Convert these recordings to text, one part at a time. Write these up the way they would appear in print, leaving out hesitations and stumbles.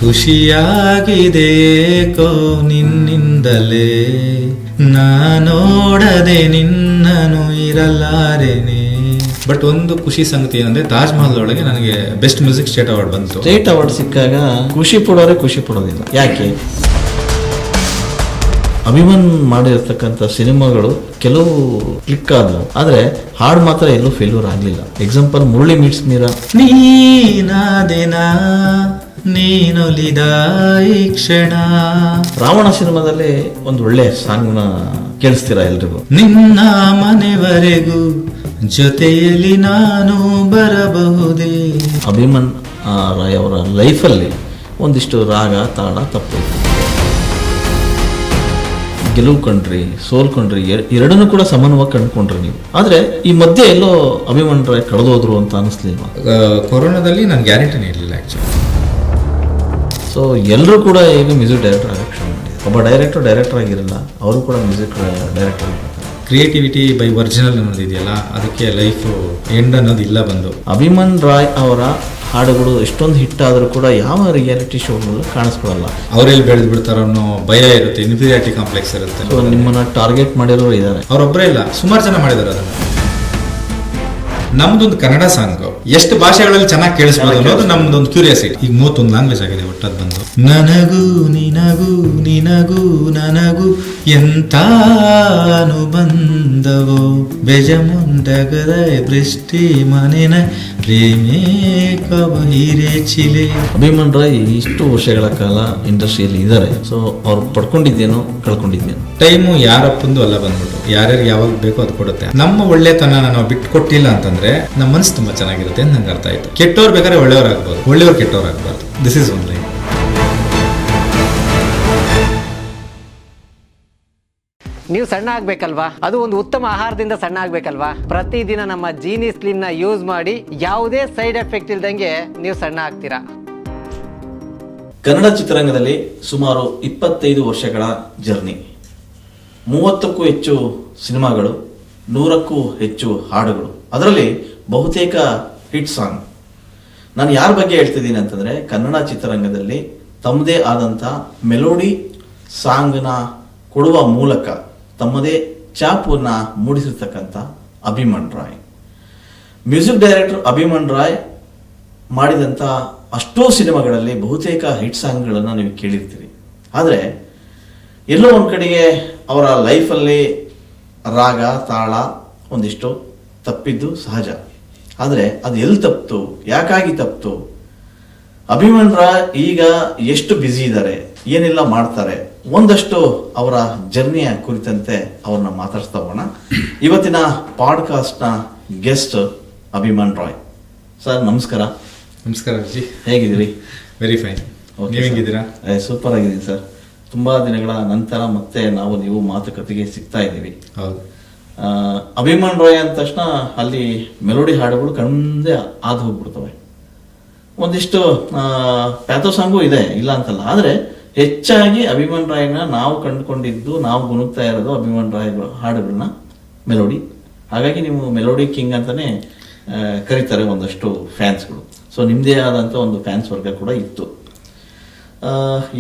ಖುಷಿಯಾಗಿದೇಕೋ ನಿನ್ನಿಂದಲೇ ನೋಡದೆ ನಿನ್ನನು ಇರಲಾರೆನೆ. ಬಟ್ ಒಂದು ಖುಷಿ ಸಂಗತಿ ಏನಂದ್ರೆ ತಾಜ್ ಮಹಲ್ ಒಳಗೆ ನನಗೆ ಬೆಸ್ಟ್ ಮ್ಯೂಸಿಕ್ ಸ್ಟೇಟ್ ಅವಾರ್ಡ್ ಬಂತು. ಸ್ಟೇಟ್ ಅವಾರ್ಡ್ ಸಿಕ್ಕಾಗ ಖುಷಿ ಪಡೋದಿಲ್ಲ. ಯಾಕೆ? ಅಭಿಮನ್ ಮಾಡಿರ್ತಕ್ಕಂಥ ಸಿನಿಮಾಗಳು ಕೆಲವು ಕ್ಲಿಕ್ ಆದವು, ಆದ್ರೆ ಹಾಡು ಮಾತ್ರ ಎಲ್ಲೂ ಫೇಲ್ಯೂರ್ ಆಗ್ಲಿಲ್ಲ. ಎಕ್ಸಾಂಪಲ್ ಮುರಳಿ ಮೀಟ್ಸ್ ಮೀರಾ, ನೀನಾದೆನಾ ನೀನೊಲಿದ ಈ ಕ್ಷಣ. ರಾವಣ ಸಿನಿಮಾದಲ್ಲಿ ಒಂದು ಒಳ್ಳೆ ಸಾಂಗ್ ನ ಕೇಳಿಸ್ತೀರಾ ಎಲ್ರಿಗೂ. ನಿನ್ನ ಮನೆವರೆಗೂ ಜೊತೆಯಲ್ಲಿ ನಾನು ಬರಬಹುದೇ. ಅಭಿಮನ್ ರಾಯ್ ಅವರ ಲೈಫಲ್ಲಿ ಒಂದಿಷ್ಟು ರಾಗ ತಾಳ ತಪ್ಪೈತೆ, ಗೆಲುವು ಕಂಡ್ರಿ, ಸೋಲ್ಕೊಂಡ್ರಿ, ಎರಡನ್ನೂ ಕೂಡ ಸಮಾನವಾಗಿ ಕಂಡುಕೊಂಡ್ರಿ ನೀವು. ಆದ್ರೆ ಈ ಮಧ್ಯೆ ಎಲ್ಲೋ ಅಭಿಮನ್ ರಾಯ್ ಕಳೆದೋದ್ರು ಅಂತ ಅನಿಸ್ಲಿಲ್ವಾ? ಕೊರೋನಾದಲ್ಲಿ ನಾನು ಗ್ಯಾರಂಟಿನೇ ಇರಲಿಲ್ಲ ಆಕ್ಚುಲಿ. ಸೊ ಎಲ್ಲರೂ ಕೂಡ ಈಗ ಮ್ಯೂಸಿಕ್ ಡೈರೆಕ್ಟರ್ ಆಗಕ್ಕೆ ಶುರು ಮಾಡಿದ್ದಾರೆ. ಒಬ್ಬ ಡೈರೆಕ್ಟರ್ ಆಗಿರಲ್ಲ, ಅವರು ಕೂಡ ಮ್ಯೂಸಿಕ್ ಡೈರೆಕ್ಟರ್ ಆಗಿರ್ತಾರೆ. ಕ್ರಿಯೇಟಿವಿಟಿ ಬೈ ಒರಿಜಿನಲ್ ಅನ್ನೋದು ಇದೆಯಲ್ಲ, ಅದಕ್ಕೆ ಲೈಫ್ ಎಂಡ್ ಅನ್ನೋದು ಇಲ್ಲ ಬಂದು. ಅಭಿಮನ್ ರಾಯ್ ಅವರ ಹಾಡುಗಳು ಎಷ್ಟೊಂದು ಹಿಟ್ ಆದರೂ ಕೂಡ ಯಾವ ರಿಯಾಲಿಟಿ ಶೋಗಳು ಕಾಣಿಸ್ಕೊಳ್ಳಲ್ಲ. ಅವರೆಲ್ಲಿ ಬೆಳೆದು ಬಿಡ್ತಾರೋ ಅನ್ನೋ ಭಯ ಇರುತ್ತೆ, ಇನ್ಫೀರಿಯಾರಿಟಿ ಕಾಂಪ್ಲೆಕ್ಸ್ ಇರುತ್ತೆ. ಸೊ ನಿಮ್ಮನ್ನ ಟಾರ್ಗೆಟ್ ಮಾಡಿರೋರು ಇದ್ದಾರೆ. ಅವರೊಬ್ಬರೇ ಇಲ್ಲ, ಸುಮಾರು ಜನ ಮಾಡಿದ್ದಾರೆ ಅದನ್ನು. ನಮ್ದೊಂದು ಕನ್ನಡ ಸಾಂಗ್ ಎಷ್ಟು ಭಾಷೆಗಳಲ್ಲಿ ಚೆನ್ನಾಗಿ ಕೇಳಿಸ್ಬೋದು ಅನ್ನೋದು ನಮ್ದೊಂದು ಕ್ಯೂರಿಯಾಸಿಟಿ. ಈಗ 31 ಲ್ಯಾಂಗ್ವೇಜ್ ಆಗಿದೆ ಒಟ್ಟದ್ ಬಂದು. ನನಗೂ ನಿನಗೂ ನಿನಗೂ ನನಗೂ ಎಂತ ಅನುಬಂಧವೋ ಬೆಜಮುಂಡಗದ ಬೃಷ್ಟಿ ಮನೆನ ಪ್ರೇಮೇ ಕವಹಿರೆ ಚಿಲೆ. ಅಭಿಮನ್ ರಾಯ್ ಇಷ್ಟು ವರ್ಷಗಳ ಕಾಲ ಇಂಡಸ್ಟ್ರಿಯಲ್ಲಿ ಇದ್ದಾರೆ. ಸೊ ಅವ್ರು ಪಡ್ಕೊಂಡಿದ್ದೇನೋ ಕಳ್ಕೊಂಡಿದ್ದೇನೋ. ಟೈಮು ಯಾರಪ್ಪಂದು ಅಲ್ಲ ಬಂದ್ಬಿಟ್ಟು ಯಾರ್ಯಾರು ಯಾವಾಗ ಬೇಕೋ ಅದು ಕೊಡುತ್ತೆ. ನಮ್ಮ ಒಳ್ಳೆತನ ನಾವು ಬಿಟ್ಟು ಕೊಟ್ಟಿಲ್ಲ ಅಂತಂದ್ರೆ ನಮ್ಮ ಮನಸ್ಸು ತುಂಬಾ ಚೆನ್ನಾಗಿರುತ್ತೆ ಅಂತ ನಂಗೆ ಅರ್ಥ ಆಯ್ತು. ಕೆಟ್ಟವ್ರು ಬೇಕಾದ್ರೆ ಒಳ್ಳೆಯವ್ರಾಗ್ಬೋದು, ಒಳ್ಳೆಯವ್ರು ಕೆಟ್ಟವ್ರಾಗಬಾರ್ದು. This is one line. ನೀವು ಸಣ್ಣ ಆಗ್ಬೇಕಲ್ವಾ? ಅದು ಒಂದು ಉತ್ತಮ ಆಹಾರದಿಂದ ಸಣ್ಣ ಆಗ್ಬೇಕಲ್ವಾ? ಪ್ರತಿದಿನ ನಮ್ಮ ಜೀನಿ ಸ್ಲಿಮ್ ನ ಯೂಸ್ ಮಾಡಿ ಯಾವುದೇ ಸೈಡ್ ಎಫೆಕ್ಟ್ ಇಲ್ದಂಗೆ ನೀವು ಸಣ್ಣ ಆಗ್ತೀರಾ. ಕನ್ನಡ ಚಿತ್ರರಂಗದಲ್ಲಿ ಸುಮಾರು 25 ವರ್ಷಗಳ ಜರ್ನಿ, 30ಕ್ಕೂ ಹೆಚ್ಚು ಸಿನಿಮಾಗಳು, 100ಕ್ಕೂ ಹೆಚ್ಚು ಹಾಡುಗಳು, ಅದರಲ್ಲಿ ಬಹುತೇಕ ಹಿಟ್ ಸಾಂಗ್. ನಾನು ಯಾರ ಬಗ್ಗೆ ಹೇಳ್ತಿದ್ದೀನಿ ಅಂತಂದರೆ, ಕನ್ನಡ ಚಿತ್ರರಂಗದಲ್ಲಿ ತಮ್ಮದೇ ಆದಂಥ ಮೆಲೋಡಿ ಸಾಂಗ್ನ ಕೊಡುವ ಮೂಲಕ ತಮ್ಮದೇ ಛಾಪನ್ನು ಮೂಡಿಸಿರ್ತಕ್ಕಂಥ ಅಭಿಮನ್ ರಾಯ್. ಮ್ಯೂಸಿಕ್ ಡೈರೆಕ್ಟರ್ ಅಭಿಮನ್ ರಾಯ್ ಮಾಡಿದಂಥ ಅಷ್ಟೋ ಸಿನಿಮಾಗಳಲ್ಲಿ ಬಹುತೇಕ ಹಿಟ್ ಸಾಂಗ್ಗಳನ್ನು ನೀವು ಕೇಳಿರ್ತೀರಿ. ಆದರೆ ಎಲ್ಲೋ ಒಂದು ಕಡೆಗೆ ಅವರ ಲೈಫಲ್ಲಿ ರಾಗ ತಾಳ ಒಂದಿಷ್ಟು ತಪ್ಪಿದ್ದು ಸಹಜ. ಆದರೆ ಅದು ಎಲ್ಲಿ ತಪ್ಪಿತು, ಯಾಕಾಗಿ ತಪ್ಪಿತು, ಅಭಿಮನ್ ರಾಯ್ ಈಗ ಎಷ್ಟು ಬ್ಯುಸಿ ಇದ್ದಾರೆ, ಏನೆಲ್ಲ ಮಾಡ್ತಾರೆ, ಒಂದಷ್ಟು ಅವರ ಜರ್ನಿಯ ಕುರಿತಂತೆ ಅವ್ರನ್ನ ಮಾತಾಡ್ಸ್ತಾ ಹೋಗೋಣ. ಇವತ್ತಿನ ಪಾಡ್ಕಾಸ್ಟ್ನ ಗೆಸ್ಟ್ ಅಭಿಮನ್ ರಾಯ್ ಸರ್. ನಮಸ್ಕಾರ. ನಮಸ್ಕಾರ ವಿಜಿ, ಹೇಗಿದ್ದೀರಿ? Very fine. ನೀವು ಹೆಂಗಿದ್ದೀರಾ? ಸೂಪರ್ ಆಗಿದ್ದೀನಿ ಸರ್. ತುಂಬಾ ದಿನಗಳ ನಂತರ ಮತ್ತೆ ನೀವು ಮಾತುಕತೆಗೆ ಸಿಗ್ತಾ ಇದ್ದೀವಿ. ಹೌದು. ಅಭಿಮನ್ ರಾಯ್ ಅಂದ ತಕ್ಷಣ ಅಲ್ಲಿ ಮೆಲೋಡಿ ಹಾಡುಗಳು ಕಣ್ಮುಂದೆ ಆದು ಹೋಗ್ಬಿಡ್ತವೆ. ಒಂದಿಷ್ಟು ಪ್ಯಾಥೋ ಸಾಂಗು ಇದೆ, ಇಲ್ಲ ಅಂತಲ್ಲ. ಆದರೆ ಹೆಚ್ಚಾಗಿ ಅಭಿಮನ್ ರಾಯ್ನ ನಾವು ಕಂಡುಕೊಂಡಿದ್ದು, ನಾವು ಗುಣಗ್ತಾ ಇರೋದು ಅಭಿಮನ್ ರಾಯ್ ಹಾಡುಗಳನ್ನ ಮೆಲೋಡಿ. ಹಾಗಾಗಿ ನೀವು ಮೆಲೋಡಿ ಕಿಂಗ್ ಅಂತಾನೆ ಕರೀತಾರೆ ಒಂದಷ್ಟು ಫ್ಯಾನ್ಸ್ಗಳು. ಸೊ ನಿಮ್ಮದೇ ಆದಂಥ ಒಂದು ಫ್ಯಾನ್ಸ್ ವರ್ಗ ಕೂಡ ಇತ್ತು.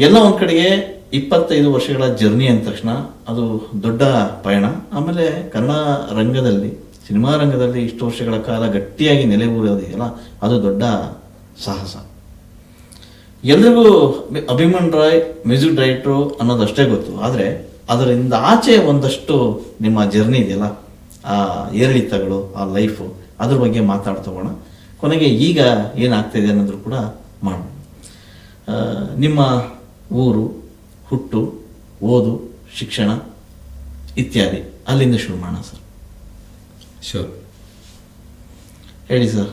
ಎಲ್ಲ ಒಂದು ಕಡೆಗೆ 25 ವರ್ಷಗಳ ಜರ್ನಿ ಅಂದ ತಕ್ಷಣ ಅದು ದೊಡ್ಡ ಪಯಣ. ಆಮೇಲೆ ಕನ್ನಡ ರಂಗದಲ್ಲಿ, ಸಿನಿಮಾ ರಂಗದಲ್ಲಿ ಇಷ್ಟು ವರ್ಷಗಳ ಕಾಲ ಗಟ್ಟಿಯಾಗಿ ನೆಲೆ ಊರೋದಿದೆಯಲ್ಲ, ಅದು ದೊಡ್ಡ ಸಾಹಸ. ಎಲ್ರಿಗೂ ಅಭಿಮನ್ ರಾಯ್ ಮ್ಯೂಸಿಕ್ ಡೈರೆಕ್ಟ್ರು ಅನ್ನೋದಷ್ಟೇ ಗೊತ್ತು. ಆದರೆ ಅದರಿಂದ ಆಚೆ ಒಂದಷ್ಟು ನಿಮ್ಮ ಜರ್ನಿ ಇದೆಯಲ್ಲ, ಆ ಏರಿಳಿತಗಳು, ಆ ಲೈಫು, ಅದ್ರ ಬಗ್ಗೆ ಮಾತಾಡ್ತೋಗೋಣ. ಕೊನೆಗೆ ಈಗ ಏನಾಗ್ತಾಯಿದೆ ಅನ್ನೋದ್ರು ಕೂಡ ಮಾಡೋಣ. ನಿಮ್ಮ ಊರು, ಹುಟ್ಟು, ಓದು, ಶಿಕ್ಷಣ ಇತ್ಯಾದಿ ಅಲ್ಲಿಂದ ಶುರು ಮಾಡೋಣ ಸರ್. ಶೋರ್, ಹೇಳಿ ಸರ್.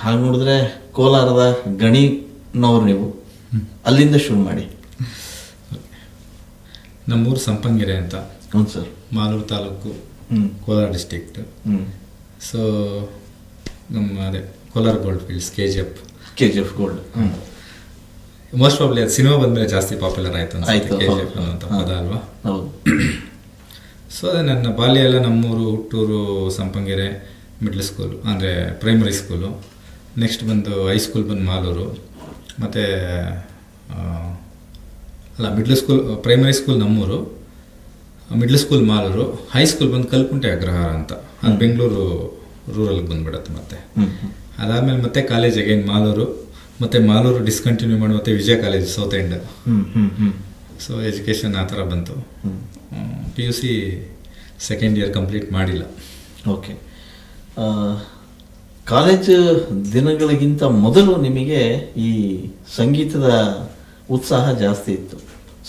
ಹಾಗೆ ನೋಡಿದ್ರೆ ಕೋಲಾರದ ಗಣಿನವ್ರು ನೀವು, ಅಲ್ಲಿಂದ ಶುರು ಮಾಡಿ. ನಮ್ಮೂರು ಸಂಪಂಗೆರೆ ಅಂತ. ಹೌದು sir. Malur taluk, Kolar district. So ನಮ್ಮ ಅದೇ Kolar gold fields, KGF gold. Most probably ಅದು ಸಿನಿಮಾ ಬಂದ್ಮೇಲೆ ಜಾಸ್ತಿ ಪಾಪ್ಯುಲರ್ ಆಯ್ತು KGF ಅನ್ನೋಂಥ ಪದ ಅಲ್ವಾ? ಹೌದು. ಸೊ ಅದೇ ನನ್ನ ಬಾಲ್ಯ ಎಲ್ಲ ನಮ್ಮೂರು, ಹುಟ್ಟೂರು ಸಂಪಂಗೆರೆ, ಮಿಡ್ಲ್ ಸ್ಕೂಲು ಅಂದರೆ ಪ್ರೈಮರಿ ಸ್ಕೂಲು. ನೆಕ್ಸ್ಟ್ ಬಂದು ಹೈಸ್ಕೂಲ್ ಬಂದು ಮಾಲೂರು. ಮತ್ತು ಅಲ್ಲ ಮಿಡ್ಲ್ ಸ್ಕೂಲ್ ಪ್ರೈಮರಿ ಸ್ಕೂಲ್ ನಮ್ಮೂರು, ಮಿಡ್ಲ್ ಸ್ಕೂಲ್ ಮಾಲೂರು, ಹೈಸ್ಕೂಲ್ ಬಂದು ಕಲ್ಕುಂಟೆ ಅಗ್ರಹಾರ ಅಂತ, ಅದು ಬೆಂಗಳೂರು ರೂರಲ್ಗೆ ಬಂದುಬಿಡತ್ತೆ. ಮತ್ತೆ ಅದಾದಮೇಲೆ ಮತ್ತೆ ಕಾಲೇಜ್ ಅಗೈನ್ ಮಾಲೂರು, ಮತ್ತು ಮಾಲೂರು ಡಿಸ್ಕಂಟಿನ್ಯೂ ಮಾಡಿ ಮತ್ತೆ Vijaya college South End. So education ಆ ಥರ ಬಂತು. PUC ಸೆಕೆಂಡ್ ಇಯರ್ ಕಂಪ್ಲೀಟ್ ಮಾಡಿಲ್ಲ. ಓಕೆ. ಕಾಲೇಜು ದಿನಗಳಿಗಿಂತ ಮೊದಲು ನಿಮಗೆ ಈ ಸಂಗೀತದ ಉತ್ಸಾಹ ಜಾಸ್ತಿ ಇತ್ತು.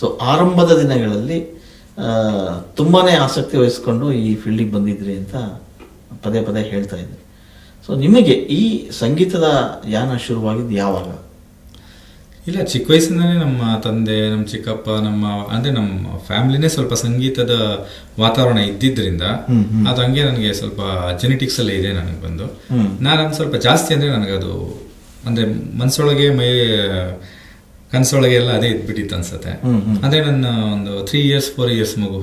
ಸೊ ಆರಂಭದ ದಿನಗಳಲ್ಲಿ ತುಂಬಾ ಆಸಕ್ತಿ ವಹಿಸ್ಕೊಂಡು ಈ ಫೀಲ್ಡಿಗೆ ಬಂದಿದ್ರಿ ಅಂತ ಪದೇ ಪದೇ ಹೇಳ್ತಾ ಇದ್ರಿ. ಸೊ ನಿಮಗೆ ಈ ಸಂಗೀತದ ಯಾನ ಶುರುವಾಗಿದ್ದು ಯಾವಾಗ? ಇಲ್ಲ, ಚಿಕ್ಕ ವಯಸ್ಸಿಂದನೇ ನಮ್ಮ ತಂದೆ, ನಮ್ಮ ಚಿಕ್ಕಪ್ಪ, ಅಂದರೆ ನಮ್ಮ ಫ್ಯಾಮಿಲಿನೇ ಸ್ವಲ್ಪ ಸಂಗೀತದ ವಾತಾವರಣ ಇದ್ದಿದ್ದರಿಂದ ಅದು ಹಂಗೆ ನನಗೆ ಸ್ವಲ್ಪ ಜೆನೆಟಿಕ್ಸ್ ಅಲ್ಲೇ ಇದೆ ನನಗೆ ಬಂದು. ನಾನು ಸ್ವಲ್ಪ ಜಾಸ್ತಿ ಅಂದರೆ ನನಗದು ಅಂದರೆ ಮನಸ್ಸೊಳಗೆ ಕನಸೊಳಗೆ ಎಲ್ಲ ಅದೇ ಇದ್ಬಿಟ್ಟಿತ್ತು ಅನ್ಸುತ್ತೆ. ಅಂದ್ರೆ ನನ್ನ ಒಂದು 3 years 4 years ಮಗು,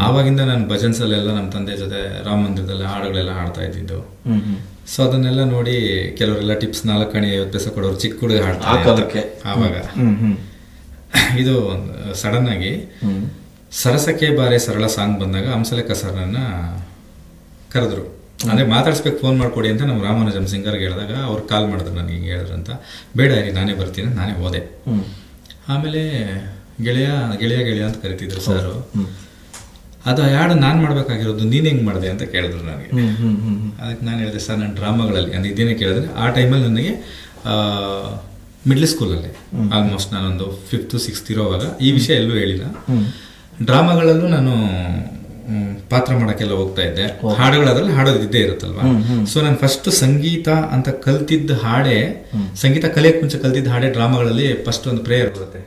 ಆವಾಗಿಂದ ನಾನು ಭಜನ್ಸಲ್ಲೆಲ್ಲ ನಮ್ಮ ತಂದೆ ಜೊತೆ ರಾಮ ಮಂದಿರದಲ್ಲಿ ಹಾಡುಗಳೆಲ್ಲ ಹಾಡ್ತಾ ಇದ್ದಿದ್ದು. ಸೊ ಅದನ್ನೆಲ್ಲ ನೋಡಿ ಕೆಲವರೆಲ್ಲ ಟಿಪ್ಸ್ 4 ಆಣೆ 50 ಪೈಸೆ ಕೊಡೋರು, ಚಿಕ್ಕ ಹುಡುಗ ಹಾಡ್ತಾರೆ ಆವಾಗ. ಇದು ಸಡನ್ ಆಗಿ ಸರಸಕ್ಕೆ ಬಾರೆ ಸರಳ ಸಾಂಗ್ ಬಂದಾಗ ಹಂಸಲೇಖ ಸರ್ ನನ್ನ ಕರೆದ್ರು. ಅಂದರೆ ಮಾತಾಡ್ಸ್ಬೇಕು, ಫೋನ್ ಮಾಡ್ಕೊಡಿ ಅಂತ ನಮ್ಮ ರಾಮಾನುಜಂ ಸಿಂಗರ್ಗೆ ಹೇಳಿದಾಗ ಅವ್ರು ಕಾಲ್ ಮಾಡಿದ್ರು ನನಗೆ, ಹಿಂಗೆ ಹೇಳಿದ್ರು ಅಂತ. ಬೇಡ ಇರಿ, ನಾನೇ ಬರ್ತೀನಿ, ನಾನೇ ಹೋದೆ. ಆಮೇಲೆ ಗೆಳೆಯ ಗೆಳೆಯ ಗೆಳೆಯ ಅಂತ ಕರಿತಿದ್ರು ಸರು. ಅದು ಹಾಡು ನಾನು ಮಾಡಬೇಕಾಗಿರೋದು ನೀನು ಹೆಂಗೆ ಮಾಡಿದೆ ಅಂತ ಕೇಳಿದ್ರು ನನಗೆ. ಅದಕ್ಕೆ ನಾನು ಹೇಳಿದೆ, ಸರ್ ನಾನು ಡ್ರಾಮಾಗಳಲ್ಲಿ ಅಂದರೆ ಇದೇನೇ ಕೇಳಿದ್ರೆ ಆ ಟೈಮಲ್ಲಿ ನನಗೆ ಮಿಡ್ಲ್ ಸ್ಕೂಲಲ್ಲಿ ಆಲ್ಮೋಸ್ಟ್ ನಾನೊಂದು 5th 6th ಇರೋವಾಗ, ಈ ವಿಷಯ ಎಲ್ಲೂ ಹೇಳಿಲ್ಲ, ಡ್ರಾಮಾಗಳಲ್ಲೂ ನಾನು ಪಾತ್ರ ಮಾಡೋಕ್ಕೆಲ್ಲ ಹೋಗ್ತಾ ಇದ್ದೆ. ಹಾಡುಗಳು ಅದ್ರಲ್ಲಿ ಹಾಡೋದಿದ್ದೇ ಇರುತ್ತಲ್ವಾ. ಸೊ ನಾನು ಫಸ್ಟ್ ಸಂಗೀತ ಅಂತ ಕಲ್ತಿದ್ದ ಹಾಡೇ, ಸಂಗೀತ ಕಲಿಯಕ್ಕೆ ಮುಂಚೆ ಕಲ್ತಿದ್ದ ಹಾಡೇ ಡ್ರಾಮಾಗಳಲ್ಲಿ ಫಸ್ಟ್ ಒಂದು ಪ್ರೇಯರ್ ಬರುತ್ತೆ,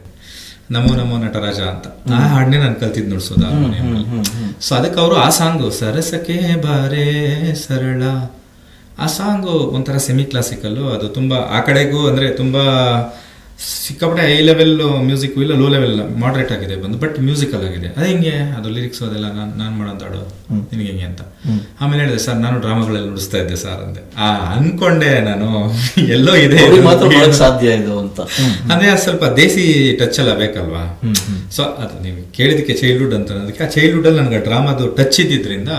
ನಮೋ ನಮೋ ನಟರಾಜ ಅಂತ. ಆ ಹಾಡನ್ನೇ ನಾನು ಕಲ್ತಿದ್ದು ನುಡ್ಸೋದು ಹಾರ್ಮೋನಿಯಂನಲ್ಲಿ. ಸೊ ಅದಕ್ಕೆ ಅವರು ಆ ಸಾಂಗು ಸರಸಕ್ಕೆ ಬಾರೆ ಸರಳ, ಆ ಸಾಂಗು ಒಂಥರ ಸೆಮಿ ಕ್ಲಾಸಿಕಲ್ಲು. ಅದು ತುಂಬಾ ಆ ಕಡೆಗೂ ಅಂದರೆ ತುಂಬಾ ಸಿಕ್ಕಾಪಟ್ಟೆ ಹೈ ಲೆವೆಲ್ ಮ್ಯೂಸಿಕ್ ಇಲ್ಲ, ಲೋ ಲೆವೆಲ್ ಮಾಡ್ರೇಟ್ ಆಗಿದೆ ಬಂದು, ಬಟ್ ಮ್ಯೂಸಿಕಲ್ ಆಗಿದೆ. ಅದು ಹಿಂಗೆ ಅದು ಲಿರಿಕ್ಸ್ ಅದೆಲ್ಲ ನಾನು ಮಾಡೋಂತ ಹಾಡು ನಿನಗೆ ಹೆಂಗೆ ಅಂತ. ಆಮೇಲೆ ಹೇಳಿದೆ, ಸರ್ ನಾನು ಡ್ರಾಮಾಗಳೆಲ್ಲ ನುಡಿಸ್ತಾ ಇದ್ದೆ ಸರ್ ಅಂದೆ. ಅನ್ಕೊಂಡೆ ನಾನು ಎಲ್ಲೋ ಇದೆ ಸಾಧ್ಯ ಇದು ಅಂತ. ಅಂದ್ರೆ ಸ್ವಲ್ಪ ದೇಸಿ ಟಚ್ ಎಲ್ಲ ಬೇಕಲ್ವಾ. ಸೊ ಅದು ನೀವು ಕೇಳಿದಕ್ಕೆ ಚೈಲ್ಡ್ಹುಡ್ ಅಂತ ಅನ್ನೋದಕ್ಕೆ, ಆ ಚೈಲ್ಡ್ಹುಡ್ ಅಲ್ಲಿ ನನಗೆ ಡ್ರಾಮಾದು ಟಚ್ ಇದ್ದಿದ್ರಿಂದ,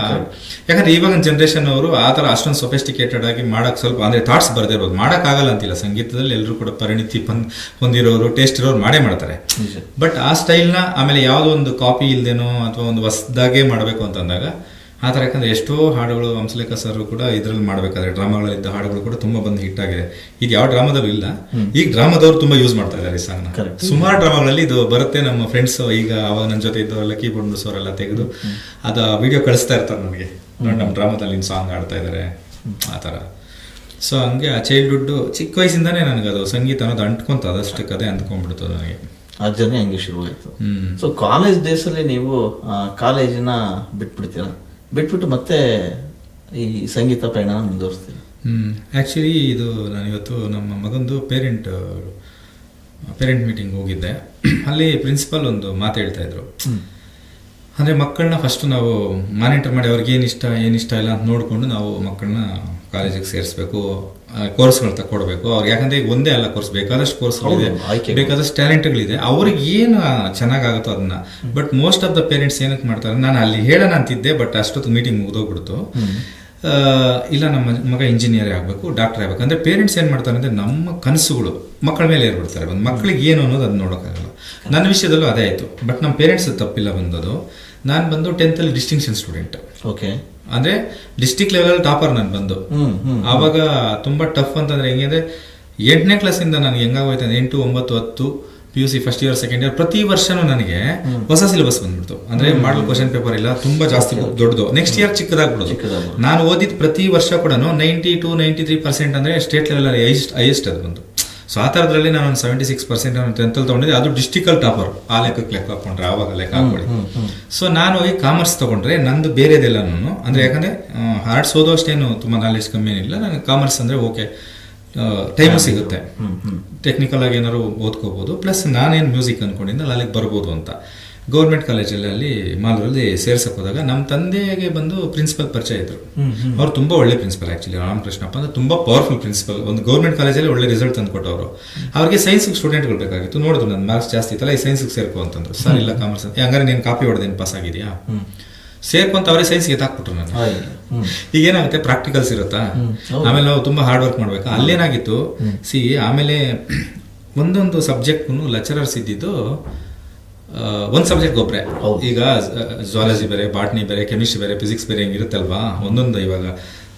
ಯಾಕಂದ್ರೆ ಇವಾಗಿನ ಜನರೇಷನ್ ಅವರು ಆ ಥರ ಅಷ್ಟೊಂದು ಸೊಫಿಸ್ಟಿಕೇಟೆಡ್ ಆಗಿ ಮಾಡಕ್ ಸ್ವಲ್ಪ ಅಂದ್ರೆ ಥಾಟ್ಸ್ ಬರ್ದಿರ್ಬೋದು, ಮಾಡೋಕ್ಕಾಗಲ್ಲ ಅಂತಿಲ್ಲ. ಸಂಗೀತದಲ್ಲಿ ಎಲ್ಲರೂ ಕೂಡ ಪರಿಣಿತಿ ಹೊಂದಿರೋರು, ಟೇಸ್ಟ್ ಇರೋರು ಮಾಡೇ ಮಾಡ್ತಾರೆ. ಬಟ್ ಆ ಸ್ಟೈಲ್ನ ಆಮೇಲೆ ಯಾವುದೋ ಒಂದು ಕಾಪಿ ಇಲ್ದೇನೋ ಅಥವಾ ಒಂದು ಹೊಸದಾಗೆ ಮಾಡಬೇಕು ಅಂತಂದಾಗ ಆ ಥರ, ಯಾಕಂದ್ರೆ ಎಷ್ಟೋ ಹಾಡುಗಳು ಹಂಸಲೇಖ ಸರ್ ಕೂಡ ಇದ್ರಲ್ಲಿ ಮಾಡಬೇಕಾದ್ರೆ ಡ್ರಾಮಾಗಳಲ್ಲಿದ್ದ ಹಾಡುಗಳು ಕೂಡ ತುಂಬಾ ಬಂದು ಹಿಟ್ ಆಗಿದೆ. ಈಗ ಯಾವ ಡ್ರಾಮಾದಲ್ಲೂ ಇಲ್ಲ, ಈಗ ಡ್ರಾಮಾದವ್ರು ತುಂಬಾ ಯೂಸ್ ಮಾಡ್ತಾ ಇದ್ದಾರೆ ಈ ಸಾಂಗ್ನ. ಸುಮಾರು ಡ್ರಾಮಾಗಳಲ್ಲಿ ಇದು ಬರುತ್ತೆ. ನಮ್ಮ ಫ್ರೆಂಡ್ಸ್ ಈಗ ಅವಾಗ ನನ್ನ ಜೊತೆ ಇದ್ದವರೆಲ್ಲ ಕೀಬೋರ್ಡ್ ನುಡಿಸೋರೆಲ್ಲ ತೆಗೆದು ಅದು ವಿಡಿಯೋ ಕಳಿಸ್ತಾ ಇರ್ತಾರೆ ನನಗೆ, ನೋಡಿ ನಮ್ಮ ಡ್ರಾಮಾದಲ್ಲಿ ಸಾಂಗ್ ಆಡ್ತಾ ಇದ್ದಾರೆ ಆ ಥರ. ಸೊ ಹಂಗೆ ಆ ಚೈಲ್ಡ್ಹುಡ್ ಚಿಕ್ಕ ವಯಸ್ಸಿಂದಾನೇ ನನಗೆ ಅದು ಸಂಗೀತ ಅನ್ನೋದು ಅಂಟ್ಕೊಂತ ಅದಷ್ಟು ಕತೆ ಅಂದ್ಕೊಂಡ್ಬಿಡ್ತು ನನಗೆ. ಆ ಜರ್ನಿ ಹಂಗೆ ಶುರುವಾಯಿತು. ಸೊ ಕಾಲೇಜ್ ಡೇಸಲ್ಲಿ ನೀವು ಕಾಲೇಜಿನ ಬಿಟ್ಬಿಟ್ಟು ಮತ್ತೆ ಈ ಸಂಗೀತ ಪಯಣ ಮುಂದುವರಿಸ್ತೀವಿ? ಆ್ಯಕ್ಚುಲಿ ಇದು ನಾನು ಇವತ್ತು ನಮ್ಮ ಮಗಂದು ಪೇರೆಂಟ್ ಮೀಟಿಂಗ್ ಹೋಗಿದ್ದೆ. ಅಲ್ಲಿ ಪ್ರಿನ್ಸಿಪಲ್ ಒಂದು ಮಾತು ಹೇಳ್ತಾ ಇದ್ರು, ಅಂದರೆ ಮಕ್ಕಳನ್ನ ಫಸ್ಟ್ ನಾವು ಮಾನಿಟರ್ ಮಾಡಿ ಅವ್ರಿಗೆ ಏನಿಷ್ಟ ಇಲ್ಲ ಅಂತ ನೋಡಿಕೊಂಡು ನಾವು ಮಕ್ಕಳನ್ನ ಕಾಲೇಜಿಗೆ ಸೇರಿಸ್ಬೇಕು, ಕೋರ್ಸ್ಗಳು ತಗೊಡ್ಬೇಕು ಅವ್ರಿಗೆ. ಯಾಕಂದ್ರೆ ಈಗ ಒಂದೇ ಅಲ್ಲ ಕೋರ್ಸ್, ಬೇಕಾದಷ್ಟು ಕೋರ್ಸ್ಗಳಿದೆ, ಬೇಕಾದಷ್ಟು ಟ್ಯಾಲೆಂಟ್ಗಳಿದೆ, ಅವ್ರಿಗೆ ಏನು ಚೆನ್ನಾಗಾಗುತ್ತೋ ಅದನ್ನ. But most of the parents ಏನಕ್ಕೆ ಮಾಡ್ತಾರೆ, ನಾನು ಅಲ್ಲಿ ಹೇಳೋಣ ಅಂತಿದ್ದೆ, ಬಟ್ ಅಷ್ಟೊತ್ತು ಮೀಟಿಂಗ್ ಮುಗಿದೋಗ್ಬಿಡ್ತು. ಇಲ್ಲ ನಮ್ಮ ಮಗ ಇಂಜಿನಿಯರೇ ಆಗಬೇಕು, ಡಾಕ್ಟರ್ ಆಗಬೇಕು ಅಂದರೆ ಪೇರೆಂಟ್ಸ್ ಏನು ಮಾಡ್ತಾರೆ ಅಂದರೆ ನಮ್ಮ ಕನಸುಗಳು ಮಕ್ಕಳ ಮೇಲೆ ಏರ್ಬಿಡ್ತಾರೆ. ಒಂದು ಮಕ್ಕಳಿಗೆ ಏನು ಅನ್ನೋದು ಅದನ್ನ ನೋಡೋಕ್ಕಾಗಲ್ಲ. ನನ್ನ ವಿಷಯದಲ್ಲೂ ಅದೇ ಆಯಿತು. ಬಟ್ ನಮ್ಮ ಪೇರೆಂಟ್ಸ್ ತಪ್ಪಿಲ್ಲ ಬಂದದು. ನಾನು ಬಂದು 10th ಡಿಸ್ಟಿಂಕ್ಷನ್ ಸ್ಟೂಡೆಂಟ್. ಓಕೆ, ಅಂದರೆ ಡಿಸ್ಟಿಕ್ ಲೆವೆಲಲ್ಲಿ ಟಾಪರ್ ನಾನು ಬಂದು. ಆವಾಗ ತುಂಬ ಟಫ್ ಅಂತಂದರೆ ಹೆಂಗೆ ಅಂದರೆ 8ನೇ ಕ್ಲಾಸಿಂದ ನನಗೆ ಹೆಂಗಾಗೋಯ್ತು ಅಂದರೆ 8, 9, 10 PUC first year second year ಪ್ರತಿ ವರ್ಷನೂ ನನಗೆ ಹೊಸ ಸಿಲೆಬಸ್ ಬಂದ್ಬಿಡ್ತು. ಅಂದ್ರೆ ಮಾಡಲ್ ಕ್ವಶನ್ ಪೇಪರ್ ಇಲ್ಲ, ತುಂಬಾ ಜಾಸ್ತಿ ದೊಡ್ಡದು. ನೆಕ್ಸ್ಟ್ ಇಯರ್ ಚಿಕ್ಕದಾಗ್ಬಿಡೋದು. ನಾನು ಓದಿದ ಪ್ರತಿ ವರ್ಷ ಕೂಡ 90 to 93% ಅಂದ್ರೆ ಸ್ಟೇಟ್ ಲೆವೆಲ್ ಹೈಯೆಸ್ಟ್ ಅದು ಬಂತು. ಸೊ ಆ ಥರದ್ರಲ್ಲಿ ನಾನು 76% 10th ತೊಗೊಂಡಿದ್ದೆ. ಅದು ಡಿಸ್ಟಿಕಲ್ ಟಾಪರ್. ಆ ಲೆಕ್ಕ ಹಾಕೊಂಡ್ರೆ ಆವಾಗ ಲೆಕ್ಕ ಹಾಕೊಳ್ಳಿ. ಸೊ ನಾನು ಹೋಗಿ ಕಾಮರ್ಸ್ ತಗೊಂಡ್ರೆ ನಂದು ಬೇರೆದೆಲ್ಲ ನಾನು ಅಂದ್ರೆ ಯಾಕಂದ್ರೆ ಆರ್ಟ್ಸ್ ಓದೋ ಅಷ್ಟೇನು ತುಂಬಾ ನಾಲೆಜ್ ಕಮ್ಮಿ ಏನಿಲ್ಲ ನನಗೆ. ಕಾಮರ್ಸ್ ಅಂದ್ರೆ ಓಕೆ, ಟೈಮು ಸಿಗುತ್ತೆ, ಟೆಕ್ನಿಕಲ್ ಆಗಿ ಏನಾದ್ರು ಓದ್ಕೋಬಹುದು. ಪ್ಲಸ್ ನಾನೇನು ಮ್ಯೂಸಿಕ್ ಅನ್ಕೊಂಡಿದ್ದೆ ಅಲ್ಲಿಗೆ ಬರ್ಬೋದು ಅಂತ. ಗೌರ್ಮೆಂಟ್ ಕಾಲೇಜಲ್ಲಿ ಮಾಲೂರಲ್ಲಿ ಸೇರ್ಸಕ್ಕೆ ಹೋದಾಗ ನಮ್ಮ ತಂದೆಗೆ ಬಂದು ಪ್ರಿನ್ಸಿಪಲ್ ಪರಿಚಯ ಇದ್ರು. ಅವ್ರು ತುಂಬ ಒಳ್ಳೆ ಪ್ರಿನ್ಸಿಪಲ್ ಆ್ಯಕ್ಚುಲಿ, ರಾಮಕೃಷ್ಣಪ್ಪ ಅಂದರೆ ತುಂಬ ಪವರ್ಫುಲ್ ಪ್ರಿನ್ಸಿಪಲ್. ಒಂದು ಗೌರ್ಮೆಂಟ್ ಕಾಲೇಜಲ್ಲಿ ಒಳ್ಳೆ ರಿಸಲ್ಟ್ ತಂದು ಕೊಟ್ಟವರು. ಅವ್ರಿಗೆ ಸೈನ್ಸ್ ಸ್ಟೂಡೆಂಟ್ಗಳು ಬೇಕಾಗಿತ್ತು. ನೋಡಿದ್ರು ನನ್ನ ಮಾರ್ಕ್ಸ್ ಜಾಸ್ತಿ ಇತ್ತಲ್ಲ, ಈ ಸೈನ್ಸ್ಗೆ ಸೇರ್ಕೋ ಅಂತಂದ್ರು. ಸರ್ ಇಲ್ಲ ಕಾಮರ್ಸ್ ಅಂತ. ಹಂಗಾರೆ ನೀನು ಕಾಪಿ ಹೊಡೆದೇನು ಪಾಸ್ ಆಗಿದೆಯಾ, ಸೇರ್ಕೊಂತ ಅವರೇ ಸೈನ್ಸ್ಗೆ ಎತ್ತಾಕ್ಬಿಟ್ರು ನಾನು. ಈಗ ಏನಾಗುತ್ತೆ, ಪ್ರಾಕ್ಟಿಕಲ್ಸ್ ಇರುತ್ತಾ, ಆಮೇಲೆ ನಾವು ತುಂಬ ಹಾರ್ಡ್ ವರ್ಕ್ ಮಾಡ್ಬೇಕಾ. ಅಲ್ಲೇನಾಗಿತ್ತು ಆಮೇಲೆ ಒಂದೊಂದು ಸಬ್ಜೆಕ್ಟ್ಗೂ ಲೆಕ್ಚರರ್ಸ್ ಇದ್ದಿದ್ದು ಒಂದು ಸಬ್ಜೆಕ್ಟ್ ಒಬ್ಬರೇ. ಈಗ ಝುವಾಲಜಿ ಬೇರೆ, ಬಾಟ್ನಿ ಬೇರೆ, ಕೆಮಿಸ್ಟ್ರಿ ಬೇರೆ, ಫಿಸಿಕ್ಸ್ ಬೇರೆ, ಹಿಂಗಿರುತ್ತಲ್ವಾ ಒಂದೊಂದು. ಇವಾಗ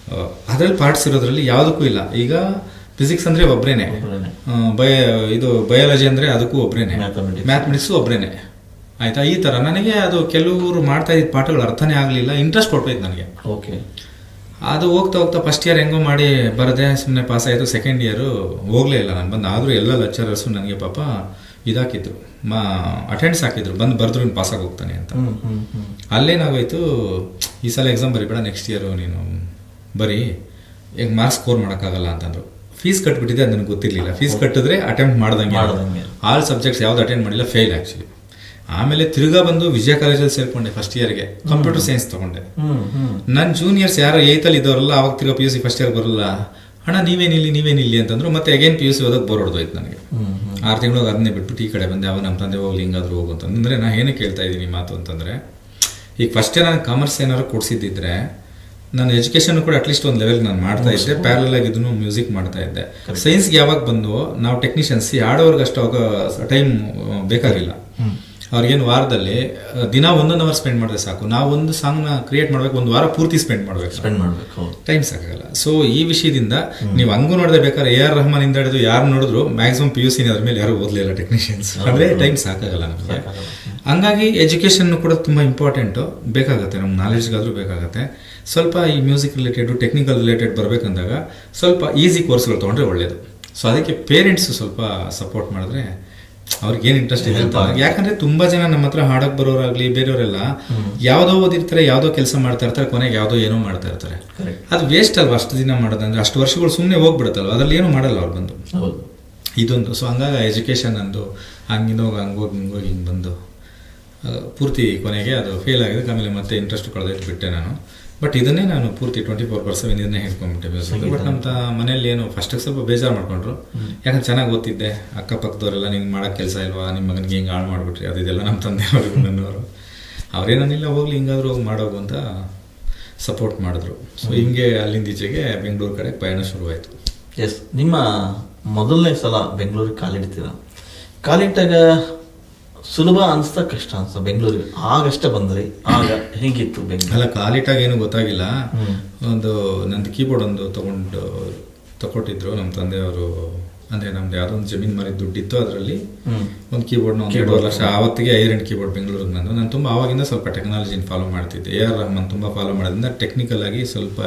ಅದ್ರಲ್ಲಿ ಪಾರ್ಟ್ಸ್ ಇರೋದ್ರಲ್ಲಿ ಯಾವುದಕ್ಕೂ ಇಲ್ಲ. ಈಗ ಫಿಸಿಕ್ಸ್ ಅಂದರೆ ಒಬ್ಬರೇನೆ, ಬಯಾಲಜಿ ಅಂದರೆ ಅದಕ್ಕೂ ಒಬ್ಬರೇನೆ, ಮ್ಯಾಥಮೆಟಿಕ್ಸು ಒಬ್ಬರೇನೆ. ಆಯ್ತಾ, ಈ ಥರ ನನಗೆ ಅದು ಕೆಲವರು ಮಾಡ್ತಾ ಇದ್ದ ಪಾಠಗಳು ಅರ್ಥನೇ ಆಗಲಿಲ್ಲ, ಇಂಟ್ರೆಸ್ಟ್ ಕೊಟ್ಟೋಯ್ತು ನನಗೆ. ಓಕೆ, ಅದು ಹೋಗ್ತಾ ಹೋಗ್ತಾ ಫಸ್ಟ್ ಇಯರ್ ಹೆಂಗೋ ಮಾಡಿ ಬರದೆ ಸುಮ್ಮನೆ ಪಾಸ್ ಆಯಿತು. ಸೆಕೆಂಡ್ ಇಯರು ಹೋಗಲೇ ಇಲ್ಲ ನಾನು ಬಂದು. ಆದರೂ ಎಲ್ಲ ಲೆಕ್ಚರರ್ಸು ನನಗೆ ಪಾಪ ಇದಾಕಿದ್ರು, ಅಟೆಂಡ್ಸ್ ಹಾಕಿದ್ರು, ಬಂದು ಬರೆದ್ರು ನೀನು ಪಾಸಾಗಿ ಹೋಗ್ತಾನೆ ಅಂತ. ಅಲ್ಲೇನಾಗೋಯ್ತು, ಈ ಸಲ ಎಕ್ಸಾಮ್ ಬರೀಬೇಡ, ನೆಕ್ಸ್ಟ್ ಇಯರು ನೀನು ಬರೀ, ಈಗ ಮಾರ್ಕ್ಸ್ ಸ್ಕೋರ್ ಮಾಡೋಕ್ಕಾಗಲ್ಲ ಅಂತಂದರು. ಫೀಸ್ ಕಟ್ಬಿಟ್ಟಿದೆ, ಅದು ನನಗೆ ಗೊತ್ತಿರಲಿಲ್ಲ. ಫೀಸ್ ಕಟ್ಟಿದ್ರೆ ಅಟೆಂಪ್ಟ್ ಮಾಡ್ದಂಗೆ. ಆಲ್ ಸಬ್ಜೆಕ್ಟ್ಸ್ ಯಾವ್ದು ಅಟೆಂಡ್ ಮಾಡಿಲ್ಲ, ಫೇಲ್ ಆ್ಯಕ್ಚುಲಿ. ಆಮೇಲೆ ತಿರ್ಗಾ ಬಂದು ವಿಜಯ ಕಾಲೇಜಲ್ಲಿ ಸೇರ್ಕೊಂಡೆ. ಫಸ್ಟ್ ಇಯರ್ಗೆ ಕಂಪ್ಯೂಟರ್ ಸೈನ್ಸ್ ತಗೊಂಡೆ. ನನ್ನ ಜೂನಿಯರ್ಸ್ ಯಾರು 8th ಇದ್ದವರಲ್ಲ, ಅವಾಗ ತಿರ್ಗಾ PUC ಫಸ್ಟ್ ಇಯರ್ ಬರಲ್ಲ, ಅಣ್ಣ ನೀವೇನಿಲ್ಲಿ ಅಂತಂದ್ರು. ಮತ್ತೆ ಅಗೇನ್ PUC ಓದೋಕೆ ಬೋರ್ ಹೊಡೆದೋಯ್ತು ನನಗೆ. 6 ತಿಂಗಳು ಅದನ್ನೇ ಬಿಟ್ಬಿಟ್ಟು ಈ ಕಡೆ ಬಂದೆ. ಅವಾಗ ನಮ್ಮ ತಂದೆ ಹೋಗ್ಲಿ ಹಿಂಗಾದ್ರೂ ಹೋಗು ಅಂತಂದ್ರೆ, ನಾನು ಏನಕ್ಕೆ ಕೇಳ್ತಾ ಇದ್ದೀನಿ ಮಾತು ಅಂತಂದರೆ, ಈಗ ಫಸ್ಟೇ ನಾನು ಕಾಮರ್ಸ್ ಏನಾದ್ರು ಕೊಡಿಸಿದ್ದಿದ್ರೆ ನಾನು ಎಜುಕೇಷನ್ ಕೂಡ ಅಟ್ಲೀಸ್ಟ್ ಒಂದು ಲೆವೆಲ್ ನಾನು ಮಾಡ್ತಾ ಇದ್ದೆ. ಪ್ಯಾರಲಲ್ ಆಗಿ ಇದನ್ನು ಮ್ಯೂಸಿಕ್ ಮಾಡ್ತಾ ಇದ್ದೆ. ಸೈನ್ಸ್ಗೆ ಯಾವಾಗ ಬಂದು ನಾವು ಟೆಕ್ನಿಷಿಯನ್ಸ್ ಆಡೋರ್ಗೆ ಅಷ್ಟು ಅವಾಗ ಟೈಮ್ ಬೇಕಾಗಿಲ್ಲ. ಅವ್ರಿಗೇನು ವಾರದಲ್ಲಿ ದಿನ 1 hour ಸ್ಪೆಂಡ್ ಮಾಡಿದ್ರೆ ಸಾಕು. ನಾವು ಒಂದು ಸಾಂಗ್ನ ಕ್ರಿಯೇಟ್ ಮಾಡ್ಬೇಕು, ಒಂದು ವಾರ ಪೂರ್ತಿ ಸ್ಪೆಂಡ್ ಮಾಡಬೇಕು, ಟೈಮ್ ಸಾಕಾಗಲ್ಲ. ಸೊ ಈ ವಿಷಯದಿಂದ ನೀವು ಹಂಗೂ ನೋಡಿದ್ರೆ ಬೇಕಾದ್ರೆ AR ರೆಹಮಾನ್ ಇಂದ ಹಿಡಿದು ಯಾರು ನೋಡಿದ್ರು ಮ್ಯಾಕ್ಸಿಮಮ್ PUC ಅದ್ರ ಮೇಲೆ ಯಾರು ಓದಲಿಲ್ಲ ಟೆಕ್ನಿಷಿಯನ್ಸ್. ಅಂದರೆ ಟೈಮ್ ಸಾಕಾಗಲ್ಲ ನಮಗೆ. ಹಂಗಾಗಿ ಎಜುಕೇಷನ್ ಕೂಡ ತುಂಬ ಇಂಪಾರ್ಟೆಂಟು, ಬೇಕಾಗುತ್ತೆ, ನಮ್ಮ ನಾಲೆಜ್ಗಾದರೂ ಬೇಕಾಗುತ್ತೆ. ಸ್ವಲ್ಪ ಈ ಮ್ಯೂಸಿಕ್ ರಿಲೇಟೆಡು, ಟೆಕ್ನಿಕಲ್ ರಿಲೇಟೆಡ್ ಬರಬೇಕಂದಾಗ ಸ್ವಲ್ಪ ಈಸಿ ಕೋರ್ಸ್ಗಳು ತೊಗೊಂಡ್ರೆ ಒಳ್ಳೆಯದು. ಸೊ ಅದಕ್ಕೆ ಪೇರೆಂಟ್ಸು ಸ್ವಲ್ಪ ಸಪೋರ್ಟ್ ಮಾಡಿದ್ರೆ ಅವ್ರಿಗೆ ಏನು ಇಂಟ್ರೆಸ್ಟ್ ಇದೆ ಅಂತ. ಯಾಕಂದ್ರೆ ತುಂಬಾ ಜನ ನಮ್ಮ ಹತ್ರ ಹಾಡಕ್ ಬರೋರಾಗ್ಲಿ ಬೇರೆಯವರೆಲ್ಲ ಯಾವುದೋ ಓದಿರ್ತಾರೆ, ಯಾವುದೋ ಕೆಲಸ ಮಾಡ್ತಾ ಇರ್ತಾರೆ, ಕೊನೆಗೆ ಯಾವುದೋ ಏನೋ ಮಾಡ್ತಾ ಇರ್ತಾರೆ. ಅದು ವೇಸ್ಟ್ ಅಲ್ವಾ ಅಷ್ಟು ದಿನ ಮಾಡೋದಂದ್ರೆ, ಅಷ್ಟು ವರ್ಷಗಳು ಸುಮ್ಮನೆ ಹೋಗ್ಬಿಡುತ್ತಲ್ವ, ಅದ್ರಲ್ಲಿ ಏನೂ ಮಾಡಲ್ಲ ಅವ್ರು ಬಂದು. ಇದೊಂದು. ಸೊ ಹಂಗಾಗಿ ಎಜುಕೇಷನ್ ಅಂದು ಹಂಗೋಗಿ ಹಿಂಗೆ ಬಂದು ಪೂರ್ತಿ ಕೊನೆಗೆ ಅದು ಫೇಲ್ ಆಗಿದೆ. ಆಮೇಲೆ ಮತ್ತೆ ಇಂಟ್ರೆಸ್ಟ್ ಕಳೆದಿಟ್ಟು ಬಿಟ್ಟೆ ನಾನು. ಬಟ್ ಇದನ್ನೇ ನಾನು ಪೂರ್ತಿ 24/7 ಇದನ್ನೇ ಹೇಳ್ಕೊಂಡ್ಬಿಟ್ಟೆ ಮ್ಯೂಸಿಕ್. ಬಟ್ ನಮ್ಮ ಮನೇಲಿ ಏನು ಫಸ್ಟಿಗೆ ಸ್ವಲ್ಪ ಬೇಜಾರು ಮಾಡ್ಕೊಂಡ್ರು. ಯಾಕಂದ್ರೆ ಚೆನ್ನಾಗಿ ಓದ್ತಿದ್ದೆ, ಅಕ್ಕಪಕ್ಕದವರೆಲ್ಲ ನಿಂಗೆ ಮಾಡೋಕ್ಕೆ ಕೆಲಸ ಇಲ್ವಾ, ನಿಮ್ಮ ಮಗನಿಗೆ ಹಿಂಗೆ ಹಾಳು ಮಾಡಿಬಿಟ್ರಿ, ಅದೆಲ್ಲ ನಮ್ಮ ತಂದೆಯವರು ನನ್ನವರು. ಅವರೇನಿಲ್ಲ ಹೋಗ್ಲಿ ಹಿಂಗಾದ್ರೂ ಹೋಗಿ ಮಾಡೋದು ಅಂತ ಸಪೋರ್ಟ್ ಮಾಡಿದ್ರು. ಸೊ ಹಿಂಗೆ ಅಲ್ಲಿಂದ ಈಚೆಗೆ ಬೆಂಗಳೂರು ಕಡೆ ಪಯಣ ಶುರುವಾಯಿತು. ಎಸ್, ನಿಮ್ಮ ಮೊದಲನೇ ಸಲ ಬೆಂಗಳೂರಿಗೆ ಕಾಲಿಡ್ತೀರ. ಕಾಲಿಟ್ಟಾಗ ಸುಲಭ ಅನಿಸ್ತಾ ಕಷ್ಟ ಅನ್ಸ್ತಾ ಬೆಂಗಳೂರಿಗೆ? ಆಗಷ್ಟೇ ಬಂದ್ರಿ, ಆಗ ಹೇಗಿತ್ತು ಬೆಂಗಳೂರು? ಅಲ್ಲ, ಕಾಲಿಟ್ಟಾಗ ಏನು ಗೊತ್ತಾಗಿಲ್ಲ. ಒಂದು ನಂದು ಕೀಬೋರ್ಡ್ ಒಂದು ತಗೊಟ್ಟಿದ್ರು ನಮ್ಮ ತಂದೆಯವರು. ಅಂದರೆ ನಮ್ದು ಯಾವುದೋ ಒಂದು ಜಮೀನು ಮಾರಿದ ದುಡ್ಡಿತ್ತು, ಅದರಲ್ಲಿ ಒಂದು ಕೀಬೋರ್ಡ್ನ 2.5 ಲಕ್ಷ. ಆವತ್ತಿಗೆ ಐರನ್ ಕೀಬೋರ್ಡ್ ಬೆಂಗಳೂರಿಗೆ ನಾನು ತುಂಬ ಆವಾಗಿಂದ ಸ್ವಲ್ಪ ಟೆಕ್ನಾಲಜಿನ ಫಾಲೋ ಮಾಡ್ತಿದ್ದೆ. AR ರೆಹಮಾನ್ ತುಂಬ ಫಾಲೋ ಮಾಡೋದ್ರಿಂದ ಟೆಕ್ನಿಕಲ್ ಆಗಿ ಸ್ವಲ್ಪ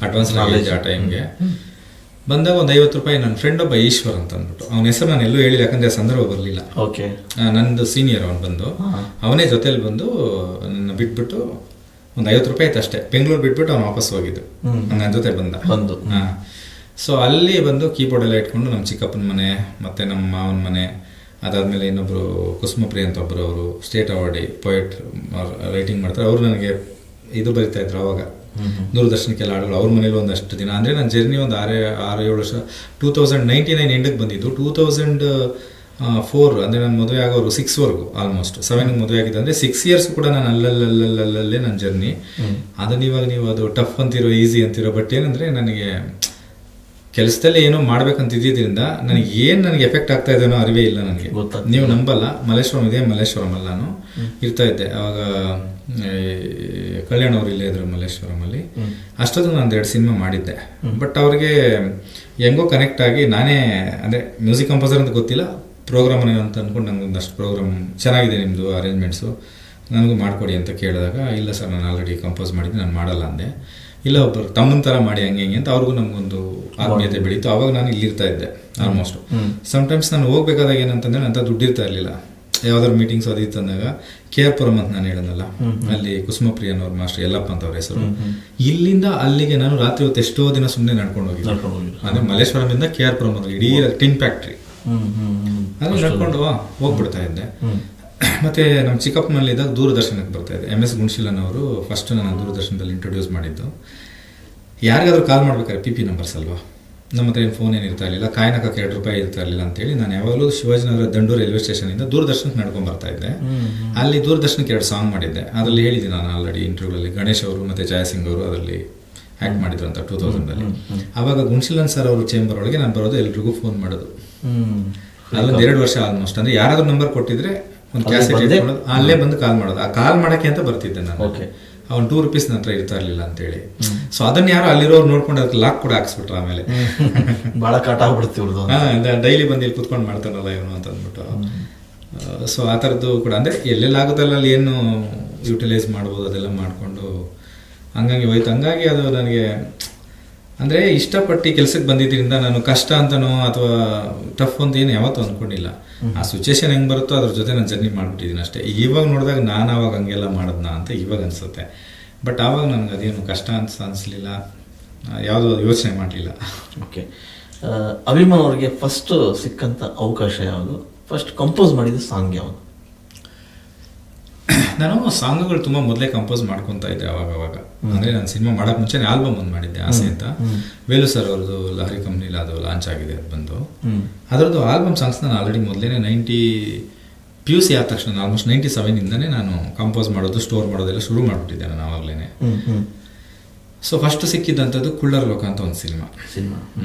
ಅಡ್ವಾನ್ಸ್ ನಾಲೆಜ್ ಆ ಟೈಮ್ಗೆ ಬಂದಾಗ ಒಂದು 50 ರೂಪಾಯಿ. ನನ್ನ ಫ್ರೆಂಡ್ ಒಬ್ಬ ಈಶ್ವರ್ ಅಂತ ಅಂದ್ಬಿಟ್ಟು, ಅವನ ಹೆಸರು ನಾನು ಎಲ್ಲೂ ಹೇಳಿಲ್ಲ ಯಾಕಂದರೆ ಸಂದರ್ಭ ಬರಲಿಲ್ಲ. ಓಕೆ, ನಂದು ಸೀನಿಯರ್ ಅವನು ಬಂದು, ಅವನೇ ಜೊತೆಲಿ ಬಂದು ನನ್ನ ಬಿಟ್ಬಿಟ್ಟು ಒಂದು 50 ರೂಪಾಯಿ ಆಯ್ತು ಅಷ್ಟೇ. ಬೆಂಗಳೂರು ಬಿಟ್ಬಿಟ್ಟು ಅವ್ನು ವಾಪಸ್ ಹೋಗಿದ್ದು, ನನ್ನ ಜೊತೆ ಬಂದು. ಹಾಂ, ಸೊ ಅಲ್ಲಿ ಬಂದು ಕೀಬೋರ್ಡ್ ಎಲ್ಲ ಇಟ್ಕೊಂಡು ನಮ್ಮ ಚಿಕ್ಕಪ್ಪನ ಮನೆ ಮತ್ತು ನಮ್ಮ ಮಾವನ ಮನೆ, ಅದಾದಮೇಲೆ ಇನ್ನೊಬ್ಬರು ಕುಸುಮಪ್ರಿಯ ಅಂತ ಒಬ್ಬರು, ಅವರು ಸ್ಟೇಟ್ ಅವಾರ್ಡಿ ಪೊಯೆಟ್ ರೈಟಿಂಗ್ ಮಾಡ್ತಾರೆ, ಅವರು ನನಗೆ ಇದು ಬರಿತಾ ಇದ್ರು ಅವಾಗ ದೂರದರ್ಶನಕ್ಕೆಲ್ಲ ಹಾಡುಗಳು. ಅವ್ರ ಮನೇಲಿ ಒಂದಷ್ಟು ದಿನ, ಅಂದರೆ ನನ್ನ ಜರ್ನಿ ಒಂದು 6-7 ವರ್ಷ. 2099 ಎಂಡಿಗೆ ಬಂದಿದ್ದು. 2004 ಅಂದರೆ ನನ್ನ ಮದುವೆ ಆಗೋರು 6ವರೆಗೂ, ಆಲ್ಮೋಸ್ಟ್ 7ಗೆ ಮದುವೆ ಆಗಿದೆ. ಅಂದರೆ 6 years ಕೂಡ ನಾನು ಅಲ್ಲಲ್ಲೇ ನನ್ನ ಜರ್ನಿ. ಅದನ್ನ ಇವಾಗ ನೀವು ಅದು ಟಫ್ ಅಂತಿರೋ, ಈಸಿ ಅಂತಿರೋ, ಬಟ್ ಏನಂದರೆ ನನಗೆ ಕೆಲಸದಲ್ಲಿ ಏನೋ ಮಾಡ್ಬೇಕಂತಿದ್ದರಿಂದ ನನಗೆ ಎಫೆಕ್ಟ್ ಆಗ್ತಾ ಇದೆನೋ ಅರಿವೇ ಇಲ್ಲ ನನಗೆ. ನೀವು ನಂಬಲ್ಲ, ಮಲ್ಲೇಶ್ವರಮಲ್ಲಿ ನಾನು ಇರ್ತಾ ಇದ್ದೆ ಅವಾಗ. ಕಲ್ಯಾಣ್ ಅವರು ಇಲ್ಲೇ ಇದ್ರು ಮಲ್ಲೇಶ್ವರಮಲ್ಲಿ. ಅಷ್ಟೊಂದು ನಾನು 2 ಸಿನಿಮಾ ಮಾಡಿದ್ದೆ. ಬಟ್ ಅವ್ರಿಗೆ ಹೆಂಗೋ ಕನೆಕ್ಟ್ ಆಗಿ ನಾನೇ, ಅಂದರೆ ಮ್ಯೂಸಿಕ್ ಕಂಪೋಸರ್ ಅಂತ ಗೊತ್ತಿಲ್ಲ, ಪ್ರೋಗ್ರಾಮ್ ಅಂತ ಅಂದ್ಕೊಂಡು ನನಗೆ ಒಂದಷ್ಟು ಪ್ರೋಗ್ರಾಮ್ ಚೆನ್ನಾಗಿದೆ ನಿಮ್ಮದು ಅರೇಂಜ್ಮೆಂಟ್ಸು, ನನಗೂ ಮಾಡಿಕೊಡಿ ಅಂತ ಕೇಳಿದಾಗ, ಇಲ್ಲ ಸರ್ ನಾನು ಆಲ್ರೆಡಿ ಕಂಪೋಸ್ ಮಾಡಿದ್ದೆ, ನಾನು ಮಾಡಲ್ಲ ಅಂದೆ. ಇಲ್ಲ, ಒಬ್ಬರು ತಮ್ಮನ ಥರ ಮಾಡಿ ಹಂಗೆ ಅಂತ ಅವ್ರಿಗೂ ನಮಗೊಂದು ಆತ್ಮೀಯತೆ ಬೆಳೀತು. ಆವಾಗ ನಾನು ಇಲ್ಲಿರ್ತಾ ಇದ್ದೆ ಆಲ್ಮೋಸ್ಟ್. ಸಮ್ಟೈಮ್ಸ್ ನಾನು ಹೋಗ್ಬೇಕಾದಾಗ ಏನಂತಂದರೆ ಅಂತ ದುಡ್ಡಿರ್ತಾ ಇರಲಿಲ್ಲ. ಯಾವ್ದಾದ್ರು ಮೀಟಿಂಗ್ಸ್ ಅದು ಇತ್ತು ಅಂದಾಗ KR ಪುರಂ ಅಂತ ನಾನು ಹೇಳೋನಲ್ಲ, ಅಲ್ಲಿ ಕುಸುಮಪ್ರಿಯನವ್ರ ಮಾಸ್ಟರ್ ಯಲ್ಲಪ್ಪ ಅಂತ ಅವ್ರ ಹೆಸರು. ಇಲ್ಲಿಂದ ಅಲ್ಲಿಗೆ ನಾನು ರಾತ್ರಿ ಹೊತ್ತು ಎಷ್ಟೋ ದಿನ ಸುಮ್ಮನೆ ನಡ್ಕೊಂಡು ಹೋಗಿದ್ದೆ. ಅಂದರೆ ಮಲ್ಲೇಶ್ವರಮಿಂದ KR ಪುರಂ ಇಡೀ ಟಿನ್ ಫ್ಯಾಕ್ಟ್ರಿ ಅದು ನಡ್ಕೊಂಡು ಹೋಗ್ಬಿಡ್ತಾ ಇದ್ದೆ. ಮತ್ತು ನಮ್ಮ ಚಿಕ್ಕಪ್ಪನಲ್ಲಿದ್ದಾಗ ದೂರದರ್ಶನಕ್ಕೆ ಬರ್ತಾಯಿದ್ದೆ. MS ಗುಣಶೀಲನ್ ಅವರು ಫಸ್ಟ್ ನಾನು ದೂರದರ್ಶನದಲ್ಲಿ ಇಂಟ್ರೊಡ್ಯೂಸ್ ಮಾಡಿದ್ದು. ಯಾರಿಗಾದ್ರೂ ಕಾಲ್ ಮಾಡ್ಬೇಕಾದ್ರೆ PP ನಂಬರ್ಸ್ ಅಲ್ವಾ, ನಮ್ಮ ಹತ್ರ ಏನು ಫೋನ್ ಏನು ಇರ್ತಾ ಇರಲಿಲ್ಲ, ಕಾಯ್ನಕ್ಕೆ ₹2 ಇರ್ತಾ ಇರಲಿಲ್ಲ ಅಂತೇಳಿ ನಾನು ಯಾವಾಗಲೂ ಶಿವಾಜಿನಗರ ದಂಡೂರು ರೈಲ್ವೆ ಸ್ಟೇಷನಿಂದ ದೂರದರ್ಶನಕ್ಕೆ ನಡ್ಕೊಂಡು ಬರ್ತಾ ಇದ್ದೆ. ಅಲ್ಲಿ ದೂರದರ್ಶನಕ್ಕೆ 2 ಸಾಂಗ್ ಮಾಡಿದ್ದೆ. ಅದರಲ್ಲಿ ಹೇಳಿದ್ದೀನಿ ನಾನು ಆಲ್ರೆಡಿ ಇಂಟರ್ವ್ಯೂಗಳಲ್ಲಿ. ಗಣೇಶ್ ಅವರು ಮತ್ತು ಜಯಸಿಂಗ್ ಅವರು ಅದರಲ್ಲಿ ಆ್ಯಕ್ಟ್ ಮಾಡಿದ್ರು ಅಂತ 2000ಅಲ್ಲಿ. ಆವಾಗ ಗುಣಶೀಲನ್ ಸರ್ ಅವರು ಚೇಂಬರ್ ಒಳಗೆ ನಾನು ಬರೋದು, ಎಲ್ರಿಗೂ ಫೋನ್ ಮಾಡೋದು. ಅಲ್ಲೊಂದು 2 ವರ್ಷ ಆಲ್ಮೋಸ್ಟ್. ಅಂದರೆ ಯಾರಾದ್ರೂ ನಂಬರ್ ಕೊಟ್ಟಿದ್ರೆ ಒಂದು ಕ್ಯಾಸೆಟ್ ಇಟ್ಕೊಳ್ಳೋದು, ಅಲ್ಲೇ ಬಂದು ಕಾಲ್ ಮಾಡೋದು. ಆ ಕಾಲ್ ಮಾಡೋಕ್ಕೆ ಅಂತ ಬರ್ತಿದ್ದೆ ನಾನು. ಅವ್ನು ₹2 ನನ್ನ ಹತ್ರ ಇರ್ತಾ ಇರಲಿಲ್ಲ ಅಂತೇಳಿ. ಸೊ ಅದನ್ನ ಯಾರು ಅಲ್ಲಿರೋರು ನೋಡ್ಕೊಂಡು ಅದಕ್ಕೆ ಲಾಕ್ ಕೂಡ ಹಾಕ್ಸ್ಬಿಟ್ರು ಆಮೇಲೆ. ಭಾಳ ಕಾಟ ಆಗ್ಬಿಡ್ತೀವ್ರದ್ದು. ಡೈಲಿ ಬಂದು ಇಲ್ಲಿ ಕುತ್ಕೊಂಡು ಮಾಡ್ತಾನಲ್ಲ ಇವನು ಅಂತ ಅಂದ್ಬಿಟ್ಟು. ಸೊ ಆ ಥರದ್ದು ಕೂಡ ಅಂದರೆ ಎಲ್ಲೆಲ್ಲ ಆಗುತ್ತಲ್ಲ ಅಲ್ಲಿ ಏನು ಯೂಟಿಲೈಸ್ ಮಾಡ್ಬೋದು ಅದೆಲ್ಲ ಮಾಡಿಕೊಂಡು ಹಂಗಾಗಿ ಹೋಯ್ತು. ಹಂಗಾಗಿ ಅದು ನನಗೆ ಅಂದರೆ ಇಷ್ಟಪಟ್ಟು ಕೆಲಸಕ್ಕೆ ಬಂದಿದ್ದರಿಂದ ನಾನು ಕಷ್ಟ ಅಂತನೋ ಅಥವಾ ಟಫ್ ಅಂತ ಏನು ಯಾವತ್ತೂ ಅಂದ್ಕೊಂಡಿಲ್ಲ. ಆ ಸಿಚುವೇಶನ್ ಹೆಂಗೆ ಬರುತ್ತೋ ಅದ್ರ ಜೊತೆ ನಾನು ಜರ್ನಿ ಮಾಡಿಬಿಟ್ಟಿದ್ದೀನಿ ಅಷ್ಟೇ. ಇವಾಗ ನೋಡಿದಾಗ ನಾನು ಆವಾಗ ಹಂಗೆಲ್ಲ ಮಾಡೋದ್ನಾ ಅಂತ ಇವಾಗ ಅನಿಸುತ್ತೆ. ಬಟ್ ಆವಾಗ ನನಗೆ ಅದೇನು ಕಷ್ಟ ಅಂತ ಅನಿಸ್ಲಿಲ್ಲ, ಯಾವುದೋ ಯೋಚನೆ ಮಾಡಲಿಲ್ಲ. ಓಕೆ, ಅಭಿಮಾನ್ ಅವ್ರಿಗೆ ಫಸ್ಟ್ ಸಿಕ್ಕಂಥ ಅವಕಾಶ ಯಾವುದು? ಫಸ್ಟ್ ಕಂಪೋಸ್ ಮಾಡಿದ ಸಾಂಗ್ ಯಾವುದು? ನಾನು ಸಾಂಗ್ಗಳು ತುಂಬ ಮೊದಲೇ ಕಂಪೋಸ್ ಮಾಡ್ಕೊತಾ ಇದ್ದೆ ಅವಾಗ. ಅಂದರೆ ನಾನು ಸಿನಿಮಾ ಮಾಡೋಕ್ಕೆ ಮುಂಚೆ ಆಲ್ಬಮ್ ಒಂದು ಮಾಡಿದ್ದೆ ಆಸೆ ಅಂತ. ವೇಲು ಸರ್ ಅವ್ರದ್ದು ಲಹರಿ ಕಂಪ್ನಿಲಿ ಅದು ಲಾಂಚ್ ಆಗಿದೆ. ಅದು ಬಂದು ಅದರದ್ದು ಆಲ್ಬಮ್ ಸಾಂಗ್ಸ್ ನಾನು ಆಲ್ರೆಡಿ ಮೊದಲೇ 90 PUC ಆದ ತಕ್ಷಣ ಆಲ್ಮೋಸ್ಟ್ 97ಇಂದನೇ ನಾನು ಕಂಪೋಸ್ ಮಾಡೋದು, ಸ್ಟೋರ್ ಮಾಡೋದೆಲ್ಲ ಶುರು ಮಾಡಿಬಿಟ್ಟಿದ್ದೆ ನಾನು ಆವಾಗಲೇ. ಸೊ ಫಸ್ಟ್ ಸಿಕ್ಕಿದ್ದಂಥದ್ದು ಕುಳ್ಳರ್ ಲೋಕ ಅಂತ ಒಂದು ಸಿನಿಮಾ.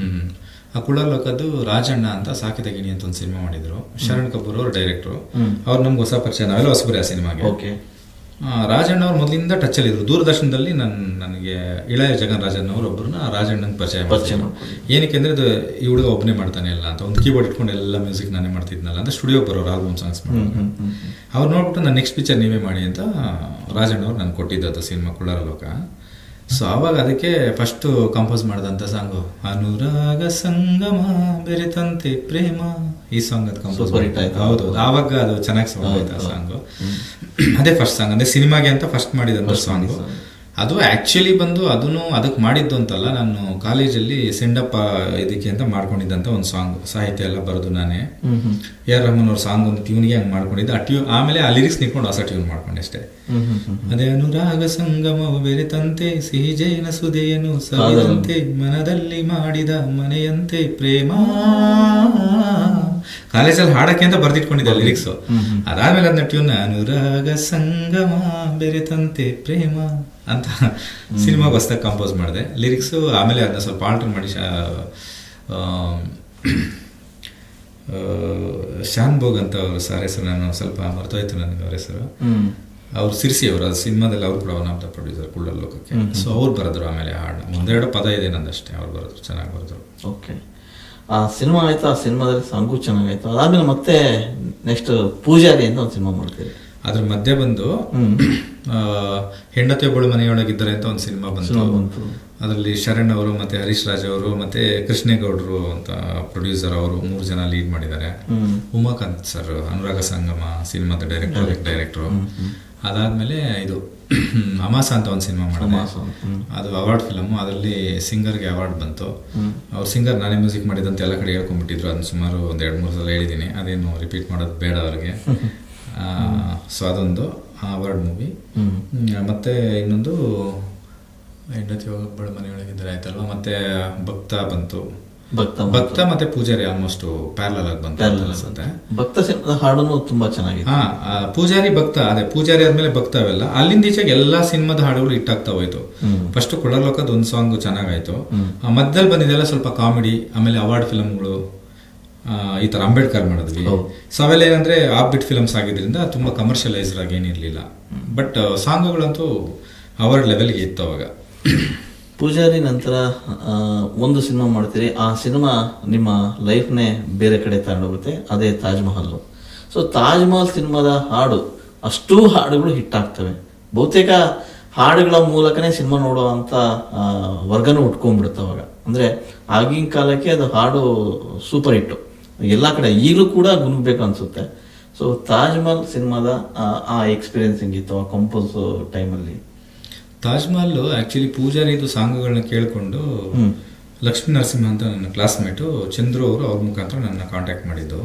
ಆ ಕುಳ್ಳರ್ ಲೋಕದ್ದು ರಾಜಣ್ಣ ಅಂತ ಸಾಕಿದ ಗಿಣಿ ಅಂತ ಒಂದು ಸಿನಿಮಾ ಮಾಡಿದ್ರು. ಶರಣ್ ಕಪೂರ್ ಅವರು ಡೈರೆಕ್ಟ್ರು. ಅವ್ರು ನಮ್ಗೆ ಹೊಸ ಪರಿಚಯ, ನಾವೆಲ್ಲ ಹೊಸಬರಿ ಆ ಸಿನಿಮಾಗೆ. ರಾಜಣ್ಣ ಅವ್ರು ಮೊದಲಿಂದ ಟಚ್ಚಲ್ಲಿದ್ರು. ದೂರದರ್ಶನದಲ್ಲಿ ನನಗೆ ಇಳೆಯ ಜಗನ್ ರಾಜನ್ ಅವರು ಒಬ್ಬರನ್ನ ರಾಜಣ್ಣನ ಪರಿಚಯ. ಏನಕ್ಕೆ ಅಂದರೆ ಅದು ಈ ಹುಡುಗ ಒಬ್ಬನೇ ಮಾಡ್ತಾನೆ ಎಲ್ಲ ಅಂತ, ಒಂದು ಕೀಬೋರ್ಡ್ ಇಟ್ಕೊಂಡು ಎಲ್ಲ ಮ್ಯೂಸಿಕ್ ನಾನೇ ಮಾಡ್ತಿದ್ನಲ್ಲ ಅಂತ ಸ್ಟುಡಿಯೋಗೆ ಬರೋರು ಆಲ್ಬಮ್ ಸಾಂಗ್ಸ್ ಮಾಡೋರು. ಅವ್ರು ನೋಡ್ಬಿಟ್ಟು ನಾನು ನೆಕ್ಸ್ಟ್ ಪಿಕ್ಚರ್ ನೀವೇ ಮಾಡಿ ಅಂತ ರಾಜಣ್ಣ ಅವ್ರು ನಾನು ಕೊಟ್ಟಿದ್ದು ಸಿನಿಮಾ ಕುಳ್ಳರ ಲೋಕ. ಸೊ ಆವಾಗ ಅದಕ್ಕೆ ಫಸ್ಟು ಕಂಪೋಸ್ ಮಾಡಿದಂಥ ಸಾಂಗು ಅನುರಾಗ ಸಂಗಮ ಬೆರೆತಂತೆ ಪ್ರೇಮ, ಈ ಸಾಂಗ್ ಅದು ಕಂಪೋಸ್ ಮಾಡಿತ್ತು. ಹೌದು, ಆವಾಗ ಅದು ಚೆನ್ನಾಗಿ ಸಾಂಗ್ ಆಯ್ತು ಆ ಸಾಂಗು. ಅದೇ ಫಸ್ಟ್ ಸಾಂಗ್ ಅಂದರೆ ಸಿನಿಮಾಗೆ ಅಂತ ಫಸ್ಟ್ ಮಾಡಿದಂಥ ಸಾಂಗು. ಅದು ಆ್ಯಕ್ಚುಲಿ ಬಂದು ಅದಕ್ಕೆ ಮಾಡಿದ್ದು ಅಂತಲ್ಲ, ನಾನು ಕಾಲೇಜಲ್ಲಿ ಸೆಂಡಪ್ಪ ಇದಕ್ಕೆ ಅಂತ ಮಾಡ್ಕೊಂಡಿದ್ದಂಥ ಒಂದು ಸಾಂಗ್. ಸಾಹಿತ್ಯ ಎಲ್ಲ ಬರೋದು ನಾನೇ. AR ರೆಹಮಾನ್ ಅವ್ರ ಸಾಂಗ್ ಒಂದು ಟ್ಯೂನ್ಗೆ ಹಂಗೆ ಮಾಡ್ಕೊಂಡಿದ್ದೆ. ಆ ಟ್ಯೂನ್ ಆಮೇಲೆ ಆ ಲಿರಿಕ್ಸ್ ನಿಂತ್ಕೊಂಡು ಹೊಸ ಟ್ಯೂನ್ ಮಾಡ್ಕೊಂಡೆ ಅಷ್ಟೇ. ಅದೇ ಅನುರಾಗ ಸಂಗಮವು ಬೆರೆತಂತೆ ಸಿಹಿ ಜೈನ ಸುದೆಯನ್ನು ಸವಿದಂತೆ ಮನದಲ್ಲಿ ಮಾಡಿದ ಮನೆಯಂತೆ ಪ್ರೇಮ. ಕಾಲೇಜಲ್ಲಿ ಹಾಡಕ್ಕೆ ಅಂತ ಬರ್ದಿಟ್ಕೊಂಡಿದ್ದೆ ಲಿರಿಕ್ಸು. ಅದಾದ್ಮೇಲೆ ಅದನ್ನ ಟ್ಯೂನ್ ಅನುರಾಗ ಸಂಗಮ ಬೆರೆತಂತೆ ಪ್ರೇಮ ಅಂತ ಸಿನಿಮಾಗೆ ಹೊಸ್ದಾಗಿ ಕಂಪೋಸ್ ಮಾಡಿದೆ ಲಿರಿಕ್ಸು. ಆಮೇಲೆ ಅದನ್ನ ಸ್ವಲ್ಪ ಆಲ್ಟರ್ ಮಾಡಿ ಶಾನ್ ಭೋಗ್ ಅಂತ ಅವರು ಸರ್ ಹೆಸರು, ನಾನು ಸ್ವಲ್ಪ ಮರ್ತೋಯ್ತು ನನಗೆ ಅವ್ರ ಹೆಸರು. ಅವ್ರು ಸಿರ್ಸಿ ಅವರು, ಅದು ಸಿನಿಮಾದಲ್ಲಿ ಅವ್ರು ಕೂಡ ಒನ್ ಆಫ್ ದ ಪ್ರೊಡ್ಯೂಸರ್ ಕುಳ್ಳರ್ ಲೋಕಕ್ಕೆ. ಸೊ ಅವ್ರು ಬರೆದ್ರು ಆಮೇಲೆ ಹಾಡನ್ನ. 1-2 ಪದ ಇದೆ ನಂದಷ್ಟೇ, ಅವ್ರು ಬರೆದ್ರು, ಚೆನ್ನಾಗಿ ಬರೆದ್ರು. ಓಕೆ, ಆ ಸಿನಿಮಾ ಆಯ್ತು. ಆ ಸಿನಿಮಾದಲ್ಲಿ ಸಾಂಗು ಚೆನ್ನಾಗಾಯ್ತು. ಅದಾದ್ಮೇಲೆ ಮತ್ತೆ ನೆಕ್ಸ್ಟ್ ಪೂಜಾರಿ ಅಂತ ಒಂದು ಸಿನಿಮಾ ಮಾಡ್ತೀರಿ. ಅದ್ರ ಮಧ್ಯೆ ಬಂದು ಹೆಂಡತಿ ಒಬ್ಬಳು ಮನೆಯೊಳಗಿದ್ದಾರೆ ಅಂತ ಒಂದು ಸಿನಿಮಾ ಬಂತು. ಅದರಲ್ಲಿ ಶರಣ್ ಅವರು ಮತ್ತೆ ಹರೀಶ್ ರಾಜ್ ಅವರು ಮತ್ತೆ ಕೃಷ್ಣೇಗೌಡರು ಅಂತ ಪ್ರೊಡ್ಯೂಸರ್, ಅವರು 3 ಜನ ಲೀಡ್ ಮಾಡಿದ್ದಾರೆ. ಉಮಾಕಾಂತ್ ಸರ್ ಅನುರಾಗ ಸಂಗಮ ಸಿನಿಮಾದ ಡೈರೆಕ್ಟ್ರು. ಅದಾದ್ಮೇಲೆ ಇದು ಅಮಾಸ ಅಂತ ಒಂದು ಸಿನಿಮಾ ಮಾಡಿದೆ. ಅದು ಅವಾರ್ಡ್ ಫಿಲಮು. ಅದರಲ್ಲಿ ಸಿಂಗರ್ಗೆ ಅವಾರ್ಡ್ ಬಂತು. ಅವ್ರು ಸಿಂಗರ್ ನಾನೇ ಮ್ಯೂಸಿಕ್ ಮಾಡಿದಂತ ಎಲ್ಲ ಕಡೆ ಹೇಳ್ಕೊಂಡ್ಬಿಟ್ಟಿದ್ರು. ಅದನ್ನ ಸುಮಾರು 2-3 ಸಲ ಹೇಳಿದ್ದೀನಿ, ಅದೇನು ರಿಪೀಟ್ ಮಾಡೋದು ಬೇಡ ಅವ್ರಿಗೆ. ಸೊ ಅದೊಂದು ಅವಾರ್ಡ್ ಮೂವಿ. ಮತ್ತೆ ಇನ್ನೊಂದು ಹೆಂಡತಿ ಒಬ್ಬಳ ಮನೆಯೊಳಗಿದ್ದಾರೆ ಆಯ್ತಲ್ವಾ. ಮತ್ತೆ ಭಕ್ತ ಬಂತು. ಭಕ್ತ ಮತ್ತೆ ಪೂಜಾರಿ ಆಲ್ಮೋಸ್ಟ್ ಪ್ಯಾರಲಲ್ ಆಗಿ ಬಂತು ಅನ್ಸುತ್ತೆ. ಭಕ್ತ ಹಾಡನ್ನು ತುಂಬಾ ಚೆನ್ನಾಗಿದೆ. ಪೂಜಾರಿ ಭಕ್ತ, ಅದೇ ಪೂಜಾರಿ ಆದ್ಮೇಲೆ ಭಕ್ತ ಅವೆಲ್ಲ ಅಲ್ಲಿಂದ ಈಚೆಗೆ ಎಲ್ಲಾ ಸಿನಿಮಾದ ಹಾಡುಗಳು ಹಿಟ್ ಆಗ್ತಾ ಹೋಯ್ತು. ಫಸ್ಟ್ ಕುಳ್ಳರ್ ಲೋಕದ ಒಂದು ಸಾಂಗ್ ಚೆನ್ನಾಗಾಯ್ತು. ಮಧ್ಯದಲ್ಲಿ ಬಂದಿದ್ದೆಲ್ಲ ಸ್ವಲ್ಪ ಕಾಮಿಡಿ, ಆಮೇಲೆ ಅವಾರ್ಡ್ ಫಿಲಮ್ಗಳು, ಈ ತರ ಅಂಬೇಡ್ಕರ್ ಮಾಡಿದ್ವಿ. ಸೊ ಅವೆಲ್ಲ ಏನಂದ್ರೆ ಆಫ್ ಫಿಲಮ್ಸ್ ಆಗಿದ್ರಿಂದ ತುಂಬಾ ಕಮರ್ಷಿಯಲೈಸ್ಡ್ ಆಗಿ ಏನಿರ್ಲಿಲ್ಲ. ಬಟ್ ಸಾಂಗ್ಗಳಂತೂ ಅವಾರ್ಡ್ ಲೆವೆಲ್ಗೆ ಇತ್ತು ಅವಾಗ. ಪೂಜಾರಿ ನಂತರ ಒಂದು ಸಿನಿಮಾ ಮಾಡ್ತೀರಿ. ಆ ಸಿನಿಮಾ ನಿಮ್ಮ ಲೈಫ್ನೇ ಬೇರೆ ಕಡೆ ತಗೊಂಡೋಗುತ್ತೆ. ಅದೇ ತಾಜ್ ಮಹಲ್. ಸೊ ತಾಜ್ ಮಹಲ್ ಸಿನಿಮಾದ ಹಾಡು, ಅಷ್ಟೂ ಹಾಡುಗಳು ಹಿಟ್ ಆಗ್ತವೆ. ಬಹುತೇಕ ಹಾಡುಗಳ ಮೂಲಕನೇ ಸಿನಿಮಾ ನೋಡುವಂಥ ವರ್ಗನೂ ಉಟ್ಕೊಂಡ್ಬಿಡುತ್ತೆ ಅವಾಗ. ಅಂದರೆ ಆಗಿನ ಕಾಲಕ್ಕೆ ಅದು ಹಾಡು ಸೂಪರ್ ಹಿಟ್ಟು ಎಲ್ಲ ಕಡೆ. ಈಗಲೂ ಕೂಡ ಗುನುಗ್ಬೇಕು ಅನಿಸುತ್ತೆ. ಸೊ ತಾಜ್ ಮಹಲ್ ಸಿನಿಮಾದ ಆ ಎಕ್ಸ್ಪೀರಿಯನ್ಸ್ ಹೆಂಗಿತ್ತು ಆ ಕಂಪೋಸ್ ಟೈಮಲ್ಲಿ? ತಾಜ್ ಮಹಲ್ ಆಕ್ಚುಲಿ ಪೂಜಾರಿದು ಸಾಂಗ್ಗಳನ್ನ ಕೇಳ್ಕೊಂಡು ಲಕ್ಷ್ಮೀ ನರಸಿಂಹ ಅಂತ ನನ್ನ ಕ್ಲಾಸ್ಮೇಟು ಚಂದ್ರು ಅವರು ಅವ್ರ ಮುಖಾಂತರ ನನ್ನ ಕಾಂಟ್ಯಾಕ್ಟ್ ಮಾಡಿದ್ದು.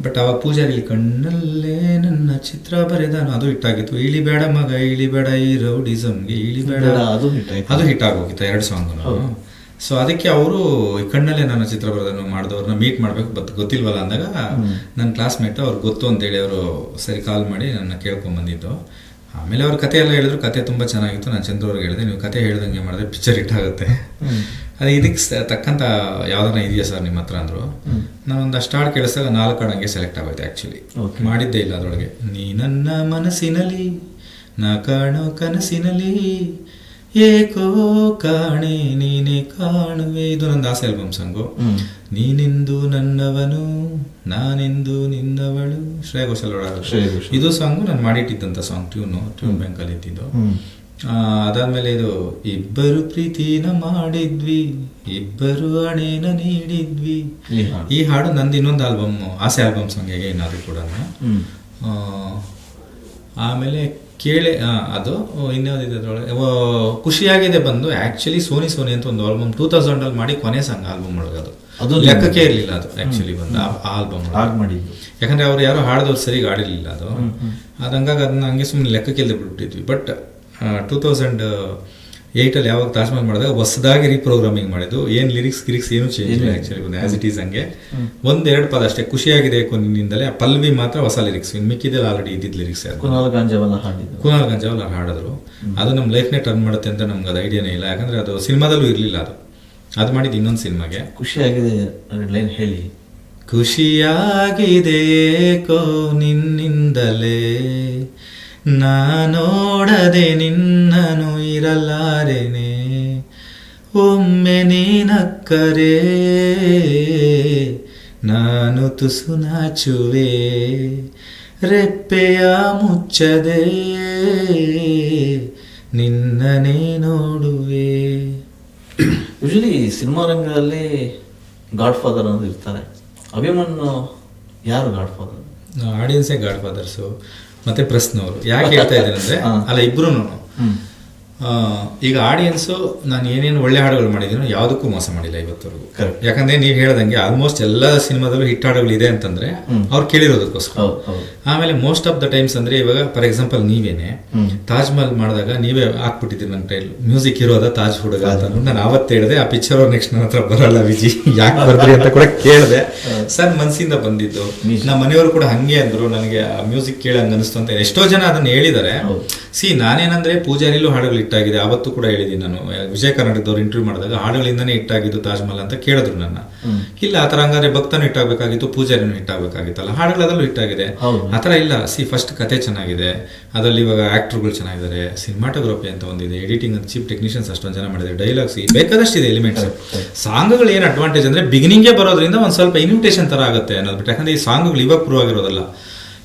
ಬಟ್ ಅವಾಗ ಪೂಜಾರಿ ಕಣ್ಣಲ್ಲೇ ನನ್ನ ಚಿತ್ರ ಬರೆದಾನು ಅದು ಹಿಟ್ ಆಗಿತ್ತು. ಇಳಿಬೇಡ ಮಗ ಇಳಿಬೇಡ ಈ ರೌಡಿಸಮ್ಗೆ ಇಳಿಬೇಡ ಅದು ಹಿಟ್ ಆಗೋಗಿತ್ತು 2 ಸಾಂಗ್. ಸೊ ಅದಕ್ಕೆ ಅವರು ಕಣ್ಣಲ್ಲೇ ನನ್ನ ಚಿತ್ರ ಬರೆದನ್ನು ಮಾಡಿದವ್ರನ್ನ ಮೀಟ್ ಮಾಡಬೇಕು ಗೊತ್ತಿಲ್ವಲ್ಲ ಅಂದಾಗ ನನ್ನ ಕ್ಲಾಸ್ಮೇಟ್ ಅವ್ರಿಗೆ ಗೊತ್ತು ಅಂತೇಳಿ ಅವರು ಸರಿ ಕಾಲ್ ಮಾಡಿ ನನ್ನ ಕೇಳ್ಕೊಂಬಂದಿದ್ದು. ಆಮೇಲೆ ಅವ್ರ ಕತೆ ಎಲ್ಲ ಹೇಳಿದ್ರು, ಕತೆ ತುಂಬ ಚೆನ್ನಾಗಿತ್ತು. ನಾನು ಚಂದ್ರ ಅವ್ರಿಗೆ ಹೇಳಿದೆ, ನೀವು ಕತೆ ಹೇಳ್ದಂಗೆ ಮಾಡಿದ್ರೆ ಪಿಕ್ಚರ್ ಹಿಟ್ ಆಗುತ್ತೆ, ಅದು ಇದಕ್ಕೆ ತಕ್ಕಂಥ ಯಾವ್ದಾರ ಇದೆಯಾ ಸರ್ ನಿಮ್ಮ ಹತ್ರ ಅಂದರು. ನಾನೊಂದು ಅಷ್ಟು ಹಾಡು ಕೇಳಿಸಿದಾಗ 4 ಹಾಡು ಹಂಗೆ ಸೆಲೆಕ್ಟ್ ಆಗುತ್ತೆ. ಆ್ಯಕ್ಚುಲಿ ಮಾಡಿದ್ದೇ ಇಲ್ಲ ಅದರೊಳಗೆ. ನೀ ನನ್ನ ಮನಸ್ಸಿನಲ್ಲಿ ನಾ ಕಾಣೋ ಕನಸಿನಲ್ಲಿ ಏಕೋ ಕಾಣೆ ನೀನೆ ಕಾಣುವೆ, ಇದು ನನ್ನ ಆಸೆ ಆಲ್ಬಮ್ ಸಾಂಗು. ನೀನೆಂದು ನನ್ನವನು ನಾನೆಂದು ನಿನ್ನವಳು, ಶ್ರೇಯಾ ಘೋಷಾಲ್ ಅವರ ಇದು ಸಾಂಗು ನಾನು ಮಾಡಿಟ್ಟಿದ್ದಂಥ ಸಾಂಗ್. ಟ್ಯೂನ್ ಬ್ಯಾಂಕಲ್ಲಿ ಇದ್ದಿದ್ದು. ಅದಾದ್ಮೇಲೆ ಇದು ಇಬ್ಬರು ಪ್ರೀತಿನ ಮಾಡಿದ್ವಿ ಇಬ್ಬರು ಹಣೆನ ನೀಡಿದ್ವಿ, ಈ ಹಾಡು ನಂದು ಇನ್ನೊಂದು ಆಲ್ಬಮ್ ಆಸೆ ಆಲ್ಬಮ್ ಸಾಂಗ್ ಏನಾದ್ರು ಕೂಡ. ಆಮೇಲೆ ಕೇಳಿ ಅದು ಇನ್ಯಾವುದಿದೆ ಅದರೊಳಗೆ ಖುಷಿಯಾಗಿದೆ ಬಂದು ಆ್ಯಕ್ಚುಲಿ ಸೋನಿ ಅಂತ ಒಂದು ಆಲ್ಬಮ್ 2000 ಮಾಡಿ ಕೊನೆ ಸಾಂಗ್ ಆಲ್ಬಮ್ ಒಳಗೆ ಅದು ಲೆಕ್ಕಕ್ಕೆ ಇರಲಿಲ್ಲ ಅದು ಆ್ಯಕ್ಚುಲಿ ಬಂದು ಆ ಆಲ್ಬಮ್ ಮಾಡಿದ್ದು. ಯಾಕಂದರೆ ಅವ್ರು ಯಾರೋ ಹಾಡಿದವ್ರು ಸರಿಯಾಗಿ ಆಡಿರಲಿಲ್ಲ ಅದು ಹಂಗಾಗಿ ಅದನ್ನ ಹಂಗೆ ಸುಮ್ಮನೆ ಲೆಕ್ಕಕ್ಕೆ ಇಲ್ಲದೆ ಬಿಟ್ಬಿಟ್ಟಿದ್ವಿ. ಬಟ್ 2008 ಯಾವಾಗ ತಾಜ್ ಮಹಲ್ ಮಾಡಿದಾಗ ಹೊಸದಾಗಿ ರೀಪ್ರೋಗ್ರಾಮಿಂಗ್ ಮಾಡಿದ್ದು, ಏನು ಲಿರಿಕ್ಸ್ ಏನು ಚೇಂಜ್ ಇಲ್ಲ ಆ್ಯಕ್ಚುಲಿ ಬಂದು ಆ್ಯಸ್ ಇಟ್ ಈಸ್ ಹಂಗೆ 1-2 ಪದ ಅಷ್ಟೇ. ಖುಷಿಯಾಗಿದೆ ಕೊನೆಯಿಂದಲೇ, ಆ ಪಲ್ವಿ ಮಾತ್ರ ಹೊಸ ಲಿರಿಕ್ಸ್, ಇನ್ನು ಮಿಕ್ಕಿದೆಲ್ಲ ಆಲ್ರೆಡಿ ಇದ್ದಿದ್ದು ಲಿರಿಕ್ಸ್. ಕುನಾಲ್ ಗಾಂಜಾವಲ್ಲ ಹಾಡಿದ್ರು. ಅದು ನಮ್ಮ ಲೈಫ್ನೇ ಟರ್ನ್ ಮಾಡುತ್ತೆ ಅಂತ ನಮ್ಗೆ ಅದು ಐಡಿಯಾನೇ ಇಲ್ಲ, ಯಾಕಂದರೆ ಅದು ಸಿನಿಮಾದಲ್ಲೂ ಇರಲಿಲ್ಲ. ಅದು ಮಾಡಿದ್ದು ಇನ್ನೊಂದು ಸಿನಿಮಾಗೆ. ಖುಷಿಯಾಗಿದೆ ಲೈನ್ ಹೇಳಿ. ಖುಷಿಯಾಗಿದೆ ಏಕೋ ನಿನ್ನಿಂದಲೇ ನಾನೋಡದೆ ನಿನ್ನನು ಇರಲಾರೆನೆ, ಒಮ್ಮೆ ನೀನಕ್ಕರೆ ನಾನು ತುಸು ನಾಚುವೆ, ರೆಪ್ಪೆಯ ಮುಚ್ಚದೆ ನಿನ್ನನೇ ನೋಡುವೆ. ಯೂಶಲಿ ಸಿನಿಮಾ ರಂಗದಲ್ಲಿ ಗಾಡ್ ಫಾದರ್ ಅನ್ನೋದು ಇರ್ತಾರೆ. ಅಭಿಮನ್ಯು ಯಾರು ಗಾಡ್ ಫಾದರ್? ಆಡಿಯನ್ಸೇ ಗಾಡ್ ಫಾದರ್ಸು. ಮತ್ತೆ ಪ್ರಶ್ನವರು ಯಾಕೆ ಹೇಳ್ತಾ ಇದ್ದೇನೆ ಅಂದರೆ, ಅಲ್ಲ ಇಬ್ರು ಈಗ ಆಡಿಯನ್ಸು ನಾನು ಏನೇನು ಒಳ್ಳೆ ಹಾಡುಗಳು ಮಾಡಿದ್ದೀನೋ ಯಾವುದಕ್ಕೂ ಮೋಸ ಮಾಡಿಲ್ಲ ಇವತ್ತವರೆಗೂ. ಯಾಕಂದ್ರೆ ನೀವು ಹೇಳ್ದಂಗೆ ಆಲ್ಮೋಸ್ಟ್ ಎಲ್ಲ ಸಿನಿಮಾದಲ್ಲೂ ಹಿಟ್ ಹಾಡುಗಳು ಇದೆ ಅಂತಂದ್ರೆ ಅವ್ರು ಕೇಳಿರೋದಕ್ಕೋಸ್ಕರ. ಆಮೇಲೆ ಮೋಸ್ಟ್ ಆಫ್ ದ ಟೈಮ್ಸ್ ಅಂದ್ರೆ ಇವಾಗ ಫಾರ್ ಎಕ್ಸಾಂಪಲ್ ನೀವೇನೆ ತಾಜ್ ಮಹಲ್ ಮಾಡಿದಾಗ ನೀವೇ ಹಾಕ್ಬಿಟ್ಟಿದ್ದೀರಿ ನನ್ನ ಟೈಲ್ ಮ್ಯೂಸಿಕ್ ಇರೋದ ತಾಜ್ ಹುಡುಗ ಅಂತ. ನಾನು ಆವತ್ತು ಹೇಳಿದೆ ಆ ಪಿಕ್ಚರ್ ಅವ್ರು ನೆಕ್ಸ್ಟ್ ನನ್ನ ಹತ್ರ ಬರಲ್ಲ ವಿಜಿ ಯಾಕೆ ಬರ್ದ್ರಿ ಅಂತ ಕೂಡ ಕೇಳಿದೆ. ಸರ್ ಮನಸ್ಸಿಂದ ಬಂದಿದ್ದು. ನಮ್ಮ ಮನೆಯವರು ಕೂಡ ಹಂಗೆ ಅಂದ್ರು, ನನಗೆ ಆ ಮ್ಯೂಸಿಕ್ ಕೇಳಿ ಹಂಗ ಅನಿಸ್ತು ಅಂತ ಎಷ್ಟೋ ಜನ ಅದನ್ನ ಹೇಳಿದ್ದಾರೆ. ನಾನೇನಂದ್ರೆ ಪೂಜಾರಿಲೂ ಹಾಡುಗಳು ಹಿಟ್ಟಾಗಿದೆ, ಅವತ್ತು ಕೂಡ ಹೇಳಿದ್ದೀನಿ ನಾನು ವಿಜಯ ಕರ್ನಾಟಕದವ್ರು ಇಂಟರ್ವ್ಯೂ ಮಾಡಿದಾಗ ಹಾಡುಗಳಿಂದಾನೇ ಹಿಟ್ಟಾಗಿದ್ದು ತಾಜ್ ಮಹಲ್ ಅಂತ ಕೇಳಿದ್ರು ನನ್ನ. ಇಲ್ಲ ಆತರ ಹಂಗಾದ್ರೆ ಭಕ್ತನು ಹಿಟ್ಟಾಗಬೇಕಾಗಿತ್ತು, ಪೂಜಾರಿನೂ ಹಿಟ್ಟಾಗಬೇಕಾಗಿತ್ತಲ್ಲ, ಹಾಡುಗಳದಲ್ಲೂ ಹಿಟ್ಟಾಗಿದೆ. ಆತರ ಇಲ್ಲ. ಫಸ್ಟ್ ಕತೆ ಚೆನ್ನಾಗಿದೆ, ಅದರಲ್ಲಿ ಇವಾಗ ಆಕ್ಟರ್ಗಳು ಚೆನ್ನಾಗಿದ್ದಾರೆ, ಸಿನಿಮಾಟೋಗ್ರಫಿ ಅಂತ ಒಂದಿದೆ, ಎಡಿಟಿಂಗ್ ಅಂತ ಚೀಫ್ ಟೆಕ್ನಿಷಿಯನ್ಸ್ ಅಷ್ಟೊಂದು ಜನ ಮಾಡಿದ್ದಾರೆ, ಡೈಲಾಗ್ಸ್ ಬೇಕಾದಷ್ಟಿದೆ ಎಲಿಮೆಂಟ್ಸ್. ಸಾಂಗ್ಗಳು ಏನು ಅಡ್ವಾಂಟೇಜ್ ಅಂದ್ರೆ ಬಿಗಿನಿಂಗೇ ಬರೋದ್ರಿಂದ ಒಂದು ಸ್ವಲ್ಪ ಇನ್ವಿಟೇಷನ್ ತರ ಆಗುತ್ತೆ ಅನ್ನೋದು ಬಿಟ್ಟು, ಯಾಕಂದ್ರೆ ಈ ಸಾಂಗ್ಗಳು ಇವಾಗ ಪ್ರೂವ್ ಆಗಿರೋದಲ್ಲ.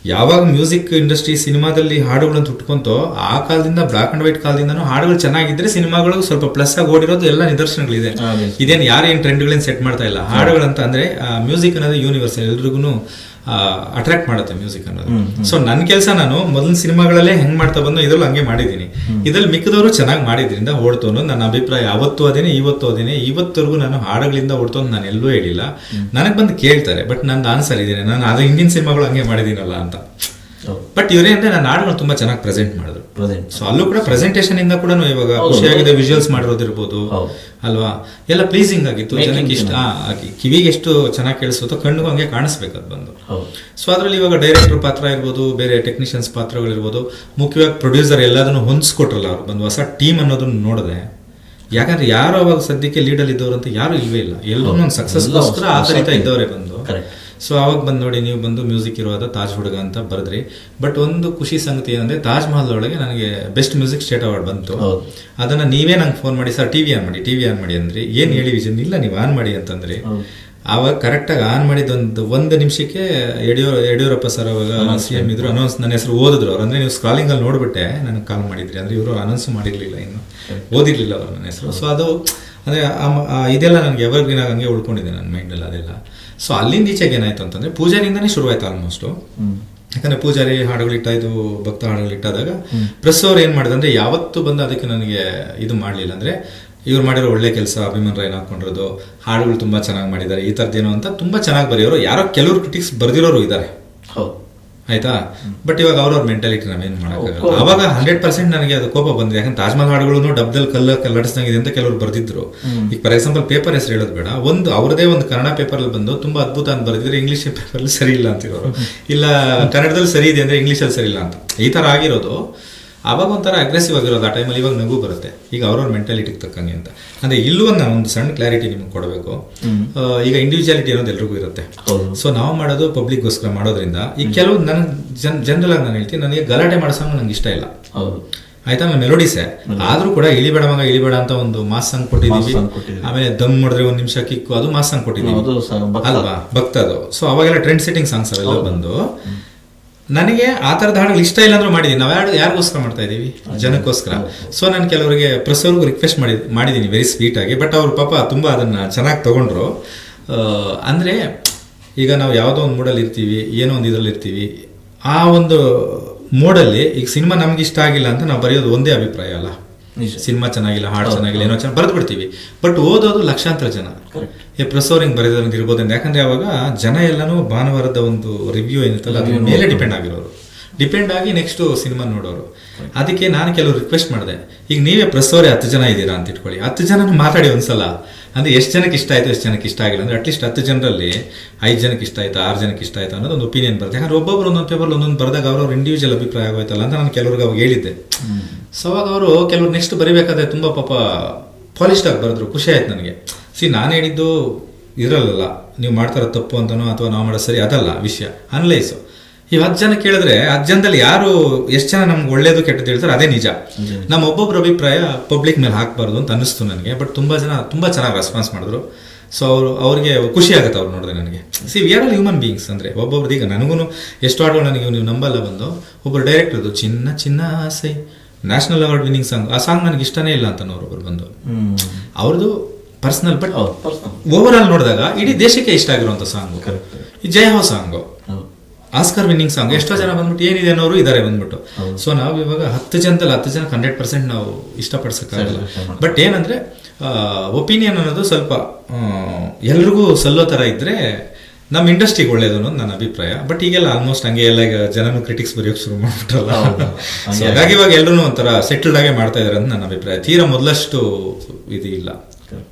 ಯಾವಾಗ ಮ್ಯೂಸಿಕ್ ಇಂಡಸ್ಟ್ರಿ ಸಿನಿಮಾದಲ್ಲಿ ಹಾಡುಗಳನ್ನು ಹುಟ್ಕೊಂತೋ ಆ ಕಾಲದಿಂದ ಬ್ಲಾಕ್ ಅಂಡ್ ವೈಟ್ ಕಾಲದಿಂದನೂ ಹಾಡುಗಳು ಚೆನ್ನಾಗಿದ್ರೆ ಸಿನಿಮಾಗಳು ಸ್ವಲ್ಪ ಪ್ಲಸ್ ಆಗಿ ಓಡಿರೋದು ಎಲ್ಲ ನಿದರ್ಶನಗಳಿದೆ. ಇದೇನು ಯಾರೇನು ಟ್ರೆಂಡ್ಗಳೇನು ಸೆಟ್ ಮಾಡ್ತಾ ಇಲ್ಲ. ಹಾಡುಗಳಂತ ಅಂದ್ರೆ ಮ್ಯೂಸಿಕ್ ಅನ್ನೋದು ಯೂನಿವರ್ಸಲ್, ಎಲ್ರಿಗೂ ಅಟ್ರಾಕ್ಟ್ ಮಾಡುತ್ತೆ ಮ್ಯೂಸಿಕ್ ಅನ್ನೋದು. ಸೊ ನನ್ನ ಕೆಲಸ ನಾನು ಮೊದಲಿನ ಸಿನಿಮಾಗಳಲ್ಲೇ ಹೆಂಗ್ ಮಾಡ್ತಾ ಬಂದು ಇದ್ರಲ್ಲಿ ಹಂಗೆ ಮಾಡಿದ್ದೀನಿ. ಇದ್ರಲ್ಲಿ ಮಿಕ್ಕದವರು ಚೆನ್ನಾಗಿ ಮಾಡಿದ್ರಿಂದ ಓಡ್ತು ಅನ್ನೋದು ನನ್ನ ಅಭಿಪ್ರಾಯ. ಅವತ್ತು ಅದೇನೆ ಇವತ್ತು ಅದೇನೆ. ಇವತ್ತವರೆಗೂ ನಾನು ಹಾಡುಗಳಿಂದ ಓಡ್ತು ಅಂತ ನಾನು ಎಲ್ಲೂ ಹೇಳಿಲ್ಲ. ನನಗೆ ಬಂದು ಕೇಳ್ತಾರೆ, ಬಟ್ ನಂದು ಆನ್ಸರ್ ಇದೇನೆ, ನಾನು ಅದು ಹಿಂದಿನ ಸಿನಿಮಾಗಳು ಹಂಗೆ ಮಾಡಿದ್ದೀನಲ್ಲ ಅಂತ. ಬಟ್ ಇವರೇ ಅಂದ್ರೆ ನಾನು ಹಾಡುಗಳು ತುಂಬಾ ಚೆನ್ನಾಗಿ ಪ್ರೆಸೆಂಟ್ ಮಾಡಿದ್ರು. ಸೊ ಅಲ್ಲೂ ಕೂಡ ಪ್ರೆಸೆಂಟೇಷನ್ ಇಂದ ಕೂಡ ಇವಾಗ ಖುಷಿಯಾಗಿದೆ, ವಿಜುವಲ್ಸ್ ಮಾಡಿರೋದಿರ್ಬೋದು ಅಲ್ವಾ, ಎಲ್ಲ ಪ್ಲೀಸಿಂಗ್ ಆಗಿತ್ತು, ಜನಕ್ಕೆ ಇಷ್ಟ, ಕಿವಿಗೆ ಎಷ್ಟು ಚೆನ್ನಾಗಿ ಕೇಳಿಸುತ್ತೋ ಕಣ್ಣಿಗೂ ಹಂಗೆ ಕಾಣಿಸ್ಬೇಕು ಅದು ಬಂದು. ಸೊ ಅದ್ರಲ್ಲಿ ಇವಾಗ ಡೈರೆಕ್ಟರ್ ಪಾತ್ರ ಇರ್ಬೋದು, ಬೇರೆ ಟೆಕ್ನಿಷಿಯನ್ಸ್ ಪಾತ್ರಗಳಿರ್ಬೋದು, ಮುಖ್ಯವಾಗಿ ಪ್ರೊಡ್ಯೂಸರ್ ಎಲ್ಲದನ್ನು ಹೊಂದಿಸ್ಕೊಟ್ರಲ್ಲ ಅವ್ರು ಬಂದು. ಹೊಸ ಟೀಮ್ ಅನ್ನೋದನ್ನ ನೋಡಿದೆ. ಯಾಕಂದ್ರೆ ಯಾರು ಅವಾಗ ಸದ್ಯಕ್ಕೆ ಲೀಡಲ್ಲಿ ಇದ್ದವ್ರು ಅಂತ ಯಾರು ಇಲ್ವೇ ಇಲ್ಲ, ಎಲ್ಲರೂ ಒಂದು ಸಕ್ಸಸ್ಗೋಸ್ಕರ ಆಧಾರಿತ ಇದ್ದವರೇ ಬಂದು. ಸೊ ಅವಾಗ ಬಂದು ನೋಡಿ, ನೀವು ಬಂದು ಮ್ಯೂಸಿಕ್ ಇರೋದ ತಾಜ್ ಹುಡುಗ ಅಂತ ಬರೆದ್ರಿ. ಬಟ್ ಒಂದು ಖುಷಿ ಸಂಗತಿ ಏನಂದ್ರೆ ತಾಜ್ ಮಹಲ್ ಒಳಗೆ ನನಗೆ ಬೆಸ್ಟ್ ಮ್ಯೂಸಿಕ್ ಸ್ಟೇಟ್ ಅವಾರ್ಡ್ ಬಂತು. ಅದನ್ನ ನೀವೇ ನಂಗೆ ಫೋನ್ ಮಾಡಿ, ಸರ್ ಟಿವಿ ಆನ್ ಮಾಡಿ ಅಂದ್ರಿ. ಏನ್ ಹೇಳಿ ವಿಜನ್, ಇಲ್ಲ ನೀವು ಆನ್ ಮಾಡಿ ಅಂತಂದ್ರಿ. ಆವಾಗ ಕರೆಕ್ಟಾಗಿ ಆನ್ ಮಾಡಿದ ಒಂದು ನಿಮಿಷಕ್ಕೆ ಯಡಿಯೂರಪ್ಪ ಸರ್ ಅವಾಗ CM ಇದ್ರು, ಅನೌನ್ಸ್ ನನ್ನ ಹೆಸರು ಓದಿದ್ರು ಅವ್ರು. ಅಂದ್ರೆ ನೀವು ಸ್ಕ್ರಾಲಿಂಗ್ ಅಲ್ಲಿ ನೋಡ್ಬಿಟ್ಟೆ ನನಗೆ ಕಾಲ್ ಮಾಡಿದ್ರಿ. ಅಂದ್ರೆ ಇವರು ಅನೌನ್ಸ್ ಮಾಡಿರ್ಲಿಲ್ಲ, ಇನ್ನು ಓದಿರ್ಲಿಲ್ಲ ಅವ್ರು ನನ್ನ ಹೆಸರು. ಸೊ ಅದು ಅಂದ್ರೆ ಇದೆಲ್ಲ ನನಗೆ ಎವರ್ಗ್ರೀನ್ ಹಂಗೆ ಉಳ್ಕೊಂಡಿದೆ ನನ್ನ ಮೈಂಡಲ್ಲಿ ಅದೆಲ್ಲ. ಸೊ ಅಲ್ಲಿಂದ ಈಚೆಗೆ ಏನಾಯ್ತು ಅಂತಂದ್ರೆ ಪೂಜಾರಿಂದಾನೇ ಶುರುವಾಯ್ತು ಆಲ್ಮೋಸ್ಟ್. ಯಾಕಂದ್ರೆ ಪೂಜಾರಿ ಹಾಡುಗಳು ಇಟ್ಟಾಯ್ತು, ಭಕ್ತ ಹಾಡುಗಳು ಇಟ್ಟಾದಾಗ ಪ್ರೆಸ್ ಅವ್ರು ಏನ್ ಮಾಡಿದ್ರೆ ಯಾವತ್ತು ಬಂದು ಅದಕ್ಕೆ ನನಗೆ ಇದು ಮಾಡ್ಲಿಲ್ಲ. ಅಂದ್ರೆ ಇವ್ರು ಮಾಡಿರೋ ಒಳ್ಳೆ ಕೆಲಸ, ಅಭಿಮನ್ ರಾಯ್ನ ಹಾಕೊಂಡಿರೋದು, ಹಾಡುಗಳು ತುಂಬ ಚೆನ್ನಾಗಿ ಮಾಡಿದ್ದಾರೆ, ಈ ಥರದ್ದೇನೋ ಅಂತ ತುಂಬ ಚೆನ್ನಾಗಿ ಬರೆಯೋರು, ಯಾರೋ ಕೆಲವರು ಕ್ರಿಟಿಕ್ಸ್ ಬರೆದಿರೋರು ಇದ್ದಾರೆ. ಹೌದು, ಆಯ್ತಾ. ಬಟ್ ಇವಾಗ ಅವ್ರವ್ರ ಮೆಂಟಾಲಿಟಿ ನಾವೇನು ಮಾಡೋಕ್ಕಾಗಲ್ಲ. ಅವಾಗ 100% ನನಗೆ ಅದು ಕೋಪ ಬಂದಿದೆ. ಯಾಕಂದ್ರೆ ತಾಜ್ ಮಹಲ್ ಹಾಡುಗಳು ಡಬ್ದಲ್ಲಿ ಕಲ್ಲಡಿಸ್ದಂಗಿದೆ ಅಂತ ಕೆಲವರು ಬರೆದಿದ್ರು. ಈಗ ಫಾರ್ ಎಕ್ಸಾಂಪಲ್ ಪೇಪರ್ ಹೆಸರು ಹೇಳೋದು ಬೇಡ, ಅವ್ರದೇ ಒಂದು ಕನ್ನಡ ಪೇಪರಲ್ಲಿ ಬಂದು ತುಂಬಾ ಅದ್ಭುತ ಅಂತ ಬರೆದಿದ್ರೆ ಇಂಗ್ಲೀಷ್ ಪೇಪರಲ್ಲಿ ಸರಿ ಇಲ್ಲ ಅಂತಿರೋರು, ಇಲ್ಲ ಕನ್ನಡದಲ್ಲಿ ಸರಿ ಇದೆ ಅಂದ್ರೆ ಇಂಗ್ಲೀಷಲ್ಲಿ ಸರಿ ಇಲ್ಲ ಅಂತ, ಈ ಥರ ಆಗಿರೋದು. ಆವಾಗ ಒಂಥರ ಅಗ್ರೆಸಿವ್ ಆಗಿರೋದು ಆ ಟೈಮಲ್ಲಿ. ಇವಾಗ ನಗು ಬರುತ್ತೆ ಈಗ ಅವ್ರವ್ರ ಮೆಂಟಾಲಿಟಿಗೆ ತಕ್ಕಂಗೆ ಅಂತ. ಅಂದರೆ ಇಲ್ಲೂ ನಾನು ಒಂದು ಸಣ್ಣ ಕ್ಲಾರಿಟಿ ನಿಮ್ಗೆ ಕೊಡಬೇಕು. ಈಗ ಇಂಡಿವಿಜುವಾಲಿಟಿ ಅನ್ನೋದು ಎಲ್ರಿಗೂ ಇರುತ್ತೆ. ಸೊ ನಾವು ಮಾಡೋದು ಪಬ್ಲಿಕ್ಗೋಸ್ಕರ ಮಾಡೋದ್ರಿಂದ ಈಗ ಕೆಲವು ನನಗೆ ಜನರಲ್ ಆಗಿ ನಾನು ಹೇಳ್ತೀನಿ, ನನಗೆ ಗಲಾಟೆ ಮಾಡಿಸೋಂಗೆ ನಂಗೆ ಇಷ್ಟ ಇಲ್ಲ. ಆಯ್ತಾ, ನಾನು ಮೆಲೋಡಿಸೇ ಆದ್ರೂ ಕೂಡ ಇಳಿಬೇಡ ಮಗ ಇಳಿಬೇಡ ಅಂತ ಒಂದು ಮಾಸ್ ಸಾಂಗ್ ಕೊಟ್ಟಿದ್ದೀವಿ. ಆಮೇಲೆ ದಮ್ ಮಾಡಿದ್ರೆ ಒಂದು ನಿಮಿಷ ಕಿಕ್ಕು, ಅದು ಮಾಸ್ ಸಾಂಗ್ ಕೊಟ್ಟಿದ್ದೀವಿ ಅಲ್ವಾ, ಭಕ್ತದು. ಸೊ ಅವಾಗೆಲ್ಲ ಟ್ರೆಂಡ್ ಸೆಟ್ಟಿಂಗ್ ಸಾಂಗ್ಸ್ ಅವೆಲ್ಲ ಬಂದು ನನಗೆ ಆ ಥರದ ಹಾಡುಗಳು ಇಷ್ಟ ಇಲ್ಲ ಅಂದ್ರೂ ಮಾಡಿದ್ದೀನಿ. ನಾವು ಯಾರಿಗೋಸ್ಕರ ಮಾಡ್ತಾ ಇದ್ದೀವಿ? ಜನಕ್ಕೋಸ್ಕರ. ಸೊ ನಾನು ಕೆಲವರಿಗೆ ಪ್ರೆಸ್ ಅವ್ರಿಗೂ ರಿಕ್ವೆಸ್ಟ್ ಮಾಡಿದ್ದೀನಿ ವೆರಿ ಸ್ವೀಟ್ ಆಗಿ. ಬಟ್ ಅವ್ರ ಪಾಪ ತುಂಬ ಅದನ್ನು ಚೆನ್ನಾಗಿ ತೊಗೊಂಡ್ರು. ಅಂದರೆ ಈಗ ನಾವು ಯಾವುದೋ ಒಂದು ಮೂಡಲ್ಲಿ ಇರ್ತೀವಿ, ಏನೋ ಒಂದು ಇದರಲ್ಲಿ ಇರ್ತೀವಿ, ಆ ಒಂದು ಮೋಡಲ್ಲಿ ಈಗ ಸಿನಿಮಾ ನಮ್ಗೆ ಇಷ್ಟ ಆಗಿಲ್ಲ ಅಂತ ನಾವು ಬರೆಯೋದು ಒಂದೇ ಅಭಿಪ್ರಾಯ ಅಲ್ಲ. ಸಿನಿಮಾ ಚೆನ್ನಾಗಿಲ್ಲ, ಹಾಡು ಚೆನ್ನಾಗಿಲ್ಲ, ಏನೋ ಚೆನ್ನಾಗಿ ಬರೆದು ಬಿಡ್ತೀವಿ. ಬಟ್ ಓದೋದು ಲಕ್ಷಾಂತರ ಜನ. ಪ್ರೆಸ್ ಅವ್ರು ಹಿಂಗೆ ಬರೆಯೋದು ಇರ್ಬೋದು ಅಂತ. ಯಾಕಂದ್ರೆ ಅವಾಗ ಜನ ಎಲ್ಲನೂ ಭಾನುವಾರದ ಒಂದು ರಿವ್ಯೂ ಏನಿರ್ತಲ್ಲ ಅದ್ರ ಮೇಲೆ ಡಿಪೆಂಡ್ ಆಗಿರೋರು, ಡಿಪೆಂಡ್ ಆಗಿ ನೆಕ್ಸ್ಟ್ ಸಿನಿಮಾ ನೋಡೋರು. ಅದಕ್ಕೆ ನಾನು ಕೆಲವು ರಿಕ್ವೆಸ್ಟ್ ಮಾಡಿದೆ, ಈಗ ನೀವೇ ಪ್ರೆಸ್ ಅವರೇ 10 ಜನ ಇದ್ದೀರಾ ಅಂತ ಇಟ್ಕೊಳ್ಳಿ, 10 ಜನ ಮಾತಾಡಿ ಒಂದ್ಸಲ. ಅಂದರೆ ಎಷ್ಟು ಜನಕ್ಕೆ ಇಷ್ಟ ಆಯಿತು, ಎಷ್ಟು ಜನಕ್ಕೆ ಇಷ್ಟ ಆಗಿಲ್ಲ, ಅಂದರೆ ಅಟ್ಲೀಸ್ಟ್ 10 ಜನರಲ್ಲಿ 5 ಜನಕ್ಕೆ ಇಷ್ಟ ಆಯ್ತಾ, 6 ಜನಕ್ಕೆ ಇಷ್ಟ ಆಯ್ತಾ ಅನ್ನೋದು ಒಂದು ಒಪಿನಿಯನ್ ಬರುತ್ತೆ. ಯಾಕಂದ್ರೆ ಒಬ್ಬೊಬ್ರು ಒಂದೊಂದು ಪೇಪರ್ ಒಂದೊಂದು ಬರೆದಾಗ ಅವ್ರವ್ರ ಇಂಡಿವಿಜುವಲ್ ಅಭಿಪ್ರಾಯ ಆಗೋಯ್ತಲ್ಲ ಅಂತ ನಾನು ಕೆಲವ್ರಿಗೆ ಅವಾಗ ಹೇಳಿದ್ದೆ. ಸೊ ಅವಾಗ ಅವರು ಕೆಲವ್ರು ನೆಕ್ಸ್ಟ್ ಬರಿಬೇಕಾದ್ರೆ ತುಂಬ ಪಾಪ ಪಾಲಿಶ್ಡ್ ಆಗಿ ಬರೆದ್ರು. ಖುಷಿ ಆಯ್ತು ನನಗೆ. ನಾನು ಹೇಳಿದ್ದು ಇರಲ್ಲ, ನೀವು ಮಾಡ್ತಾರ ತಪ್ಪು ಅಂತನೋ ಅಥವಾ ನಾವು ಮಾಡೋದು ಸರಿ ಅದಲ್ಲ ವಿಷಯ, ಅನಲೈಸು. ಈ 10 ಜನ ಕೇಳಿದ್ರೆ 10 ಜನದಲ್ಲಿ ಯಾರು ಎಷ್ಟು ಜನ ನಮ್ಗೆ ಒಳ್ಳೇದು ಕೆಟ್ಟದ್ದು ಹೇಳ್ತಾರೆ ಅದೇ ನಿಜ. ನಮ್ಮ ಒಬ್ಬೊಬ್ಬರ ಅಭಿಪ್ರಾಯ ಪಬ್ಲಿಕ್ ಮೇಲೆ ಹಾಕಬಾರ್ದು ಅಂತ ಅನ್ನಿಸ್ತು ನನಗೆ. ಬಟ್ ತುಂಬ ಜನ ತುಂಬ ಚೆನ್ನಾಗಿ ರೆಸ್ಪಾನ್ಸ್ ಮಾಡಿದ್ರು. ಸೊ ಅವ್ರಿಗೆ ಖುಷಿ ಆಗುತ್ತೆ ಅವ್ರು ನೋಡಿದ್ರೆ ನನಗೆ. We are all human beings. ಅಂದರೆ ಒಬ್ಬೊಬ್ರದ್ದು ಈಗ ನನಗೂ ಎಷ್ಟು ಹಾಡುಗಳು ನನಗೆ ನೀವು ನಂಬಲ್ಲ ಬಂದು ಒಬ್ಬರು ಡೈರೆಕ್ಟರ್ದು ಚಿನ್ನ ಚಿನ್ನ ಆಸೆ ನ್ಯಾಷನಲ್ ಅವಾರ್ಡ್ ವಿನ್ನಿಂಗ್ ಸಾಂಗ್, ಆ ಸಾಂಗ್ ನನಗೆ ಇಷ್ಟನೇ ಇಲ್ಲ ಅಂತ ಒಬ್ಬರು ಬಂದು, ಅವ್ರದ್ದು ಪರ್ಸನಲ್. ಬಟ್ ಓವರ್ ಆಲ್ ನೋಡಿದಾಗ ಇಡೀ ದೇಶಕ್ಕೆ ಇಷ್ಟ ಆಗಿರುವಂಥ ಸಾಂಗು ಈ ಜಯ ಹೋ ಸಾಂಗು, ಆಸ್ಕರ್ ವಿನ್ನಿಂಗ್ ಸಾಂಗ್. ಎಷ್ಟೋ ಜನ ಬಂದ್ಬಿಟ್ಟು ಏನಿದೆ ಅನ್ನೋರು ಇದ್ದಾರೆ ಬಂದ್ಬಿಟ್ಟು. ಸೊ ನಾವು ಇವಾಗ 10 ಜನದಲ್ಲಿ 10 ಜನ 100% ನಾವು ಇಷ್ಟಪಡಿಸೋಕ್ಕಾಗಲ್ಲ. ಬಟ್ ಏನಂದ್ರೆ ಒಪಿನಿಯನ್ ಅನ್ನೋದು ಸ್ವಲ್ಪ ಎಲ್ರಿಗೂ ಸಲ್ಲೋ ಥರ ಇದ್ರೆ ನಮ್ಮ ಇಂಡಸ್ಟ್ರಿಗೆ ಒಳ್ಳೇದು ಅನ್ನೋದು ನನ್ನ ಅಭಿಪ್ರಾಯ. ಬಟ್ ಈಗೆಲ್ಲ ಆಲ್ಮೋಸ್ಟ್ ಹಂಗೆ ಎಲ್ಲ ಈಗ ಜನನು ಕ್ರಿಟಿಕ್ಸ್ ಬರೆಯೋಕೆ ಶುರು ಮಾಡ್ಬಿಟ್ರಲ್ಲ. ಹಾಗಾಗಿ ಇವಾಗ ಎಲ್ಲರೂ ಒಂಥರ ಸೆಟಲ್ಡ್ ಆಗೇ ಮಾಡ್ತಾ ಇದಾರೆ ಅಂತ ನನ್ನ ಅಭಿಪ್ರಾಯ. ತೀರಾ ಮೊದಲಷ್ಟು ಇದು ಇಲ್ಲ.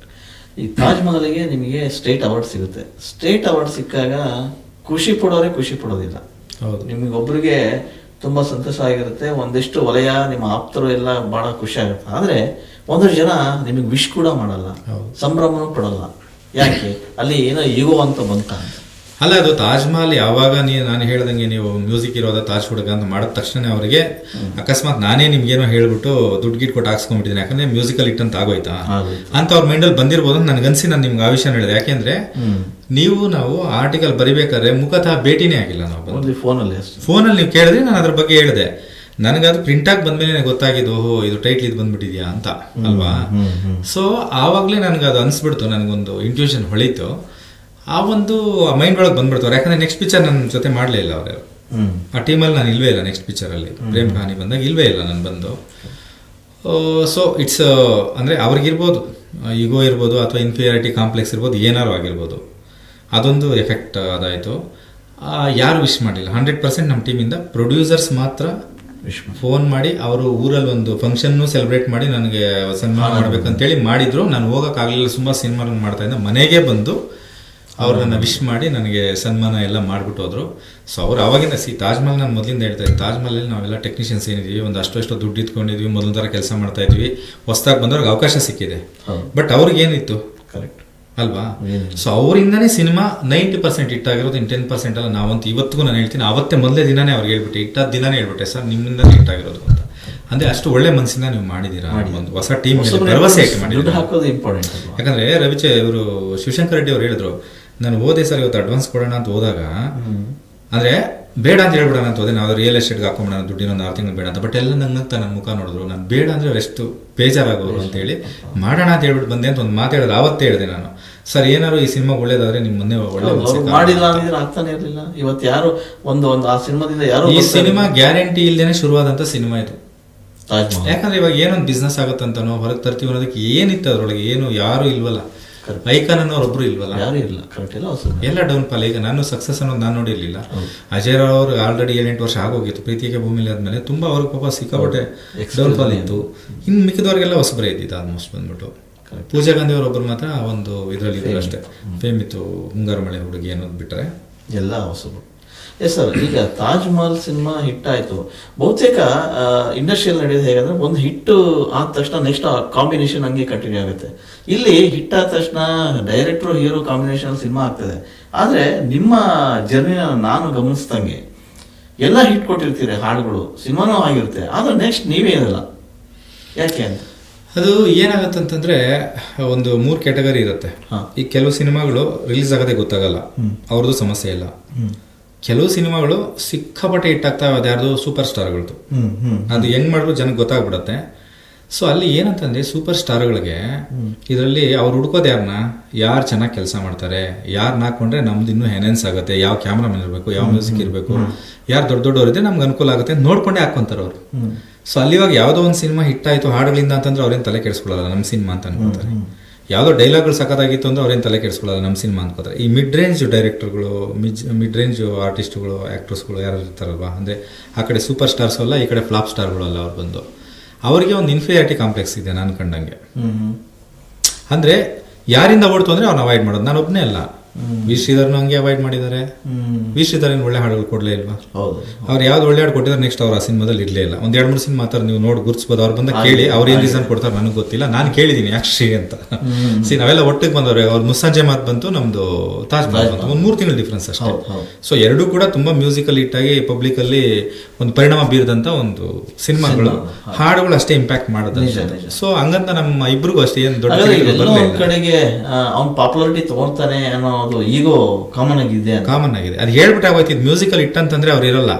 ಈ ತಾಜ್ ಮಹಲ್ಗೆ ನಿಮಗೆ ಸ್ಟೇಟ್ ಅವಾರ್ಡ್ ಸಿಗುತ್ತೆ. ಸ್ಟೇಟ್ ಅವಾರ್ಡ್ ಸಿಕ್ಕಾಗ ಖುಷಿ ಪಡೋರೇ ಖುಷಿ ಪಡೋದಿಲ್ಲ. ಹೌದು, ನಿಮಗೆ ಒಬ್ಬರಿಗೆ ತುಂಬಾ ಸಂತೋಷ ಆಗಿರುತ್ತೆ, ಒಂದಿಷ್ಟು ವಲಯ ನಿಮ್ಮ ಆಪ್ತರು ಎಲ್ಲ ಬಹಳ ಖುಷಿ ಆಗುತ್ತೆ. ಆದ್ರೆ ಒಂದಷ್ಟು ಜನ ನಿಮಗೆ ವಿಶ್ ಕೂಡ ಮಾಡಲ್ಲ, ಸಂಭ್ರಮನೂ ಪಡಲ್ಲ. ಯಾಕೆ? ಅಲ್ಲಿ ಏನೋ ಈಗೋ ಅಂತ ಬಂತ ಅಲ್ಲ. ಅದು ತಾಜ್ ಮಹಲ್ ಯಾವಾಗ ನಾನು ಹೇಳ್ದಂಗೆ ನೀವು ಮ್ಯೂಸಿಕ್ ಇರೋದ ತಾಜ್ ಹುಡುಗ ಅಂತ ಮಾಡಿದ ತಕ್ಷಣ ಅವರಿಗೆ ಅಕಸ್ಮಾತ್ ನಾನೇ ನಿಮ್ಗೇನೋ ಹೇಳ್ಬಿಟ್ಟು ದುಡ್ಡು ಗಿಟ್ ಕೊಟ್ಟು ಹಾಕ್ಸ್ಕೊಂಡ್ಬಿಟ್ಟಿದ್ದೀನಿ ಯಾಕಂದ್ರೆ ಮ್ಯೂಸಿಕಲ್ ಇಟ್ ಅಂತ ಆಗೋಯ್ತಾ ಅಂತ ಅವ್ರ ಮೈಂಡಲ್ಲಿ ಬಂದಿರ್ಬೋದು ಅಂತ ನನಗನ್ಸಿ ನಾನು ನಿಮ್ಗೆ ಆ ವಿಷಯ ಹೇಳಿದೆ. ಯಾಕೆಂದ್ರೆ ನಾವು ಆರ್ಟಿಕಲ್ ಬರಿಬೇಕಾದ್ರೆ ಮುಖತಃ ಭೇಟಿನೇ ಆಗಿಲ್ಲ. ನಾವು ಫೋನಲ್ಲಿ ನೀವು ಕೇಳಿದ್ರೆ ನಾನು ಅದ್ರ ಬಗ್ಗೆ ಹೇಳಿದೆ. ನನಗದು ಪ್ರಿಂಟ್ ಆಗಿ ಬಂದ್ಮೇಲೆ ಗೊತ್ತಾಗಿದ್ದು, ಓಹೋ ಇದು ಟೈಟ್ಲ್ ಇದು ಬಂದ್ಬಿಟ್ಟಿದ್ಯಾ ಅಂತ ಅಲ್ವಾ. ಸೊ ಆವಾಗಲೇ ನನಗೆ ಅದು ಅನ್ಸ್ಬಿಡ್ತು, ನನಗೊಂದು ಇಂಟ್ಯೂಷನ್ ಹೊಳೀತು. ಆ ಒಂದು ಮೈಂಡ್ ಒಳಗೆ ಬಂದ್ಬಿಡ್ತಾರೆ. ಯಾಕಂದ್ರೆ ನೆಕ್ಸ್ಟ್ ಪಿಕ್ಚರ್ ನನ್ನ ಜೊತೆ ಮಾಡಲೇ ಇಲ್ಲ ಅವರು. ಆ ಟೀಮಲ್ಲಿ ನಾನು ಇಲ್ವೇ ಇಲ್ಲ. ನೆಕ್ಸ್ಟ್ ಪಿಕ್ಚರಲ್ಲಿ ಪ್ರೇಮ್ ಕಹಾನಿ ಬಂದಾಗ ಇಲ್ವೇ ಇಲ್ಲ ನಾನು ಬಂದು. ಸೊ ಇಟ್ಸ್ ಅಂದರೆ ಅವ್ರಿಗಿರ್ಬೋದು ಈಗೋ ಇರ್ಬೋದು ಅಥವಾ ಇನ್ಫೀರಿಯಾರಿಟಿ ಕಾಂಪ್ಲೆಕ್ಸ್ ಇರ್ಬೋದು, ಏನಾರು ಆಗಿರ್ಬೋದು, ಅದೊಂದು ಎಫೆಕ್ಟ್ ಅದಾಯಿತು. ಯಾರು ವಿಶ್ ಮಾಡಲಿಲ್ಲ. 100% ನಮ್ಮ ಟೀಮಿಂದ ಪ್ರೊಡ್ಯೂಸರ್ಸ್ ಮಾತ್ರ ಫೋನ್ ಮಾಡಿ ಅವರು ಊರಲ್ಲಿ ಒಂದು ಫಂಕ್ಷನ್ನು ಸೆಲೆಬ್ರೇಟ್ ಮಾಡಿ ನನಗೆ ಸನ್ಮಾನ ಮಾಡ್ಬೇಕಂತೇಳಿ ಮಾಡಿದ್ರು. ನಾನು ಹೋಗೋಕ್ಕಾಗಲಿಲ್ಲ, ತುಂಬ ಸಿನಿಮಾ ಮಾಡ್ತಾ ಇದ್ದೆ. ಮನೆಗೆ ಬಂದು ಅವ್ರು ನನ್ನ ವಿಶ್ ಮಾಡಿ ನನಗೆ ಸನ್ಮಾನ ಎಲ್ಲ ಮಾಡಿಬಿಟ್ಟು ಹೋದ್ರು. ಸೊ ಅವ್ರು ಅವಾಗಿಂದ ತಾಜ್ ಮಹಲ್ ನಾನು ಮೊದಲಿಂದ ಹೇಳ್ತಾ ಇದ್ದೆ, ತಾಜ್ ಮಹಲಲ್ಲಿ ನಾವೆಲ್ಲ ಟೆಕ್ನಿಷಿಯನ್ಸ್ ಏನಿದ್ದೀವಿ ಒಂದು ಅಷ್ಟು ದುಡ್ಡು ಇಟ್ಕೊಂಡಿದ್ವಿ, ಮೊದಲ ಥರ ಕೆಲಸ ಮಾಡ್ತಾ ಇದ್ವಿ. ಹೊಸ್ದಾಗಿ ಬಂದವ್ರಿಗೆ ಅವಕಾಶ ಸಿಕ್ಕಿದೆ. ಬಟ್ ಅವ್ರಿಗೇನಿತ್ತು ಕರೆಕ್ಟ್ ಅಲ್ವಾ. ಸೊ ಅವರಿಂದನೇ ಸಿನಿಮಾ 90% ಇಟ್ಟಾಗಿರೋದು. 10% ಅಲ್ಲ. ನಾವಂತೂ ಇವತ್ತಿಗೂ ನಾನು ಹೇಳ್ತೀನಿ, ಅವತ್ತೇ ಮೊದಲೇ ದಿನಾನೇ ಅವ್ರಿಗೆ ಹೇಳ್ಬಿಟ್ಟೆ, ಇಟ್ಟಾದ ದಿನಾನೇ ಹೇಳ್ಬಿಟ್ಟೆ, ಸರ್ ನಿಮ್ಮಿಂದನೇ ಇಟ್ಟಾಗಿರೋದು ಅಂತ. ಅಂದ್ರೆ ಅಷ್ಟು ಒಳ್ಳೆ ಮನಸ್ಸಿಂದ ನೀವು ಮಾಡಿದ್ದೀರಾ. ಒಂದು ಹೊಸ ಟೀಮ್ ಭರವಸೆ ಯಾಕೆ ಮಾಡಿದ್ದೀರಾ. ಯಾಕಂದ್ರೆ ಇವರು ಶಿವಶಂಕರ್ ರೆಡ್ಡಿ ಅವ್ರು ಹೇಳಿದ್ರು, ನಾನು ಹೋದೆ ಸರ್ ಇವತ್ತು ಅಡ್ವಾನ್ಸ್ ಕೊಡೋಣ ಅಂತ ಹೋದಾಗ, ಅಂದ್ರೆ ಬೇಡ ಅಂತ ಹೇಳ್ಬಿಡೋಣ ಅಂತ ಹೋದೆ. ನಾವು ರಿಯಲ್ ಎಸ್ಟೇಟ್ಗೆ ಹಾಕೊಂಬಿಡೋಣ ದುಡ್ಡಿನ ಒಂದು 6 ತಿಂಗಳು ಬೇಡ ಅಂತ. ಬಟ್ ಎಲ್ಲ ನಂಗಂತ ನನ್ನ ಮುಖ ನೋಡಿದ್ರು. ನಾನು ಬೇಡ ಅಂದ್ರೆ ಎಷ್ಟು ಬೇಜಾರಾಗೋರು ಅಂತೇಳಿ ಮಾಡೋಣ ಅಂತ ಹೇಳ್ಬಿಟ್ಟು ಬಂದೆ ಅಂತ ಒಂದು ಮಾತಾಡೋದು ಆವತ್ತೇ ಹೇಳಿದೆ ನಾನು. ಸರ್ ಏನಾದ್ರು ಈ ಸಿನಿಮಾ ಒಳ್ಳೇದಾದ್ರೆ ನಿಮ್ಮ ಮೊನ್ನೆ ಒಳ್ಳೆ ಮಾಡಿಲ್ಲ ಅಂದ್ರೆ ಅರ್ಥನೇ ಇರಲಿಲ್ಲ. ಇವತ್ತು ಯಾರು ಒಂದು ಆ ಸಿನಿಮಾದಿಂದ ಯಾರು ಈ ಸಿನಿಮಾ ಗ್ಯಾರಂಟಿ ಇಲ್ದೇನೆ ಶುರುವಾದಂತ ಸಿನಿಮಾ ಇದು. ತಾಜ್ ಮಹಲ್. ಯಾಕಂದ್ರೆ ಇವಾಗ ಏನೊಂದು ಬಿಸ್ನೆಸ್ ಆಗುತ್ತಂತನೋ ಹೊರಗೆ ತರ್ತೀವಿ ಅನ್ನೋದಕ್ಕೆ ಏನಿತ್ತು ಅದ್ರೊಳಗೆ, ಏನು ಯಾರು ಇಲ್ವಲ್ಲ, ಐಕಾನ್ ಅನ್ನೋರೊಬ್ರು ಇಲ್ವಲ್ಲ, ಯಾರು ಇಲ್ಲ. ಕರೆಕ್ಟ್ ಇಲ್ಲ, ಎಲ್ಲ ಡೌನ್ ಫಾಲ್. ಈಗ ನಾನು ಸಕ್ಸಸ್ ಅನ್ನೋದು ನಾನು ನೋಡಿರ್ಲಿಲ್ಲ. ಅಜಯ್ ರಾವ್ ಅವರು ಆಲ್ರೆಡಿ 7-8 ವರ್ಷ ಆಗೋಗಿತ್ತು ಪ್ರೀತಿಗೆ ಭೂಮಿಲಿ ಆದ್ಮೇಲೆ. ತುಂಬಾ ಅವ್ರಿಗೆ ಪಾಪ ಸಿಕ್ಕಾಪಟ್ಟೆ ಡೌನ್ ಫಾಲ್ ಇತ್ತು. ಇನ್ನು ಮಿಕ್ಕಿದವ್ರಿಗೆಲ್ಲ ಹೊಸಬರೇ ಇದ್ದಿದ್ದು ಆಲ್ಮೋಸ್ಟ್ ಬಂದ್ಬಿಟ್ಟು. ಪೂಜಾ ಗಾಂಧಿ ಅವರೊಬ್ಬರು ಮಾತ್ರ ಒಂದು ಇದರಲ್ಲಿ ಇದ್ರು ಅಷ್ಟೇ, ಫೇಮ್ ಇತ್ತು, ಮುಂಗಾರು ಮಳೆ ಹುಡುಗಿ ಅನ್ನೋದು ಬಿಟ್ಟರೆ ಎಲ್ಲ ಹೊಸಬರು. ಎಸ್ ಸರ್, ಈಗ ತಾಜ್ ಮಹಲ್ ಸಿನಿಮಾ ಹಿಟ್ ಆಯಿತು. ಬಹುತೇಕ ಇಂಡಸ್ಟ್ರಿಯಲ್ಲಿ ನಡೆಯೋದು ಹೇಗಂದ್ರೆ, ಒಂದು ಹಿಟ್ಟು ಆದ ತಕ್ಷಣ ನೆಕ್ಸ್ಟ್ ಕಾಂಬಿನೇಷನ್ ಹಂಗೆ ಕಂಟಿನ್ಯೂ ಆಗುತ್ತೆ. ಇಲ್ಲಿ ಹಿಟ್ ಆದ ತಕ್ಷಣ ಡೈರೆಕ್ಟ್ರು ಹೀರೋ ಕಾಂಬಿನೇಷನ್ ಸಿನಿಮಾ ಆಗ್ತದೆ. ಆದರೆ ನಿಮ್ಮ ಜರ್ನಿನ ನಾನು ಗಮನಿಸ್ದಂಗೆ ಎಲ್ಲ ಹಿಟ್ ಕೊಟ್ಟಿರ್ತೀರಿ, ಹಾಡುಗಳು, ಸಿನಿಮಾನೂ ಆಗಿರುತ್ತೆ, ಆದರೆ ನೆಕ್ಸ್ಟ್ ನೀವೇ ಇರಲ್ಲ. ಯಾಕೆ ಅಂತ? ಅದು ಏನಾಗತ್ತಂತಂದ್ರೆ, ಒಂದು 3 ಕ್ಯಾಟಗರಿ ಇರುತ್ತೆ. ಈ ಕೆಲವು ಸಿನಿಮಾಗಳು ರಿಲೀಸ್ ಆಗೋದೇ ಗೊತ್ತಾಗಲ್ಲ, ಅವ್ರದ್ದು ಸಮಸ್ಯೆ ಇಲ್ಲ. ಕೆಲವು ಸಿನಿಮಾಗಳು ಸಿಕ್ಕಾಪಟ್ಟೆ ಹಿಟ್ ಆಗ್ತಾವೆ, ಅದ್ಯಾರ್ದು ಸೂಪರ್ ಸ್ಟಾರ್ಗಳದ್ದು. ಅದು ಹೆಂಗ್ ಮಾಡಿದ್ರು ಜನಕ್ಕೆ ಗೊತ್ತಾಗ್ಬಿಡತ್ತೆ. ಸೊ ಅಲ್ಲಿ ಏನಂತಂದ್ರೆ, ಸೂಪರ್ ಸ್ಟಾರ್ಗಳಿಗೆ ಇದರಲ್ಲಿ ಅವ್ರು ಹುಡ್ಕೋದು ಯಾರು ಚೆನ್ನಾಗಿ ಕೆಲಸ ಮಾಡ್ತಾರೆ, ಯಾರನ್ನ ಹಾಕೊಂಡ್ರೆ ನಮ್ದು ಇನ್ನೂ ಎನ್ಹೆನ್ಸ್ ಆಗುತ್ತೆ, ಯಾವ ಕ್ಯಾಮ್ರಾಮನ್ ಇರಬೇಕು, ಯಾವ ಮ್ಯೂಸಿಕ್ ಇರಬೇಕು, ಯಾರು ದೊಡ್ಡವರಿದ್ರೆ ನಮ್ಗೆ ಅನುಕೂಲ ಆಗುತ್ತೆ ನೋಡ್ಕೊಂಡೇ ಹಾಕೊಂತಾರೆ ಅವರು. ಸೊ ಅಲ್ಲಿ ಇವಾಗ ಯಾವುದೋ ಒಂದು ಸಿನಿಮಾ ಹಿಟ್ ಆಯ್ತು ಹಾಡುಗಳಿಂದ ಅಂತಂದ್ರೆ ಅವ್ರೇನು ತಲೆ ಕೆಡಿಸ್ಕೊಳ್ಳಲ್ಲ, ನಮ್ಮ ಸಿನಿಮಾ ಅಂತ ಅನ್ಕೋತಾರೆ. ಯಾವುದೋ ಡೈಲಾಗ್ಗಳು ಸಖತ್ತಾಗಿತ್ತು ಅಂದ್ರೆ ಅವ್ರೇನು ತಲೆ ಕೆಡಿಸ್ಕೊಳ್ಳಲ್ಲ, ನಮ್ಮ ಸಿನಿಮಾ ಅನ್ಕೋತಾರೆ. ಈ ಮಿಡ್ ರೇಂಜ್ ಡೈರೆಕ್ಟರ್ಗಳು, ಮಿಡ್ ರೇಂಜ್ ಆರ್ಟಿಸ್ಟ್ಗಳು, ಆ್ಯಕ್ಟ್ರಸ್ಗಳು ಯಾರು ಇರ್ತಾರಲ್ವಾ, ಅಂದರೆ ಆ ಕಡೆ ಸೂಪರ್ ಸ್ಟಾರ್ಸ್ ಅಲ್ಲ, ಈ ಕಡೆ ಫ್ಲಾಪ್ ಸ್ಟಾರ್ಗಳು ಅಲ್ಲ, ಅವ್ರು ಬಂದು ಅವರಿಗೆ ಒಂದು ಇನ್ಫೀರಿಯಾರಿಟಿ ಕಾಂಪ್ಲೆಕ್ಸ್ ಇದೆ ನಾನು ಕಂಡಂಗೆ. ಅಂದರೆ ಯಾರಿಂದ ಓಡ್ತು ಅಂದರೆ ಅವ್ರನ್ನ ಅವಾಯ್ಡ್ ಮಾಡೋದು. ನಾನು ಒಬ್ಬನೇ ಅಲ್ಲ, ವಿ ಶ್ರೀಧರ್ನು ಹಂಗೆ ಅವಾಯ್ಡ್ ಮಾಡಿದ್ದಾರೆ. ವಿ ಶ್ರೀಧರ್ ಏನು ಒಳ್ಳೆ ಹಾಡುಗಳು ಕೊಡಲೇ ಇಲ್ವಾ? ಅವ್ರು ಯಾವ್ದು ಒಳ್ಳೆ ಹಾಡು ಕೊಟ್ಟಿದ್ದಾರೆ ನೆಕ್ಸ್ಟ್ ಅವ್ರು ಆ ಸಿನಿಮಾದಲ್ಲಿ ಇರಲೇ ಇಲ್ಲ. 1-2-3 ಸಿನಿಮಾ ಮಾತ್ರ ನೀವು ನೋಡಿ ಗುರುತಿಸ್ಬೋದು. ಅವ್ರು ಬಂದ ಕೇಳಿ ಅವ್ರು ಏನು ರೀಸನ್ ಕೊಡ್ತಾರೆ ನನಗೆ ಗೊತ್ತಿಲ್ಲ, ನಾನು ಕೇಳಿದ್ದೀನಿ ಯಾಕೆ ಶ್ರೀ ಅಂತ. ನಾವೆಲ್ಲ ಒಟ್ಟಿಗೆ ಬಂದವ್ರೆ. ಅವ್ರು ಮುಸ್ಸಂಜೆ ಮಾತು ಬಂತು, ನಮ್ದು ತಾಜ್ ಮಹಲ್ ಬಂತು, ಒಂದು 3 ತಿಂಗಳು ಡಿಫ್ರೆನ್ಸ್ ಅಷ್ಟೇ. ಸೊ ಎರಡೂ ಕೂಡ ತುಂಬಾ ಮ್ಯೂಸಿಕಲ್ ಹಿಟ್ ಆಗಿ ಪಬ್ಲಿಕಲ್ಲಿ ಒಂದು ಪರಿಣಾಮ ಬೀರದಂತ ಒಂದು ಸಿನಿಮಾಗಳು, ಹಾಡುಗಳು ಅಷ್ಟೇ ಇಂಪ್ಯಾಕ್ಟ್ ಮಾಡೋದು. ಸೊ ಹಂಗಂತ ನಮ್ಮ ಇಬ್ರಿಗೂ ಅಷ್ಟೇ ಏನು ದೊಡ್ಡ ಕಡೆಗೆ ಅವ್ನು ಪಾಪ್ಯುಲಾರಿಟಿ ತಗೊಳ್ತಾನೆ ಅನ್ನೋ ಈಗೋ ಕಾಮನ್ ಆಗಿದೆ. ಅದು ಹೇಳ್ಬಿಟ್ಟು ಆಗೋಯ್ತು. ಇದು ಮ್ಯೂಸಿಕಲ್ ಹಿಟ್ ಅಂತಂದ್ರೆ ಅವ್ರು ಇರಲ್ಲ,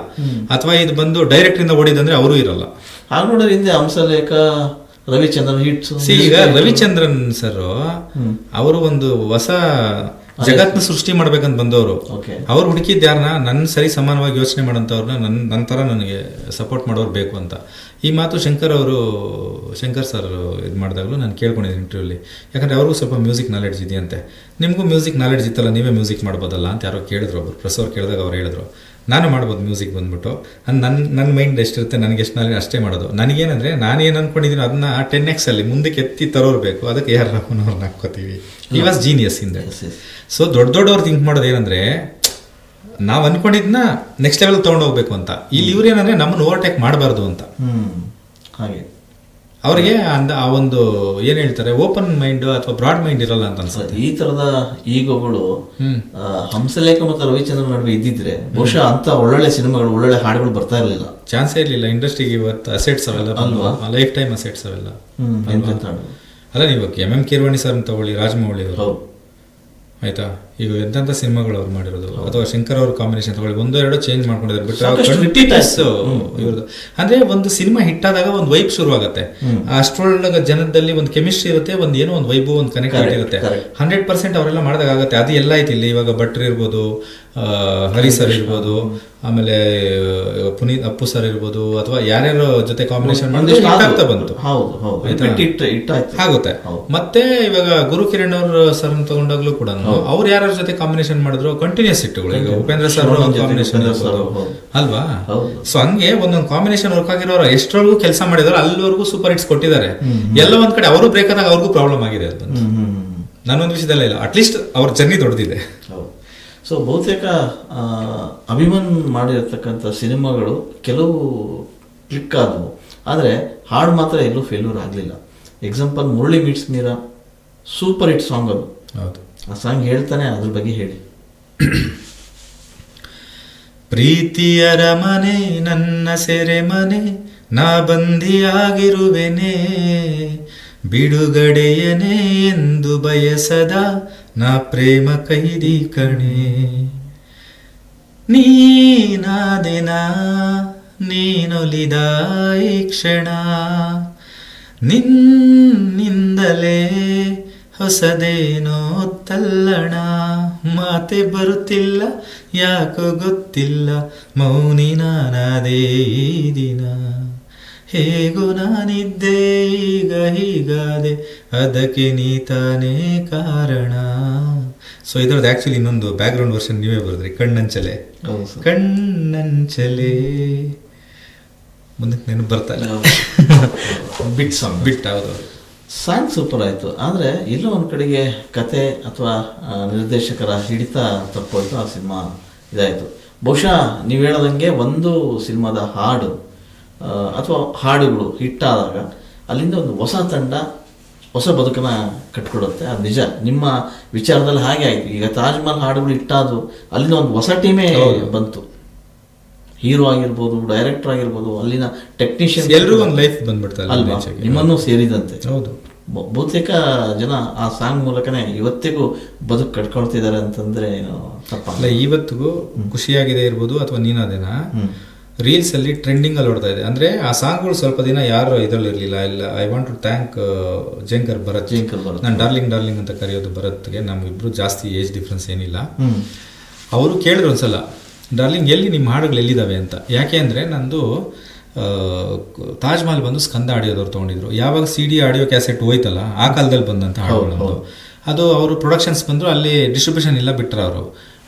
ಅಥವಾ ಇದು ಬಂದು ಡೈರೆಕ್ಟ್ ಇಂದ ಓಡಿದಂದ್ರೆ ಅವರು ಇರಲ್ಲ. ಹಾಗೆ ನೋಡಿದ್ರೆ ಹಿಂದೆ ಹಂಸಲೇಖ, ರವಿಚಂದ್ರನ್ ಹಿಟ್ಸ್. ಈಗ ರವಿಚಂದ್ರನ್ ಸರ್ ಅವರು ಒಂದು ಹೊಸ ಜಗತ್ನ ಸೃಷ್ಟಿ ಮಾಡ್ಬೇಕಂತ ಬಂದವರು. ಅವ್ರು ಹುಡುಕಿದ್ ಯಾರನ್ನ, ನನ್ನ ಸರಿ ಸಮಾನವಾಗಿ ಯೋಚನೆ ಮಾಡೋಂಥವ್ರನ್ನ, ನನ್ನ ತರ ನನಗೆ ಸಪೋರ್ಟ್ ಮಾಡೋರು ಬೇಕು ಅಂತ. ಈ ಮಾತು ಶಂಕರ್ ಸರ್ ಇದು ಮಾಡಿದಾಗಲೂ ನಾನು ಕೇಳ್ಕೊಂಡಿದ್ದೀನಿ ಇಂಟರ್ವ್ಯೂಲಿ. ಯಾಕಂದರೆ ಅವ್ರಿಗೂ ಸ್ವಲ್ಪ ಮ್ಯೂಸಿಕ್ ನಾಲೆಡ್ಜ್ ಇದೆಯಂತೆ. ನಿಮಗೂ ಮ್ಯೂಸಿಕ್ ನಾಲೆಡ್ಜ್ ಇತ್ತಲ್ಲ, ನೀವೇ ಮ್ಯೂಸಿಕ್ ಮಾಡ್ಬೋದಲ್ಲ ಅಂತ ಯಾರೋ ಕೇಳಿದ್ರು. ಒಬ್ಬರು ಪ್ರೆಸ್ ಅವ್ರು ಕೇಳಿದಾಗ ಅವ್ರು ಹೇಳಿದ್ರು, ನಾನು ಮಾಡ್ಬೋದು ಮ್ಯೂಸಿಕ್ ಬಂದ್ಬಿಟ್ಟು. ನನ್ನ ಮೈಂಡ್ ಎಷ್ಟಿರುತ್ತೆ, ನನಗೆ ಎಷ್ಟು ನಾಲೆಡ್ಜ್ ಅಷ್ಟೇ ಮಾಡೋದು. ನನಗೇನಂದರೆ ನಾನೇನು ಅನ್ಕೊಂಡಿದ್ದೀನಿ ಅದನ್ನ 10x ಅಲ್ಲಿ ಮುಂದಕ್ಕೆ ಎತ್ತಿ ತರೋರು ಬೇಕು. ಅದಕ್ಕೆ ಯಾರು ಅವ್ರನ್ನ ಹಾಕ್ಕೋತೀವಿ. ಈ ವಾಸ್ ಜೀನಿಯಸ್ ಹಿಂದೆ. ಸೊ ದೊಡ್ಡವ್ರು ಥಿಂಕ್ ಮಾಡೋದು ಏನಂದರೆ, ನಾವು ಅನ್ಕೊಂಡಿದ್ನ ನೆಕ್ಸ್ಟ್ ಲೆವೆಲ್ ತೊಗೊಂಡು ಹೋಗ್ಬೇಕು ಅಂತ. ಇಲ್ಲಿ ಇವ್ರು ಏನಂದ್ರೆ ನಮ್ಮನ್ನು ಓವರ್ಟೇಕ್ ಮಾಡಬಾರ್ದು ಅಂತ. ಹಾಗೆ ಅವ್ರಿಗೆ ಆ ಒಂದು ಏನ್ ಹೇಳ್ತಾರೆ, ಓಪನ್ ಮೈಂಡ್ ಅಥವಾ ಬ್ರಾಡ್ ಮೈಂಡ್ ಇರಲ್ಲ ಅಂತ ಅನ್ಸುತ್ತೆ. ಈ ತರದ ಈಗೋಗಳು ಹಂಸಲೇಖ ಮತ್ತು ರವಿಚಂದ್ರನ್ ನಡುವೆ ಇದ್ದಿದ್ರೆ ಬಹುಶಃ ಅಂತ ಒಳ್ಳೊಳ್ಳೆ ಸಿನಿಮಾಗಳು, ಒಳ್ಳೊಳ್ಳೆ ಹಾಡುಗಳು ಬರ್ತಾ ಇರಲಿಲ್ಲ, ಚಾನ್ಸೇ ಇರಲಿಲ್ಲ. ಇಂಡಸ್ಟ್ರಿಗೆ ಇವತ್ತು ಅಸೆಟ್ಸ್ ಅವೆಲ್ಲ ಅಲ್ವಾ, ಲೈಫ್ ಟೈಮ್ ಅಸೆಟ್ಸ್ ಅವೆಲ್ಲ ಅಲ್ಲ. ನೀವು MM ಕೀರವಾಣಿ ಸರ್ ತಗೊಳ್ಳಿ, ರಾಜಮೌಳಿ ಅವರು ಆಯ್ತಾ, ಈಗ ಎಂತ ಸಿನಿಮಾಗಳು ಅವ್ರು ಮಾಡಿರೋದು, ಅಥವಾ ಶಂಕರ್ ಅವ್ರ ಕಾಂಬಿನೇಷನ್ ತಗೊಳ್ಳಿ, 1-2 ಚೇಂಜ್ ಮಾಡ್ಕೊಂಡಿದ್ದಾರೆ. ಬಟ್ ಇವ್ರದ್ದು ಅಂದ್ರೆ ಒಂದು ಸಿನಿಮಾ ಹಿಟ್ ಆದಾಗ ಒಂದು ವೈಬ್ ಶುರು ಆಗುತ್ತೆ. ಅಷ್ಟರೊಳಗ ಜನದಲ್ಲಿ ಒಂದು ಕೆಮಿಸ್ಟ್ರಿ ಇರುತ್ತೆ, ಒಂದು ಏನೋ ಒಂದು ವೈಬು, ಒಂದು ಕನೆಕ್ಟಿವಿಟಿ ಇರುತ್ತೆ. 100% ಅವರೆಲ್ಲ ಮಾಡಿದಾಗ ಆಗುತ್ತೆ. ಅದು ಎಲ್ಲ ಆಯ್ತು ಇಲ್ಲಿ. ಇವಾಗ ಭಟ್ರು ಇರ್ಬೋದು, ಹರಿ ಸರ್ ಇರ್ಬೋದು, ಆಮೇಲೆ ಪುನೀತ್ ಅಪ್ಪು ಸರ್ ಇರ್ಬೋದು, ಅಥವಾ ಯಾರ್ಯಾರ ಜೊತೆ ಕಾಂಬಿನೇಷನ್ ಮಾಡಿದ್ರೆ ಆಗ್ತಾ ಬಂತು ಆಗುತ್ತೆ. ಮತ್ತೆ ಇವಾಗ ಗುರು ಕಿರಣ್ ಅವ್ರ ಸರ್ ತಗೊಂಡಾಗ್ಲೂ ಕೂಡ ಅವ್ರು ಯಾರ ಜೊತೆ ಕಾಂಬಿನೇಷನ್ ಮಾಡಿದ್ರು ಕಂಟಿನ್ಯೂಸ್ ಹಿಟ್ಗಳು. ಈಗ ಉಪೇಂದ್ರ ಸರ್ ಕಾಂಬಿನೇಷನ್ ಅಲ್ವಾ. ಸೊ ಹಂಗೆ ಒಂದೊಂದು ಕಾಂಬಿನೇಷನ್ ವರ್ಕ್ ಆಗಿರೋರು ಎಷ್ಟರವರೆಗೂ ಕೆಲಸ ಮಾಡಿದಾರೆ ಅಲ್ಲಿವರೆಗೂ ಸೂಪರ್ ಹಿಟ್ಸ್ ಕೊಟ್ಟಿದ್ದಾರೆ. ಎಲ್ಲ ಒಂದ್ ಕಡೆ ಅವರು ಬ್ರೇಕ್ ಆದಾಗ ಅವ್ರಿಗೂ ಪ್ರಾಬ್ಲಮ್ ಆಗಿದೆ ಅದು. ನಾನೊಂದು ವಿಷಯದಲ್ಲ ಇಲ್ಲ, ಅಟ್ಲೀಸ್ಟ್ ಅವ್ರ ಜರ್ನಿ ದೊಡ್ಡದಿದೆ. ಸೊ ಬಹುತೇಕ ಅಭಿಮನ್ ಮಾಡಿರತಕ್ಕಂಥ ಸಿನಿಮಾಗಳು ಕೆಲವು ಕ್ಲಿಕ್ ಆದವು, ಆದರೆ ಹಾಡು ಮಾತ್ರ ಎಲ್ಲೂ ಫೇಲ್ಯೂರ್ ಆಗಲಿಲ್ಲ. Example Murali meets Meera, super hit song ಅದು. ಹೌದು, ಆ ಸಾಂಗ್ ಹೇಳ್ತಾನೆ, ಅದ್ರ ಬಗ್ಗೆ ಹೇಳಿ. ಪ್ರೀತಿಯರ ಮನೆ ನನ್ನ ಸೆರೆ ಮನೆ, ನಾ ಬಂದಿಯಾಗಿರುವೆನೆ, ಬಿಡುಗಡೆಯನೇ ಎಂದು ಬಯಸದ ನಾ ಪ್ರೇಮ ಕೈದಿ ಕಣೆ, ನೀನಾದೆನ ನೀನೊಲಿದ ಈ ಕ್ಷಣ, ನಿನ್ನಿಂದಲೇ ಹೊಸದೇನೋ ತಲ್ಲಣ, ಮಾತೆ ಬರುತ್ತಿಲ್ಲ ಯಾಕೋ ಗೊತ್ತಿಲ್ಲ, ಮೌನಿ ನಾನಾದೇ ಈ ದಿನ, ಹೇಗೂ ನಾನಿದ್ದೆ ಈಗ ಹೀಗಾದೆ ಅದಕ್ಕೆ ನೀ ತಾನೇ ಕಾರಣ. ಸೊ ಇದ್ರದ್ದು ಆ್ಯಕ್ಚುಲಿ ಇನ್ನೊಂದು ಬ್ಯಾಕ್ಗ್ರೌಂಡ್ ವರ್ಷನ್ ನೀವೇ ಬರೆದ್ರಿ, ಕಣ್ಣಂಚಲೆ ಕಣ್ಣಂಚಲೆ. ಮುಂದಕ್ಕೆ ನೆನಪು ಬರ್ತಾ ಇಲ್ಲ. ಬಿಟ್ ಸಾಂಗ್, ಬಿಟ್ ಹೌದು. ಸಾಂಗ್ ಸೂಪರ್ ಆಯಿತು. ಆದರೆ ಎಲ್ಲೋ ಒಂದು ಕಡೆಗೆ ಕತೆ ಅಥವಾ ನಿರ್ದೇಶಕರ ಹಿಡಿತ ತಪ್ಪೋಯ್ತು, ಆ ಸಿನಿಮಾ ಇದಾಯಿತು. ಬಹುಶಃ ನೀವು ಹೇಳೋದಂಗೆ ಒಂದು ಸಿನಿಮಾದ ಹಾಡು ಅಥವಾ ಹಾಡುಗಳು ಹಿಟ್ಟಾದಾಗ ಅಲ್ಲಿಂದ ಒಂದು ಹೊಸ ತಂಡ ಹೊಸ ಬದುಕನ್ನ ಕಟ್ಕೊಡುತ್ತೆ. ಅದು ನಿಜ, ನಿಮ್ಮ ವಿಚಾರದಲ್ಲಿ ಹಾಗೆ ಆಯಿತು. ಈಗ ತಾಜ್ ಮಹಲ್ ಹಾಡುಗಳು ಹಿಟ್ಟಾದವು, ಅಲ್ಲಿಂದ ಒಂದು ಹೊಸ ಟೀಮೇ ಬಂತು. ಹೀರೋ ಆಗಿರ್ಬೋದು, ಡೈರೆಕ್ಟರ್ ಆಗಿರ್ಬೋದು, ಅಲ್ಲಿನ ಟೆಕ್ನಿಷಿಯನ್ ಎಲ್ಲರೂ ಒಂದು ಲೈಫ್ ಬಂದ್ಬಿಡ್ತಾರೆ ಅಲ್ವಾ, ನಿಮ್ಮನ್ನು ಸೇರಿದಂತೆ. ಹೌದು, ಬಹುತೇಕ ಜನ ಆ ಸಾಂಗ್ ಮೂಲಕನೇ ಇವತ್ತಿಗೂ ಬದುಕು ಕಟ್ಕೊಳ್ತಿದ್ದಾರೆ ಅಂತಂದ್ರೆ ಏನು ತಪ್ಪಲ್ಲ. ಇವತ್ತಿಗೂ ಖುಷಿಯಾಗಿದೆ ಇರ್ಬೋದು, ಅಥವಾ ನೀನದೇನಾ ರೀಲ್ಸ್ ಅಲ್ಲಿ ಟ್ರೆಂಡಿಂಗ್ ಅಲ್ಲಿ ಓಡ್ತಾ ಇದೆ. ಅಂದ್ರೆ ಆ ಸಾಂಗ್ಗಳು ಸ್ವಲ್ಪ ದಿನ ಯಾರು ಇದರಲ್ಲಿ ಇರಲಿಲ್ಲ. ಇಲ್ಲ, I want to thank Jhenkar Bharath. ನಾನು ಡಾರ್ಲಿಂಗ್ ಅಂತ ಕರೆಯೋದು ಭರತ್ಗೆ. ನಮ್ಗಿಬ್ರು ಜಾಸ್ತಿ ಏಜ್ ಡಿಫ್ರೆನ್ಸ್ ಏನಿಲ್ಲ. ಅವರು ಕೇಳಿದ್ರು ಒಂದ್ಸಲ, ಡಾರ್ಲಿಂಗ್ ಎಲ್ಲಿ ನಿಮ್ಮ ಹಾಡುಗಳು ಎಲ್ಲಿದ್ದಾವೆ ಅಂತ. ಯಾಕೆ ಅಂದರೆ ನಂದು ತಾಜ್ ಮಹಲ್ ಬಂದು ಸ್ಕಂದ ಆಡಿಯೋದವ್ರು ತೊಗೊಂಡಿದ್ರು. ಯಾವಾಗ CD ಆಡಿಯೋ ಕ್ಯಾಸೆಟ್ ಹೋಯ್ತಲ್ಲ, ಆ ಕಾಲದಲ್ಲಿ ಬಂದಂಥ ಹಾಡುಗಳು. ಅದು ಅವರು ಪ್ರೊಡಕ್ಷನ್ಸ್ ಬಂದರು, ಅಲ್ಲಿ ಡಿಸ್ಟ್ರಿಬ್ಯೂಷನ್ ಇಲ್ಲ, ಬಿಟ್ಟರು ಅವರು.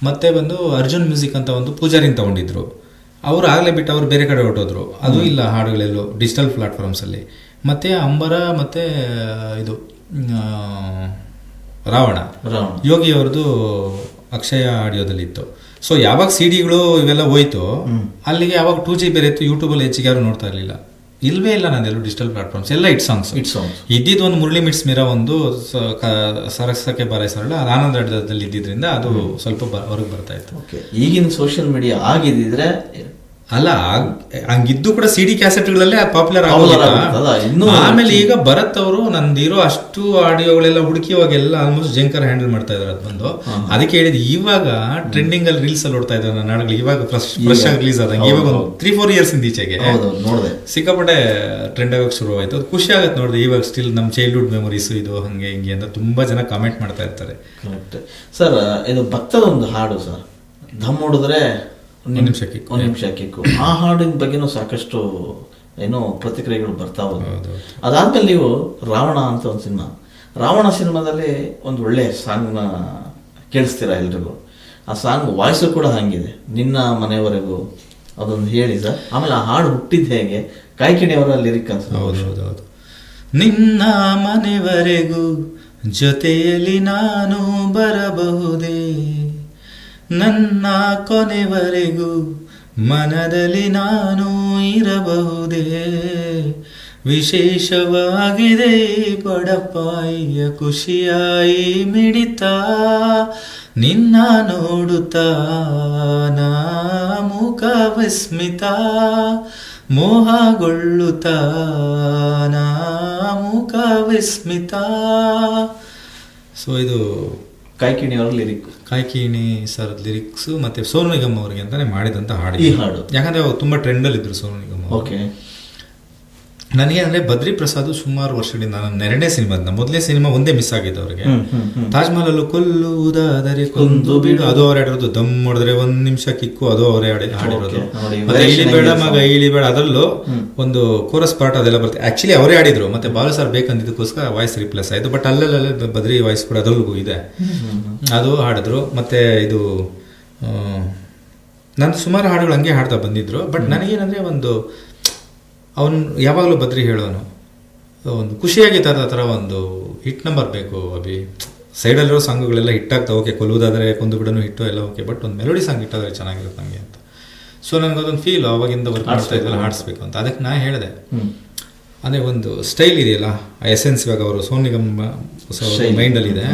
ಮತ್ತೆ ಬಂದು ಅರ್ಜುನ್ ಮ್ಯೂಸಿಕ್ ಅಂತ ಒಂದು ಪೂಜಾರಿನ ತೊಗೊಂಡಿದ್ರು. ಅವರು ಆಗಲೇ ಬಿಟ್ಟು ಅವ್ರು ಬೇರೆ ಕಡೆ ಹೊರಟೋದ್ರು. ಅದು ಇಲ್ಲ ಹಾಡುಗಳೆಲ್ಲೋ ಡಿಜಿಟಲ್ ಪ್ಲಾಟ್ಫಾರ್ಮ್ಸಲ್ಲಿ. ಮತ್ತು ಅಂಬರ ಮತ್ತು ಇದು ರಾವಣ ಯೋಗಿ ಅವ್ರದ್ದು ಅಕ್ಷಯ ಆಡಿಯೋದಲ್ಲಿತ್ತು. ಸೊ ಯಾವಾಗ CDಗಳು ಇವೆಲ್ಲ ಹೋಯ್ತು, ಅಲ್ಲಿಗೆ ಯಾವಾಗ 2G ಬೇರೆ ಇತ್ತು, ಯೂಟ್ಯೂಬಲ್ಲಿ ಹೆಚ್ಚಿಗೆ ಯಾರು ನೋಡ್ತಾ ಇರಲಿಲ್ಲ. ಇಲ್ವೇ ಇಲ್ಲ ನಂದೆಲ್ಲೂ ಡಿಜಿಟಲ್ ಪ್ಲಾಟ್ಫಾರ್ಮ್ಸ್ ಎಲ್ಲ ಹಿಟ್ ಸಾಂಗ್ಸ್. ಇದ್ದಿದ್ದು ಒಂದು ಮುರಳಿ ಮಿಟ್ಸ್ ಮೀರಾ, ಒಂದು ಸರಸಕ್ಕೆ ಬಾರೈಸರಲ್ಲ, ಅದು ಆನಂದ ಅಡ್ಡದಲ್ಲಿ ಇದ್ದಿದ್ರಿಂದ ಅದು ಸ್ವಲ್ಪ ಹೊರಗೆ ಬರ್ತಾ ಇತ್ತು. ಈಗಿನ ಸೋಷಿಯಲ್ ಮೀಡಿಯಾ ಆಗಿದ್ದಿದ್ರೆ ಅಲ್ಲ, ಹಂಗಿದ್ದು ಕೂಡ CD ಕ್ಯಾಸೆಟ್ಗಳಲ್ಲೇ ಪಾಪ್ಯುಲರ್ ಆಗೋದಿಲ್ಲ. ಆಮೇಲೆ ಈಗ ಭರತ್ ಅವರು ನಂದಿರೋ ಅಷ್ಟು ಆಡಿಯೋಗಳೆಲ್ಲ ಹುಡುಕಿವಾಗೆಲ್ಲ ಆಲ್ಮೋಸ್ಟ್ ಜಂಕರ್ ಹ್ಯಾಂಡಲ್ ಮಾಡ್ತಾ ಇದಾರೆ. ಅದು ಬಂದು ಅದಕ್ಕೆ ಹೇಳಿದ್, ಇವಾಗ ಟ್ರೆಂಡಿಂಗ್ ಅಲ್ಲಿ ರೀಲ್ಸ್ ಅಲ್ಲಿ ಓಡ್ತಾ ಇದ್ದಾರೆ ನನ್ನ ಹಾಡುಗಳು. ಇವಾಗ ಫ್ರೆಶ್ ಆಗಿ ರಿಲೀಸ್ ಆದಂಗೆ ಇವಾಗ ಒಂದು 3-4 ಇಯರ್ಸ್ ಈಚೆಗೆ ಸಿಕ್ಕಾಪಟ್ಟೆ ಟ್ರೆಂಡ್ ಆಗೋಕೆ ಶುರು ಆಯ್ತು. ಅದು ಖುಷಿ ಆಗತ್ತೆ ನೋಡಿದೆ. ಇವಾಗ ಸ್ಟಿಲ್ ನಮ್ಮ ಚೈಲ್ಡ್ಹುಡ್ ಮೆಮೊರೀಸ್ ಇದು ಹಂಗೆ ಹಿಂಗೆ ಅಂತ ತುಂಬಾ ಜನ ಕಾಮೆಂಟ್ ಮಾಡ್ತಾ ಇರ್ತಾರೆ. ಸರ್, ಇದು ಭಕ್ತದ ಒಂದು ಹಾಡು ಸರ್, ಧಮ್ ಹೊಡಿದ್ರೆ ಒಂದು ನಿಮಿಷ ಕಿಕ್ಕು. ಆ ಹಾಡಿನ ಬಗ್ಗೆನೂ ಸಾಕಷ್ಟು ಏನೋ ಪ್ರತಿಕ್ರಿಯೆಗಳು ಬರ್ತಾ ಹೋದವು. ಅದಾದ್ಮೇಲೆ ನೀವು ರಾವಣ ಅಂತ ಒಂದು ಸಿನಿಮಾ, ರಾವಣ ಸಿನಿಮಾದಲ್ಲಿ ಒಂದು ಒಳ್ಳೆ ಸಾಂಗ್ನ ಕೇಳಿಸ್ತೀರಾ ಎಲ್ರಿಗೂ. ಆ ಸಾಂಗ್ ವಾಯ್ಸು ಕೂಡ ಹಂಗಿದೆ, ನಿನ್ನ ಮನೆಯವರೆಗೂ. ಅದೊಂದು ಹೇಳಿ ಸರ್. ಆಮೇಲೆ ಆ ಹಾಡು ಹುಟ್ಟಿದ್ದು ಹೇಗೆ, ಕಾಯ್ಕಿಣಿಯವರ ಲಿರಿಕ್ ಅನ್ಸುತ್ತೆ. ಹೌದು. ನಿನ್ನ ಮನೆವರೆಗೂ ಜೊತೆಯಲ್ಲಿ ನಾನು ಬರಬಹುದೇ, ನನ್ನ ಕೊನೆವರೆಗೂ ಮನದಲ್ಲಿ ನಾನು ಇರಬಹುದೇ, ವಿಶೇಷವಾಗಿದೆ ಬಡಪಾಯಿಯ ಖುಷಿಯಾಯಿ ಮಿಡಿತ, ನಿನ್ನ ನೋಡುತ್ತಾ ನಾ ಮುಖ ವಿಸ್ಮಿತ, ಮೋಹಗೊಳ್ಳುತ್ತಾ ನಾ ಮುಖ ವಿಸ್ಮಿತ. ಸೊ ಇದು ಕಾಯ್ಕಿಣಿಯವರ ಲಿರಿಕ್, ಕಾಯ್ಕಿಣಿ ಸರ್ ಲಿರಿಕ್ಸ್. ಮತ್ತೆ ಸೋನು ನಿಗಮ್ ಅವರಿಗೆ ಅಂತಾನೆ ಮಾಡಿದಂತ ಹಾಡು ಈ ಹಾಡು. ಯಾಕಂದ್ರೆ ಅವ್ರು ತುಂಬಾ ಟ್ರೆಂಡ್ ಅಲ್ಲಿ ಇದ್ರು ಸೋನು ನಿಗಮ್. ಓಕೆ. ನನಗೆ ಅಂದ್ರೆ ಬದ್ರಿ ಪ್ರಸಾದ್ ಸುಮಾರು ವರ್ಷಗಳಿಂದ ನನ್ನ ಎರಡನೇ ಸಿನಿಮಾ, ಮೊದಲನೇ ಸಿನಿಮಾ ಒಂದೇ ಮಿಸ್ ಆಗಿದ್ದು ಅವ್ರಿಗೆ. ತಾಜ್ ಮಹಲ್ ಅಲ್ಲೂ ಕೊಲ್ಲುವುದಾದರೆ ಕೊಂದು ಬಿಡು, ಅದು ಅವ್ರು ಆಡಿರೋದು. ದಮ್ ಹೊಡೆದ್ರೆ 1 ನಿಮಿಷ ಕಿಕ್ಕು, ಅದು ಅವರೇ ಹಾಡಿರೋದು. ಮತ್ತೆ ಇಳಿಬೇಡ ಮಗ ಇಳಿಬೇಡ, ಅದರಲ್ಲೂ ಒಂದು ಕೋರಸ್ ಪಾರ್ಟ್ ಅದೆಲ್ಲ ಬರುತ್ತೆ. ಆಕ್ಚುಲಿ ಅವರೇ ಆಡಿದ್ರು, ಮತ್ತೆ ಬಾಲು ಸರ್ ಬೇಕಂದಿದ್ದಕ್ಕೋಸ್ಕರ ವಾಯ್ಸ್ ರಿಪ್ಲೇಸ್ ಆಯ್ತು. ಬಟ್ ಅಲ್ಲೆಲ್ಲ ಬದ್ರಿ ವಾಯ್ಸ್ ಕೂಡ ಅದರಲ್ಲೂ ಇದೆ, ಅದು ಹಾಡಿದ್ರು. ಮತ್ತೆ ಇದು ನಂದು ಸುಮಾರು ಹಾಡುಗಳು ಹಂಗೆ ಹಾಡ್ತಾ ಬಂದಿದ್ರು. ಬಟ್ ನನಗೇನಂದ್ರೆ ಒಂದು ಅವನು ಯಾವಾಗಲೂ ಬದ್ರಿ ಹೇಳೋನು, ಒಂದು ಖುಷಿಯಾಗಿ ಥರ ಒಂದು ಹಿಟ್ ನಂಬರ್ ಬೇಕು ಅಭಿ. ಸೈಡಲ್ಲಿರೋ ಸಾಂಗುಗಳೆಲ್ಲ ಹಿಟ್ಟಾಗ್ತಾ, ಓಕೆ ಕೊಲ್ಲುವುದಾದರೆ ಕೊಂದು ಬಿಡೋನು ಹಿಟ್ಟು ಎಲ್ಲ ಓಕೆ, ಬಟ್ ಒಂದು ಮೆಲೋಡಿ ಸಾಂಗ್ ಹಿಟ್ಟಾದರೆ ಚೆನ್ನಾಗಿರುತ್ತೆ ನನಗೆ ಅಂತ. ಸೊ ನನಗದೊಂದು ಫೀಲ್ ಅವಾಗಿಂದ ವರ್ಕ್ ಮಾಡ್ತಾ ಇದ್ದಲ್ಲ ಹಾಡಿಸ್ಬೇಕು ಅಂತ. ಅದಕ್ಕೆ ನಾ ಹೇಳಿದೆ, ಅಂದರೆ ಒಂದು ಸ್ಟೈಲ್ ಇದೆಯಲ್ಲ, ಆ ಎಸೆನ್ಸ್ ಇವಾಗ ಅವರು ಸೋನು ನಿಗಮ್ ಮೈಂಡಲ್ಲಿದೆ.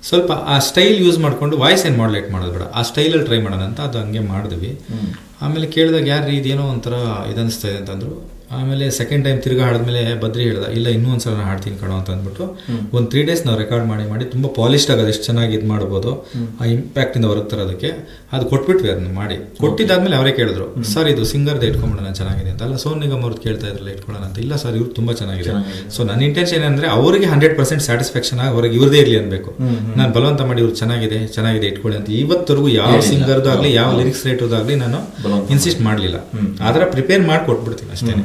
ಸ್ವಲ್ಪ ಆ ಸ್ಟೈಲ್ ಯೂಸ್ ಮಾಡಿಕೊಂಡು ವಾಯ್ಸ್ ಏನು ಮಾಡ್ಲೇಟ್ ಮಾಡೋದು ಬೇಡ, ಆ ಸ್ಟೈಲಲ್ಲಿ ಟ್ರೈ ಮಾಡೋಣ ಅಂತ ಅದು ಹಂಗೆ ಮಾಡಿದ್ವಿ. ಆಮೇಲೆ ಕೇಳಿದಾಗ ಯಾರು ಇದೇನೋ ಒಂಥರ ಇದನ್ನಿಸ್ತಾ ಇದೆ ಅಂತಂದರು. ಆಮೇಲೆ ಸೆಕೆಂಡ್ ಟೈಮ್ ತಿರ್ಗಾ ಹಾಡಿದ್ಮೇಲೆ ಬದ್ರಿ ಹೇಳ್ದ, ಇಲ್ಲ ಇನ್ನೂ ಒಂದ್ಸಲ ನಾನು ಹಾಡ್ತೀನಿ ಕಣೋ ಅಂತ ಅಂದ್ಬಿಟ್ಟು ಒಂದು 3 days ನಾವು ರೆಕಾರ್ಡ್ ಮಾಡಿ ತುಂಬ ಪಾಲಿಶ್ಡ್ ಆಗೋದು, ಎಷ್ಟು ಚೆನ್ನಾಗಿ ಇದು ಮಾಡ್ಬೋದು, ಆ ಇಂಪ್ಯಾಕ್ಟಿಂದ ಹೊರಗೆ ತರೋದಕ್ಕೆ ಅದು ಕೊಟ್ಬಿಟ್ವಿ. ಅದನ್ನ ಮಾಡಿ ಕೊಟ್ಟಿದ್ದಾದ್ಮೇಲೆ ಅವರೇ ಕೇಳಿದ್ರು, ಸರ್ ಇದು ಸಿಂಗರ್ದು ಇಟ್ಕೊಂಬಿಡೋಣ ಚೆನ್ನಾಗಿದೆ ಅಂತ. ಅಲ್ಲ ಸೋನು ನಿಗಮ್ ಅವ್ರದ್ದು ಕೇಳ್ತಾ ಇದ್ರಲ್ಲ ಇಟ್ಕೊಳ್ಳೋಣ ಅಂತ. ಇಲ್ಲ ಸರ್ ಇವ್ರು ತುಂಬ ಚೆನ್ನಾಗಿದೆ. ಸೊ ನನ್ನ ಇಂಟೆನ್ಷನ್ ಏನಂದರೆ ಅವರಿಗೆ 100% ಸ್ಯಾಟಿಸ್ಫ್ಯಾಕ್ಷನ್ ಆಗಿ ಹೊರಗೆ ಇವ್ರದೇ ಇರಲಿ ಅನ್ಬೇಕು. ನಾನು ಬಲವಂತ ಮಾಡಿ ಇವ್ರು ಚೆನ್ನಾಗಿದೆ ಇಟ್ಕೊಳ್ಳಿ ಅಂತ ಇವತ್ತರೆಗೂ ಯಾವ ಸಿಂಗರ್ದು ಆಗಲಿ ಯಾವ ಲಿರಿಕ್ಸ್ ರೈಟರ್ದು ಆಗಲಿ ನಾನು ಇನ್ಸಿಸ್ಟ್ ಮಾಡಲಿಲ್ಲ. ಆ ಥರ ಪ್ರಿಪೇರ್ ಮಾಡಿ ಕೊಟ್ಬಿಡ್ತೀನಿ ಅಷ್ಟೇ.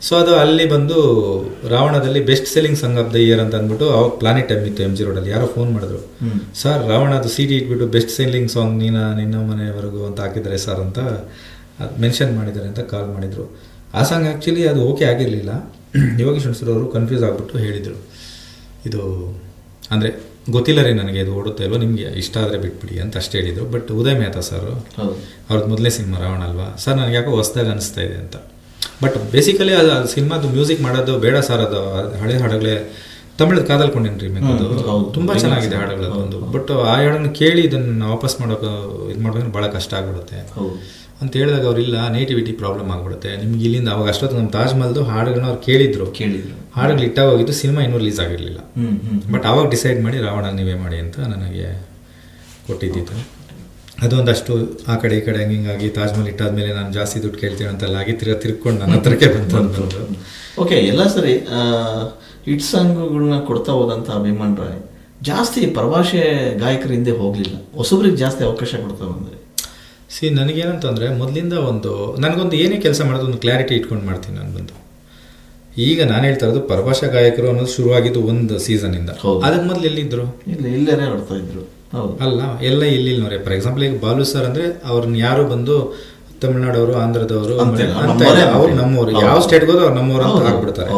ಸೊ ಅದು ಅಲ್ಲಿ ಬಂದು ರಾವಣದಲ್ಲಿ best selling song of the year ಅಂತ ಅಂದ್ಬಿಟ್ಟು ಅವಾಗ ಪ್ಲಾನೆಟ್ ಟೈಮ್ ಇತ್ತು MG ರೋಡಲ್ಲಿ. ಯಾರೋ ಫೋನ್ ಮಾಡಿದ್ರು, ಸರ್ ರಾವಣದು CD ಇಟ್ಬಿಟ್ಟು ಬೆಸ್ಟ್ ಸೆಲ್ಲಿಂಗ್ ಸಾಂಗ್ ನಿನ್ನ ಮನೆವರೆಗೂ ಅಂತ ಹಾಕಿದ್ದಾರೆ ಸರ್ ಅಂತ ಮೆನ್ಷನ್ ಮಾಡಿದ್ದಾರೆ ಅಂತ ಕಾಲ್ ಮಾಡಿದ್ರು. ಆ ಸಾಂಗ್ ಆ್ಯಕ್ಚುಲಿ ಅದು ಓಕೆ ಆಗಿರಲಿಲ್ಲ. ಯೋಗೀಶ್ ಹುಣಸೂರು ಅವರು ಕನ್ಫ್ಯೂಸ್ ಆಗಿಬಿಟ್ಟು ಹೇಳಿದರು, ಇದು ಅಂದರೆ ಗೊತ್ತಿಲ್ಲ ರೀ ನನಗೆ ಇದು ಓಡುತ್ತೆ ಇಲ್ವೋ, ನಿಮಗೆ ಇಷ್ಟ ಆದರೆ ಬಿಟ್ಬಿಡಿ ಅಂತ ಅಷ್ಟೇ ಹೇಳಿದರು. ಬಟ್ ಉದಯ್ ಮೆಹ್ತಾ ಸರ್ ಅವ್ರದ್ದು ಮೊದಲನೇ ಸಿನಿಮಾ ರಾವಣ ಅಲ್ವಾ ಸರ್, ನನಗೆ ಯಾಕೋ ಹೊಸ್ದಾಗಿ ಅನಿಸ್ತಾ ಇದೆ ಅಂತ. ಬಟ್ ಬೇಸಿಕಲಿ ಅದು ಸಿನಿಮಾದು ಮ್ಯೂಸಿಕ್ ಮಾಡೋದು ಬೇಡ ಸರ್, ಅದು ಹಳೆ ಹಾಡುಗಳೇ ತಮಿಳದ ಕಾದಲ್ಕೊಂಡೇನು ರೀಮೇಕ್ ಅದು ತುಂಬ ಚೆನ್ನಾಗಿದೆ ಹಾಡುಗಳದ್ದು ಒಂದು. ಬಟ್ ಆ ಹಾಡನ್ನು ಕೇಳಿ ಇದನ್ನು ವಾಪಸ್ ಮಾಡೋಕೆ ಇದು ಮಾಡೋದ್ರೆ ಭಾಳ ಕಷ್ಟ ಆಗಿಬಿಡುತ್ತೆ ಅಂತ ಹೇಳಿದಾಗ ಅವರಿಲ್ಲ, ನೇಟಿವಿಟಿ ಪ್ರಾಬ್ಲಮ್ ಆಗಿಬಿಡುತ್ತೆ ನಿಮ್ಗೆ ಇಲ್ಲಿಂದ. ಅವಾಗ ಅಷ್ಟೊತ್ತು ನಮ್ಮ ತಾಜ್ ಮಹಲ್ದು ಹಾಡುಗಳನ್ನ ಅವ್ರು ಕೇಳಿದ್ರು, ಹಾಡುಗಳು ಇಟ್ಟಾಗ ಹೋಗಿದ್ದು, ಸಿನಿಮಾ ಇನ್ನೂ ರಿಲೀಸ್ ಆಗಿರಲಿಲ್ಲ. ಬಟ್ ಆವಾಗ ಡಿಸೈಡ್ ಮಾಡಿ ರಾವಣ ನೀವೇ ಮಾಡಿ ಅಂತ ನನಗೆ ಕೊಟ್ಟಿದ್ದಿತ್ತು. ಅದೊಂದಷ್ಟು ಆ ಕಡೆ ಈ ಕಡೆ ಹಂಗಾಗಿ ತಾಜ್ ಮಹಲ್ ಇಟ್ಟಾದ್ಮೇಲೆ ನಾನು ಜಾಸ್ತಿ ದುಡ್ಡು ಕೇಳ್ತೀನಿ ಅಂತೆಲ್ಲ ಆಗಿ ತಿರ್ಕೊಂಡು ನನ್ನ ಹತ್ರಕ್ಕೆ ಬಂತು. ಓಕೆ, ಎಲ್ಲ ಸರಿ ಹಿಟ್ ಸಾಂಗ್ಗಳನ್ನ ಕೊಡ್ತಾ ಹೋದಂಥ ಅಭಿಮಾನ್ ರಾಯ್ ಜಾಸ್ತಿ ಪರಭಾಷೆ ಗಾಯಕರ ಹಿಂದೆ ಹೋಗಲಿಲ್ಲ, ಹೊಸಬ್ರಿಗೆ ಜಾಸ್ತಿ ಅವಕಾಶ ಕೊಡ್ತಾ ಬಂದರೆ. ನನಗೇನಂತಂದರೆ ಮೊದಲಿಂದ ನನಗೊಂದು ಏನೇ ಕೆಲಸ ಮಾಡೋದು ಒಂದು ಕ್ಲಾರಿಟಿ ಇಟ್ಕೊಂಡು ಮಾಡ್ತೀನಿ ನಾನು ಬಂದು. ಈಗ ನಾನು ಹೇಳ್ತಾ ಇರೋದು ಪರಭಾಷಾ ಗಾಯಕರು ಅನ್ನೋದು ಶುರುವಾಗಿದ್ದು ಒಂದು ಸೀಸನಿಂದ. ಅದಕ್ಕೆ ಮೊದಲು ಎಲ್ಲಿದ್ದರು? ಇಲ್ಲೇ ಆಡ್ತಾ ಇದ್ರು ಅಲ್ಲ, ಎಲ್ಲ ಇಲ್ಲಿನವರೇ. ಫಾರ್ ಎಕ್ಸಾಂಪಲ್ ಈಗ ಬಾಲು ಸರ್ ಅಂದರೆ ಅವ್ರನ್ನ ಯಾರು ಬಂದು ತಮಿಳ್ನಾಡವರು, ಆಂಧ್ರದವರು ಅಂತ ಅವ್ರು ನಮ್ಮವರು, ಯಾವ ಸ್ಟೇಟ್ಗೆ ಹೋದ್ರು ಅವ್ರು ನಮ್ಮವರು ಅಂತ ಹಾಕ್ಬಿಡ್ತಾರೆ.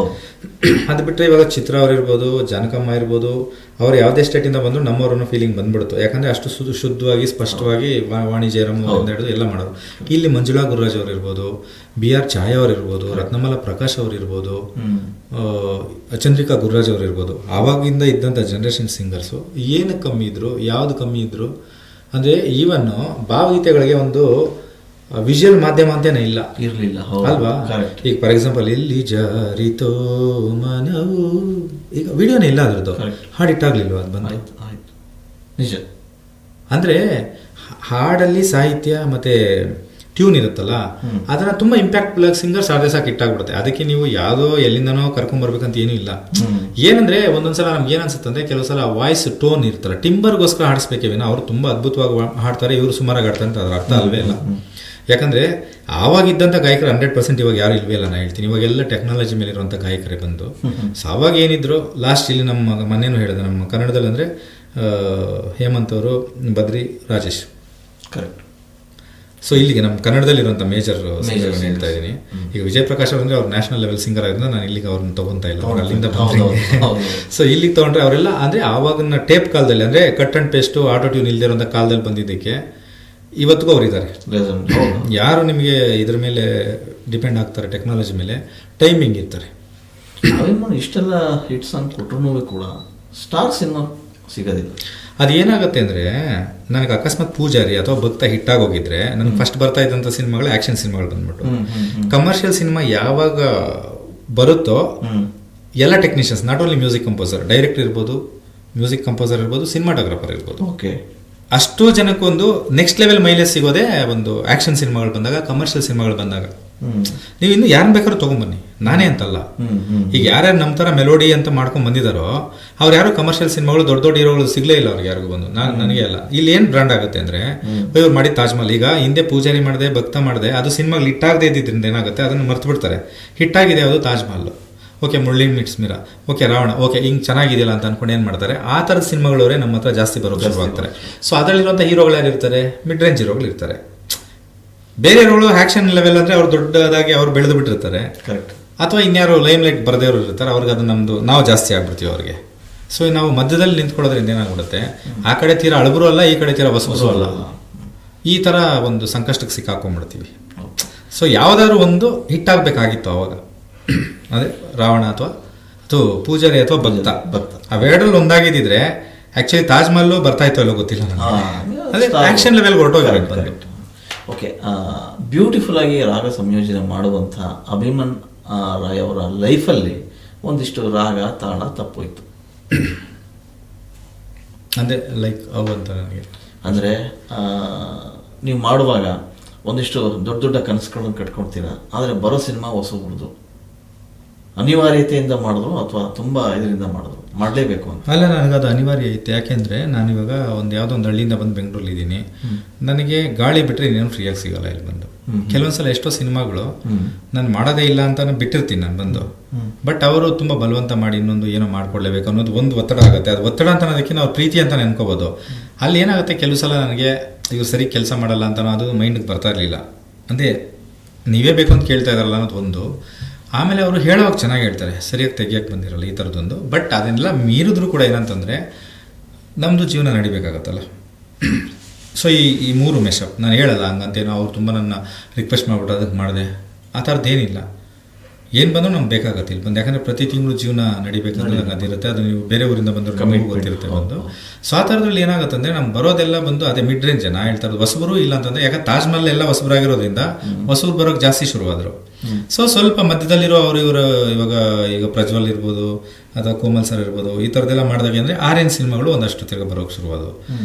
ಅದು ಬಿಟ್ಟರೆ ಇವಾಗ ಚಿತ್ರ ಅವ್ರು ಇರ್ಬೋದು, ಜಾನಕಮ್ಮ ಇರ್ಬೋದು, ಅವ್ರು ಯಾವುದೇ ಸ್ಟೇಟಿಂದ ಬಂದರೂ ನಮ್ಮವ್ರನ್ನ ಫೀಲಿಂಗ್ ಬಂದ್ಬಿಡ್ತು. ಯಾಕಂದರೆ ಅಷ್ಟು ಶುದ್ಧವಾಗಿ ಸ್ಪಷ್ಟವಾಗಿ ವಾಣಿ ಜಯರಾಮ್ ಅವರಿಂದ ಹಿಡಿದು ಎಲ್ಲ ಮಾಡೋರು. ಇಲ್ಲಿ ಮಂಜುಳಾ ಗುರುರಾಜ್ ಅವ್ರು ಇರ್ಬೋದು, BR ಛಾಯಾ ಅವ್ರು ಇರ್ಬೋದು, ರತ್ನಮಾಲ ಪ್ರಕಾಶ್ ಅವ್ರು ಇರ್ಬೋದು, ಚಂದ್ರಿಕಾ ಗುರುರಾಜ್ ಅವ್ರು ಇರ್ಬೋದು, ಆವಾಗಿಂದ ಇದ್ದಂಥ ಜನ್ರೇಷನ್ ಸಿಂಗರ್ಸು ಏನು ಕಮ್ಮಿ ಇದ್ರು, ಯಾವುದು ಕಮ್ಮಿ ಇದ್ರು ಅಂದರೆ ಈವನ್ನು ಭಾವಗೀತೆಗಳಿಗೆ ಒಂದು ವಿಜುವಲ್ ಮಾಧ್ಯಮ ಅಂತೇನೆ ಇರಲಿಲ್ಲ ಅಲ್ವಾ. ಈಗ ಫಾರ್ ಎಕ್ಸಾಂಪಲ್ ಇಲ್ಲಿ ಜಾರಿತೋ ಮನವು, ಈಗ ವಿಡಿಯೋನೇ ಇಲ್ಲ ಅದ್ರದ್ದು, ಹಾಡಿಟ್ಟಾಗ್ಲಿಲ್ವ ಅದು ಬಂದು. ನಿಜ ಅಂದರೆ ಹಾಡಲ್ಲಿ ಸಾಹಿತ್ಯ ಮತ್ತು ಟ್ಯೂನ್ ಇರುತ್ತಲ್ಲ, ಅದನ್ನ ತುಂಬ ಇಂಪ್ಯಾಕ್ಟ್ಫುಲ್ ಆಗಿ ಸಿಂಗರ್ಸ್ ಆದ್ರೆ ಸಾಕು ಇಟ್ಟಾಗ್ಬಿಡುತ್ತೆ. ಅದಕ್ಕೆ ನೀವು ಯಾವುದೋ ಎಲ್ಲಿಂದನೋ ಕರ್ಕೊಂಡ್ಬರ್ಬೇಕಂತ ಏನೂ ಇಲ್ಲ. ಏನಂದರೆ ಒಂದೊಂದ್ಸಲ ನಮ್ಗೆ ಏನು ಅನ್ಸುತ್ತೆ ಅಂದರೆ, ಕೆಲವು ಸಲ ವಾಯ್ಸ್ ಟೋನ್ ಇರ್ತಲ್ಲ, ಟಿಂಬರ್ಗೋಸ್ಕರ ಹಾಡಿಸ್ಬೇಕೇವೇನೋ, ಅವರು ತುಂಬ ಅದ್ಭುತವಾಗಿ ಹಾಡ್ತಾರೆ, ಇವರು ಸುಮಾರಾಗಿ ಆಡ್ತಾರೆ ಅಂತ ಅದ್ರ ಅರ್ಥ ಅಲ್ವೇ ಇಲ್ಲ. ಯಾಕಂದರೆ ಆವಾಗಿದ್ದಂಥ ಗಾಯಕರು 100% ಇವಾಗ ಯಾರು ಇಲ್ವೇ ಇಲ್ಲ. ನಾನು ಹೇಳ್ತೀನಿ, ಇವಾಗೆಲ್ಲ ಟೆಕ್ನಾಲಜಿ ಮೇಲೆ ಇರುವಂಥ ಗಾಯಕರೇ ಬಂದು. ಸೊ ಅವಾಗ ಏನಿದ್ರು ಲಾಸ್ಟ್ ಇಲ್ಲಿ ನಮ್ಮ ಮನೇನೂ ಹೇಳಿದೆ, ನಮ್ಮ ಕನ್ನಡದಲ್ಲಿ ಅಂದರೆ ಹೇಮಂತ್ ಅವರು, ಬದ್ರಿ, ರಾಜೇಶ್. ಕರೆಕ್ಟ್. ಸೊ ಇಲ್ಲಿಗೆ ನಮ್ಮ ಕನ್ನಡದಲ್ಲಿರುವಂಥ ಮೇಜರ್ ಸಿಂಗರ್ಗಳನ್ನ ಹೇಳ್ತಾ ಇದ್ದೀನಿ. ಈಗ ವಿಜಯ್ ಪ್ರಕಾಶ್ ಅಂದರೆ ಅವ್ರು ನ್ಯಾಷನಲ್ ಲೆವೆಲ್ ಸಿಂಗರ್ ಆಗಿರೋದು, ನಾನು ಇಲ್ಲಿಗೆ ಅವ್ರನ್ನ ತೊಗೊತಾ ಇಲ್ಲ, ಅವ್ರು ಅಲ್ಲಿಂದ ಸೊ ಇಲ್ಲಿಗೆ ತೊಗೊಂಡ್ರೆ ಅವರೆಲ್ಲ ಅಂದರೆ ಆವಾಗಿನ ಟೇಪ್ ಕಾಲದಲ್ಲಿ, ಅಂದರೆ cut and paste, auto tune ಇಲ್ಲದೆ ಇರೋಂಥ ಕಾಲದಲ್ಲಿ ಬಂದಿದ್ದಕ್ಕೆ ಇವತ್ತಿಗೂ ಅವ್ರು ಇದ್ದಾರೆ. ಯಾರು ನಿಮಗೆ ಇದ್ರ ಮೇಲೆ ಡಿಪೆಂಡ್ ಆಗ್ತಾರೆ, ಟೆಕ್ನಾಲಜಿ ಮೇಲೆ, ಟೈಮಿಂಗ್ ಇರ್ತಾರೆ. ಇಷ್ಟೆಲ್ಲ ಹಿಟ್ ಸಾಂಗ್ ಕೊಟ್ಟರು ಕೂಡ ಸ್ಟಾರ್ ಸಿನಿಮಾ ಸಿಗೋದಿಲ್ಲ. ಅದು ಏನಾಗುತ್ತೆ ಅಂದರೆ, ನನಗೆ ಅಕಸ್ಮಾತ್ ಪೂಜಾರಿ ಅಥವಾ ಭಕ್ತ ಹಿಟ್ಟಾಗೋಗಿದ್ರೆ, ನನಗೆ ಫಸ್ಟ್ ಬರ್ತಾ ಇದ್ದಂಥ ಸಿನಿಮಾಗಳು ಆ್ಯಕ್ಷನ್ ಸಿನಿಮಾಗಳು ಬಂದ್ಬಿಟ್ಟು, ಕಮರ್ಷಿಯಲ್ ಸಿನಿಮಾ ಯಾವಾಗ ಬರುತ್ತೋ ಎಲ್ಲ technicians, not only music composer, director ಇರ್ಬೋದು, ಮ್ಯೂಸಿಕ್ ಕಂಪೋಸರ್ ಇರ್ಬೋದು, ಸಿನಿಮಾಟೋಗ್ರಾಫರ್ ಇರ್ಬೋದು, ಓಕೆ, ಅಷ್ಟು ಜನಕ್ಕೊಂದು ನೆಕ್ಸ್ಟ್ ಲೆವೆಲ್ ಮೈಲೇಜ್ ಸಿಗೋದೇ ಒಂದು ಆ್ಯಕ್ಷನ್ ಸಿನಿಮಾಗಳು ಬಂದಾಗ, ಕಮರ್ಷಿಯಲ್ ಸಿನಿಮಾಗಳು ಬಂದಾಗ. ನೀವು ಇನ್ನು ಯಾರನ್ನ ಬೇಕಾದ್ರೂ ತೊಗೊಂಬನ್ನಿ, ನಾನೇ ಅಂತಲ್ಲ. ಈಗ ಯಾರ್ಯಾರು ನಮ್ಮ ಥರ ಮೆಲೋಡಿ ಅಂತ ಮಾಡ್ಕೊಂಡು ಬಂದಿದ್ದಾರೋ ಅವ್ರು ಯಾರು ಕಮರ್ಷಿಯಲ್ ಸಿನಿಮಾಗಳು ದೊಡ್ಡ ದೊಡ್ಡ ಹೀರೋಗಳು ಸಿಗಲೇ ಇಲ್ಲ ಅವ್ರಿಗೆ ಯಾರಿಗೂ ಬಂದು. ನನಗೆ ಅಲ್ಲ, ಇಲ್ಲಿ ಏನು ಬ್ರ್ಯಾಂಡ್ ಆಗುತ್ತೆ ಅಂದರೆ, ಇವ್ರು ಮಾಡಿ ತಾಜ್ ಮಹಲ್, ಈಗ ಹಿಂದೆ ಪೂಜಾರಿ ಮಾಡಿದೆ, ಭಕ್ತ ಮಾಡಿದೆ, ಅದು ಸಿನಿಮಾಗಳು ಹಿಟ್ಟಾಗದೇ ಇದ್ದಿದ್ದರಿಂದ ಏನಾಗುತ್ತೆ, ಅದನ್ನು ಮರ್ತು ಬಿಡ್ತಾರೆ. ಹಿಟ್ಟಾಗಿದೆ ಯಾವುದು ತಾಜ್ ಮಹಲ್, ಓಕೆ, ಮುಳ್ಳಿನ್ ಮಿಟ್ಸ್ ಮೀರಾ, ಓಕೆ, ರಾವಣ, ಓಕೆ, ಹಿಂಗೆ ಚೆನ್ನಾಗಿದೆಯಲ್ಲ ಅಂತ ಅನ್ಕೊಂಡು ಏನು ಮಾಡ್ತಾರೆ, ಆ ಥರದ ಸಿನಿಮಾಗಳವರೇ ನಮ್ಮ ಹತ್ರ ಜಾಸ್ತಿ ಬರೋಕ್ಕೆ ಶುರುವಾಗ್ತಾರೆ. ಸೊ ಅದರಲ್ಲಿರುವಂಥ ಹೀರೋಗಳು ಯಾರಿರ್ತಾರೆ, ಮಿಡ್ ರೇಂಜ್ ಹೀರೋಗಳು ಇರ್ತಾರೆ. ಬೇರೆಯವರು ಆ್ಯಕ್ಷನ್ ಲೆವೆಲ್ ಅಂದರೆ ಅವ್ರು ದೊಡ್ಡದಾಗಿ ಅವ್ರು ಬೆಳೆದು ಬಿಟ್ಟಿರ್ತಾರೆ, ಕರೆಕ್ಟ್. ಅಥವಾ ಇನ್ಯಾರು ಲೈಮ್ ಲೈಟ್ ಬರದೇವ್ರು ಇರ್ತಾರೆ, ಅವ್ರಿಗೆ ಅದು ನಮ್ಮದು ನಾವು ಜಾಸ್ತಿ ಆಗ್ಬಿಡ್ತೀವಿ ಅವ್ರಿಗೆ. ಸೊ ನಾವು ಮಧ್ಯದಲ್ಲಿ ನಿಂತ್ಕೊಳ್ಳೋದ್ರಿಂದ ಏನಾಗ್ಬಿಡುತ್ತೆ, ಆ ಕಡೆ ತೀರಾ ಅಳಬರು ಅಲ್ಲ, ಈ ಕಡೆ ತೀರಾ ಹೊಸಬರು ಅಲ್ಲ, ಈ ಥರ ಒಂದು ಸಂಕಷ್ಟಕ್ಕೆ ಸಿಕ್ಕಾಕೊಂಡ್ಬಿಡ್ತೀವಿ. ಸೊ ಯಾವುದಾದ್ರು ಒಂದು ಹಿಟ್ಟಾಗಬೇಕಾಗಿತ್ತು ಅವಾಗ, ಅದೇ ರಾವಣ ಅಥವಾ ಪೂಜಾರಿ ಅಥವಾ ಭಕ್ತ, ಅವೆರಡರಲ್ಲಿ ಒಂದಾಗಿದ್ದಿದ್ರೆ ಆ್ಯಕ್ಚುಲಿ ತಾಜ್ ಮಹಲ್ ಬರ್ತಾ ಇತ್ತು ಅಲ್ಲೋ ಗೊತ್ತಿಲ್ಲ ನನಗೆ, ಅದೇ ಆ್ಯಕ್ಷನ್ ಲೆವೆಲ್ ಹೊರಟೋಗಿರುತ್ತೆ. ಓಕೆ, ಬ್ಯೂಟಿಫುಲ್ ಆಗಿ ರಾಗ ಸಂಯೋಜನೆ ಮಾಡುವಂಥ ಅಭಿಮನ್ ರಾಯ್ ಅವರ ಲೈಫಲ್ಲಿ ಒಂದಿಷ್ಟು ರಾಗ ತಾಳ ತಪ್ಪೋಯ್ತು. ಅಂದರೆ ಲೈಕ್ ಅವು ಅಂತ ನನಗೆ ಅಂದರೆ ನೀವು ಮಾಡುವಾಗ ಒಂದಿಷ್ಟು ದೊಡ್ಡ ದೊಡ್ಡ ಕನಸುಗಳನ್ನು ಕಟ್ಕೊಳ್ತೀರಾ, ಆದರೆ ಬರೋ ಸಿನಿಮಾ ಹೊಸಬ್ರದ್ದು, ಅನಿವಾರ್ಯತೆಯಿಂದ ಮಾಡಿದ್ರು ಅಥವಾ ತುಂಬ ಇದರಿಂದ ಮಾಡಿದ್ರು, ಮಾಡಲೇಬೇಕು ಅಂತ. ಅಲ್ಲ, ನನಗದು ಅನಿವಾರ್ಯ ಐತೆ. ಯಾಕೆಂದರೆ ನಾನಿವಾಗ ಯಾವುದೋ ಒಂದು ಹಳ್ಳಿಯಿಂದ ಬಂದು ಬೆಂಗಳೂರಲ್ಲಿ ಇದ್ದೀನಿ, ನನಗೆ ಗಾಳಿ ಬಿಟ್ಟರೆ ಇನ್ನೇನು ಫ್ರೀಯಾಗಿ ಸಿಗಲ್ಲ ಇಲ್ಲಿ ಬಂದು. ಕೆಲವೊಂದ್ಸಲ ಎಷ್ಟೋ ಸಿನಿಮಾಗಳು ನಾನು ಮಾಡೋದೇ ಇಲ್ಲ ಅಂತ ಬಿಟ್ಟಿರ್ತೀನಿ ನಾನು ಬಂದು, ಬಟ್ ಅವರು ತುಂಬ ಬಲವಂತ ಮಾಡಿ ಇನ್ನೊಂದು ಏನೋ ಮಾಡ್ಕೊಡ್ಲೇಬೇಕು ಅನ್ನೋದು ಒಂದು ಒತ್ತಡ ಆಗುತ್ತೆ. ಅದು ಒತ್ತಡ ಅಂತ ಅನ್ನೋದಕ್ಕಿಂತ ಅವ್ರ ಪ್ರೀತಿ ಅಂತ ನೆನ್ಕೋಬೋದು. ಅಲ್ಲಿ ಏನಾಗುತ್ತೆ, ಕೆಲವು ಸಲ ನನಗೆ ಇವ್ರು ಸರಿ ಕೆಲಸ ಮಾಡಲ್ಲ ಅಂತ ಅದು ಮೈಂಡಿಗೆ ಬರ್ತಾ ಇರಲಿಲ್ಲ. ಅಂದರೆ ನೀವೇ ಬೇಕು ಅಂತ ಕೇಳ್ತಾ ಇದ್ದಾರಲ್ಲ ಅನ್ನೋದು ಒಂದು. ಆಮೇಲೆ ಅವರು ಹೇಳೋವಾಗ ಚೆನ್ನಾಗಿ ಹೇಳ್ತಾರೆ, ಸರಿಯಾಗಿ ತೆಗಿಯೋಕ್ಕೆ ಬಂದಿರಲ್ಲ ಈ ಥರದ್ದೊಂದು. ಬಟ್ ಅದನ್ನೆಲ್ಲ ಮೀರಿದ್ರು ಕೂಡ ಏನಂತಂದರೆ ನಮ್ಮದು ಜೀವನ ನಡಿಬೇಕಾಗತ್ತಲ್ಲ. ಸೊ ಈ ಮೂರು ಮೆಶಪ್ ನಾನು ಹೇಳಲ್ಲ ಹಂಗಂತೇನೋ ಅವ್ರು ತುಂಬ ನನ್ನ ರಿಕ್ವೆಸ್ಟ್ ಮಾಡಿಬಿಟ್ಟು ಅದಕ್ಕೆ ಮಾಡಿದೆ, ಆ ಥರದ್ದೇನಿಲ್ಲ. ಏನು ಬಂದರೂ ನಮ್ಗೆ ಬೇಕಾಗತ್ತೆ ಇಲ್ಲಿ ಬಂದು. ಯಾಕಂದರೆ ಪ್ರತಿ ತಿಂಗಳು ಜೀವನ ನಡಿಬೇಕಂದ್ರೆ ಅದಿರುತ್ತೆ. ಅದು ನೀವು ಬೇರೆ ಊರಿಂದ ಬಂದರೂ ನಮಗೆ ಗೊತ್ತಿರುತ್ತೆ ಬಂದು. ಸೊ ಆ ಥರದ್ರಲ್ಲಿ ಏನಾಗುತ್ತೆ ಅಂದರೆ ನಮ್ಗೆ ಬರೋದೆಲ್ಲ ಬಂದು ಅದೇ ಮಿಡ್ ರೇಂಜ್ ನಾ ಹೇಳ್ತಾ ಇರೋದು. ಹೊಸಬರು ಇಲ್ಲ ಅಂತಂದರೆ, ಯಾಕಂದ್ರೆ ತಾಜ್ ಮಹಲ್ ಎಲ್ಲ ಹೊಸಬರಾಗಿರೋದ್ರಿಂದ ಹೊಸಬ್ರು ಬರೋಕ್ಕೆ ಜಾಸ್ತಿ ಶುರುವಾದರು. ಸೊ ಸ್ವಲ್ಪ ಮಧ್ಯದಲ್ಲಿರೋ ಅವರು ಇವರು ಈಗ ಪ್ರಜ್ವಲ್ ಇರ್ಬೋದು ಅಥವಾ ಕೋಮಲ್ ಸರ್ ಇರ್ಬೋದು, ಈ ಥರದ್ದೆಲ್ಲ ಮಾಡಿದಾಗ ಅಂದರೆ ಆರೇನ್ ಸಿನಿಮಾಗಳು ಒಂದಷ್ಟು ತಿರ್ಗ ಬರೋಕ್ಕೆ ಶುರುವಾದವು.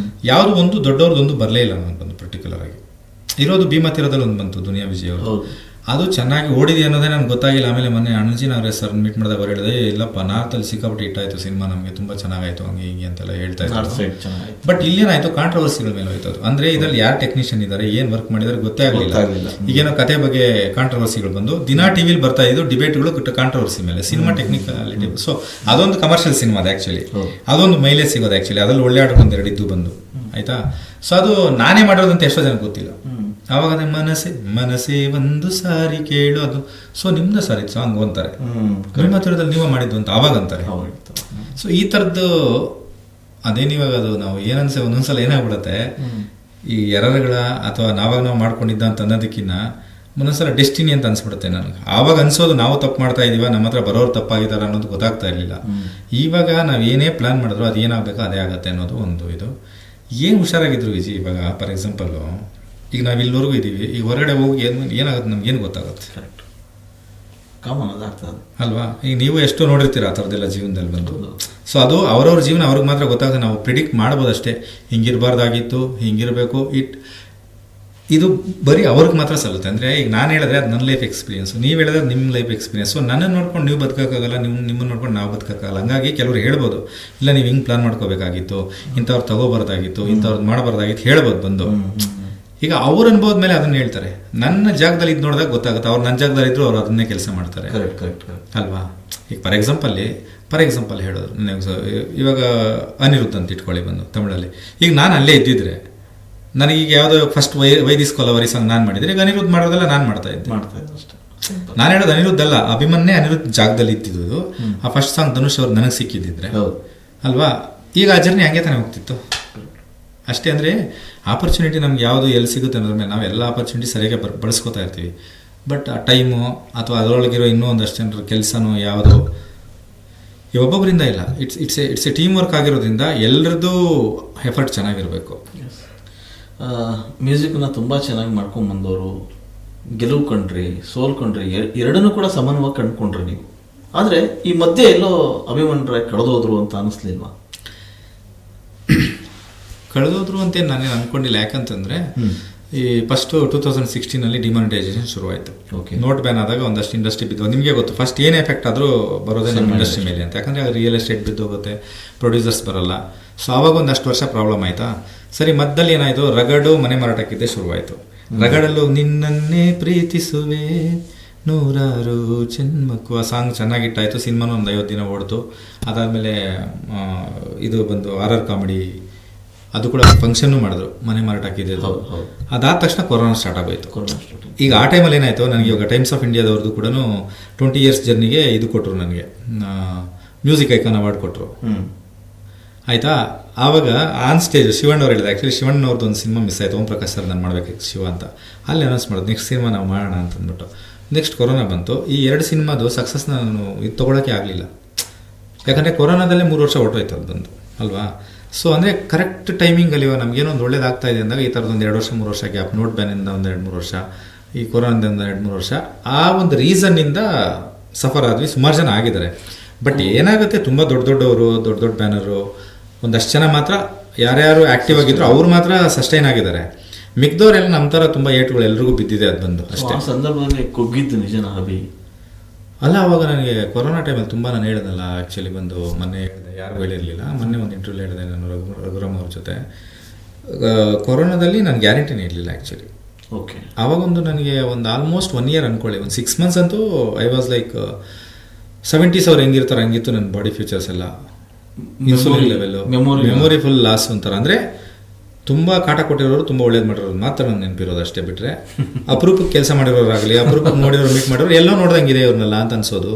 ಯಾವುದು ಒಂದು ದೊಡ್ಡವ್ರದ್ದೊಂದು ಬರಲೇ ಇಲ್ಲ ನನಗೆ ಬಂದು ಪರ್ಟಿಕ್ಯುಲರ್ ಆಗಿ. ಇರೋದು ಭೀಮಾ-ತೀರದಲ್ಲಿ ಒಂದು ಬಂತು, ದುನಿಯಾ ವಿಜಯ್ ಅವರು. ಅದು ಚೆನ್ನಾಗಿ ಓಡಿದೆ ಅನ್ನೋದೇ ನನಗೆ ಗೊತ್ತಾಗಿಲ್ಲ. ಆಮೇಲೆ ಮೊನ್ನೆ ಅಣಜಿನ ಅವರೇ ಸರ್ ಮೀಟ್ ಮಾಡಿದಾಗ ಅವ್ರು ಹೇಳಿದೆ, ಇಲ್ಲಪ್ಪ ನಾರ್ತಲ್ಲಿ ಸಿಕ್ಕಾಪಟ್ಟೆ ಹಿಟ್ಟಾಯಿತು ಸಿನಿಮಾ, ನಮಗೆ ತುಂಬ ಚೆನ್ನಾಗಾಯಿತು ಹಂಗೆ ಹಿಂಗೆ ಅಂತೆಲ್ಲ ಹೇಳ್ತಾ ಇದ್ದಾರೆ. ಬಟ್ ಇಲ್ಲೇನಾಯಿತು, ಕಾಂಟ್ರವರ್ಸಿಗಳ ಮೇಲೆ ಹೋಯ್ತು ಅದು. ಅಂದರೆ ಇದರಲ್ಲಿ ಯಾರು ಟೆಕ್ನಿಷಿಯನ್ ಇದ್ದಾರೆ, ಏನು ವರ್ಕ್ ಮಾಡಿದ್ದಾರೆ ಗೊತ್ತೇ ಆಗಲಿಲ್ಲ. ಈಗೇನೋ ಕತೆ ಬಗ್ಗೆ ಕಾಂಟ್ರವರ್ಸಿಗಳು ಬಂದು ದಿನಾ ಟಿವಿಲಿ ಬರ್ತಾ ಇದ್ದು ಡಿಬೇಟ್ಗಳು ಕಾಂಟ್ರವರ್ಸಿ ಮೇಲೆ, ಸಿನಿಮಾ ಟೆಕ್ನಿಕಾಲಿಟಿ. ಸೊ ಅದೊಂದು ಕಮರ್ಷಿಯಲ್ ಸಿನಿಮಾ ಅದು ಆ್ಯಕ್ಚುಲಿ, ಅದೊಂದು ಮೈಲೇಜ್ ಸಿಗೋದು ಆ್ಯಕ್ಚುಲಿ. ಅದ್ರಲ್ಲಿ ಒಳ್ಳೆ ಆಟ ಒಂದೆರಡು ಇದ್ದು ಬಂದು ಆಯಿತಾ. ಸೊ ಅದು ನಾನೇ ಮಾಡೋದಂತ ಎಷ್ಟೋ ಜನಕ್ಕೆ ಗೊತ್ತಿಲ್ಲ. ಆವಾಗ ಮನಸ್ಸೇ ಒಂದು ಸಾರಿ ಕೇಳು, ಅದು ಸೊ ನಿಮ್ದು ಸರ್ ಇದು ಸಾಂಗ್ ಅಂತಾರೆ, ಭೀಮಾ-ತೀರದಲ್ಲಿ ನೀವು ಮಾಡಿದ್ದು ಅಂತ ಆವಾಗ ಅಂತಾರೆ. ಸೊ ಈ ಥರದ್ದು ಅದೇನಿವಾಗ ಅದು ನಾವು ಏನನ್ಸೆ ಒಂದೊಂದ್ಸಲ ಏನಾಗ್ಬಿಡುತ್ತೆ, ಈ ಎರರ್ಗಳ ಅಥವಾ ನಾವು ಮಾಡ್ಕೊಂಡಿದ್ದ ಅಂತ ಅನ್ನೋದಕ್ಕಿಂತ ಒಂದೊಂದ್ಸಲ ಡೆಸ್ಟಿನಿ ಅಂತ ಅನ್ಸ್ಬಿಡುತ್ತೆ ನನಗೆ. ಆವಾಗ ಅನ್ಸೋದು ನಾವು ತಪ್ಪು ಮಾಡ್ತಾ ಇದೀವ, ನಮ್ಮ ಹತ್ರ ಬರೋರು ತಪ್ಪಾಗಿದ್ದಾರೆ ಅನ್ನೋದು ಗೊತ್ತಾಗ್ತಾ ಇರಲಿಲ್ಲ. ಇವಾಗ ನಾವು ಏನೇ ಪ್ಲಾನ್ ಮಾಡಿದ್ರು ಅದು ಏನಾಗಬೇಕೋ ಅದೇ ಆಗುತ್ತೆ ಅನ್ನೋದು ಒಂದು ಇದು. ಏನು ಹುಷಾರಾಗಿದ್ರು ವಿಜಯ್. ಇವಾಗ ಫಾರ್ ಎಕ್ಸಾಂಪಲ್ಲು ಈಗ ನಾವು ಇಲ್ಲಿವರೆಗೂ ಇದ್ದೀವಿ, ಈಗ ಹೊರಗಡೆ ಹೋಗಿ ಏನಾಗುತ್ತೆ ನಮ್ಗೇನು ಗೊತ್ತಾಗುತ್ತೆ. ಕರೆಕ್ಟ್, ಕಾಮನ್ ಅದಾಗ್ತದೆ ಅಲ್ವಾ. ಈಗ ನೀವು ಎಷ್ಟು ನೋಡಿರ್ತೀರ ಆ ಥರದ್ದೆಲ್ಲ ಜೀವನದಲ್ಲಿ ಬಂದು. ಸೊ ಅದು ಅವ್ರವ್ರ ಜೀವನ ಅವ್ರಿಗೆ ಮಾತ್ರ ಗೊತ್ತಾಗುತ್ತೆ. ನಾವು ಪ್ರಿಡಿಕ್ಟ್ ಮಾಡ್ಬೋದು ಅಷ್ಟೇ, ಹಿಂಗಿರಬಾರ್ದಾಗಿತ್ತು, ಹಿಂಗಿರಬೇಕು. ಇದು ಬರೀ ಅವ್ರಿಗೆ ಮಾತ್ರ ಸಲ್ಲುತ್ತೆ. ಅಂದರೆ ಈಗ ನಾನು ಹೇಳಿದ್ರೆ ಅದು ನನ್ನ ಲೈಫ್ ಎಕ್ಸ್ಪೀರಿಯನ್ಸ್, ನೀವು ಹೇಳಿದ್ರೆ ನಿಮ್ಮ ಲೈಫ್ ಎಕ್ಸ್ಪೀರಿಯನ್ಸ್. ಸೊ ನನ್ನನ್ನು ನೋಡ್ಕೊಂಡು ನೀವು ಬದುಕೋಕ್ಕಾಗಲ್ಲ, ನಿಮ್ಮನ್ನು ನೋಡ್ಕೊಂಡು ನಾವು ಬದುಕೋಕ್ಕಾಗಲ್ಲ. ಹಂಗಾಗಿ ಕೆಲವರು ಹೇಳ್ಬೋದು, ಇಲ್ಲ ನೀವು ಹಿಂಗೆ ಪ್ಲಾನ್ ಮಾಡ್ಕೋಬೇಕಾಗಿತ್ತು, ಇಂಥವ್ರು ತಗೋಬಾರ್ದಾಗಿತ್ತು, ಇಂಥವ್ರದ್ದು ಮಾಡಬಾರ್ದಾಗಿತ್ತು ಹೇಳ್ಬೋದು ಬಂದು. ಈಗ ಅವ್ರ ಅನುಭವದ ಮೇಲೆ ಅದನ್ನ ಹೇಳ್ತಾರೆ. ನನ್ನ ಜಾಗದಲ್ಲಿ ಇದು ನೋಡಿದಾಗ ಗೊತ್ತಾಗುತ್ತೆ, ಅವ್ರು ನನ್ನ ಜಾಗದಲ್ಲಿ ಇದ್ರು ಅವ್ರು ಅದನ್ನೇ ಕೆಲಸ ಮಾಡ್ತಾರೆ ಅಲ್ವಾ. ಈಗ ಫಾರ್ ಎಕ್ಸಾಂಪಲ್ ಹೇಳೋದು, ಇವಾಗ ಅನಿರುದ್ಧ ಅಂತ ಇಟ್ಕೊಳ್ಳಿ ಬಂದು ತಮಿಳಲ್ಲಿ. ಈಗ ನಾನು ಅಲ್ಲೇ ಇದ್ದಿದ್ರೆ ನನಗೀಗ ಯಾವುದೋ ಫಸ್ಟ್ ವೈದಿಸ್ ಕೊಲವರಿ ಸಾಂಗ್ ನಾನು ಮಾಡಿದರೆ, ಈಗ ಅನಿರುದ್ಧ ಮಾಡೋದೆಲ್ಲ ನಾನು ಮಾಡ್ತಾ ಇದ್ದೆ ಅಷ್ಟೇ. ನಾನು ಹೇಳೋದು ಅನಿರುದ್ಧ ಅಲ್ಲ, ಅಭಿಮನ್ನೇ ಅನಿರುದ್ಧ ಜಾಗದಲ್ಲಿ ಇದ್ದಿದ್ದು. ಆ ಫಸ್ಟ್ ಸಾಂಗ್ ಧನುಷ್ ಅವ್ರು ನನಗೆ ಸಿಕ್ಕಿದ್ದಿದ್ರೆ ಅಲ್ವಾ, ಈಗ ಆ ಜರ್ನಿ ಹಂಗೆ ತಾನೇ ಹೋಗ್ತಿತ್ತು ಅಷ್ಟೇ. ಅಂದರೆ ಆಪರ್ಚುನಿಟಿ ನಮ್ಗೆ ಯಾವುದು ಎಲ್ಲಿ ಸಿಗುತ್ತೆ ಅನ್ನೋದ್ರ ಮೇಲೆ ನಾವು ಎಲ್ಲ ಆಪರ್ಚುನಿಟಿ ಸರಿಯಾಗಿ ಬಳಸ್ಕೊತಾ ಇರ್ತೀವಿ. ಬಟ್ ಆ ಟೈಮು ಅಥವಾ ಅದರೊಳಗಿರೋ ಇನ್ನೂ ಒಂದಷ್ಟು ಜನರ ಕೆಲಸನೋ ಯಾವುದೋ ಒಬ್ಬೊಬ್ಬರಿಂದ ಇಲ್ಲ, ಇಟ್ಸ್ ಎ ಟೀಮ್ ವರ್ಕ್ ಆಗಿರೋದ್ರಿಂದ ಎಲ್ಲರದ್ದು ಎಫರ್ಟ್ ಚೆನ್ನಾಗಿರಬೇಕು. ಮ್ಯೂಸಿಕ್ನ ತುಂಬ ಚೆನ್ನಾಗಿ ಮಾಡ್ಕೊಂಡು ಬಂದವರು, ಗೆಲುವು ಕಂಡ್ರಿ, ಸೋಲ್ಕೊಂಡ್ರಿ, ಎರಡನ್ನೂ ಕೂಡ ಸಮಾನವಾಗಿ ಕಂಡುಕೊಂಡ್ರಿ ನೀವು. ಆದರೆ ಈ ಮಧ್ಯೆ ಎಲ್ಲೋ ಅಭಿಮನ್ಯು ರಾಯ್ ಕಳೆದೋದ್ರು ಅಂತ ಅನ್ನಿಸ್ಲಿಲ್ವಾ? ಕಳೆದೋದ್ರು ಅಂತೇನು ನಾನೇನು ಅಂದ್ಕೊಂಡಿಲ್ಲ. ಯಾಕಂತಂದರೆ ಈ ಫಸ್ಟು 2016 ಡಿಮಾನಿಟೈಸೇಷನ್ ಶುರುವಾಯಿತು. ನೋಟ್ ಬ್ಯಾನ್ ಆದಾಗ ಒಂದಷ್ಟು ಇಂಡಸ್ಟ್ರಿ ಬಿದ್ದು, ನಿಮಗೆ ಗೊತ್ತು ಫಸ್ಟ್ ಏನು ಎಫೆಕ್ಟ್ ಆದರೂ ಬರೋದೇ ನಮ್ಮ ಇಂಡಸ್ಟ್ರಿ ಮೇಲೆ ಅಂತ. ಯಾಕಂದರೆ ಅದು ರಿಯಲ್ ಎಸ್ಟೇಟ್ ಬಿದ್ದೋಗುತ್ತೆ, ಪ್ರೊಡ್ಯೂಸರ್ಸ್ ಬರೋಲ್ಲ. ಸೊ ಆವಾಗ ಒಂದಷ್ಟು ವರ್ಷ ಪ್ರಾಬ್ಲಮ್ ಆಯಿತಾ. ಸರಿ, ಮಧ್ಯದಲ್ಲಿ ಏನಾಯಿತು, ರಗಡು ಮನೆ ಮಾರಾಟಕ್ಕಿದ್ದೇ ಶುರುವಾಯಿತು. ರಗಡಲ್ಲೂ ನಿನ್ನನ್ನೇ ಪ್ರೀತಿಸುವೆ ನೂರಾರು ಜನ್ಮಕ್ಕೂ ಆ ಸಾಂಗ್ ಚೆನ್ನಾಗಿಟ್ಟಾಯಿತು. ಸಿನಿಮಾನು ಒಂದು 50 ದಿನ ಓಡ್ತು. ಅದಾದಮೇಲೆ ಇದು ಬಂದು ಹಾರರ್ ಕಾಮಿಡಿ, ಅದು ಕೂಡ ಫಂಕ್ಷನ್ನು ಮಾಡಿದ್ರು, ಮನೆ ಮಾರಾಟಕ್ಕಿದೆ. ಅದಾದ ತಕ್ಷಣ ಕೊರೋನಾ ಸ್ಟಾರ್ಟ್ ಆಗೋಯ್ತು. ಈಗ ಆ ಟೈಮಲ್ಲಿ ಏನಾಯಿತು, ನನಗೆ ಇವಾಗ ಟೈಮ್ಸ್ ಆಫ್ ಇಂಡಿಯಾದವ್ರದ್ದು ಕೂಡ 20 years ಜರ್ನಿಗೆ ಇದು ಕೊಟ್ಟರು, ನನಗೆ ಮ್ಯೂಸಿಕ್ ಐಕಾನ್ ಅವಾರ್ಡ್ ಕೊಟ್ಟರು ಆಯಿತಾ. ಆವಾಗ ಆನ್ ಸ್ಟೇಜ್ ಶಿವಣ್ಣವ್ರು ಹೇಳಿದೆ, ಆ್ಯಕ್ಚುಲಿ ಶಿವಣ್ಣವ್ರದ್ದು ಒಂದು ಸಿನಿಮಾ ಮಿಸ್ ಆಯಿತು, ಓಂ ಪ್ರಕಾಶ್ ಸರ್ ನಾನು ಮಾಡಬೇಕಿತ್ತು ಶಿವ ಅಂತ. ಅಲ್ಲಿ ಅನೌನ್ಸ್ ಮಾಡೋದು ನೆಕ್ಸ್ಟ್ ಸಿನಿಮಾ ನಾವು ಮಾಡೋಣ ಅಂತಂದ್ಬಿಟ್ಟು. ನೆಕ್ಸ್ಟ್ ಕೊರೋನಾ ಬಂತು. ಈ 2 ಸಿನಿಮಾದು ಸಕ್ಸಸ್ನ ನಾನು ಇದು ತೊಗೊಳಕ್ಕೆ ಆಗಲಿಲ್ಲ. ಯಾಕಂದರೆ ಕೊರೋನಾದಲ್ಲೇ 3 ವರ್ಷ ಹೊರಟೋಯ್ತು ಅದು ಬಂದು ಅಲ್ವಾ. ಸೊ ಅಂದರೆ ಕರೆಕ್ಟ್ ಟೈಮಿಂಗಲ್ಲಿ ಇವಾಗ ನಮಗೇನೋ ಒಂದು ಒಳ್ಳೇದಾಗ್ತಾ ಇದೆ ಅಂದಾಗ ಈ ಥರದೊಂದು 2 ವರ್ಷ 3 ವರ್ಷ ಗ್ಯಾಪ್, ನೋಟ್ ಬ್ಯಾನಿಂದ ಒಂದು 2-3 ವರ್ಷ, ಈ ಕೊರೋನಾದಿಂದ 2-3 ವರ್ಷ, ಆ ಒಂದು ರೀಸನ್ನಿಂದ ಸಫರ್ ಆದ್ವಿ. ಸುಮಾರು ಜನ ಆಗಿದ್ದಾರೆ. ಬಟ್ ಏನಾಗುತ್ತೆ, ತುಂಬ ದೊಡ್ಡವರು, ದೊಡ್ಡ ಬ್ಯಾನರು, ಒಂದಷ್ಟು ಜನ ಮಾತ್ರ ಯಾರ್ಯಾರು ಆ್ಯಕ್ಟಿವ್ ಆಗಿದ್ರು ಅವ್ರು ಮಾತ್ರ ಸಸ್ಟೈನ್ ಆಗಿದ್ದಾರೆ. ಮಿಕ್ದವ್ರೆಲ್ಲ ನಮ್ಮ ಥರ ತುಂಬ ಏಟ್ಗಳು ಎಲ್ರಿಗೂ ಬಿದ್ದಿದೆ ಅದು ಬಂದು ಅಷ್ಟೇ. ಸಂದರ್ಭದಲ್ಲಿ ಕುಗ್ಗಿದ್ದು ನಿಜನ ಅಭಿ ಅಲ್ಲ. ಅವಾಗ ನನಗೆ ಕೊರೋನಾ ಟೈಮಲ್ಲಿ ತುಂಬ ನಾನು ಹೇಳಿದಲ್ಲ, ಆ್ಯಕ್ಚುಲಿ ಬಂದು ಮೊನ್ನೆ ಹೇಳಿದೆ, ಯಾರು ಹೇಳಿರಲಿಲ್ಲ. ಮೊನ್ನೆ ಒಂದು ಇಂಟರ್ವ್ಯೂ ಹೇಳಿದೆ ನಾನು ರಘುರಾಮ್ ಅವ್ರ ಜೊತೆ. ಕೊರೋನಾದಲ್ಲಿ ನಾನು ಗ್ಯಾರಂಟಿನೇ ಇರಲಿಲ್ಲ ಆ್ಯಕ್ಚುಲಿ. ಓಕೆ. ಆವಾಗೊಂದು ನನಗೆ ಒಂದು ಆಲ್ಮೋಸ್ಟ್ 1 year ಅನ್ಕೊಳ್ಳಿ, ಒಂದು 6 months ಅಂತೂ ಐ ವಾಸ್ ಲೈಕ್ 70s ಅವ್ರು ಹೆಂಗಿರ್ತಾರೆ ಹಂಗಿತ್ತು ನನ್ನ ಬಾಡಿ ಫೀಚರ್ಸ್ ಎಲ್ಲ. Insulin level, memory full loss ಅಂತಾರ. ಅಂದರೆ ತುಂಬ ಕಾಟ ಕೊಟ್ಟಿರೋರು, ತುಂಬ ಒಳ್ಳೇದು ಮಾಡಿರೋರು ಮಾತ್ರ ನಂಗೆ ನೆನಪಿರೋದು, ಅಷ್ಟೇ ಬಿಟ್ಟರೆ ಅಪರೂಪಕ್ಕೆ ಕೆಲಸ ಮಾಡಿರೋರಾಗಲಿ, ಅಪರೂಪಕ್ಕೆ ನೋಡಿರೋರು ಮೀಟ್ ಮಾಡೋರು ಎಲ್ಲೋ ನೋಡ್ದಂಗಿದೆ ಇವ್ರನ್ನೆಲ್ಲ ಅಂತ ಅನ್ಸೋದು.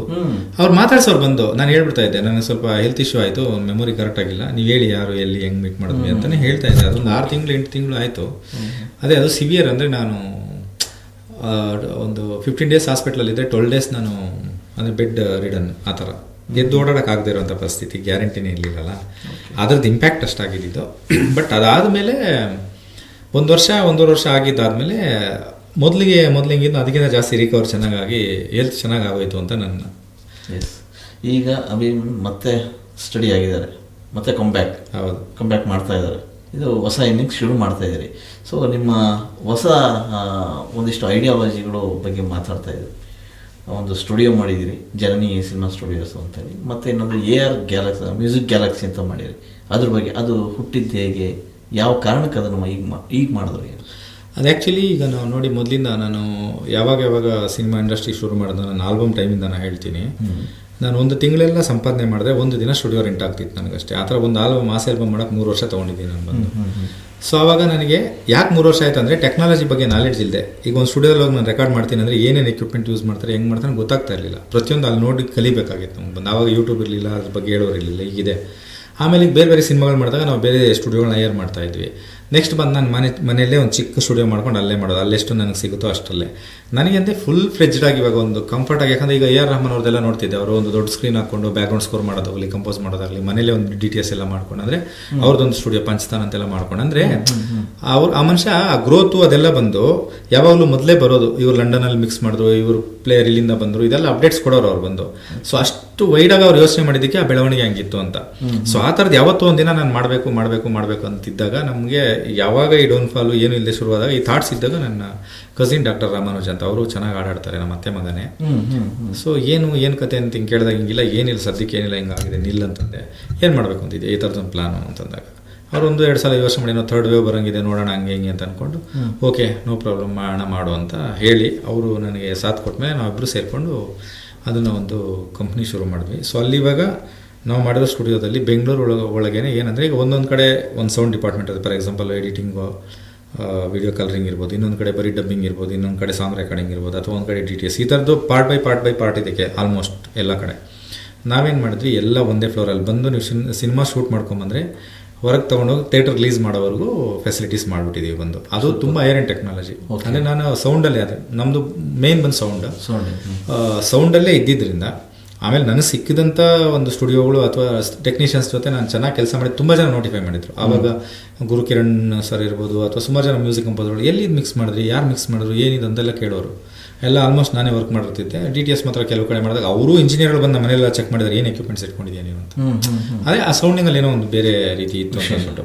ಅವ್ರು ಮಾತಾಡ್ಸೋರು ಬಂದು ನಾನು ಹೇಳ್ಬಿಡ್ತಾ ಇದ್ದೆ, ನನಗೆ ಸ್ವಲ್ಪ ಹೆಲ್ತ್ ಇಶ್ಯೂ ಆಯಿತು, ಮೆಮೊರಿ ಕರೆಕ್ಟ್ ಆಗಿಲ್ಲ, ನೀವು ಹೇಳಿ ಯಾರು ಎಲ್ಲಿ ಹೆಂಗೆ ಮೀಟ್ ಮಾಡಿದ್ವಿ ಅಂತಲೇ ಹೇಳ್ತಾ ಇದ್ದೆ. ಅದೊಂದು 6 ತಿಂಗಳು 8 ತಿಂಗಳು ಆಯಿತು. ಅದೇ ಅದು ಸಿವಿಯರ್. ಅಂದರೆ ನಾನು ಒಂದು 15 days ಹಾಸ್ಪಿಟ್ಲಲ್ಲಿದ್ದೆ, 12 days ನಾನು ಅಂದರೆ ಬೆಡ್ ರಿಡನ್ ಆ ಥರ ಎದ್ದು ಓಡಾಡೋಕ್ಕಾಗದೇ ಇರೋಂಥ ಪರಿಸ್ಥಿತಿ, ಗ್ಯಾರಂಟಿನೇ ಇರಲಿಲ್ಲಲ್ಲ. ಅದ್ರದ್ದು ಇಂಪ್ಯಾಕ್ಟ್ ಅಷ್ಟಾಗಿದ್ದು. ಬಟ್ ಅದಾದಮೇಲೆ 1 ವರ್ಷ 1.5 ವರ್ಷ ಆಗಿದ್ದಾದಮೇಲೆ ಮೊದಲಿಗೆ ಹಿಂಗಿದ್ದು ಅದಕ್ಕಿಂತ ಜಾಸ್ತಿ ರಿಕವರ್ ಚೆನ್ನಾಗಾಗಿ ಹೆಲ್ತ್ ಚೆನ್ನಾಗಿ ಆಗೋಯ್ತು ಅಂತ ನನ್ನ. ಎಸ್. ಈಗ ಮತ್ತೆ ಸ್ಟಡಿ ಆಗಿದ್ದಾರೆ, ಮತ್ತೆ ಕಂಬ್ಯಾಕ್ ಮಾಡ್ತಾ ಇದ್ದಾರೆ. ಇದು ಹೊಸ ಇನ್ನಿಂಗ್ಸ್ ಶುರು ಮಾಡ್ತಾ ಇದ್ದೀರಿ. ಸೊ ನಿಮ್ಮ ಹೊಸ ಒಂದಿಷ್ಟು ಐಡಿಯಾಲಜಿಗಳು ಬಗ್ಗೆ ಮಾತಾಡ್ತಾ ಇದ್ದೀರಿ. ಒಂದು ಸ್ಟುಡಿಯೋ ಮಾಡಿದ್ದೀರಿ, ಜನನಿ ಸಿನಿಮಾ ಸ್ಟುಡಿಯೋಸ್ ಅಂತೇಳಿ, ಮತ್ತು ಇನ್ನೊಂದು AR ಗ್ಯಾಲಕ್ಸಿ, ಮ್ಯೂಸಿಕ್ ಗ್ಯಾಲಕ್ಸಿ ಅಂತ ಮಾಡಿರಿ. ಅದ್ರ ಬಗ್ಗೆ ಅದು ಹುಟ್ಟಿದ್ದು ಹೇಗೆ, ಯಾವ ಕಾರಣಕ್ಕೆ ಅದನ್ನು ಈಗ ಮಾಡಿದ್ರು? ಅದು ಆ್ಯಕ್ಚುಲಿ ಈಗ ನಾವು ನೋಡಿ, ಮೊದಲಿಂದ ನಾನು ಯಾವಾಗ ಸಿನಿಮಾ ಇಂಡಸ್ಟ್ರಿ ಶುರು ಮಾಡಿದೆ, ನನ್ನ ಆಲ್ಬಮ್ ಟೈಮಿಂದ ನಾನು ಹೇಳ್ತೀನಿ. ನಾನು 1 ತಿಂಗಳೆಲ್ಲ ಸಂಪಾದನೆ ಮಾಡಿದ್ರೆ 1 ದಿನ ಸ್ಟುಡಿಯೋ ರೆಂಟ್ ಆಗ್ತಿತ್ತು ನನಗಷ್ಟೇ. ಆ ಥರ ಒಂದು ಮಾಸ್ ಆಲ್ಬಮ್ ಮಾಡೋಕ್ಕೆ 3 ವರ್ಷ ತೊಗೊಂಡಿದ್ದೀನಿ ನಾನು ಬಂದು. ಸೊ ಆವಾಗ ನನಗೆ ಯಾಕೆ 3 ವರ್ಷ ಆಯಿತು ಅಂದರೆ ಟೆಕ್ನಾಲಜಿ ಬಗ್ಗೆ ನಾಲೆಡ್ಜ್ ಇಲ್ಲದೆ. ಈಗ ಒಂದು ಸ್ಟುಡಿಯೋದಲ್ಲಿ ಹೋಗಿ ನಾನು ರೆಕಾರ್ಡ್ ಮಾಡ್ತೀನಿ ಅಂದರೆ ಏನೇನು ಎಕ್ವಿಪ್ಮೆಂಟ್ ಯೂಸ್ ಮಾಡ್ತಾರೆ, ಹೆಂಗೆ ಮಾಡ್ತಾರೆ ಗೊತ್ತಾಗ್ತಾ ಇರಲಿಲ್ಲ. ಪ್ರತಿಯೊಂದು ಅಲ್ಲಿ ನೋಡಿ ಕಲಿಬೇಕಾಗಿತ್ತು ನಮ್ಗೆ ಬಂದು. ಆವಾಗ ಯೂಟ್ಯೂಬ್ ಇರಲಿಲ್ಲ, ಅದ್ರ ಬಗ್ಗೆ ಹೇಳೋರು ಇರಲಿಲ್ಲ, ಈಗಿದೆ. ಆಮೇಲೆ ಈಗ ಬೇರೆ ಸಿನಿಮಾಗಳು ಮಾಡಿದಾಗ ನಾವು ಬೇರೆ ಸ್ಟುಡಿಯೋಗಳನ್ನ ಹೈಯರ್ ಮಾಡ್ತಾ ಇದ್ವಿ. ನೆಕ್ಸ್ಟ್ ಬಂದು ನಾನು ಮನೆಯಲ್ಲೇ ಒಂದು ಚಿಕ್ಕ ಸ್ಟುಡಿಯೋ ಮಾಡ್ಕೊಂಡು ಅಲ್ಲೇ ಮಾಡೋದು, ಅಲ್ಲೆಷ್ಟು ನನಗೆ ಸಿಗುತ್ತೋ ಅಷ್ಟಲ್ಲೇ. ನನಗಂತೆ ಫುಲ್ ಫ್ಲೆಜ್ಡ್ ಆಗಿ ಇವಾಗ ಒಂದು ಕಂಫರ್ಟಾಗಿ, ಯಾಕಂದರೆ ಈಗ AR ರೆಹಮಾನ್ ಅವ್ರದ್ದೆಲ್ಲ ನೋಡ್ತಿದ್ದೆ, ಅವರು ಒಂದು ದೊಡ್ಡ ಸ್ಕ್ರೀನ್ ಹಾಕ್ಕೊಂಡು ಬ್ಯಾಕ್ಗ್ರೌಂಡ್ ಸ್ಕೋರ್ ಮಾಡೋದಾಗಲಿ, ಕಂಪೋಸ್ ಮಾಡೋದಾಗಲಿ, ಮನೇಲೆ ಒಂದು DTS ಎಲ್ಲ ಮಾಡ್ಕೊಂಡು, ಅಂದರೆ ಅವ್ರದ್ದೊಂದು ಸ್ಟುಡಿಯೋ ಪಂಚತಾನ್ ಅಂತೆಲ್ಲ ಮಾಡ್ಕೊಂಡು, ಅಂದರೆ ಆ ಮನುಷ್ಯ ಆ ಗ್ರೋತು ಅದೆಲ್ಲ ಬಂದು ಯಾವಾಗಲೂ ಮೊದಲೇ ಬರೋದು. ಇವ್ರು ಲಂಡನಲ್ಲಿ ಮಿಕ್ಸ್ ಮಾಡಿದ್ರು, ಇವರು ಪ್ಲೇಯರ್ ಇಲ್ಲಿಂದ ಬಂದರು, ಇದೆಲ್ಲ ಅಪ್ಡೇಟ್ಸ್ ಕೊಡೋರು ಅವ್ರು ಬಂದು. ಸೊ ಅಷ್ಟು ವೈಡಾಗಿ ಅವ್ರು ಯೋಚನೆ ಮಾಡಿದ್ದಕ್ಕೆ ಆ ಬೆಳವಣಿಗೆ ಹಂಗಿತ್ತು ಅಂತ. ಸೊ ಆ ಥರದ್ದು ಯಾವತ್ತೂ ಒಂದಿನ ನಾನು ಮಾಡಬೇಕು ಅಂತಿದ್ದಾಗ, ನಮಗೆ ಯಾವಾಗ ಈ ಡೌನ್ಫಾಲು ಏನು ಇಲ್ಲದೆ ಶುರುವಾದಾಗ ಈ ಥಾಟ್ಸ್ ಇದ್ದಾಗ, ನನ್ನ ಕಸಿನ್ ಡಾಕ್ಟರ್ ರಾಮಾನುಜ್ ಅಂತ, ಅವರು ಚೆನ್ನಾಗಿ ಆಡಾಡ್ತಾರೆ, ನಮ್ಮ ಅತ್ತೆ ಮಗನೇ. ಸೊ ಏನು ಕತೆ ಅಂತ ಹಿಂಗೆ ಕೇಳಿದಾಗ, ಹಿಂಗಿಲ್ಲ ಏನಿಲ್ಲ ಸದ್ಯಕ್ಕೆ ಏನಿಲ್ಲ, ಹಿಂಗಾಗಿದೆ ನಿಲ್ಲ ಅಂತಂದೆ. ಏನು ಮಾಡಬೇಕು ಅಂತಿದ್ದೆ, ಈ ಥರದೊಂದು ಪ್ಲಾನು ಅಂತಂದಾಗ ಅವರು 1-2 ಸಲ ಯೋಚನೆ ಮಾಡಿ, ನಾವು 3rd ವೇವ್ ಬರೋಂಗಿದೆ ನೋಡೋಣ ಹಂಗೆ ಹಿಂಗೆ ಅಂತ ಅಂದ್ಕೊಂಡು, ಓಕೆ ನೋ ಪ್ರಾಬ್ಲಮ್ ಮಾಡು ಅಂತ ಹೇಳಿ ಅವರು ನನಗೆ ಸಾಥ್ ಕೊಟ್ಟಮೇಲೆ ನಾವಿಬ್ಬರು ಸೇರಿಕೊಂಡು ಅದನ್ನು ಒಂದು ಕಂಪ್ನಿ ಶುರು ಮಾಡಿದ್ವಿ. ಸೊ ಅಲ್ಲಿ ಇವಾಗ ನಾವು ಮಾಡಿರೋ ಸ್ಟುಡಿಯೋದಲ್ಲಿ ಬೆಂಗಳೂರು ಒಳಗೇನೆ ಏನಂದರೆ, ಈಗ ಒಂದೊಂದು ಕಡೆ ಒಂದು ಸೌಂಡ್ ಡಿಪಾರ್ಟ್ಮೆಂಟ್ ಇದೆ. For example editing, video colouring ಇರ್ಬೋದು, ಇನ್ನೊಂದು ಕಡೆ ಬರೀ ಡಬ್ಬಿಂಗ್ ಇರ್ಬೋದು, ಇನ್ನೊಂದು ಕಡೆ ಸಾಂಗ್ ರೆಕಾರ್ಡಿಂಗ್ ಇರ್ಬೋದು, ಅಥವಾ ಒಂದು ಕಡೆ DTS, ಈ ಥರದ್ದು ಪಾರ್ಟ್ ಬೈ ಪಾರ್ಟ್ ಇದಕ್ಕೆ ಆಲ್ಮೋಸ್ಟ್ ಎಲ್ಲ ಕಡೆ. ನಾವೇನು ಮಾಡಿದ್ವಿ, ಎಲ್ಲ ಒಂದೇ ಫ್ಲೋರಲ್ಲಿ ಬಂದು ನೀವು ಸಿನಿಮಾ ಶೂಟ್ ಮಾಡ್ಕೊಂಬಂದರೆ ಹೊರಗೆ ತೊಗೊಂಡೋಗಿ ಥಿಯೇಟರ್ ರಿಲೀಸ್ ಮಾಡೋವರೆಗೂ ಫೆಸಿಲಿಟೀಸ್ ಮಾಡಿಬಿಟ್ಟಿದ್ದೀವಿ ಬಂದು. ಅದು ತುಂಬ ಹೈಯರ್ ಎಂಡ್ ಟೆಕ್ನಾಲಜಿ. ಅಂದರೆ ನಾನು ಸೌಂಡಲ್ಲೇ, ಅದೇ ನಮ್ಮದು ಮೇನ್ ಬಂದು ಸೌಂಡಲ್ಲೇ ಇದ್ದಿದ್ದರಿಂದ, ಆಮೇಲೆ ನನಗೆ ಸಿಕ್ಕಿದಂಥ ಒಂದು ಸ್ಟುಡಿಯೋಗಳು ಅಥವಾ ಟೆಕ್ನಿಷಿಯನ್ಸ್ ಜೊತೆ ನಾನು ಚೆನ್ನಾಗಿ ಕೆಲಸ ಮಾಡಿ ತುಂಬ ಜನ ನೋಟಿಫೈ ಮಾಡಿದರು. ಆವಾಗ ಗುರುಕಿರಣ್ ಸರ್ ಇರ್ಬೋದು, ಅಥವಾ ಸುಮಾರು ಜನ ಮ್ಯೂಸಿಕ್ ಕಂಪೋಸರ್ಗಳು, ಎಲ್ಲಿ ಮಿಕ್ಸ್ ಮಾಡಿದ್ರಿ, ಯಾರು ಮಿಕ್ಸ್ ಮಾಡಿದ್ರು, ಏನಿದೆ ಅಂತೆಲ್ಲ ಕೇಳೋರು. ಎಲ್ಲ ಆಲ್ಮೋಸ್ಟ್ ನಾನೇ ವರ್ಕ್ ಮಾಡಿರ್ತಿದ್ದೆ. DTS ಮಾತ್ರ ಕೆಲವು ಕಡೆ ಮಾಡಿದಾಗ ಅವರು ಇಂಜಿನಿಯರ್ಗಳು ಬಂದು ಮನೆಯೆಲ್ಲ ಚೆಕ್ ಮಾಡಿದ್ರೆ ಏನು ಎಕ್ವಿಪ್ಮೆಂಟ್ಸ್ ಇಟ್ಕೊಂಡಿದ್ದೀನಿ ನೀವು ಅಂತ. ಅದೇ ಆ ಸೌಂಡಿಂಗಲ್ಲಿ ಏನೋ ಒಂದು ಬೇರೆ ರೀತಿ ಇತ್ತು ಅಂತ ಅಂದ್ಬಿಟ್ಟು.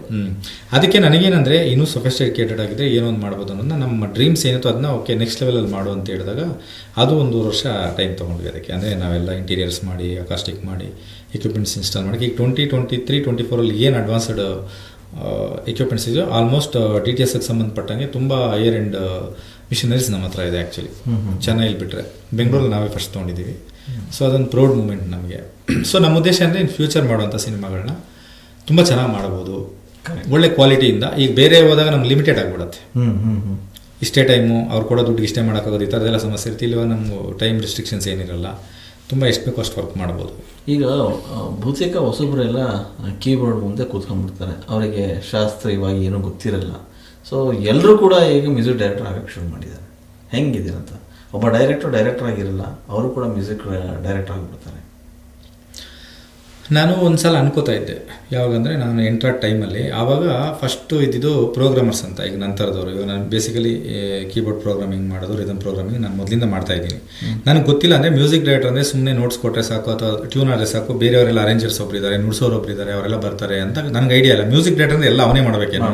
ಅದಕ್ಕೆ ನನಗೇನಂದರೆ ಇನ್ನೂ ಸೊಫಿಸ್ಟಿಕೇಟೆಡ್ ಆಗಿದ್ದರೆ ಏನೋ ಒಂದು ಮಾಡ್ಬೋದು ಅನ್ನೋದನ್ನ, ನಮ್ಮ ಡ್ರೀಮ್ಸ್ ಏನಿತ್ತು ಅದನ್ನ ಓಕೆ ನೆಕ್ಸ್ಟ್ ಲೆವೆಲಲ್ಲಿ ಮಾಡು ಅಂತ ಹೇಳಿದಾಗ, ಅದು 1 ವರ್ಷ ಟೈಮ್ ತೊಗೊಂಡ್ವಿ ಅದಕ್ಕೆ. ಅಂದರೆ ನಾವೆಲ್ಲ ಇಂಟೀರಿಯರ್ಸ್ ಮಾಡಿ, ಅಕಾಸ್ಟಿಕ್ ಮಾಡಿ, ಎಕ್ವಿಪ್ಮೆಂಟ್ಸ್ ಇನ್ಸ್ಟಾಲ್ ಮಾಡಿ. ಈಗ 2023-24 ಏನು ಅಡ್ವಾನ್ಸ್ಡ್ ಎಕ್ವಿಪ್ಮೆಂಟ್ಸ್ ಇದೆಯೋ ಆಲ್ಮೋಸ್ಟ್ DTSಗೆ ಸಂಬಂಧಪಟ್ಟಂಗೆ ತುಂಬ ಹೈಯರ್ ಎಂಡ್ ಮಿಷನರೀಸ್ ನಮ್ಮ ಹತ್ರ ಇದೆ ಆ್ಯಕ್ಚುಲಿ. ಚೆನ್ನೈಲಿ ಬಿಟ್ಟರೆ ಬೆಂಗಳೂರಲ್ಲಿ ನಾವೇ ಫಸ್ಟ್ ತೊಗೊಂಡಿದ್ದೀವಿ. ಸೊ ಅದೊಂದು ಪ್ರೌಡ್ ಮೂಮೆಂಟ್ ನಮಗೆ. ಸೊ ನಮ್ಮ ಉದ್ದೇಶ ಅಂದರೆ ಇನ್ ಫ್ಯೂಚರ್ ಮಾಡುವಂಥ ಸಿನಿಮಾಗಳನ್ನ ತುಂಬ ಚೆನ್ನಾಗಿ ಮಾಡ್ಬೋದು, ಒಳ್ಳೆ ಕ್ವಾಲಿಟಿಯಿಂದ. ಈಗ ಬೇರೆ ಹೋದಾಗ ನಮ್ಗೆ ಲಿಮಿಟೆಡ್ ಆಗಿಬಿಡುತ್ತೆ. ಇಷ್ಟೇ ಟೈಮು, ಅವ್ರು ಕೊಡೋ ದುಡ್ಡಿಗೆ ಇಷ್ಟೇ ಮಾಡೋಕ್ಕಾಗೋದು, ಈ ಥರದ್ದೆಲ್ಲ ಸಮಸ್ಯೆ ಇರ್ತಿಲ್ಲ. ಇವಾಗ ನಮ್ಗೆ ಟೈಮ್ ರೆಸ್ಟ್ರಿಕ್ಷನ್ಸ್ ಏನಿರಲ್ಲ, ತುಂಬ ಎಷ್ಟು ಬೇಕೋ ಅಷ್ಟು ವರ್ಕ್ ಮಾಡ್ಬೋದು. ಈಗ ಬಹುತೇಕ ಹೊಸಬರೆಲ್ಲ ಕೀಬೋರ್ಡ್ ಮುಂದೆ ಕೂತ್ಕೊಂಡ್ಬಿಡ್ತಾರೆ, ಅವರಿಗೆ ಶಾಸ್ತ್ರೀಯವಾಗಿ ಏನೂ ಗೊತ್ತಿರಲ್ಲ. ಸೊ ಎಲ್ಲರೂ ಕೂಡ ಈಗ ಮ್ಯೂಸಿಕ್ ಡೈರೆಕ್ಟರ್ ಆಗೋಕ್ಕೆ ಶುರು ಮಾಡಿದ್ದಾರೆ. ಹೆಂಗಿದೆ ಅಂತ, ಒಬ್ಬ ಡೈರೆಕ್ಟರ್ ಆಗಿರಲ್ಲ, ಅವರು ಕೂಡ ಮ್ಯೂಸಿಕ್ ಡೈರೆಕ್ಟರ್ ಆಗಿಬಿಡ್ತಾರೆ. ನಾನು ಒಂದು ಸಲ ಅನ್ಕೋತಾ ಇದ್ದೆ, ಯಾವಾಗಂದರೆ ನಾನು ಎಂಟ್ರ ಟೈಮಲ್ಲಿ, ಆವಾಗ ಫಸ್ಟು ಇದ್ದಿದ್ದು ಪ್ರೋಗ್ರಾಮರ್ಸ್ ಅಂತ. ಈಗ ನಂತರದವರು, ಇವಾಗ ನಾನು ಬೇಸಿಕಲಿ ಕೀಬೋರ್ಡ್ ಪ್ರೋಗ್ರಾಮಿಂಗ್ ಮಾಡೋದು, ರಿದಮ್ ಪ್ರೋಗ್ರಾಮಿಂಗ್ ನಾನು ಮೊದಲಿಂದ ಮಾಡ್ತಾಯಿದ್ದೀನಿ. ನನಗೆ ಗೊತ್ತಿಲ್ಲ ಅಂದರೆ ಮ್ಯೂಸಿಕ್ ಡೈರೆಕ್ಟರ್ ಅಂದರೆ ಸುಮ್ಮನೆ ನೋಟ್ಸ್ ಕೊಟ್ಟರೆ ಸಾಕು, ಅಥವಾ ಟ್ಯೂನ್ ಆದರೆ ಸಾಕು, ಬೇರೆಯವರೆಲ್ಲ ಅರೇಂಜರ್ಸ್ ಒಬ್ಬರಿದ್ದಾರೆ, ನುಡ್ಸೋರು ಒಬ್ಬರಿದ್ದಾರೆ, ಅವರೆಲ್ಲ ಬರ್ತಾರೆ ಅಂತ ನನಗೆ ಐಡಿಯಾ ಇಲ್ಲ. ಮ್ಯೂಸಿಕ್ ಡೈರೆಕ್ಟರ್ ಅಂದರೆ ಎಲ್ಲ ಅವನೇ ಮಾಡಬೇಕೇನೋ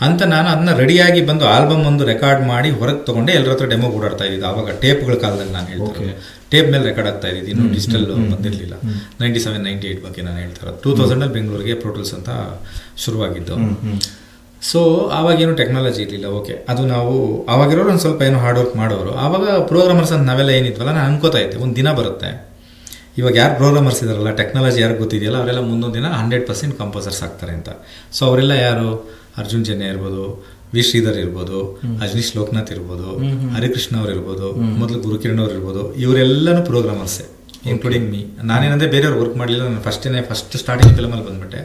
ಅಂತ ನಾನು ಅದನ್ನ ರೆಡಿಯಾಗಿ ಬಂದು ಆಲ್ಬಮ್ ಒಂದು ರೆಕಾರ್ಡ್ ಮಾಡಿ ಹೊರಗೆ ತೊಗೊಂಡೆ ಎಲ್ಲರ ಹತ್ರ ಡೆಮೋ ಓಡಾಡ್ತಾ ಇದ್ದಿದ್ದು. ಆವಾಗ ಟೇಪ್ಗಳ ಕಾಲದಲ್ಲಿ ನಾನು ಹೇಳ್ತೀನಿ, ಟೇಪ್ ಮೇಲೆ ರೆಕಾರ್ಡ್ ಆಗ್ತಾ ಇದ್ದಿದ್ದು, ಇನ್ನೂ ಡಿಜಿಟಲ್ ಬಂದಿರಲಿಲ್ಲ. 97-98 ಬಗ್ಗೆ ನಾನು ಹೇಳ್ತಾ ಇರೋದು. 2000 ಬೆಂಗಳೂರಿಗೆ ಪ್ರೋಟೂಲ್ಸ್ ಅಂತ ಶುರುವಾಗಿದ್ದು. ಸೊ ಆವಾಗೇನು ಟೆಕ್ನಾಲಜಿ ಇರಲಿಲ್ಲ. ಓಕೆ, ಅದು ನಾವು ಆವಾಗಿರೋರು ಒಂದು ಸ್ವಲ್ಪ ಏನೋ ಹಾರ್ಡ್ ವರ್ಕ್ ಮಾಡೋರು. ಆವಾಗ ಪ್ರೋಗ್ರಾಮರ್ಸ್ ಅಂತ ನಾವೆಲ್ಲ ಏನಿದ್ವಲ್ಲ, ನಾನು ಅನ್ಕೋತಾ ಇದ್ದೆ ಒಂದು ದಿನ ಬರುತ್ತೆ, ಇವಾಗ ಯಾರು ಪ್ರೋಗ್ರಾಮರ್ಸ್ ಇದಾರಲ್ಲ, ಟೆಕ್ನಾಲಜಿ ಯಾರು ಗೊತ್ತಿದೆಯಲ್ಲ, ಅವರೆಲ್ಲ ಮುಂದೊಂದು ದಿನ 100% ಕಂಪೋಸರ್ಸ್ ಆಗ್ತಾರೆ ಅಂತ. ಸೊ ಅವರೆಲ್ಲ ಯಾರು? ಅರ್ಜುನ್ ಜನ್ಯ ಇರ್ಬೋದು, ವಿ ಶ್ರೀಧರ್ ಇರ್ಬೋದು, ಅಜನೀಶ್ ಲೋಕನಾಥ್ ಇರ್ಬೋದು, ಹರಿಕೃಷ್ಣ ಅವ್ರು ಇರ್ಬೋದು, ಮೊದಲು ಗುರುಕಿರಣ್ ಅವ್ರು ಇರ್ಬೋದು, ಇವರೆಲ್ಲನೂ ಪ್ರೋಗ್ರಾಮರ್ಸೇ, ಇನ್ಕ್ಲೂಡಿಂಗ್ ಮೀ. ನಾನೇನಂದ್ರೆ ಬೇರೆಯವ್ರು ವರ್ಕ್ ಮಾಡಲಿಲ್ಲ, ನಾನು ಫಸ್ಟ್ ಸ್ಟಾರ್ಟಿಂಗ್ ಫಿಲಮಲ್ಲಿ ಬಂದ್ಬಿಟ್ಟೆ.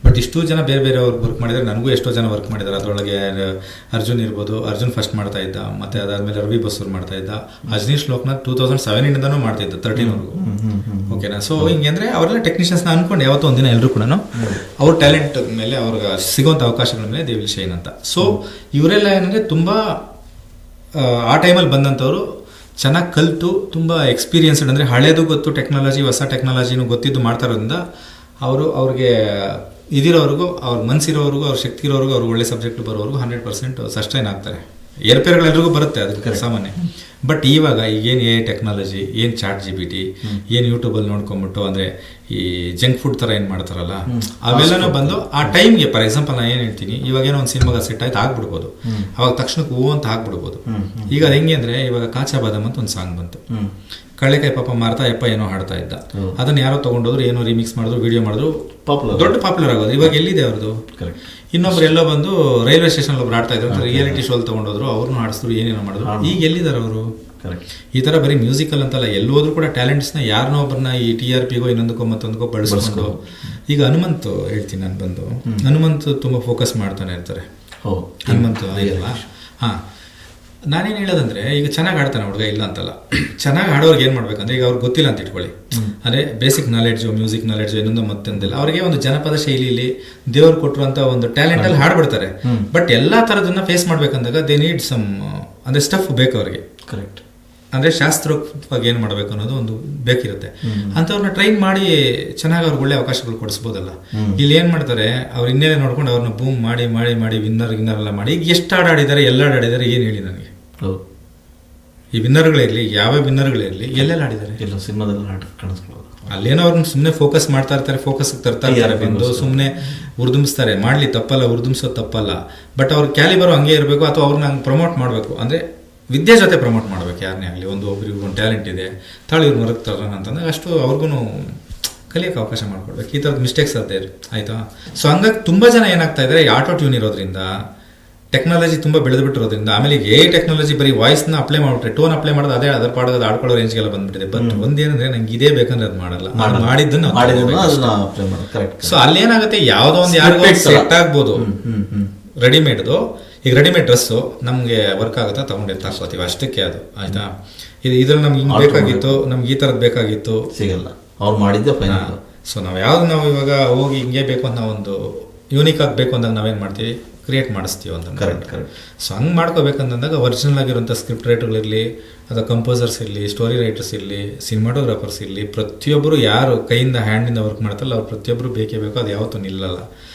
ಬಟ್ ಇಷ್ಟು ಜನ ಬೇರೆ ಬೇರೆಯವ್ರು ವರ್ಕ್ ಮಾಡಿದರೆ, ನನಗೂ ಎಷ್ಟೋ ಜನ ವರ್ಕ್ ಮಾಡಿದ್ದಾರೆ. ಅದರೊಳಗೆ ಅರ್ಜುನ್ ಇರ್ಬೋದು, ಅರ್ಜುನ್ ಫಸ್ಟ್ ಮಾಡ್ತಾ ಇದ್ದ, ಮತ್ತೆ ಅದಾದಮೇಲೆ ರವಿ ಬಸೂರ್ ಮಾಡ್ತಾ ಇದ್ದ, ಅಜನೀಶ್ ಲೋಕನಾಥ್ 2007 ಮಾಡ್ತಾ ಇದ್ದ 13ವರೆಗೂ. ಓಕೆನಾ? ಸೊ ಹಿಂಗೆ ಅಂದರೆ ಅವರೆಲ್ಲ ಟೆಕ್ನಿಷಿಯನ್ಸ್ನ ಅಂದ್ಕೊಂಡು ಯಾವತ್ತೋ ಒಂದಿನ ಎಲ್ಲರೂ ಕೂಡ ಅವ್ರ ಟ್ಯಾಲೆಂಟ್ ಮೇಲೆ, ಅವ್ರಿಗೆ ಸಿಗೋಂಥ ಅವಕಾಶಗಳ ಮೇಲೆ ದೇ ವಿಲ್ ಶೈನ್ ಅಂತ. ಸೊ ಇವರೆಲ್ಲ ಏನಂದರೆ ತುಂಬ ಆ ಟೈಮಲ್ಲಿ ಬಂದಂಥವ್ರು ಚೆನ್ನಾಗಿ ಕಲಿತು, ತುಂಬ ಎಕ್ಸ್ಪೀರಿಯನ್ಸ್ಡ್, ಅಂದರೆ ಹಳೇದು ಗೊತ್ತು ಟೆಕ್ನಾಲಜಿ, ಹೊಸ ಟೆಕ್ನಾಲಜಿನೂ ಗೊತ್ತಿದ್ದು ಮಾಡ್ತಾ ಇರೋದ್ರಿಂದ ಅವ್ರಿಗೆ ಇದಿರೋವ್ರಿಗೂ, ಅವ್ರ ಮನಸ್ಸಿರೋವ್ರಿಗೂ, ಅವ್ರ ಶಕ್ತಿ ಇರೋವ್ರಿಗೂ, ಅವ್ರಿಗೆ ಒಳ್ಳೆ ಸಬ್ಜೆಕ್ಟ್ ಬರೋವ್ರಿಗೂ 100% ಸಸ್ಟೈನ್ ಆಗ್ತಾರೆ. ಏರ್ಪೇರ್ಗಳೆಲ್ರಿಗೂ ಬರುತ್ತೆ, ಅದಕ್ಕೆ ಸಾಮಾನ್ಯ. ಬಟ್ ಇವಾಗ ಈಗೇನು ಎ ಟೆಕ್ನಾಲಜಿ, ಏನು ಚಾಟ್ GPT, ಏನು ಯೂಟ್ಯೂಬಲ್ಲಿ ನೋಡ್ಕೊಂಬಿಟ್ಟು, ಅಂದರೆ ಈ ಜಂಕ್ ಫುಡ್ ಥರ ಏನು ಮಾಡ್ತಾರಲ್ಲ, ಅವೆಲ್ಲನೂ ಬಂದು ಆ ಟೈಮ್ಗೆ, ಫಾರ್ ಎಕ್ಸಾಂಪಲ್ ನಾನು ಏನು ಹೇಳ್ತೀನಿ, ಇವಾಗ ಏನೋ ಒಂದು ಸಿನಿಮಾಗ ಸೆಟ್ ಆಯ್ತು ಆಗ್ಬಿಡ್ಬೋದು, ಅವಾಗ ತಕ್ಷಣಕ್ಕೆ ಹೂ ಅಂತ ಹಾಕ್ಬಿಡ್ಬೋದು. ಈಗ ಅದು ಹೆಂಗೆ ಅಂದರೆ, ಇವಾಗ ಕಾಚಾ ಬಾದಾಮ್ ಅಂತ ಒಂದು ಸಾಂಗ್ ಬಂತು, ಕಳ್ಳೆಕಾಯಿ ಪಾಪ ಮಾರ್ತಾ ಯಪ್ಪ ಏನೋ ಹಾಡ್ತಾ ಇದ್ದ, ಅದನ್ನ ಯಾರೋ ತೊಗೊಂಡೋದ್ರು, ಏನೋ ರಿಮಿಕ್ಸ್ ಮಾಡಿದ್ರು, ವಿಡಿಯೋ ಮಾಡಿದ್ರು, ದೊಡ್ಡ ಪಾಪ್ಯುಲರ್ ಆಗೋದು. ಇವಾಗ ಎಲ್ಲಿದೆ ಅವ್ರದ್ದು? ಇನ್ನೊಬ್ರು ಎಲ್ಲೋ ಬಂದು ರೈಲ್ವೆ ಸ್ಟೇಷನ್ ಒಬ್ರು ಆಡ್ತಾ ಇದ್ರು, ರಿಯಾಲಿಟಿ ಶೋಲ್ ತೊಗೊಂಡೋದ್ರು, ಅವ್ರನ್ನೂ ಆಡಿಸಿದ್ರು, ಏನೇನೋ ಮಾಡಿದ್ರು. ಈಗ ಎಲ್ಲಿದ್ದಾರೆ ಅವರು? ಈ ಥರ ಬರೀ ಮ್ಯೂಸಿಕಲ್ ಅಂತಲ್ಲ, ಎಲ್ಲೋದ್ರೂ ಕೂಡ ಟ್ಯಾಲೆಂಟ್ಸ್ನ ಯಾರನ್ನೋ ಒಬ್ಬರನ್ನ ಈ TRPಗೋ ಇನ್ನೊಂದಕ್ಕೋ ಮತ್ತೊಂದಕ್ಕೋ ಬಳಸ್ಕೊಂಡು. ಈಗ ಹನುಮಂತ್ ಹೇಳ್ತೀನಿ ನಾನು ಬಂದು, ಹನುಮಂತ್ ತುಂಬ ಫೋಕಸ್ ಮಾಡ್ತಾನೆ ಇರ್ತಾರೆ. ಹನುಮಂತ್ ಅಲ್ವಾ? ಹಾಂ, ನಾನೇನು ಹೇಳೋದಂದ್ರೆ, ಈಗ ಚೆನ್ನಾಗಿ ಆಡ್ತಾನೆ ಹುಡುಗ, ಇಲ್ಲ ಅಂತಲ್ಲ. ಚೆನ್ನಾಗಿ ಆಡೋರ್ಗೆ ಏನು ಮಾಡ್ಬೇಕಂದ್ರೆ, ಈಗ ಅವ್ರಿಗೆ ಗೊತ್ತಿಲ್ಲ ಅಂತ ಇಟ್ಕೊಳ್ಳಿ, ಅಂದರೆ ಬೇಸಿಕ್ ನಾಲೆಡ್ಜು, ಮ್ಯೂಸಿಕ್ ನಾಲೆಡ್ಜು, ಇನ್ನೊಂದು ಮತ್ತೊಂದಿಲ್ಲ, ಅವ್ರಿಗೆ ಒಂದು ಜನಪದ ಶೈಲಿಯಲ್ಲಿ ದೇವ್ರು ಕೊಟ್ಟಿರುವಂಥ ಒಂದು ಟ್ಯಾಲೆಂಟಲ್ಲಿ ಹಾಡ್ಬಿಡ್ತಾರೆ. ಬಟ್ ಎಲ್ಲ ಥರದನ್ನ ಫೇಸ್ ಮಾಡ್ಬೇಕಂದಾಗ ದೇ ನೀಡ್ ಸಮ್, ಅಂದರೆ ಸ್ಟಫ್ ಬೇಕು ಅವ್ರಿಗೆ. ಕರೆಕ್ಟ್. ಅಂದರೆ ಶಾಸ್ತ್ರೋಕ್ತವಾಗಿ ಏನು ಮಾಡಬೇಕು ಅನ್ನೋದು ಒಂದು ಬೇಕಿರುತ್ತೆ. ಅಂಥವ್ರನ್ನ ಟ್ರೈನ್ ಮಾಡಿ ಚೆನ್ನಾಗಿ ಅವ್ರಿಗೆ ಒಳ್ಳೆ ಅವಕಾಶಗಳು ಕೊಡಿಸ್ಬೋದಲ್ಲ. ಇಲ್ಲಿ ಏನು ಮಾಡ್ತಾರೆ, ಅವ್ರು ಇನ್ನೇನೆ ನೋಡ್ಕೊಂಡು ಅವ್ರನ್ನ ಬೂಮ್ ಮಾಡಿ ಮಾಡಿ ಮಾಡಿ ವಿನ್ನರ್ ಎಲ್ಲ ಮಾಡಿ, ಈಗ ಎಷ್ಟು ಹಾಡಾಡಿದ್ದಾರೆ, ಎಲ್ಲ ಹಾಡಾಡಿದ್ದಾರೆ, ಏನು ಹೇಳಿ ನನಗೆ? ಈ ವಿನ್ನರ್ಗಳಿರಲಿ, ಯಾವ ವಿನ್ನರ್ಗಳಿರಲಿ, ಎಲ್ಲೆಲ್ಲ ಆಡಿದ್ದಾರೆ? ಎಲ್ಲ ಸಿನಿಮಾದಲ್ಲಿ ಕಾಣಿಸ್ಕೊಳ್ಳೋದು. ಅಲ್ಲೇನೋ ಅವ್ರನ್ನ ಸುಮ್ಮನೆ ಫೋಕಸ್ ಮಾಡ್ತಾ ಇರ್ತಾರೆ, ಫೋಕಸ್ಗೆ ತರ್ತಾ ಇರ್ತಾರೆ, ಬಂದು ಸುಮ್ಮನೆ ಉರ್ದುಂಬಿಸ್ತಾರೆ. ಮಾಡಲಿ, ತಪ್ಪಲ್ಲ, ಉರ್ದುಂಬಿಸೋದು ತಪ್ಪಲ್ಲ. ಬಟ್ ಅವ್ರ ಕ್ಯಾಲಿಬರು ಹಂಗೆ ಇರಬೇಕು, ಅಥವಾ ಅವ್ರನ್ನ ಹಂಗೆ ಪ್ರಮೋಟ್ ಮಾಡಬೇಕು. ಅಂದರೆ ವಿದ್ಯೆ ಜೊತೆ ಪ್ರಮೋಟ್ ಮಾಡ್ಬೇಕು ಯಾರನ್ನೇ ಆಗಲಿ. ಒಬ್ಬರಿಗೆ ಒಂದು ಟ್ಯಾಲೆಂಟ್ ಇದೆ, ತಾಳಿ ಇವ್ರು ಮರಗ್ತಾರ ಅಂತಂದ್ರೆ ಅಷ್ಟು ಅವ್ರಿಗೂ ಕಲಿಯೋಕ್ಕೆ ಅವಕಾಶ ಮಾಡ್ಕೊಡ್ಬೇಕು. ಈ ಥರದ್ದು ಮಿಸ್ಟೇಕ್ಸ್ ಅದೇ ಆಯಿತಾ? ಸೊ ಹಂಗಾಗಿ ತುಂಬ ಜನ ಏನಾಗ್ತಾ ಇದ್ದಾರೆ, ಆಟೋ ಟ್ಯೂನ್ ಇರೋದ್ರಿಂದ, ಟೆಕ್ನಾಲಜಿ ತುಂಬ ಬೆಳೆದುಬಿಟ್ಟಿರೋದ್ರಿಂದ, ಆಮೇಲೆ ಈಗ ಟೆಕ್ನಾಲಜಿ ಬರೀ ವಾಯ್ಸ್ನ ಅಪ್ಲೈ ಮಾಡಿಬಿಟ್ರೆ, ಟೋನ್ ಅಪ್ಲೈ ಮಾಡೋದು, ಅದೇ ಅದರ ಪಾಡೋದು ಆಡ್ಕೊಳ್ಳೋ ರೇಂಜ್ಗೆಲ್ಲ ಬಂದ್ಬಿಟ್ಟಿದೆ. ಬಟ್ ಒಂದೇನಂದ್ರೆ, ನಂಗೆ ಇದೇ ಬೇಕಂದ್ರೆ ಅದು ಮಾಡಲ್ಲ, ಮಾಡಿದ್ದನ್ನು. ಸೊ ಅಲ್ಲೇನಾಗುತ್ತೆ, ಯಾವುದೋ ಒಂದು ಯಾರಿಗೋ ಸೆಟ್ ಆಗ್ಬೋದು ರೆಡಿಮೇಡ್ದು. ಈಗ ರೆಡಿಮೇಡ್ ಡ್ರೆಸ್ಸು ನಮಗೆ ವರ್ಕ್ ಆಗುತ್ತಾ, ತೊಗೊಂಡು ಹಾಕೋತೀವಿ ಅಷ್ಟಕ್ಕೆ, ಅದು ಆಯ್ತಾ? ಇದ್ರಲ್ಲಿ ನಮ್ಗೆ ಹಿಂಗೆ ಬೇಕಾಗಿತ್ತು, ನಮ್ಗೆ ಈ ಥರದ್ದು ಬೇಕಾಗಿತ್ತು, ಸಿಗಲ್ಲ, ಅವ್ರು ಮಾಡಿದ್ದೆ ಫೈನಲ್. ಸೊ ನಾವು ಇವಾಗ ಹೋಗಿ ಹಿಂಗೆ ಬೇಕು ಅಂತ ನಾವೊಂದು ಯೂನಿಕ್ ಆಗಬೇಕು ಅಂದಾಗ ನಾವೇನು ಮಾಡ್ತೀವಿ, ಕ್ರಿಯೇಟ್ ಮಾಡಿಸ್ತೀವಿ ಅಂತ. ಕರೆಕ್ಟ್. ಸೊ ಹಂಗೆ ಮಾಡ್ಕೋಬೇಕಂತಂದಾಗ ಒರಿಜಿನಲ್ ಆಗಿರೋಂಥ ಸ್ಕ್ರಿಪ್ಟ್ ರೈಟರ್ಗಳಿರಲಿ, ಅಥವಾ ಕಂಪೋಸರ್ಸ್ ಇರಲಿ, ಸ್ಟೋರಿ ರೈಟರ್ಸ್ ಇರಲಿ, ಸಿನಿಮಾಟೋಗ್ರಾಫರ್ಸ್ ಇರಲಿ, ಪ್ರತಿಯೊಬ್ಬರು ಯಾರು ಕೈಯಿಂದ ಹ್ಯಾಂಡಿಂದ ವರ್ಕ್ ಮಾಡ್ತಾರಲ್ಲ, ಅವ್ರು ಪ್ರತಿಯೊಬ್ಬರು ಬೇಕೇ ಬೇಕು. ಅದು ಯಾವತ್ತೂ ನಿಲ್ಲಲ್ಲ.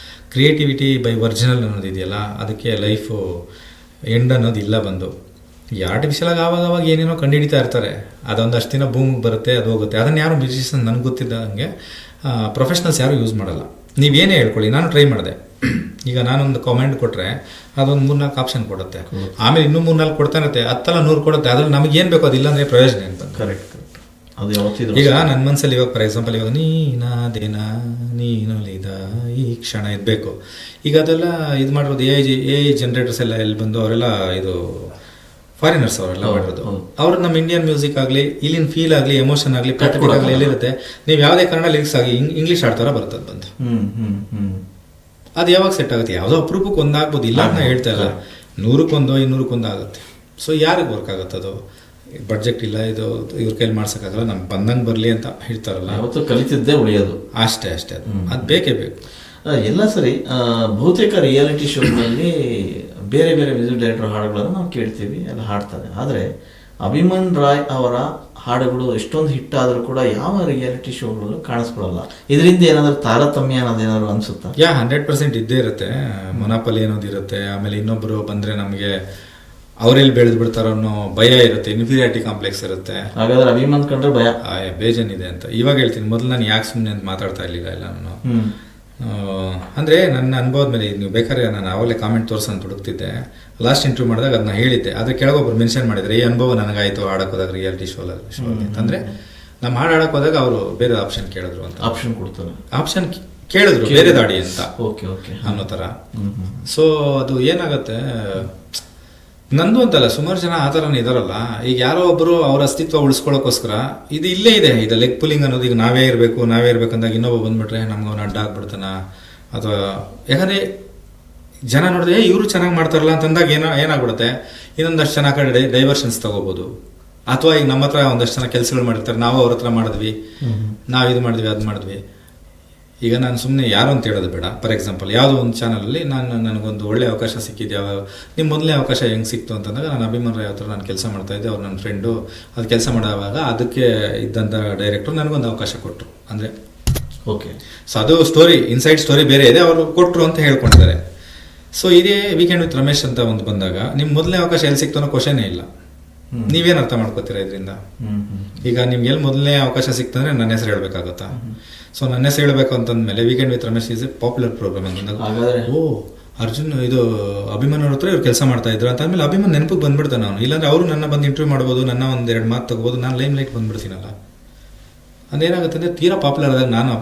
ಕ್ರಿಯೇಟಿವಿಟಿ ಬೈ ಒರಿಜಿನಲ್ ಅನ್ನೋದು ಇದೆಯಲ್ಲ, ಅದಕ್ಕೆ ಲೈಫು ಎಂಡ್ ಅನ್ನೋದು ಇಲ್ಲ. ಬಂದು ಈ ಆರ್ಟಿಫಿಷಿಯಲಾಗಿ ಆವಾಗ ಏನೇನೋ ಕಂಡುಹಿಡಿತಾ ಇರ್ತಾರೆ, ಅದೊಂದು ಅಷ್ಟು ದಿನ ಭೂಮಿಗೆ ಬರುತ್ತೆ, ಅದು ಹೋಗುತ್ತೆ. ಅದನ್ನು ಯಾರು ಮ್ಯೂಸಿಷಿಯನ್ ನನಗೆ ಗೊತ್ತಿದ್ದಂಗೆ ಪ್ರೊಫೆಷ್ನಲ್ಸ್ ಯಾರು ಯೂಸ್ ಮಾಡಲ್ಲ. ನೀವೇನೇ ಹೇಳ್ಕೊಳ್ಳಿ, ನಾನು ಟ್ರೈ ಮಾಡಿದೆ. ಈಗ ನಾನೊಂದು ಕಾಮೆಂಟ್ ಕೊಟ್ಟರೆ ಅದೊಂದು 3-4 ಆಪ್ಷನ್ ಕೊಡುತ್ತೆ, ಆಮೇಲೆ ಇನ್ನೂ 3-4 ಕೊಡ್ತಾ ಇರುತ್ತೆ, 10 100 ಕೊಡುತ್ತೆ. ಅದ್ರಲ್ಲಿ ನಮಗೇನು ಬೇಕೋ ಅದಿಲ್ಲ ಅಂದರೆ ಪ್ರಯೋಜನ ಅಂತ. ಕರೆಕ್ಟ್. ಅದು ಯಾವತ್ತಿದ್ರು ಈಗ ನನ್ನ ಮನಸ್ಸಲ್ಲಿ ಇವಾಗ ಫಾರ್ ಎಕ್ಸಾಂಪಲ್ ಇವಾಗ ನೀನಾದೇನ ನೀನೊಲಿದ ಈ ಕ್ಷಣ ಇರಬೇಕು. ಈಗ ಅದೆಲ್ಲ ಇದು ಮಾಡಿರೋದು ಎ ಜನರೇಟರ್ಸ್ ಎಲ್ಲ ಎಲ್ಲಿ ಬಂದು ಅವರೆಲ್ಲ ಇದು ಫಾರಿನರ್ಸ್ ಅವರೆಲ್ಲ ಮಾಡಿರೋದು. ಅವ್ರು ನಮ್ಮ ಇಂಡಿಯನ್ ಮ್ಯೂಸಿಕ್ ಆಗಲಿ, ಇಲ್ಲಿನ ಫೀಲ್ ಆಗಲಿ, ಎಮೋಷನ್ ಆಗಲಿ, ಪ್ಯಾಥೆಟಿಕ್ ಆಗಲಿ ಎಲ್ಲಿರುತ್ತೆ, ನೀವು ಯಾವುದೇ ಕನ್ನಡ ಲಿರಿಕ್ಸ್ ಆಗಿ ಇಂಗ್ಲೀಷ್ ಆಡ್ತಾರ ಬರ್ತದೆ ಬಂದು. ಅದು ಯಾವಾಗ ಸೆಟ್ ಆಗುತ್ತೆ? ಯಾವುದೋ ಅಪರೂಪಕ್ಕೆ ಒಂದಾಗ್ಬೋದು, ಇಲ್ಲ ಅಂತ ಹೇಳ್ತಾ ಇಲ್ಲ, 100ಕ್ಕೆ 200ಕ್ಕೆ ಆಗುತ್ತೆ. ಸೊ ಯಾರಿಗೆ ವರ್ಕ್ ಆಗುತ್ತೆ ಅದು? ಬಡ್ಜೆಟ್ ಇಲ್ಲ, ಇದು ಇವ್ರ ಕೈಲಿ ಮಾಡ್ಸೋಕ್ಕಾಗಲ್ಲ, ನಮ್ಗೆ ಬಂದಂಗೆ ಬರಲಿ ಅಂತ ಹೇಳ್ತಾರಲ್ಲ, ಯಾವತ್ತೂ ಕಲಿತಿದ್ದೇ ಉಳಿಯೋದು. ಅಷ್ಟೇ ಅದು ಬೇಕೇ ಬೇಕು. ಎಲ್ಲ ಸರಿ. ಬಹುತೇಕ ರಿಯಾಲಿಟಿ ಶೋಗಳಲ್ಲಿ ಬೇರೆ ಬೇರೆ ಮ್ಯೂಸಿಕ್ ಡೈರೆಕ್ಟರ್ ಹಾಡುಗಳನ್ನು ನಾವು ಕೇಳ್ತೀವಿ, ಎಲ್ಲ ಹಾಡ್ತಾರೆ. ಆದರೆ ಅಭಿಮನ್ ರಾಯ್ ಅವರ ಹಾಡುಗಳು ಎಷ್ಟೊಂದು ಹಿಟ್ ಆದರೂ ಕೂಡ ಯಾವ ರಿಯಾಲಿಟಿ ಶೋಗಳಲ್ಲೂ ಕಾಣಿಸ್ಕೊಳ್ಳಲ್ಲ. ಇದರಿಂದ ಏನಾದರೂ ತಾರತಮ್ಯ ಅನ್ನೋದೇನಾದ್ರು ಅನ್ಸುತ್ತಾ? 100% ಇದ್ದೇ ಇರುತ್ತೆ. ಮೊನಾಪಲಿ ಅನ್ನೋದು ಇರುತ್ತೆ. ಆಮೇಲೆ ಇನ್ನೊಬ್ಬರು ಬಂದರೆ ನಮಗೆ ಅವರೆಲ್ಲಿ ಬೆಳೆದು ಬಿಡ್ತಾರೋ ಅನ್ನೋ ಭಯ ಇರುತ್ತೆ, ಇನ್ಫೀರಿಯಾರಿಟಿ ಕಾಂಪ್ಲೆಕ್ಸ್ ಇರುತ್ತೆ. ಹಾಗಾದ್ರೆ ಅಭಿಮನ್ ಕಂಡ್ರೆ ಭಯ ಬೇಜನ್ ಇದೆ ಅಂತ ಇವಾಗ ಹೇಳ್ತೀನಿ. ಮೊದಲು ನಾನು ಯಾಕೆ ಸುಮ್ಮನೆ ಅಂತ ಮಾತಾಡ್ತಾ ಇರಲಿಲ್ಲ. ಎಲ್ಲ ನಾನು ಅಂದರೆ ನನ್ನ ಅನುಭವದ ಮೇಲೆ ನೀವು ಬೇಕಾದ್ರೆ ನಾನು ಆವಾಗಲೇ ಕಾಮೆಂಟ್ ತೋರಿಸೋದು ಹುಡುಕ್ತಿದ್ದೆ. ಲಾಸ್ಟ್ ಇಂಟರ್ವ್ಯೂ ಮಾಡಿದಾಗ ಅದನ್ನ ಹೇಳಿದ್ದೆ. ಆದರೆ ಕೆಳಗೊಬ್ಬರು ಮೆನ್ಷನ್ ಮಾಡಿದರೆ ಈ ಅನುಭವ ನನಗಾಯಿತು ಆಡೋಕೆ ಹೋದಾಗ ರಿಯಾಲಿಟಿ ಶೋ ಅಂದರೆ ನಮ್ಮ ಹಾಡು ಆಡೋಕೆ ಹೋದಾಗ ಅವರು ಬೇರೆ ಆಪ್ಷನ್ ಕೇಳಿದ್ರು ಅಂತ. ಆಪ್ಷನ್ ಕೊಡ್ತಾರೆ, ಆಪ್ಷನ್ ಕೇಳಿದ್ರು ಬೇರೆ ದಾಡಿ ಅಂತ ಓಕೆ ಓಕೆ ಅನ್ನೋ ಥರ. ಸೊ ಅದು ಏನಾಗುತ್ತೆ, ನಂದು ಅಂತಲ್ಲ ಸುಮಾರು ಜನ ಆ ಥರನೇ ಇದಾರಲ್ಲ. ಈಗ ಯಾರೋ ಒಬ್ಬರು ಅವ್ರ ಅಸ್ತಿತ್ವ ಉಳಿಸ್ಕೊಳ್ಳೋಕ್ಕೋಸ್ಕರ ಇದು ಇಲ್ಲೇ ಇದೆ, ಇದು ಲೆಗ್ ಪುಲ್ಲಿಂಗ್ ಅನ್ನೋದು. ಈಗ ನಾವೇ ಇರಬೇಕು ಅಂದಾಗ ಇನ್ನೊಬ್ಬ ಬಂದ್ಬಿಟ್ರೆ ನಮ್ಗೆ ಅವ್ನು ಅಡ್ಡ ಆಗ್ಬಿಡ್ತಾನ. ಅಥವಾ ಯಾಕಂದರೆ ಜನ ನೋಡಿದ್ರೆ ಇವರು ಚೆನ್ನಾಗಿ ಮಾಡ್ತಾರಲ್ಲ ಅಂತಂದಾಗ ಏನಾಗ್ಬಿಡುತ್ತೆ, ಇನ್ನೊಂದಷ್ಟು ಜನ ಕಡೆ ಡೈವರ್ಷನ್ಸ್ ತಗೋಬೋದು. ಅಥವಾ ಈಗ ನಮ್ಮ ಹತ್ರ ಒಂದಷ್ಟು ಜನ ಕೆಲಸಗಳು ಮಾಡಿರ್ತಾರೆ, ನಾವು ಅವ್ರ ಹತ್ರ ಮಾಡಿದ್ವಿ, ನಾವು ಇದು ಮಾಡಿದ್ವಿ ಅದು ಮಾಡಿದ್ವಿ. ಈಗ ನಾನು ಸುಮ್ಮನೆ ಯಾರು ಅಂತ ಹೇಳೋದು ಬೇಡ. ಫಾರ್ ಎಕ್ಸಾಂಪಲ್ ಯಾವುದೋ ಒಂದು ಚಾನಲಲ್ಲಿ ನನಗೊಂದು ಒಳ್ಳೆ ಅವಕಾಶ ಸಿಕ್ಕಿದ್ದೆ. ನಿಮ್ಮ ಮೊದಲನೇ ಅವಕಾಶ ಹೆಂಗೆ ಸಿಕ್ತು ಅಂತಂದಾಗ ನಾನು ಅಭಿಮಾನ್ ರಾಯ್ ಹತ್ರ ನಾನು ಕೆಲಸ ಮಾಡ್ತಾಯಿದ್ದೆ. ಅವ್ರು ನನ್ನ ಫ್ರೆಂಡು. ಅದು ಕೆಲಸ ಮಾಡುವಾಗ ಅದಕ್ಕೆ ಇದ್ದಂಥ ಡೈರೆಕ್ಟ್ರು ನನಗೊಂದು ಅವಕಾಶ ಕೊಟ್ಟರು. ಅಂದರೆ ಓಕೆ, ಸೊ ಅದು ಸ್ಟೋರಿ, ಇನ್ಸೈಡ್ ಸ್ಟೋರಿ ಬೇರೆ ಇದೆ, ಅವರು ಕೊಟ್ಟರು ಅಂತ ಹೇಳ್ಕೊಂಡಿದ್ದಾರೆ. ಸೊ ಇದೇ ವೀಕೆಂಡ್ ವಿತ್ ರಮೇಶ್ ಅಂತ ಒಂದು ಬಂದಾಗ ನಿಮ್ಮ ಮೊದಲನೇ ಅವಕಾಶ ಎಲ್ಲಿ ಸಿಕ್ತು ಅನ್ನೋ ಕ್ವಶನೇ ಇಲ್ಲ. ನೀವೇನು ಅರ್ಥ ಮಾಡ್ಕೋತೀರಾ ಇದರಿಂದ? ಈಗ ನಿಮ್ಗೆ ಎಲ್ಲಿ ಮೊದಲನೇ ಅವಕಾಶ ಸಿಕ್ತಂದ್ರೆ ನನ್ನ ಹೆಸರು ಹೇಳ್ಬೇಕಾಗುತ್ತಾ? ಸೊ ನನ್ನ ಹೆಸರು ಹೇಳಬೇಕು ಅಂತಂದ್ಮೇಲೆ weekend with Ramesh is a popular programme ಅಂತಂದಾಗ ಓ ಅರ್ಜುನ್ ಇದು ಅಭಿಮಾನ್ ಅವ್ರ ಹತ್ರ ಇವ್ರು ಕೆಲಸ ಮಾಡ್ತಾ ಇದ್ರು ಅಂತಂದ್ಮೇಲೆ ಅಭಿಮಾನ್ ನೆನಪಿಗೆ ಬಂದ್ಬಿಡ್ತಾನೆ ಅವನು. ಇಲ್ಲಾಂದ್ರೆ ಅವರು ನನ್ನ ಬಂದು ಇಂಟರ್ವ್ಯೂ ಮಾಡ್ಬೋದು, ನನ್ನ ಒಂದೆರಡು ಮಾತು ತಗೋಬೋದು, ನಾನು ಲೈಮ್ ಲೈಟ್ ಬಂದ್ಬಿಡ್ತೀನಲ್ಲ. ಅದೇನಾಗುತ್ತೆ ಅಂದರೆ ತೀರಾ ಪಾಪ್ಯುಲರ್ ಆದಾಗ ನಾನು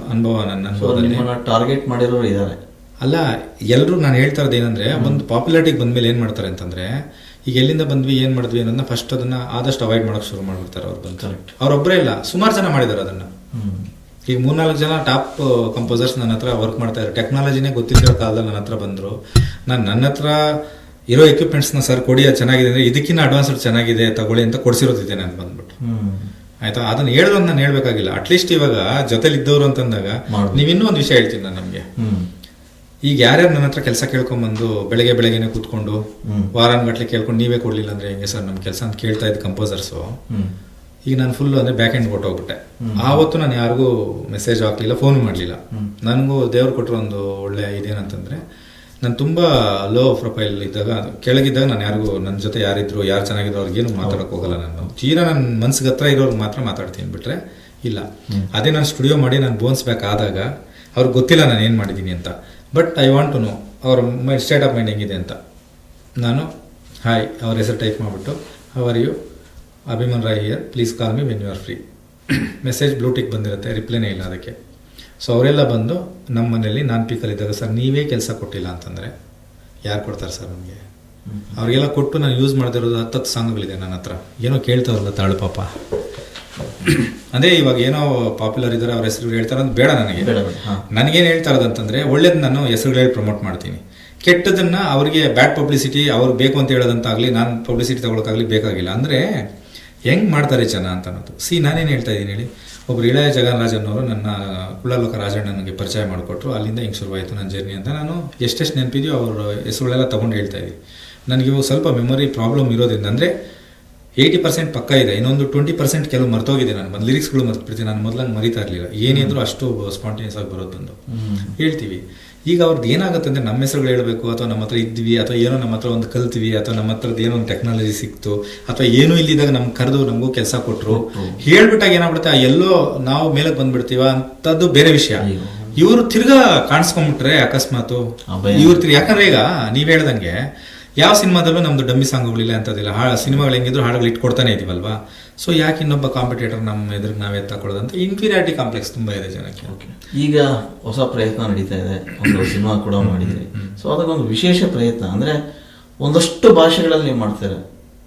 ನನ್ನ ಟಾರ್ಗೆಟ್ ಮಾಡಿರೋರು ಇದ್ದಾರೆ ಅಲ್ಲ. ಎಲ್ಲರೂ ನಾನು ಹೇಳ್ತಾ ಇರೋದು ಏನಂದ್ರೆ, ಒಂದು ಪಾಪ್ಯುಲಾರಿಟಿಗೆ ಬಂದ್ಮೇಲೆ ಏನು ಮಾಡ್ತಾರೆ ಅಂತಂದ್ರೆ, ಈಗ ಎಲ್ಲಿಂದ ಬಂದ್ವಿ ಏನು ಮಾಡಿದ್ವಿ ಅನ್ನೋದನ್ನ ಫಸ್ಟ್ ಅದನ್ನ ಆದಷ್ಟು ಅವಾಯ್ಡ್ ಮಾಡೋಕೆ ಶುರು ಮಾಡ್ಬಿಡ್ತಾರೆ ಅವ್ರು ಬಂದು. ಅವ್ರೊಬ್ಬರೇ ಇಲ್ಲ, ಸುಮಾರು ಜನ ಮಾಡಿದ್ದಾರೆ ಅದನ್ನ. ಈಗ 3-4 ಜನ ಟಾಪ್ ಕಂಪೋಸರ್ಸ್ ನನ್ನ ಹತ್ರ ವರ್ಕ್ ಮಾಡ್ತಾ ಇದ್ದಾರೆ. ಟೆಕ್ನಾಲಜಿನೇ ಗೊತ್ತಿರೋ ಕಾಲದಲ್ಲಿ ನನ್ನ ಹತ್ರ ಬಂದರು. ನನ್ನ ಹತ್ರ ಇರೋ ಎಕ್ವಿಪ್ಮೆಂಟ್ಸ್ನ ಸರ್ ಕೊಡಿ, ಅದು ಚೆನ್ನಾಗಿದೆ ಅಂದರೆ ಇದಕ್ಕಿಂತ ಅಡ್ವಾನ್ಸ್ಡ್ ಚೆನ್ನಾಗಿದೆ ತಗೊಳ್ಳಿ ಅಂತ ಕೊಡಿಸಿರೋದಿದೆ ನಾನು ಬಂದ್ಬಿಟ್ಟು. ಆಯ್ತಾ, ಅದನ್ನ ಹೇಳೋದು ನಾನು ಹೇಳ್ಬೇಕಾಗಿಲ್ಲ. ಅಟ್ಲೀಸ್ಟ್ ಇವಾಗ ಜೊತೆಲಿ ಇದ್ದವರು ಅಂತಂದಾಗ ನೀವು ಇನ್ನೂ ಒಂದು ವಿಷಯ ಹೇಳ್ತೀನಿ ನಾನು ನಿಮಗೆ. ಈಗ ಯಾರ್ಯಾರು ನನ್ನ ಹತ್ರ ಕೆಲಸ ಕೇಳ್ಕೊಂಬಂದು ಬೆಳಗ್ಗೆನೆ ಕೂತ್ಕೊಂಡು ವಾರಾನ್ಗಟ್ಲೆ ಕೇಳ್ಕೊಂಡು ನೀವೇ ಕೊಡ್ಲಿಲ್ಲ ಅಂದ್ರೆ ಹೆಂಗೆ ಸರ್ ನಮ್ಮ ಕೆಲಸ ಅಂತ ಕೇಳ್ತಾ ಇದ್ದ ಕಂಪೋಸರ್ಸು, ಈಗ ನಾನು ಫುಲ್ ಅಂದರೆ ಬ್ಯಾಕ್ ಎಂಡ್ ಕೊಟ್ಟೋಗ್ಬಿಟ್ಟೆ. ಆವತ್ತು ನಾನು ಯಾರಿಗೂ ಮೆಸೇಜ್ ಹಾಕ್ಲಿಲ್ಲ, ಫೋನ್ ಮಾಡಲಿಲ್ಲ. ನನಗೂ ದೇವ್ರು ಕೊಟ್ಟರು ಒಂದು ಒಳ್ಳೆ ಇದೇನಂತಂದರೆ, ನಾನು ತುಂಬ ಲೋ ಪ್ರೊಫೈಲ್ ಇದ್ದಾಗ ಕೆಳಗಿದ್ದಾಗ ನಾನು ಯಾರಿಗೂ ನನ್ನ ಜೊತೆ ಯಾರಿದ್ರು ಯಾರು ಚೆನ್ನಾಗಿದ್ರು ಅವ್ರಿಗೇನು ಮಾತಾಡೋಕೆ ಹೋಗಲ್ಲ. ನಾನು ತೀರಾ ನನ್ನ ಮನ್ಸಿಗೆ ಹತ್ರ ಇರೋರ್ಗೆ ಮಾತ್ರ ಮಾತಾಡ್ತೀನಿ, ಬಿಟ್ರೆ ಇಲ್ಲ. ಅದೇ ನಾನು ಸ್ಟುಡಿಯೋ ಮಾಡಿ ನಾನು ಬೋನ್ಸ್ ಬ್ಯಾಕ್ ಆದಾಗ ಅವ್ರಿಗೆ ಗೊತ್ತಿಲ್ಲ ನಾನು ಏನು ಮಾಡಿದ್ದೀನಿ ಅಂತ. But I want to know ಅವ್ರ ಸ್ಟೇಟ್ ಆಫ್ ಮೈಂಡ್ ಹೆಂಗಿದೆ ಅಂತ. ನಾನು ಹಾಯ್ ಅವ್ರ ಹೆಸರು ಟೈಪ್ ಮಾಡಿಬಿಟ್ಟು are you Abhiman Roy here, please call me when you are free. Message blue tick ಬಂದಿರುತ್ತೆ, ರಿಪ್ಲೈನೇ ಇಲ್ಲ ಅದಕ್ಕೆ. ಸೊ ಅವರೆಲ್ಲ ಬಂದು ನಮ್ಮ ಮನೇಲಿ ನಾನು ಪೀಕಲ್ಲಿದ್ದಾಗ, ಸರ್ ನೀವೇ ಕೆಲಸ ಕೊಟ್ಟಿಲ್ಲ ಅಂತಂದರೆ ಯಾರು ಕೊಡ್ತಾರೆ ಸರ್ ನಮಗೆ? ಅವ್ರಿಗೆಲ್ಲ ಕೊಟ್ಟು ನಾನು ಯೂಸ್ ಮಾಡ್ತಿರೋದು 10 ಸಾಂಗ್ಗಳಿದೆ ನನ್ನ ಹತ್ರ. ಏನೋ ಕೇಳ್ತಾರಲ್ಲ ತಾಳು ಪಾಪ. ಅದೇ ಇವಾಗ ಏನೋ ಪಾಪ್ಯುಲರ್ ಇದ್ದಾರೆ ಅವ್ರ ಹೆಸರು ಹೇಳ್ತಾರೆ ಅಂತ ಬೇಡ ನನಗೆ. ನನಗೇನು ಹೇಳ್ತಾ ಇರೋದಂತಂದರೆ, ಒಳ್ಳೇದು ನಾನು ಹೆಸರುಗಳು ಹೇಳಿ ಪ್ರಮೋಟ್ ಮಾಡ್ತೀನಿ, ಕೆಟ್ಟದನ್ನು ಅವ್ರಿಗೆ ಬ್ಯಾಡ್ ಪಬ್ಲಿಸಿಟಿ ಅವ್ರಿಗೆ ಬೇಕು ಅಂತ ಹೇಳೋದಂತಾಗಲಿ ನಾನು ಪಬ್ಲಿಸಿಟಿ ತಗೊಳಕ್ಕಾಗಲಿ ಬೇಕಾಗಿಲ್ಲ. ಅಂದರೆ ಹೆಂಗೆ ಮಾಡ್ತಾರೆ ಜನ ಅಂತ ಅನ್ನೋದು. ನಾನೇನು ಹೇಳ್ತಾ ಇದ್ದೀನಿ ಹೇಳಿ, ಒಬ್ರು ಇಳೆಯ ಜಗನ್ರಾಜನ್ ಅವರು ನನ್ನ ಕುಳ್ಳಲೋಕ ರಾಜಣ್ಣನಿಗೆ ಪರಿಚಯ ಮಾಡಿಕೊಟ್ರು. ಅಲ್ಲಿಂದ ಹಿಂಗೆ ಶುರುವಾಯಿತು ನನ್ನ ಜರ್ನಿ ಅಂತ. ನಾನು ಎಷ್ಟೆಷ್ಟು ನೆನಪಿದೆಯೋ ಅವ್ರ ಹೆಸರುಗಳೆಲ್ಲ ತೊಗೊಂಡು ಹೇಳ್ತಾ ಇದ್ದೀನಿ. ನನಗೆ ಇವಾಗ ಸ್ವಲ್ಪ ಮೆಮೊರಿ ಪ್ರಾಬ್ಲಮ್ ಇರೋದ್ರಿಂದ, ಅಂದರೆ 80% ಪಕ್ಕ ಇದೆ, ಇನ್ನೊಂದು 20% ಕೆಲವು ಮರ್ತೋಗಿದೆ. ನಾನು ಲಿರಿಕ್ಸ್ಗಳು ಮರ್ತ್ಬಿಡ್ತೀನಿ. ನಾನು ಮೊದಲಂಗೆ ಮರಿತಾ ಇರಲಿಲ್ಲ. ಏನಿದ್ರು ಅಷ್ಟು ಸ್ಪಾಂಟೇನಿಯಸ್ ಆಗಿ ಬರೋದು ಬಂದು ಹೇಳ್ತೀವಿ. ಈಗ ಅವ್ರದ್ದು ಏನಾಗುತ್ತೆ ಅಂದರೆ, ನಮ್ಮ ಹೆಸರುಗಳು ಹೇಳಬೇಕು, ಅಥವಾ ನಮ್ಮ ಹತ್ರ ಇದ್ವಿ, ಅಥವಾ ಏನೋ ನಮ್ಮ ಹತ್ರ ಒಂದು ಕಲ್ತೀವಿ, ಅಥವಾ ನಮ್ಮ ಹತ್ರದ್ದು ಏನೋ ಒಂದು ಟೆಕ್ನಾಲಜಿ ಸಿಕ್ತು, ಅಥವಾ ಏನೂ ಇಲ್ಲಿದ್ದಾಗ ನಮ್ಗೆ ಕರೆದು ನಮಗೂ ಕೆಲಸ ಕೊಟ್ಟರು ಹೇಳ್ಬಿಟ್ಟಾಗ ಏನಾಗ್ಬಿಡುತ್ತೆ, ಎಲ್ಲೋ ನಾವು ಮೇಲೆ ಬಂದ್ಬಿಡ್ತೀವ ಅಂತದ್ದು ಬೇರೆ ವಿಷಯ. ಇವರು ತಿರ್ಗಾ ಕಾಣಿಸ್ಕೊಂಡ್ಬಿಟ್ರೆ ಅಕಸ್ಮಾತು ಇವ್ರು ಯಾಕಂದ್ರೆ ಈಗ ನೀವು ಹೇಳ್ದಂಗೆ ಯಾವ ಸಿನಿಮಾದಲ್ಲೂ ನಮ್ದು ಡಮ್ಮಿ ಸಾಂಗ್ಗಳಿಲ್ಲ ಅಂತದಿಲ್ಲ. ಸಿನಿಮಾಗಳು ಹೆಂಗಿದ್ರು ಹಾಡುಗಳು ಇಟ್ಕೊಡ್ತಾನೆ ಇದೀವಲ್ವಾ. ಸೊ ಯಾಕೆ ಇನ್ನೊಬ್ಬ ಕಾಂಪಿಟೇಟರ್ ನಮ್ಮ ಎದುರಿಗೆ ನಾವೇ ತಗೊಳ್ಳೋದಂತ ಇನ್ಫೀರಿಯಾರಿಟಿ ಕಾಂಪ್ಲೆಕ್ಸ್ ತುಂಬ ಇದೆ ಜನಕ್ಕೆ. ಈಗ ಹೊಸ ಪ್ರಯತ್ನ ನಡೀತಾ ಇದೆ, ಒಂದು ಸಿನಿಮಾ ಕೂಡ ಮಾಡಿದ್ರಿ. ಸೊ ಅದಕ್ಕೊಂದು ವಿಶೇಷ ಪ್ರಯತ್ನ ಅಂದರೆ ಒಂದಷ್ಟು ಭಾಷೆಗಳಲ್ಲಿ ನೀವು ಮಾಡ್ತೀರಾ.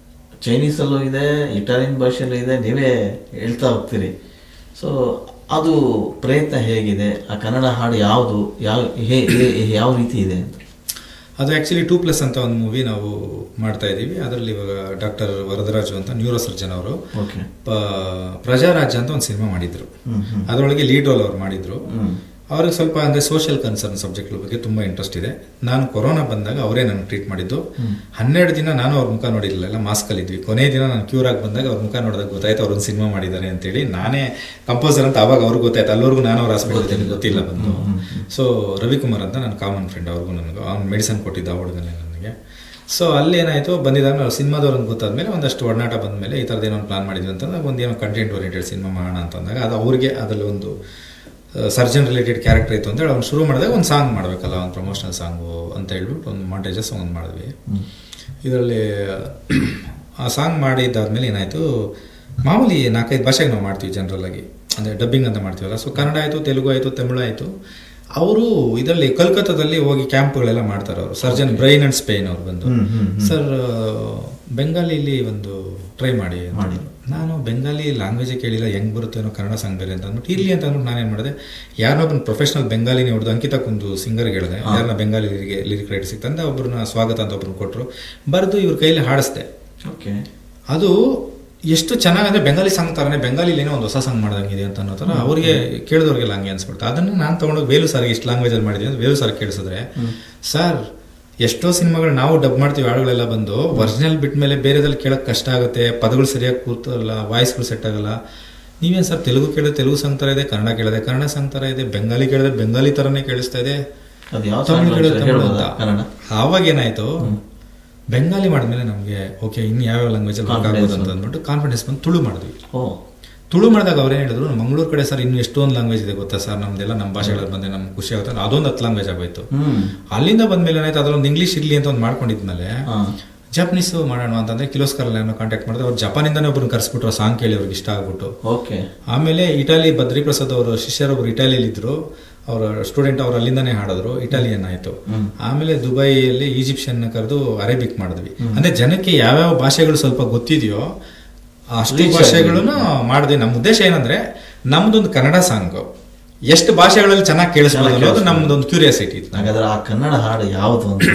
ಚೈನೀಸಲ್ಲೂ ಇದೆ, ಇಟಾಲಿಯನ್ ಭಾಷೆಯಲ್ಲೂ ಇದೆ, ನೀವೇ ಹೇಳ್ತಾ ಹೋಗ್ತೀರಿ. ಸೊ ಅದು ಪ್ರಯತ್ನ ಹೇಗಿದೆ? ಆ ಕನ್ನಡ ಹಾಡು ಯಾವುದು ಯಾವ ರೀತಿ ಇದೆ ಅಂತ? ಅದು ಆ್ಯಕ್ಚುಲಿ 2+ ಅಂತ ಒಂದು ಮೂವಿ ನಾವು ಮಾಡ್ತಾ ಇದ್ದೀವಿ. ಅದರಲ್ಲಿ ಇವಾಗ ಡಾಕ್ಟರ್ ವರದರಾಜು ಅಂತ ನ್ಯೂರೋ ಸರ್ಜನ್ ಅವರು ಪ್ರಜಾರಾಜ್ಯ ಅಂತ ಒಂದು ಸಿನಿಮಾ ಮಾಡಿದ್ರು. ಅದರೊಳಗೆ ಲೀಡ್ ರೋಲ್ ಅವ್ರು ಮಾಡಿದ್ರು. ಅವ್ರಿಗೆ ಸ್ವಲ್ಪ ಅಂದರೆ ಸೋಷಿಯಲ್ ಕನ್ಸರ್ನ್ ಸಬ್ಜೆಕ್ಟ್ಗಳ ಬಗ್ಗೆ ತುಂಬ ಇಂಟ್ರೆಸ್ಟ್ ಇದೆ. ನಾನು ಕೊರೋನಾ ಬಂದಾಗ ಅವರೇ ನನಗೆ ಟ್ರೀಟ್ ಮಾಡಿದ್ದು. 12 ದಿನ ನಾನು ಅವ್ರ ಮುಖ ನೋಡಿರಲಿಲ್ಲ, ಮಾಸ್ಕಲ್ಲಿದ್ವಿ. ಕೊನೆಯ ದಿನ ನಾನು ಕ್ಯೂರ್ ಆಗಿ ಬಂದಾಗ ಅವ್ರ ಮುಖ ನೋಡಿದಾಗ ಗೊತ್ತಾಯ್ತು ಅವ್ರೊಂದು ಸಿನಿಮಾ ಮಾಡಿದ್ದಾರೆ ಅಂತೇಳಿ. ನಾನೇ ಕಂಪೋಸರ್ ಅಂತ ಆವಾಗ ಅವ್ರಿಗೆ ಗೊತ್ತಾಯ್ತು. ಅಲ್ಲಿವರೆಗೂ ನಾನು ಅವ್ರ ಹಾಸ್ಪಿಟಲ್ ಗೊತ್ತಿಲ್ಲ ಬಂದು. ಸೊ ರವಿಕುಮಾರ್ ಅಂತ ನನ್ನ ಕಾಮನ್ ಫ್ರೆಂಡ್, ಅವ್ರಿಗೂ ನನಗೂ ಅವ್ನು ಮೆಡಿಸನ್ ಕೊಟ್ಟಿದ್ದ ಆ ಹುಡುಗನೇ ನನಗೆ. ಸೊ ಅಲ್ಲೇನಾಯಿತು, ಬಂದಿದ್ದಾಗ ಸಿನಿಮಾದವ್ರನ್ನ ಗೊತ್ತಾದ್ಮೇಲೆ ಒಂದಷ್ಟು ಒಡನಾಟ ಬಂದಮೇಲೆ ಈ ಥರದ್ದು ಏನೋ ಒಂದು ಪ್ಲಾನ್ ಮಾಡಿದ್ವಿ ಅಂತಂದಾಗ ಒಂದೇನೋ ಕಂಟೆಂಟ್ ಓರಿಯೆಂಟೆಡ್ ಸಿನಿಮಾ ಮಾಡೋಣ ಅಂತಂದಾಗ ಅದು ಅವ್ರಿಗೆ ಅದರಲ್ಲಿ ಒಂದು ಸರ್ಜನ್ ರಿಲೇಟೆಡ್ ಕ್ಯಾರೆಕ್ಟರ್ ಇತ್ತು ಅಂತೇಳಿ ಅವ್ನು ಶುರು ಮಾಡಿದಾಗ ಒಂದು ಸಾಂಗ್ ಮಾಡಬೇಕಲ್ಲ, ಒಂದು ಪ್ರಮೋಷನಲ್ ಸಾಂಗು ಅಂತ ಹೇಳ್ಬಿಟ್ಟು ಒಂದು ಮಾಂಟೇಜಸ್ ಒಂದು ಮಾಡಿದ್ವಿ. ಇದರಲ್ಲಿ ಆ ಸಾಂಗ್ ಮಾಡಿದ್ದಾದ್ಮೇಲೆ ಏನಾಯಿತು, ಮಾಮೂಲಿ 4-5 ಭಾಷೆಗೆ ನಾವು ಮಾಡ್ತೀವಿ ಜನರಲ್ಲಾಗಿ, ಅಂದರೆ ಡಬ್ಬಿಂಗ್ ಅಂತ ಮಾಡ್ತೀವಲ್ಲ. ಸೊ ಕನ್ನಡ ಆಯಿತು, ತೆಲುಗು ಆಯಿತು, ತಮಿಳು ಆಯಿತು. ಅವರು ಇದರಲ್ಲಿ ಕಲ್ಕತ್ತಾದಲ್ಲಿ ಹೋಗಿ ಕ್ಯಾಂಪ್ಗಳೆಲ್ಲ ಮಾಡ್ತಾರೆ. ಅವರು ಸರ್ಜನ್ ಬ್ರೈನ್ ಆ್ಯಂಡ್ ಸ್ಪೇನ್ ಅವ್ರು ಬಂದು, ಸರ್ ಬೆಂಗಾಲಿಲಿ ಒಂದು ಟ್ರೈ ಮಾಡಿ. ನಾನು ಬೆಂಗಾಲಿ ಲ್ಯಾಂಗ್ವೇಜೇ ಕೇಳಿಲ್ಲ, ಹೆಂಗೆ ಬರುತ್ತೆ ಅನ್ನೋ ಕನ್ನಡ ಸಾಂಗ್ ಬೇರೆ ಅಂತ ಅಂದ್ಬಿಟ್ಟು ಇರಲಿ ಅಂತ ಅಂದ್ಬಿಟ್ಟು ನಾನೇನು ಮಾಡಿದೆ, ಯಾರನ್ನೊಬ್ಬನ ಪ್ರೊಫೆಷನಲ್ ಬೆಂಗಾಲಿನೇ ಹೊಡೆದು ಅಂಕಿತಕ್ಕೊಂದು ಸಿಂಗರ್ಗೆ ಹೇಳಿದೆ, ಯಾರನ್ನ ಬೆಂಗಾಲಿಗೆ ಲಿರಿಕ್ ರೈಟ್ ಸಿಕ್ತಂತ ಒಬ್ಬರನ್ನ ಸ್ವಾಗತ ಅಂತ ಒಬ್ಬರನ್ನ ಕೊಟ್ಟರು, ಬರೆದು ಇವ್ರ ಕೈಯಲ್ಲಿ ಹಾಡಿಸ್ದೆ. ಓಕೆ, ಅದು ಎಷ್ಟು ಚೆನ್ನಾಗಂದರೆ ಬೆಂಗಾಲಿ ಸಾಂಗ್ ಥರನೇ ಬೆಂಗಾಲಿಲಿ ಏನೋ ಒಂದು ಹೊಸ ಸಾಂಗ್ ಮಾಡ್ದಂಗಿದೆ ಅಂತ ಅನ್ನೋ ಥರ ಅವ್ರಿಗೆ ಕೇಳಿದವ್ರಿಗೆಲ್ಲ ಹಂಗೆ ಅನ್ಸ್ಬಿಡ್ತು. ಅದನ್ನು ನಾನು ತೊಗೊಂಡೋಗಿ ವೇಲು ಸಾರಿಗೆ ಇಷ್ಟು ಲ್ಯಾಂಗ್ವೇಜಲ್ಲಿ ಮಾಡಿದ್ದೀನಿ ಅಂತ ವೇಲು ಸಾರಿಗೆ ಕೇಳಿಸಿದ್ರೆ, ಸರ್ ಎಷ್ಟೋ ಸಿನಿಮಾಗಳು ನಾವು ಡಬ್ ಮಾಡ್ತೀವಿ, ಹಾಡುಗಳೆಲ್ಲ ಬಂದು ಒರಿಜಿನಲ್ ಬಿಟ್ಟ ಮೇಲೆ ಬೇರೆದಲ್ಲಿ ಕೇಳೋಕ್ಕೆ ಕಷ್ಟ ಆಗುತ್ತೆ, ಪದಗಳು ಸರಿಯಾಗಿ ಕೂತಲ್ಲ, ವಾಯ್ಸ್ಗಳು ಸೆಟ್ ಆಗಲ್ಲ. ನೀವೇನು ಸರ್ ತೆಲುಗು ಕೇಳಿದ್ರೆ ತೆಲುಗು ಸಾಂಗ್ ಥರ ಇದೆ, ಕನ್ನಡ ಕೇಳಿದೆ ಕನ್ನಡ ಸಾಂಗ್ ಥರ ಇದೆ, ಬೆಂಗಾಲಿ ಕೇಳಿದ್ರೆ ಬೆಂಗಾಲಿ ಥರನೇ ಕೇಳಿಸ್ತಾ ಇದೆ, ತಮಿಳು ಕೇಳಿದ್ರೆ ತಮಿಳು ಅಂತ. ಆವಾಗ ಏನಾಯಿತು, ಬೆಂಗಾಲಿ ಮಾಡಿದ್ಮೇಲೆ ನಮಗೆ ಓಕೆ ಇನ್ನು ಯಾವ್ಯಾವ ಲ್ಯಾಂಗ್ವೇಜಲ್ಲಿ ವರ್ಕ್ ಆಗ್ಬೋದು ಅಂತ ಅಂದ್ಬಿಟ್ಟು ಕಾನ್ಫಿಡೆನ್ಸ್ ಬಂದು ತುಳು ಮಾಡಿದ್ವಿ. ತುಳು ಮಾಡಿದಾಗ ಅವ್ರೇನು ಹೇಳಿದ್ರು, ಮಂಗಳೂರು ಕಡೆ ಸರ್ ಇನ್ನೂ ಎಷ್ಟೊಂದು ಲ್ಯಾಂಗ್ವೇಜ್ ಇದೆ ಗೊತ್ತಾ ಸರ್, ನಮ್ದೆಲ್ಲ ನಮ್ಮ ಭಾಷೆಗಳಲ್ಲಿ ಬಂದೆ ನಮ್ಗೆ ಖುಷಿ ಆಗುತ್ತೆ. ಅದೊಂದು 10 ಲ್ಯಾಂಗ್ವೇಜ್ ಆಗೋಯ್ತು. ಅಲ್ಲಿಂದ ಬಂದ್ಮೇಲೆ ಏನಾಯ್ತು, ಅದರೊಂದು ಇಂಗ್ಲೀಷ್ ಇರಲಿ ಅಂತ ಒಂದು ಮಾಡ್ಕೊಂಡಿದ್ಮೇಲೆ ಜಪನೀಸು ಮಾಡೋಣ ಅಂತಂದರೆ ಕಿಲೋಸ್ಕರಲ್ಲಿ ಏನೋ ಕಾಂಟ್ಯಾಕ್ಟ್ ಮಾಡಿದ್ರೆ ಅವ್ರು ಜಪಾನಿಂದನೇ ಒಬ್ಬರನ್ನ ಕರೆಸ್ಬಿಟ್ರು, ಆ ಸಾಂಗ್ ಕೇಳಿ ಅವ್ರಿಗೆ ಇಷ್ಟ ಆಗ್ಬಿಟ್ಟು. ಓಕೆ, ಆಮೇಲೆ ಇಟಾಲಿ ಬದ್ರಿ ಪ್ರಸಾದ್ ಅವರು ಶಿಷ್ಯರೊಬ್ಬರು ಇಟಾಲಿಯಲ್ಲಿದ್ದರು, ಅವರ ಸ್ಟೂಡೆಂಟ್ ಅವ್ರು ಅಲ್ಲಿಂದಾನೇ ಹಾಡಿದ್ರು, ಇಟಾಲಿಯನ್ ಆಯಿತು. ಆಮೇಲೆ ದುಬೈಯಲ್ಲಿ ಈಜಿಪ್ಷಿಯನ್ ಕರೆದು ಅರೇಬಿಕ್ ಮಾಡಿದ್ವಿ. ಅಂದರೆ ಜನಕ್ಕೆ ಯಾವ್ಯಾವ ಭಾಷೆಗಳು ಸ್ವಲ್ಪ ಗೊತ್ತಿದೆಯೋ ಅಷ್ಟು ಭಾಷೆಗಳನ್ನು ಮಾಡಿದ್ವಿ. ನಮ್ಮ ಉದ್ದೇಶ ಏನಂದರೆ ನಮ್ದೊಂದು ಕನ್ನಡ ಸಾಂಗು ಎಷ್ಟು ಭಾಷೆಗಳಲ್ಲಿ ಚೆನ್ನಾಗಿ ಕೇಳಿಸ್ಬೋದು ಅನ್ನೋದು ನಮ್ದೊಂದು ಕ್ಯೂರಿಯಾಸಿಟಿ ಇತ್ತು. ಹಾಗಾದ್ರೆ ಆ ಕನ್ನಡ ಹಾಡು ಯಾವುದು ಅಂತ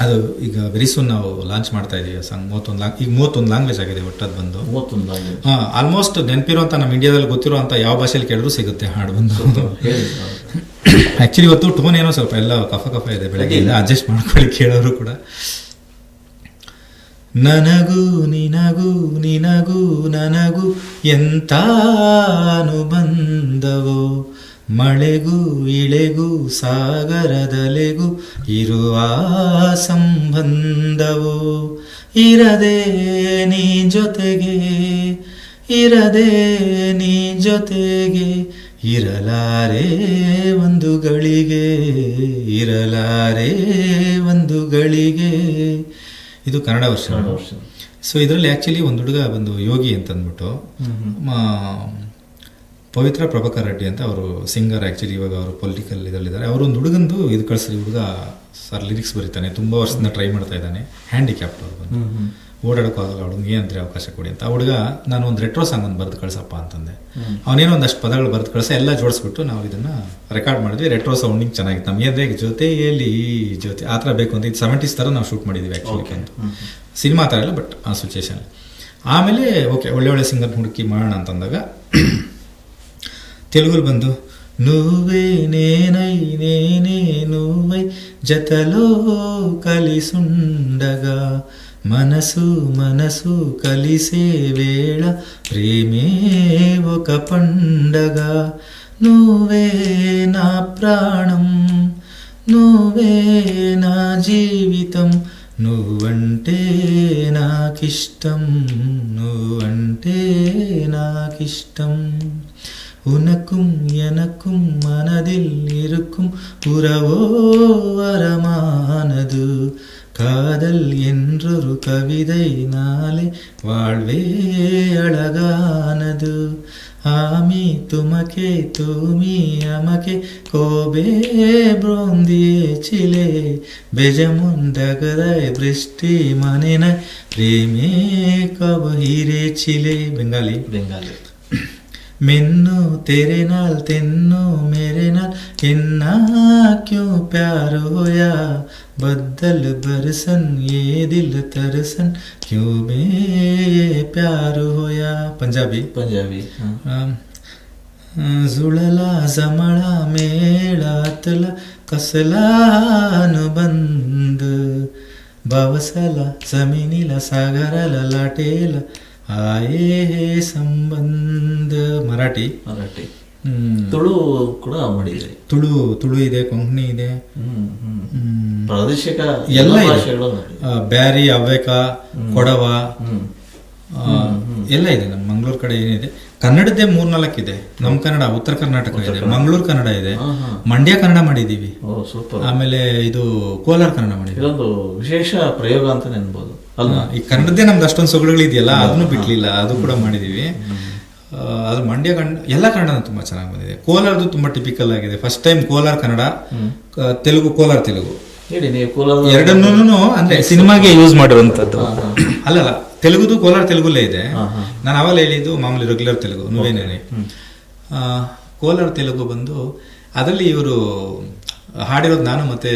ಅದು ಈಗ ವೆರಿ ಸೂನ್ ನಾವು ಲಾಂಚ್ ಮಾಡ್ತಾ ಇದೀವಿ ಸಾಂಗ್. 31 ಲ್ಯಾಂಗ್ವೇಜ್ ಆಗಿದೆ ಒಟ್ಟದ್ದು ಬಂದು. 31 ಲ್ಯಾಂಗ್ವೇಜ್. ಆಲ್ಮೋಸ್ಟ್ ನೆನಪಿರುವಂಥ ನಮ್ಮ ಇಂಡಿಯಾದಲ್ಲಿ ಗೊತ್ತಿರೋ ಅಂತ ಯಾವ ಭಾಷೆಯಲ್ಲಿ ಕೇಳಿದ್ರು ಸಿಗುತ್ತೆ ಹಾಡು ಬಂದು. ಆ್ಯಕ್ಚುಲಿ ಇವತ್ತು ಟೋನ್ ಏನೋ ಸ್ವಲ್ಪ ಎಲ್ಲ ಕಫ ಇದೆ, ಬೆಳಗ್ಗೆ ಅಡ್ಜಸ್ಟ್ ಮಾಡ್ಕೊಳ್ಳಿ ಕೇಳೋರು ಕೂಡ. ನನಗೂ ನಿನಗೂ ನಿನಗೂ ನನಗೂ ಎಂತ ಅನುಬಂಧವೋ, ಮಳೆಗೂ ಇಳೆಗೂ ಸಾಗರದಲೆಗೂ ಇರುವ ಸಂಬಂಧವೋ, ಇರದೆ ನೀ ಜೊತೆಗೆ ಇರದೆ ನೀ ಜೊತೆಗೆ ಇರಲಾರೆ ಒಂದು ಗಳಿಗೆ ಇರಲಾರೆ ಒಂದು ಗಳಿಗೆ. ಇದು ಕನ್ನಡ ವರ್ಷನ್. ಸೊ ಇದರಲ್ಲಿ ಆ್ಯಕ್ಚುಲಿ ಒಂದು ಹುಡುಗ ಬಂದು ಯೋಗಿ ಅಂತಂದ್ಬಿಟ್ಟು, ಪವಿತ್ರ ಪ್ರಭಾಕರ್ ರೆಡ್ಡಿ ಅಂತ ಅವರು ಸಿಂಗರ್, ಆ್ಯಕ್ಚುಲಿ ಇವಾಗ ಅವರು ಪೊಲಿಟಿಕಲ್ ಇದರಲ್ಲಿದ್ದಾರೆ. ಅವರೊಂದು ಹುಡುಗಂದು ಇದು ಕಳಿಸ್ರಿ, ಹುಡುಗ ಸರ್ ಲಿರಿಕ್ಸ್ ಬರೀತಾನೆ, ತುಂಬ ವರ್ಷದಿಂದ ಟ್ರೈ ಮಾಡ್ತಾ ಇದ್ದಾನೆ, ಹ್ಯಾಂಡಿಕ್ಯಾಪ್ಟ್ ಅವ್ರು ಬಂದು ಓಡಾಡೋಕ್ಕಾಗಲ್ಲ, ಹುಡುಗ ಏನಂದ್ರೆ ಅವಕಾಶ ಕೊಡಿ ಅಂತ. ಹುಡುಗ ನಾನು ಒಂದು ರೆಟ್ರೋ ಸಾಂಗ್ ಒಂದು ಬರೆದು ಕಳಿಸಪ್ಪ ಅಂತಂದೆ. ಅವನೇನೋ ಒಂದಷ್ಟು ಪದಗಳು ಬರೆದು ಕಳಿಸ ಎಲ್ಲ ಜೋಡಿಸ್ಬಿಟ್ಟು ನಾವು ಇದನ್ನು ರೆಕಾರ್ಡ್ ಮಾಡಿದ್ವಿ. ರೆಟ್ರೋ ಸೌಂಡಿಂಗ್ ಚೆನ್ನಾಗಿತ್ತು. ನಮಗೆ ಅಂದರೆ ಜೊತೆಯಲ್ಲಿ ಜೊತೆ ಆ ಥರ ಬೇಕು ಅಂತ, ಇದು 70s ಥರ ನಾವು ಶೂಟ್ ಮಾಡಿದ್ದೀವಿ ಆ್ಯಕ್ಚುಲಿ ಅಂತ. ಸಿನಿಮಾ ಥರ ಇಲ್ಲ, ಬಟ್ ಆ ಸಿಚುಯೇಷನ್. ಆಮೇಲೆ ಓಕೆ ಒಳ್ಳೆ ಸಿಂಗರ್ ಹುಡುಕಿ ಮಾಡೋಣ ಅಂತಂದಾಗ తెలుగులో ಬಂದು నువ్వే నేనై నేనే నువ్వై జతలో కలిసుండగా మనసు మనసు కలిసే వేళ ప్రేమే ఒక పండగ నువ్వే నా ప్రాణం నువ్వే నా జీవితం నువ్వంటే నాకిష్టం నువ్వంటే నాకిష్టం உனக்கும் எனக்கும் மனதில் இருக்கும் உறவோ வரமானது காதல் என்றொரு கவிதை நாளே வாழ்வே அழகானது ஆமி துமக்கே தூமி அமக்கே கோபே ಬ್ರೋಂದಿಯೇ ಚಿಲೆ ಬೆಜಮುಂಡಗರೈ ಬೃಷ್ಟಿ ಮನೆನ ಪ್ರೇಮೇ ಕಬ ಹೀರೆ ಚಿಲೆ. ಬೆಂಗಾಲಿ मैनू तेरे नाल तेनू मेरे नाल इन्ना क्यों प्यार होया बदल बरसन ये दिल तरसन क्यों में ये प्यार होया. पंजाबी जुळला जमळा मेळातला कसला अनुबंध बावसला जमिनीला सागराला लाटेला ಆಯೇ ಸಂಬಂಧ. ಮರಾಠಿ ತುಳು ಕೂಡ ಮಾಡಿದೆ. ತುಳು ಇದೆ, ಕೊಂಕಣಿ ಇದೆ, ಪ್ರಾದೇಶಿಕ ಎಲ್ಲ ಇದೆ. ಬ್ಯಾರಿ, ಅವ್ಯಕ, ಕೊಡವ, ಎಲ್ಲ ಇದೆ ನಮ್ಮ ಮಂಗಳೂರು ಕಡೆ ಏನಿದೆ. ಕನ್ನಡದ್ದೇ 3-4 ಇದೆ. ನಮ್ಮ ಕನ್ನಡ ಉತ್ತರ ಕರ್ನಾಟಕ ಇದೆ, ಮಂಗಳೂರು ಕನ್ನಡ ಇದೆ, ಮಂಡ್ಯ ಕನ್ನಡ ಮಾಡಿದೀವಿ, ಆಮೇಲೆ ಇದು ಕೋಲಾರ ಕನ್ನಡ ಮಾಡಿದೀವಿ. ಇದೊಂದು ವಿಶೇಷ ಪ್ರಯೋಗ ಅಂತ ನೆನ್ಬೋದು ಅಲ್ವಾ? ಈ ಕನ್ನಡದ್ದೇ ನಮ್ದು ಅಷ್ಟೊಂದು ಸೊಗಡುಗಳಿದೆಯಲ್ಲ, ಅದನ್ನು ಬಿಡ್ಲಿಲ್ಲ, ಅದು ಕೂಡ ಮಾಡಿದೀವಿ. ಅದು ಮಂಡ್ಯ ಎಲ್ಲ ಕನ್ನಡ ತುಂಬಾ ಚೆನ್ನಾಗಿ ಬಂದಿದೆ. ಕೋಲಾರದು ತುಂಬಾ ಟಿಪಿಕಲ್ ಆಗಿದೆ. ಫಸ್ಟ್ ಟೈಮ್ ಕೋಲಾರ ಕನ್ನಡ, ತೆಲುಗು, ಕೋಲಾರ ತೆಲುಗು ಎರಡನ್ನೂ ಅಂದ್ರೆ ಸಿನಿಮಾಗೆ ಯೂಸ್ ಮಾಡಿರುವಂತದ್ದು. ಅಲ್ಲಲ್ಲ, ತೆಲುಗುದು ಕೋಲಾರ ತೆಲುಗುಲ್ಲೇ ಇದೆ. ನಾನು ಅವಾಗ ಹೇಳಿದ್ದು ಮಾಮೂಲಿ ರೆಗ್ಯುಲರ್ ತೆಲುಗು, ನುವೇನೇನೆ. ಕೋಲಾರ ತೆಲುಗು ಬಂದು ಅದರಲ್ಲಿ ಇವರು ಹಾಡಿರೋದು ನಾನು, ಮತ್ತೆ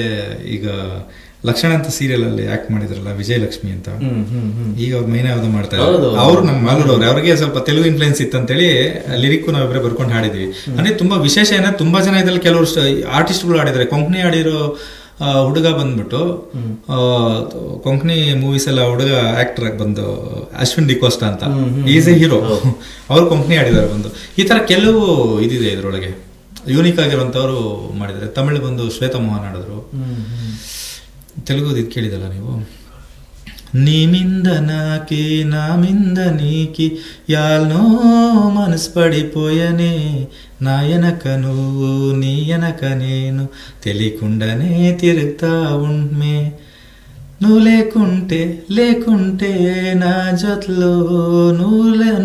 ಈಗ ಲಕ್ಷಣ ಅಂತ ಸೀರಿಯಲ್ ಅಲ್ಲಿ ಆಕ್ಟ್ ಮಾಡಿದ್ರಲ್ಲ ವಿಜಯಲಕ್ಷ್ಮಿ ಅಂತ, ಈಗ ಅವ್ರು ಮೈನ್ ಯಾವ್ದು ಮಾಡ್ತಾ ಇದ್ದಾರೆ, ಅವರು ನಮ್ಮ ಮಾಲೂರವ್ರು. ಅವ್ರಿಗೆ ಸ್ವಲ್ಪ ತೆಲುಗು ಇನ್ಫ್ಲುಯೆನ್ಸ್ ಇತ್ತಂತೇಳಿ ಲಿರಿಕ್ ನಾವಿಬ್ಬರೇ ಬರ್ಕೊಂಡು ಹಾಡಿದ್ವಿ. ಅಂದ್ರೆ ತುಂಬಾ ವಿಶೇಷ ಏನಂದ್ರೆ ತುಂಬಾ ಜನ ಇದ್ರಲ್ಲಿ ಕೆಲವರು ಆರ್ಟಿಸ್ಟ್ಗಳು ಹಾಡಿದ್ದಾರೆ. ಕೊಂಕಣಿ ಹಾಡಿರೋ ಹುಡುಗ ಬಂದ್ಬಿಟ್ಟು ಕೊಂಕಣಿ ಮೂವೀಸ್ ಎಲ್ಲ ಹುಡುಗ ಆಕ್ಟರ್ ಆಗಿ ಬಂದು ಅಶ್ವಿನ್ ಡಿಕೋಸ್ಟಾ ಅಂತ, ಈಸ್ ಎ ಹೀರೋ, ಅವ್ರು ಕೊಂಕಣಿ ಆಡಿದ್ದಾರೆ ಬಂದು. ಈ ತರ ಕೆಲವು ಇದಿದೆ ಇದ್ರೊಳಗೆ, ಯೂನಿಕ್ ಆಗಿರುವಂತವ್ರು ಮಾಡಿದ್ದಾರೆ. ತಮಿಳು ಬಂದು ಶ್ವೇತಾ ಮೋಹನ್ ಆಡಿದ್ರು. ತೆಲುಗು ಇದು ಕೇಳಿದಲ್ಲ ನೀವು, ನೀಮಿಂದ ನಾಕಿ ನಾಮಿಂದ ನೀಕಿ ಯಾಲ್ನೋ ಮನಸ್ ಪಡಿಪೋಯನೆ నాయనక నువ్వు నీయనక నేను తెలియకుండానే తిరుగుతా ఉంటే నువ్వు లేకుంటే లేకుంటే నా జతలో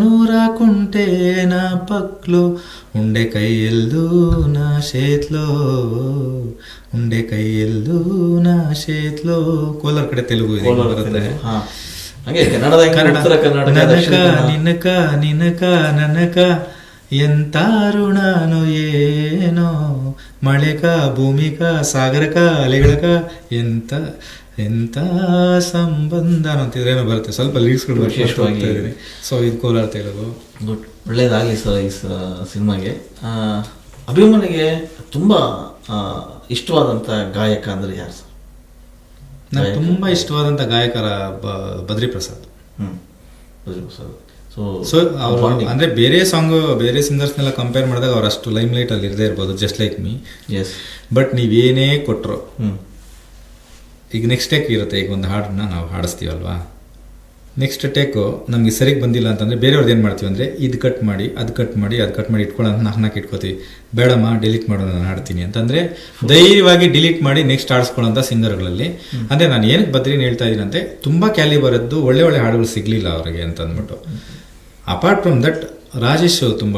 నువ్వు రాకుంటే నా పక్కలో ఉండే కయ్యెల్దు నా చేతిలో ఉండే కయ్యెల్దు నా చేతిలో. ಕೋಲಾರ ಕಡೆ ತೆಲುಗು ಇದೆ ಬರುತ್ತೆ. ನನಕ ನಿನಕ ನಿನಕ ನನಕ ಎಂತ ಋಣಾನು ಏನೋ ಮಳೆಕ ಭೂಮಿಕ ಸಾಗರಕ ಅಲೆಗಳಕ ಎಂತ ಎಂತ ಸಂಬಂಧ ಅಂತಿದ್ರೇನೋ ಬರುತ್ತೆ. ಸ್ವಲ್ಪ ಲಿರಿಕ್ಸ್ಗಳು ವಿಶೇಷವಾಗಿ. ಸೊ ಇದು ಕೋಲಾರ ತೆಲುಗು. ಗುಡ್, ಒಳ್ಳೇದಾಗಲಿ ಸರ್ ಈ ಸಿನಿಮಾಗೆ. ಅಭಿಮನ್ಯುಗೆ ತುಂಬಾ ಇಷ್ಟವಾದಂಥ ಗಾಯಕ ಅಂದ್ರೆ ಯಾರು ಸರ್? ನನಗೆ ತುಂಬಾ ಇಷ್ಟವಾದಂಥ ಗಾಯಕರ ಬದ್ರಿ ಪ್ರಸಾದ್. ಬದ್ರಿ ಪ್ರಸಾದ್. ಸೊ ಅವರು ಅಂದ್ರೆ ಬೇರೆ ಸಾಂಗ್ ಬೇರೆ ಸಿಂಗರ್ಸ್ನೆಲ್ಲ ಕಂಪೇರ್ ಮಾಡಿದಾಗ ಅವ್ರು ಅಷ್ಟು ಲೈಮ್ ಲೈಟ್ ಅಲ್ಲಿ ಇರದೇ ಇರ್ಬೋದು, ಜಸ್ಟ್ ಲೈಕ್ ಮೀ. ಬಟ್ ನೀವೇನೇ ಕೊಟ್ಟರು, ಈಗ ನೆಕ್ಸ್ಟ್ ಟೇಕ್ ಇರುತ್ತೆ. ಈಗ ಒಂದು ಹಾಡನ್ನ ನಾವು ಹಾಡಿಸ್ತೀವಲ್ವಾ, ನೆಕ್ಸ್ಟ್ ಟೇಕು ನಮ್ಗೆ ಸರಿಗೆ ಬಂದಿಲ್ಲ ಅಂತಂದ್ರೆ ಬೇರೆಯವ್ರದ್ದು ಏನು ಮಾಡ್ತೀವಿ ಅಂದರೆ ಇದು ಕಟ್ ಮಾಡಿ ಅದು ಕಟ್ ಮಾಡಿ ಅದು ಕಟ್ ಮಾಡಿ ಇಟ್ಕೊಳ್ಳೋದು ನಾಲ್ಕು ಇಟ್ಕೋತೀವಿ. ಬೇಡಮ್ಮ ಡಿಲೀಟ್ ಮಾಡೋದು, ನಾನು ಹಾಡ್ತೀನಿ ಅಂತಂದರೆ ಧೈರ್ಯವಾಗಿ ಡಿಲೀಟ್ ಮಾಡಿ ನೆಕ್ಸ್ಟ್ ಆಡಿಸ್ಕೊಳ್ಳೋಂಥ ಸಿಂಗರ್ಗಳಲ್ಲಿ. ಅಂದರೆ ನಾನು ಏನಕ್ಕೆ ಬದ್ರಿನ ಹೇಳ್ತಾ ಇದ್ದೀನಂತೆ, ತುಂಬ ಕ್ಯಾಲಿಬರದ್ದು ಒಳ್ಳೆ ಒಳ್ಳೆ ಹಾಡುಗಳು ಸಿಗಲಿಲ್ಲ ಅವರಿಗೆ ಅಂತ ಅಂದ್ಬಿಟ್ಟು. ಅಪಾರ್ಟ್ ಫ್ರಮ್ ದಟ್ ರಾಜೇಶ್ ತುಂಬ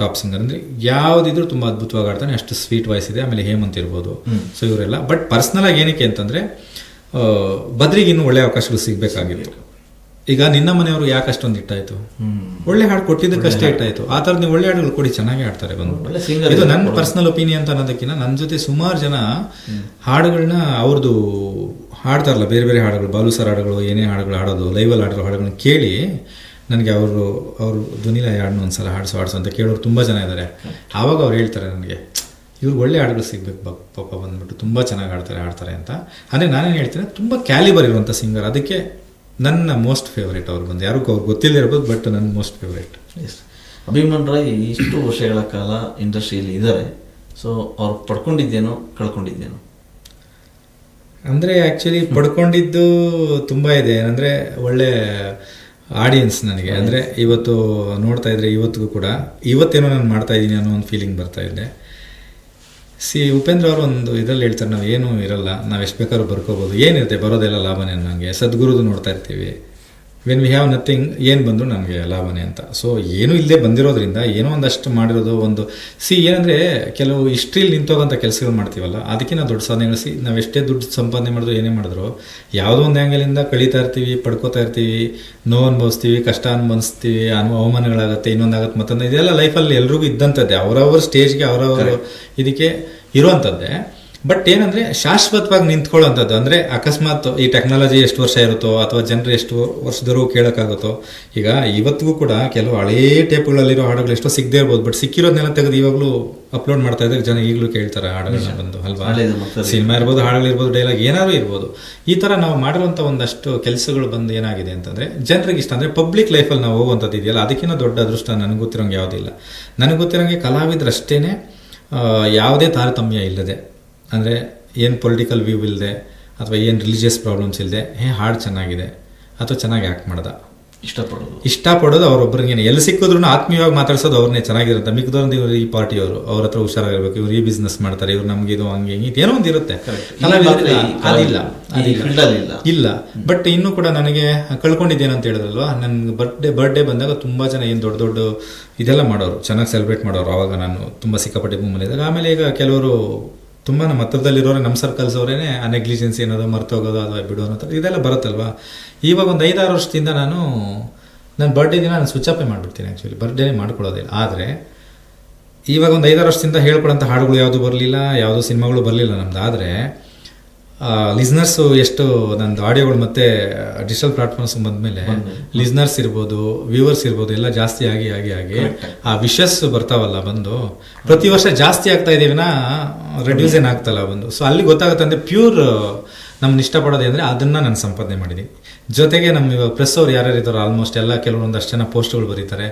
ಟಾಪ್ ಸಿಂಗರ್. ಅಂದರೆ ಯಾವುದಿದ್ರು ತುಂಬ ಅದ್ಭುತವಾಗಿ ಆಡ್ತಾನೆ, ಅಷ್ಟು ಸ್ವೀಟ್ ವಾಯ್ಸ್ ಇದೆ. ಆಮೇಲೆ ಹೇಮಂತ್ ಇರ್ಬೋದು. ಸೊ ಇವರೆಲ್ಲ. ಬಟ್ ಪರ್ಸ್ನಲಾಗಿ ಏನಕ್ಕೆ ಅಂತಂದರೆ ಬದ್ರಿಗೆ ಇನ್ನೂ ಒಳ್ಳೆ ಅವಕಾಶಗಳು ಸಿಗಬೇಕಾಗಿತ್ತು. ಈಗ ನಿನ್ನ ಮನೆಯವರು ಯಾಕೆ ಅಷ್ಟೊಂದು ಇಟ್ಟಾಯ್ತು, ಒಳ್ಳೆ ಹಾಡು ಕೊಟ್ಟಿದ್ದಕ್ಕಷ್ಟೇ ಇಟ್ಟಾಯ್ತು. ಆ ಥರದ್ದು ನೀವು ಒಳ್ಳೆ ಹಾಡುಗಳು ಕೊಡಿ, ಚೆನ್ನಾಗೇ ಆಡ್ತಾರೆ ಬಂದು. ಇದು ನನ್ನ ಪರ್ಸನಲ್ ಒಪಿನಿಯನ್ ಅಂತ ಅನ್ನೋದಕ್ಕಿಂತ ನನ್ನ ಜೊತೆ ಸುಮಾರು ಜನ ಹಾಡುಗಳನ್ನ ಅವ್ರದ್ದು ಹಾಡ್ತಾರಲ್ಲ, ಬೇರೆ ಬೇರೆ ಹಾಡುಗಳು, ಬಾಲು ಸರ್ ಹಾಡುಗಳು, ಏನೇ ಹಾಡುಗಳು ಹಾಡೋದು, ಲೈವಲ್ಲಿ ಹಾಡಿರೋ ಹಾಡುಗಳನ್ನ ಕೇಳಿ ನನಗೆ ಅವರು ಧ್ವನಿಲ ಹಾಡನ್ನು ಒಂದ್ಸಲ ಹಾಡಿಸು ಅಂತ ಕೇಳೋರು ತುಂಬ ಜನ ಇದ್ದಾರೆ. ಆವಾಗ ಅವ್ರು ಹೇಳ್ತಾರೆ ನನಗೆ, ಇವ್ರು ಒಳ್ಳೆ ಹಾಡುಗಳು ಸಿಗ್ಬೇಕು ಪಾಪ ಬಂದ್ಬಿಟ್ಟು, ತುಂಬ ಚೆನ್ನಾಗಿ ಆಡ್ತಾರೆ ಅಂತ. ಅಂದರೆ ನಾನೇನು ಹೇಳ್ತೀನಿ, ತುಂಬ ಕ್ಯಾಲಿಬರ್ ಇರುವಂಥ ಸಿಂಗರ್. ಅದಕ್ಕೆ ನನ್ನ ಮೋಸ್ಟ್ ಫೇವ್ರೇಟ್ ಅವ್ರು ಬಂದು. ಯಾರಿಗೂ ಅವ್ರು ಗೊತ್ತಿಲ್ಲದೆ ಇರ್ಬೋದು, ಬಟ್ ನನ್ನ ಮೋಸ್ಟ್ ಫೇವ್ರೇಟ್. ಅಭಿಮನ್ ರಾಯ್ ಇಷ್ಟು ವರ್ಷಗಳ ಕಾಲ ಇಂಡಸ್ಟ್ರಿಯಲ್ಲಿ ಇದ್ದಾರೆ. ಸೊ ಅವ್ರು ಪಡ್ಕೊಂಡಿದ್ದೇನೋ ಕಳ್ಕೊಂಡಿದ್ದೇನೋ? ಅಂದರೆ ಆ್ಯಕ್ಚುಲಿ ಪಡ್ಕೊಂಡಿದ್ದು ತುಂಬ ಇದೆ. ಅಂದರೆ ಒಳ್ಳೆ ಆಡಿಯನ್ಸ್ ನನಗೆ. ಅಂದರೆ ಇವತ್ತು ನೋಡ್ತಾ ಇದ್ರೆ ಇವತ್ತಿಗೂ ಕೂಡ ಇವತ್ತೇನೋ ನಾನು ಮಾಡ್ತಾ ಇದ್ದೀನಿ ಅನ್ನೋ ಒಂದು ಫೀಲಿಂಗ್ ಬರ್ತಾ ಇದೆ. ಉಪೇಂದ್ರ ಅವರು ಒಂದು ಇದರಲ್ಲಿ ಹೇಳ್ತಾರೆ, ನಾವು ಏನೂ ಇರಲ್ಲ, ನಾವು ಎಷ್ಟು ಬೇಕಾದ್ರೂ ಬರ್ಕೋಬೋದು, ಏನಿರುತ್ತೆ ಬರೋದೆಲ್ಲ ಲಾಭನೇ. ನನಗೆ ಸದ್ಗುರುದು ನೋಡ್ತಾ ಇರ್ತೀವಿ, ವೆನ್ ವಿ ಹ್ಯಾವ್ ನಥಿಂಗ್, ಏನು ಬಂದರೂ ನಮಗೆ ಲಾಭನೇ ಅಂತ. ಸೊ ಏನೂ ಇಲ್ಲದೆ ಬಂದಿರೋದ್ರಿಂದ ಏನೋ ಒಂದಷ್ಟು ಮಾಡಿರೋದು ಒಂದು ಏನಂದರೆ ಕೆಲವು ಹಿಸ್ಟ್ರಿಲಿ ನಿಂತೋಗಂಥ ಕೆಲಸಗಳು ಮಾಡ್ತೀವಲ್ಲ, ಅದಕ್ಕಿಂತ ದೊಡ್ಡ ಸಾಧನೆಗಳು. ನಾವು ಎಷ್ಟೇ ದುಡ್ಡು ಸಂಪಾದನೆ ಮಾಡಿದ್ರು ಏನೇ ಮಾಡಿದ್ರು ಯಾವುದೋ ಒಂದು ಆ್ಯಂಗಲಿಂದ ಕಳೀತಾ ಇರ್ತೀವಿ, ಪಡ್ಕೋತಾ ಇರ್ತೀವಿ, ನೋವು ಅನುಭವಿಸ್ತೀವಿ, ಕಷ್ಟ ಅನುಭವಿಸ್ತೀವಿ, ಅವಮಾನಗಳಾಗುತ್ತೆ, ಇನ್ನೊಂದಾಗುತ್ತೆ, ಮತ್ತೊಂದು. ಇದೆಲ್ಲ ಲೈಫಲ್ಲಿ ಎಲ್ರಿಗೂ ಇದ್ದಂಥದ್ದೇ, ಅವರವ್ರ ಸ್ಟೇಜ್ಗೆ ಅವರವರು ಇದಕ್ಕೆ ಇರುವಂಥದ್ದೇ. ಬಟ್ ಏನಂದರೆ ಶಾಶ್ವತವಾಗಿ ನಿಂತ್ಕೊಳ್ಳೋಂಥದ್ದು. ಅಂದರೆ ಅಕಸ್ಮಾತ್ ಈ ಟೆಕ್ನಾಲಜಿ ಎಷ್ಟು ವರ್ಷ ಇರುತ್ತೋ ಅಥವಾ ಜನರು ಎಷ್ಟು ವರ್ಷದವರೆಗೂ ಕೇಳೋಕ್ಕಾಗುತ್ತೋ. ಈಗ ಇವತ್ತಿಗೂ ಕೂಡ ಕೆಲವು ಹಳೇ ಟೇಪ್ಗಳಲ್ಲಿರೋ ಹಾಡುಗಳು ಎಷ್ಟೋ ಸಿಗದೇ ಇರ್ಬೋದು, ಬಟ್ ಸಿಕ್ಕಿರೋದನ್ನೆಲ್ಲ ತೆಗೆದು ಇವಾಗಲೂ ಅಪ್ಲೋಡ್ ಮಾಡ್ತಾ ಇದ್ದಾಗ ಜನ ಈಗಲೂ ಕೇಳ್ತಾರೆ ಹಾಡುಗಳನ್ನ ಬಂದು, ಅಲ್ವಾ? ಸಿನಿಮಾ ಇರ್ಬೋದು, ಹಾಡುಗಳಿರ್ಬೋದು, ಡೈಲಾಗ್ ಏನಾದ್ರು ಇರ್ಬೋದು. ಈ ಥರ ನಾವು ಮಾಡಿರುವಂಥ ಒಂದಷ್ಟು ಕೆಲಸಗಳು ಬಂದು ಏನಾಗಿದೆ ಅಂತಂದರೆ ಜನರಿಗೆ ಇಷ್ಟ. ಅಂದರೆ ಪಬ್ಲಿಕ್ ಲೈಫಲ್ಲಿ ನಾವು ಹೋಗುವಂಥದ್ದು ಇದೆಯಲ್ಲ, ಅದಕ್ಕಿಂತ ದೊಡ್ಡ ಅದೃಷ್ಟ ನನಗೆ ಗೊತ್ತಿರೋಂಗೆ ಯಾವುದಿಲ್ಲ. ನನಗೆ ಗೊತ್ತಿರೋಂಗೆ ಕಲಾವಿದರಷ್ಟೇ ಯಾವುದೇ ತಾರತಮ್ಯ ಇಲ್ಲದೆ, ಅಂದರೆ ಏನು ಪೊಲಿಟಿಕಲ್ ವ್ಯೂ ಇಲ್ಲದೆ ಅಥವಾ ಏನು ರಿಲಿಜಿಯಸ್ ಪ್ರಾಬ್ಲಮ್ಸ್ ಇಲ್ಲದೆ, ಹಾಡು ಚೆನ್ನಾಗಿದೆ ಅಥವಾ ಚೆನ್ನಾಗಿ ಆ್ಯಕ್ಟ್ ಮಾಡ್ದ ಇಷ್ಟಪಡೋದು ಅವ್ರೊಬ್ಬರಿಗೆ ಎಲ್ಲಿ ಸಿಕ್ಕಿದ್ರು ಆತ್ಮೀಯವಾಗಿ ಮಾತಾಡ್ಸೋದು ಅವ್ರನ್ನೇ ಚೆನ್ನಾಗಿರುತ್ತೆ. ಮಿಕ್ಕದವ್ರದ್ದು ಇವರು ಈ ಪಾರ್ಟಿಯವರು ಅವ್ರ ಹತ್ರ ಹುಷಾರಾಗಿರ್ಬೇಕು, ಇವ್ರು ಈ ಬಿಸ್ನೆಸ್ ಮಾಡ್ತಾರೆ, ಇವ್ರು ನಮ್ಗೆ ಇದು ಹಂಗೆ ಹಿಂಗೆ ಏನೋ ಒಂದು ಇರುತ್ತೆ. ಇಲ್ಲ. ಬಟ್ ಇನ್ನೂ ಕೂಡ ನನಗೆ ಕಳ್ಕೊಂಡಿದ್ದೇನೆ ಅಂತ ಹೇಳಿದ್ರಲ್ವ, ನನ್ಗೆ ಬರ್ಡೇ ಬಂದಾಗ ತುಂಬಾ ಜನ ಏನು ದೊಡ್ಡ ದೊಡ್ಡ ಇದೆಲ್ಲ ಮಾಡೋರು, ಚೆನ್ನಾಗಿ ಸೆಲೆಬ್ರೇಟ್ ಮಾಡೋರು. ಆವಾಗ ನಾನು ತುಂಬಾ ಸಿಕ್ಕಾಪಟ್ಟೆ ಭೂಮಲ್ಲಿದ್ದಾಗ. ಆಮೇಲೆ ಈಗ ಕೆಲವರು ತುಂಬ ನಮ್ಮ ಹತ್ರದಲ್ಲಿರೋರೆ, ನಮ್ಮ ಸರ್ಕಲ್ಸ್ ಅವರೇನೆ ಆ ನೆಗ್ಲಿಜೆನ್ಸಿ ಏನೋದು ಮರ್ತೋಗೋದು ಅಥವಾ ಬಿಡೋ ಅನ್ನೋ ಥರ ಇದೆಲ್ಲ ಬರುತ್ತಲ್ವ. ಇವಾಗ ಒಂದು 5-6 ವರ್ಷದಿಂದ ನನ್ನ ಬರ್ಡೇ ದಿನ ನಾನು ಸ್ವಿಚ್ ಆಫೇ ಮಾಡಿಬಿಡ್ತೀನಿ. ಆ್ಯಕ್ಚುಲಿ ಬರ್ಡೇ ಮಾಡ್ಕೊಳ್ಳೋದಿಲ್ಲ. ಆದರೆ ಇವಾಗ ಒಂದು 5-6 ವರ್ಷದಿಂದ ಹೇಳ್ಕೊಡೋಂಥ ಹಾಡುಗಳು ಯಾವುದು ಬರಲಿಲ್ಲ, ಯಾವುದೋ ಸಿನಿಮಾಗಳು ಬರಲಿಲ್ಲ ನಮ್ದು. ಆದರೆ ಲಿಸ್ನರ್ಸು ಎಷ್ಟು ನಂದು ಆಡಿಯೋಗಳು ಮತ್ತು ಡಿಜಿಟಲ್ ಪ್ಲಾಟ್ಫಾರ್ಮ್ಸ್ ಬಂದಮೇಲೆ ಲಿಸ್ನರ್ಸ್ ಇರ್ಬೋದು, ವ್ಯೂವರ್ಸ್ ಇರ್ಬೋದು, ಎಲ್ಲ ಜಾಸ್ತಿ ಆಗಿ ಆ ವಿಷಸ್ ಬರ್ತಾವಲ್ಲ ಬಂದು ಪ್ರತಿ ವರ್ಷ ಜಾಸ್ತಿ ಆಗ್ತಾ ಇದೀವಿನ ರೆಡ್ಯೂಸ್ ಏನಾಗ್ತಲ್ಲ ಬಂದು. ಸೊ ಅಲ್ಲಿ ಗೊತ್ತಾಗುತ್ತೆ ಅಂದರೆ ಪ್ಯೂರ್ ನಮ್ಮನ್ನ ಇಷ್ಟಪಡೋದೇ ಅಂದರೆ ಅದನ್ನು ನಾನು ಸಂಪಾದನೆ ಮಾಡಿದ್ದೀನಿ. ಜೊತೆಗೆ ನಮ್ಮ ಇವಾಗ ಪ್ರೆಸ್ ಅವ್ರು ಯಾರ್ಯಾರು ಇದ್ದಾರೋ ಆಲ್ಮೋಸ್ಟ್ ಎಲ್ಲ ಕೆಲವರು ಒಂದಷ್ಟು ಜನ ಪೋಸ್ಟ್ಗಳು ಬರೀತಾರೆ,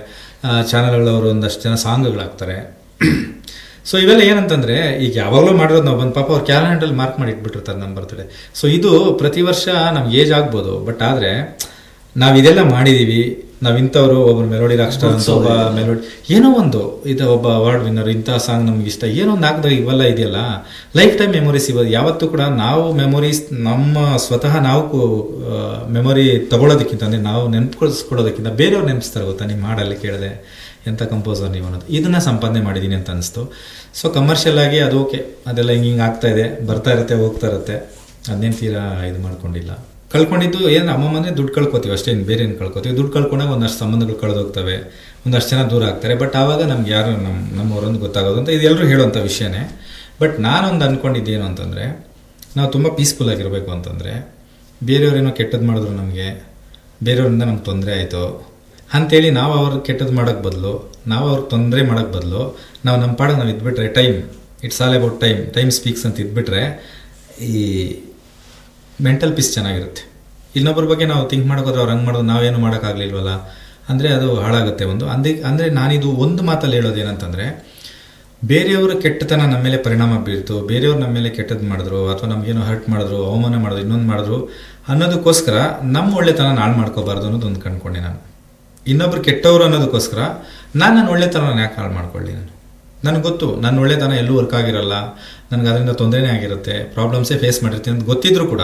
ಚಾನಲ್ಗಳವರು ಒಂದಷ್ಟು ಜನ ಸಾಂಗ್ಗಳಾಗ್ತಾರೆ. ಸೊ ಇವೆಲ್ಲ ಏನಂತಂದರೆ ಈಗ ಯಾವಾಗಲೂ ಮಾಡಿರೋದು ನಾವು ಬಂದು ಪಾಪ ಅವ್ರು ಕ್ಯಾಲೆಂಡರಲ್ಲಿ ಮಾರ್ಕ್ ಮಾಡಿ ಇಟ್ಬಿಟ್ಟಿರ್ತಾರೆ ನಮ್ಮ ಬರ್ತಡೇ. ಸೊ ಇದು ಪ್ರತಿ ವರ್ಷ ನಮ್ಗೆ ಏಜ್ ಆಗ್ಬೋದು, ಬಟ್ ಆದರೆ ನಾವು ಇದೆಲ್ಲ ಮಾಡಿದ್ದೀವಿ. ನಾವು ಇಂಥವ್ರು ಒಬ್ಬರು ಮೆಲೋಡಿ ರಾಕ್ ಸ್ಟಾರ್ ಅಂತ, ಒಬ್ಬ ಮೆಲೋಡಿ ಏನೋ ಒಂದು ಇದು, ಒಬ್ಬ ಅವಾರ್ಡ್ ವಿನ್ನರ್, ಇಂಥ ಸಾಂಗ್ ನಮ್ಗೆ ಇಷ್ಟ, ಏನೋ ಒಂದು ಹಾಕಿದಾಗ ಇವೆಲ್ಲ ಇದೆಯಲ್ಲ ಲೈಫ್ ಟೈಮ್ ಮೆಮೊರೀಸ್. ಇವಾಗ ಯಾವತ್ತೂ ಕೂಡ ನಾವು ಮೆಮೊರೀಸ್ ನಮ್ಮ ಸ್ವತಃ ನಾವು ಮೆಮೊರಿ ತಗೊಳ್ಳೋದಕ್ಕಿಂತ ಅಂದರೆ ನಾವು ನೆನಪಿಸ್ಕೊಳ್ಳೋದಕ್ಕಿಂತ ಬೇರೆಯವ್ರು ನೆನಪಿಸ್ತಾರೆ ಗೊತ್ತಾ, ನಿಮ್ಮ ಹಾಡಲ್ಲಿ ಕೇಳಿದೆ ಎಂಥ ಕಂಪೋಸರ್ ನೀವು ಅನ್ನೋದು, ಇದನ್ನು ಸಂಪಾದನೆ ಮಾಡಿದ್ದೀನಿ ಅಂತ ಅನಿಸ್ತು. ಸೊ ಕಮರ್ಷಿಯಲ್ ಆಗಿ ಅದು ಓಕೆ, ಅದೆಲ್ಲ ಹಿಂಗೆ ಆಗ್ತಾ ಇದೆ, ಬರ್ತಾ ಇರುತ್ತೆ ಹೋಗ್ತಾ ಇರುತ್ತೆ, ಅದನ್ನೇನು ತೀರಾ ಇದು ಮಾಡ್ಕೊಂಡಿಲ್ಲ. ಕಳ್ಕೊಂಡಿದ್ದು ಏನು ಅಮ್ಮಮ್ಮ ಅಂದರೆ ದುಡ್ಡು ಕಳ್ಕೊತೀವಿ ಅಷ್ಟೇ, ಇನ್ನು ಬೇರೆ ಏನು ಕಳ್ಕೊತೀವಿ. ದುಡ್ಡು ಕಳ್ಕೊಂಡಾಗ ಒಂದಷ್ಟು ಸಂಬಂಧಗಳು ಕಳೆದೋಗ್ತವೆ, ಒಂದಷ್ಟು ಜನ ದೂರ ಆಗ್ತಾರೆ. ಬಟ್ ಆವಾಗ ನಮ್ಗೆ ಯಾರು ನಮ್ಮವರೊಂದು ಗೊತ್ತಾಗೋದು ಅಂತ ಇದು ಎಲ್ಲರೂ ಹೇಳುವಂಥ ವಿಷಯನೇ. ಬಟ್ ನಾನೊಂದು ಅಂದ್ಕೊಂಡಿದ್ದೇನು ಅಂತಂದರೆ, ನಾವು ತುಂಬ ಪೀಸ್ಫುಲ್ ಆಗಿರಬೇಕು ಅಂತಂದರೆ, ಬೇರೆಯವ್ರೇನೋ ಕೆಟ್ಟದ್ದು ಮಾಡಿದ್ರು ನಮಗೆ, ಬೇರೆಯವರಿಂದ ನಮ್ಗೆ ತೊಂದರೆ ಆಯಿತು ಅಂಥೇಳಿ ನಾವು ಅವ್ರಿಗೆ ಕೆಟ್ಟದ್ದು ಮಾಡೋಕ್ಕೆ ಬದಲು, ನಾವು ಅವ್ರಿಗೆ ತೊಂದರೆ ಮಾಡೋಕ್ಕೆ ಬದಲು ನಾವು ನಮ್ಮ ಪಾಡಕ್ಕೆ ನಾವು ಇದ್ಬಿಟ್ರೆ, it's all about time speaks ಅಂತ ಇದ್ಬಿಟ್ರೆ ಈ ಮೆಂಟಲ್ ಪೀಸ್ ಚೆನ್ನಾಗಿರುತ್ತೆ. ಇನ್ನೊಬ್ಬರ ಬಗ್ಗೆ ನಾವು ಥಿಂಕ್ ಮಾಡೋಕ್ಕೋದ್ರೆ ಅವ್ರು ಹಂಗೆ ಮಾಡೋದು ನಾವೇನು ಮಾಡೋಕ್ಕಾಗಲಿಲ್ವಲ್ಲ ಅಂದರೆ ಅದು ಹಾಳಾಗುತ್ತೆ. ಅಂದರೆ ನಾನಿದು ಒಂದು ಮಾತಲ್ಲಿ ಹೇಳೋದೇನಂತಂದರೆ, ಬೇರೆಯವರು ಕೆಟ್ಟತನ ನಮ್ಮ ಮೇಲೆ ಪರಿಣಾಮ ಬೀರ್ತು, ಬೇರೆಯವ್ರು ನಮ್ಮ ಮೇಲೆ ಕೆಟ್ಟದ್ದು ಮಾಡಿದ್ರು ಅಥವಾ ನಮಗೇನೋ ಹರ್ಟ್ ಮಾಡಿದ್ರು, ಅವಮಾನ ಮಾಡಿದ್ರು, ಇನ್ನೊಂದು ಮಾಡಿದ್ರು ಅನ್ನೋದಕ್ಕೋಸ್ಕರ ನಮ್ಮ ಒಳ್ಳೆತನ ಹಾಳು ಮಾಡ್ಕೋಬಾರ್ದು ಅನ್ನೋದು ಒಂದು ಕಂಡ್ಕೊಂಡೆ ನಾನು. ಇನ್ನೊಬ್ರು ಕೆಟ್ಟವರು ಅನ್ನೋದಕ್ಕೋಸ್ಕರ ನನ್ನ ಒಳ್ಳೆತನ ಯಾಕೆ ಹಾಳು ಮಾಡ್ಕೊಳ್ಳಿ. ನನಗೆ ಗೊತ್ತು ನನ್ನ ಒಳ್ಳೆತನ ಎಲ್ಲೂ ವರ್ಕ್ ಆಗಿರಲ್ಲ, ನನಗೆ ಅದರಿಂದ ತೊಂದರೆನೇ ಆಗಿರುತ್ತೆ, ಪ್ರಾಬ್ಲಮ್ಸೇ ಫೇಸ್ ಮಾಡಿರ್ತೀನಿ ಅಂತ ಗೊತ್ತಿದ್ರು ಕೂಡ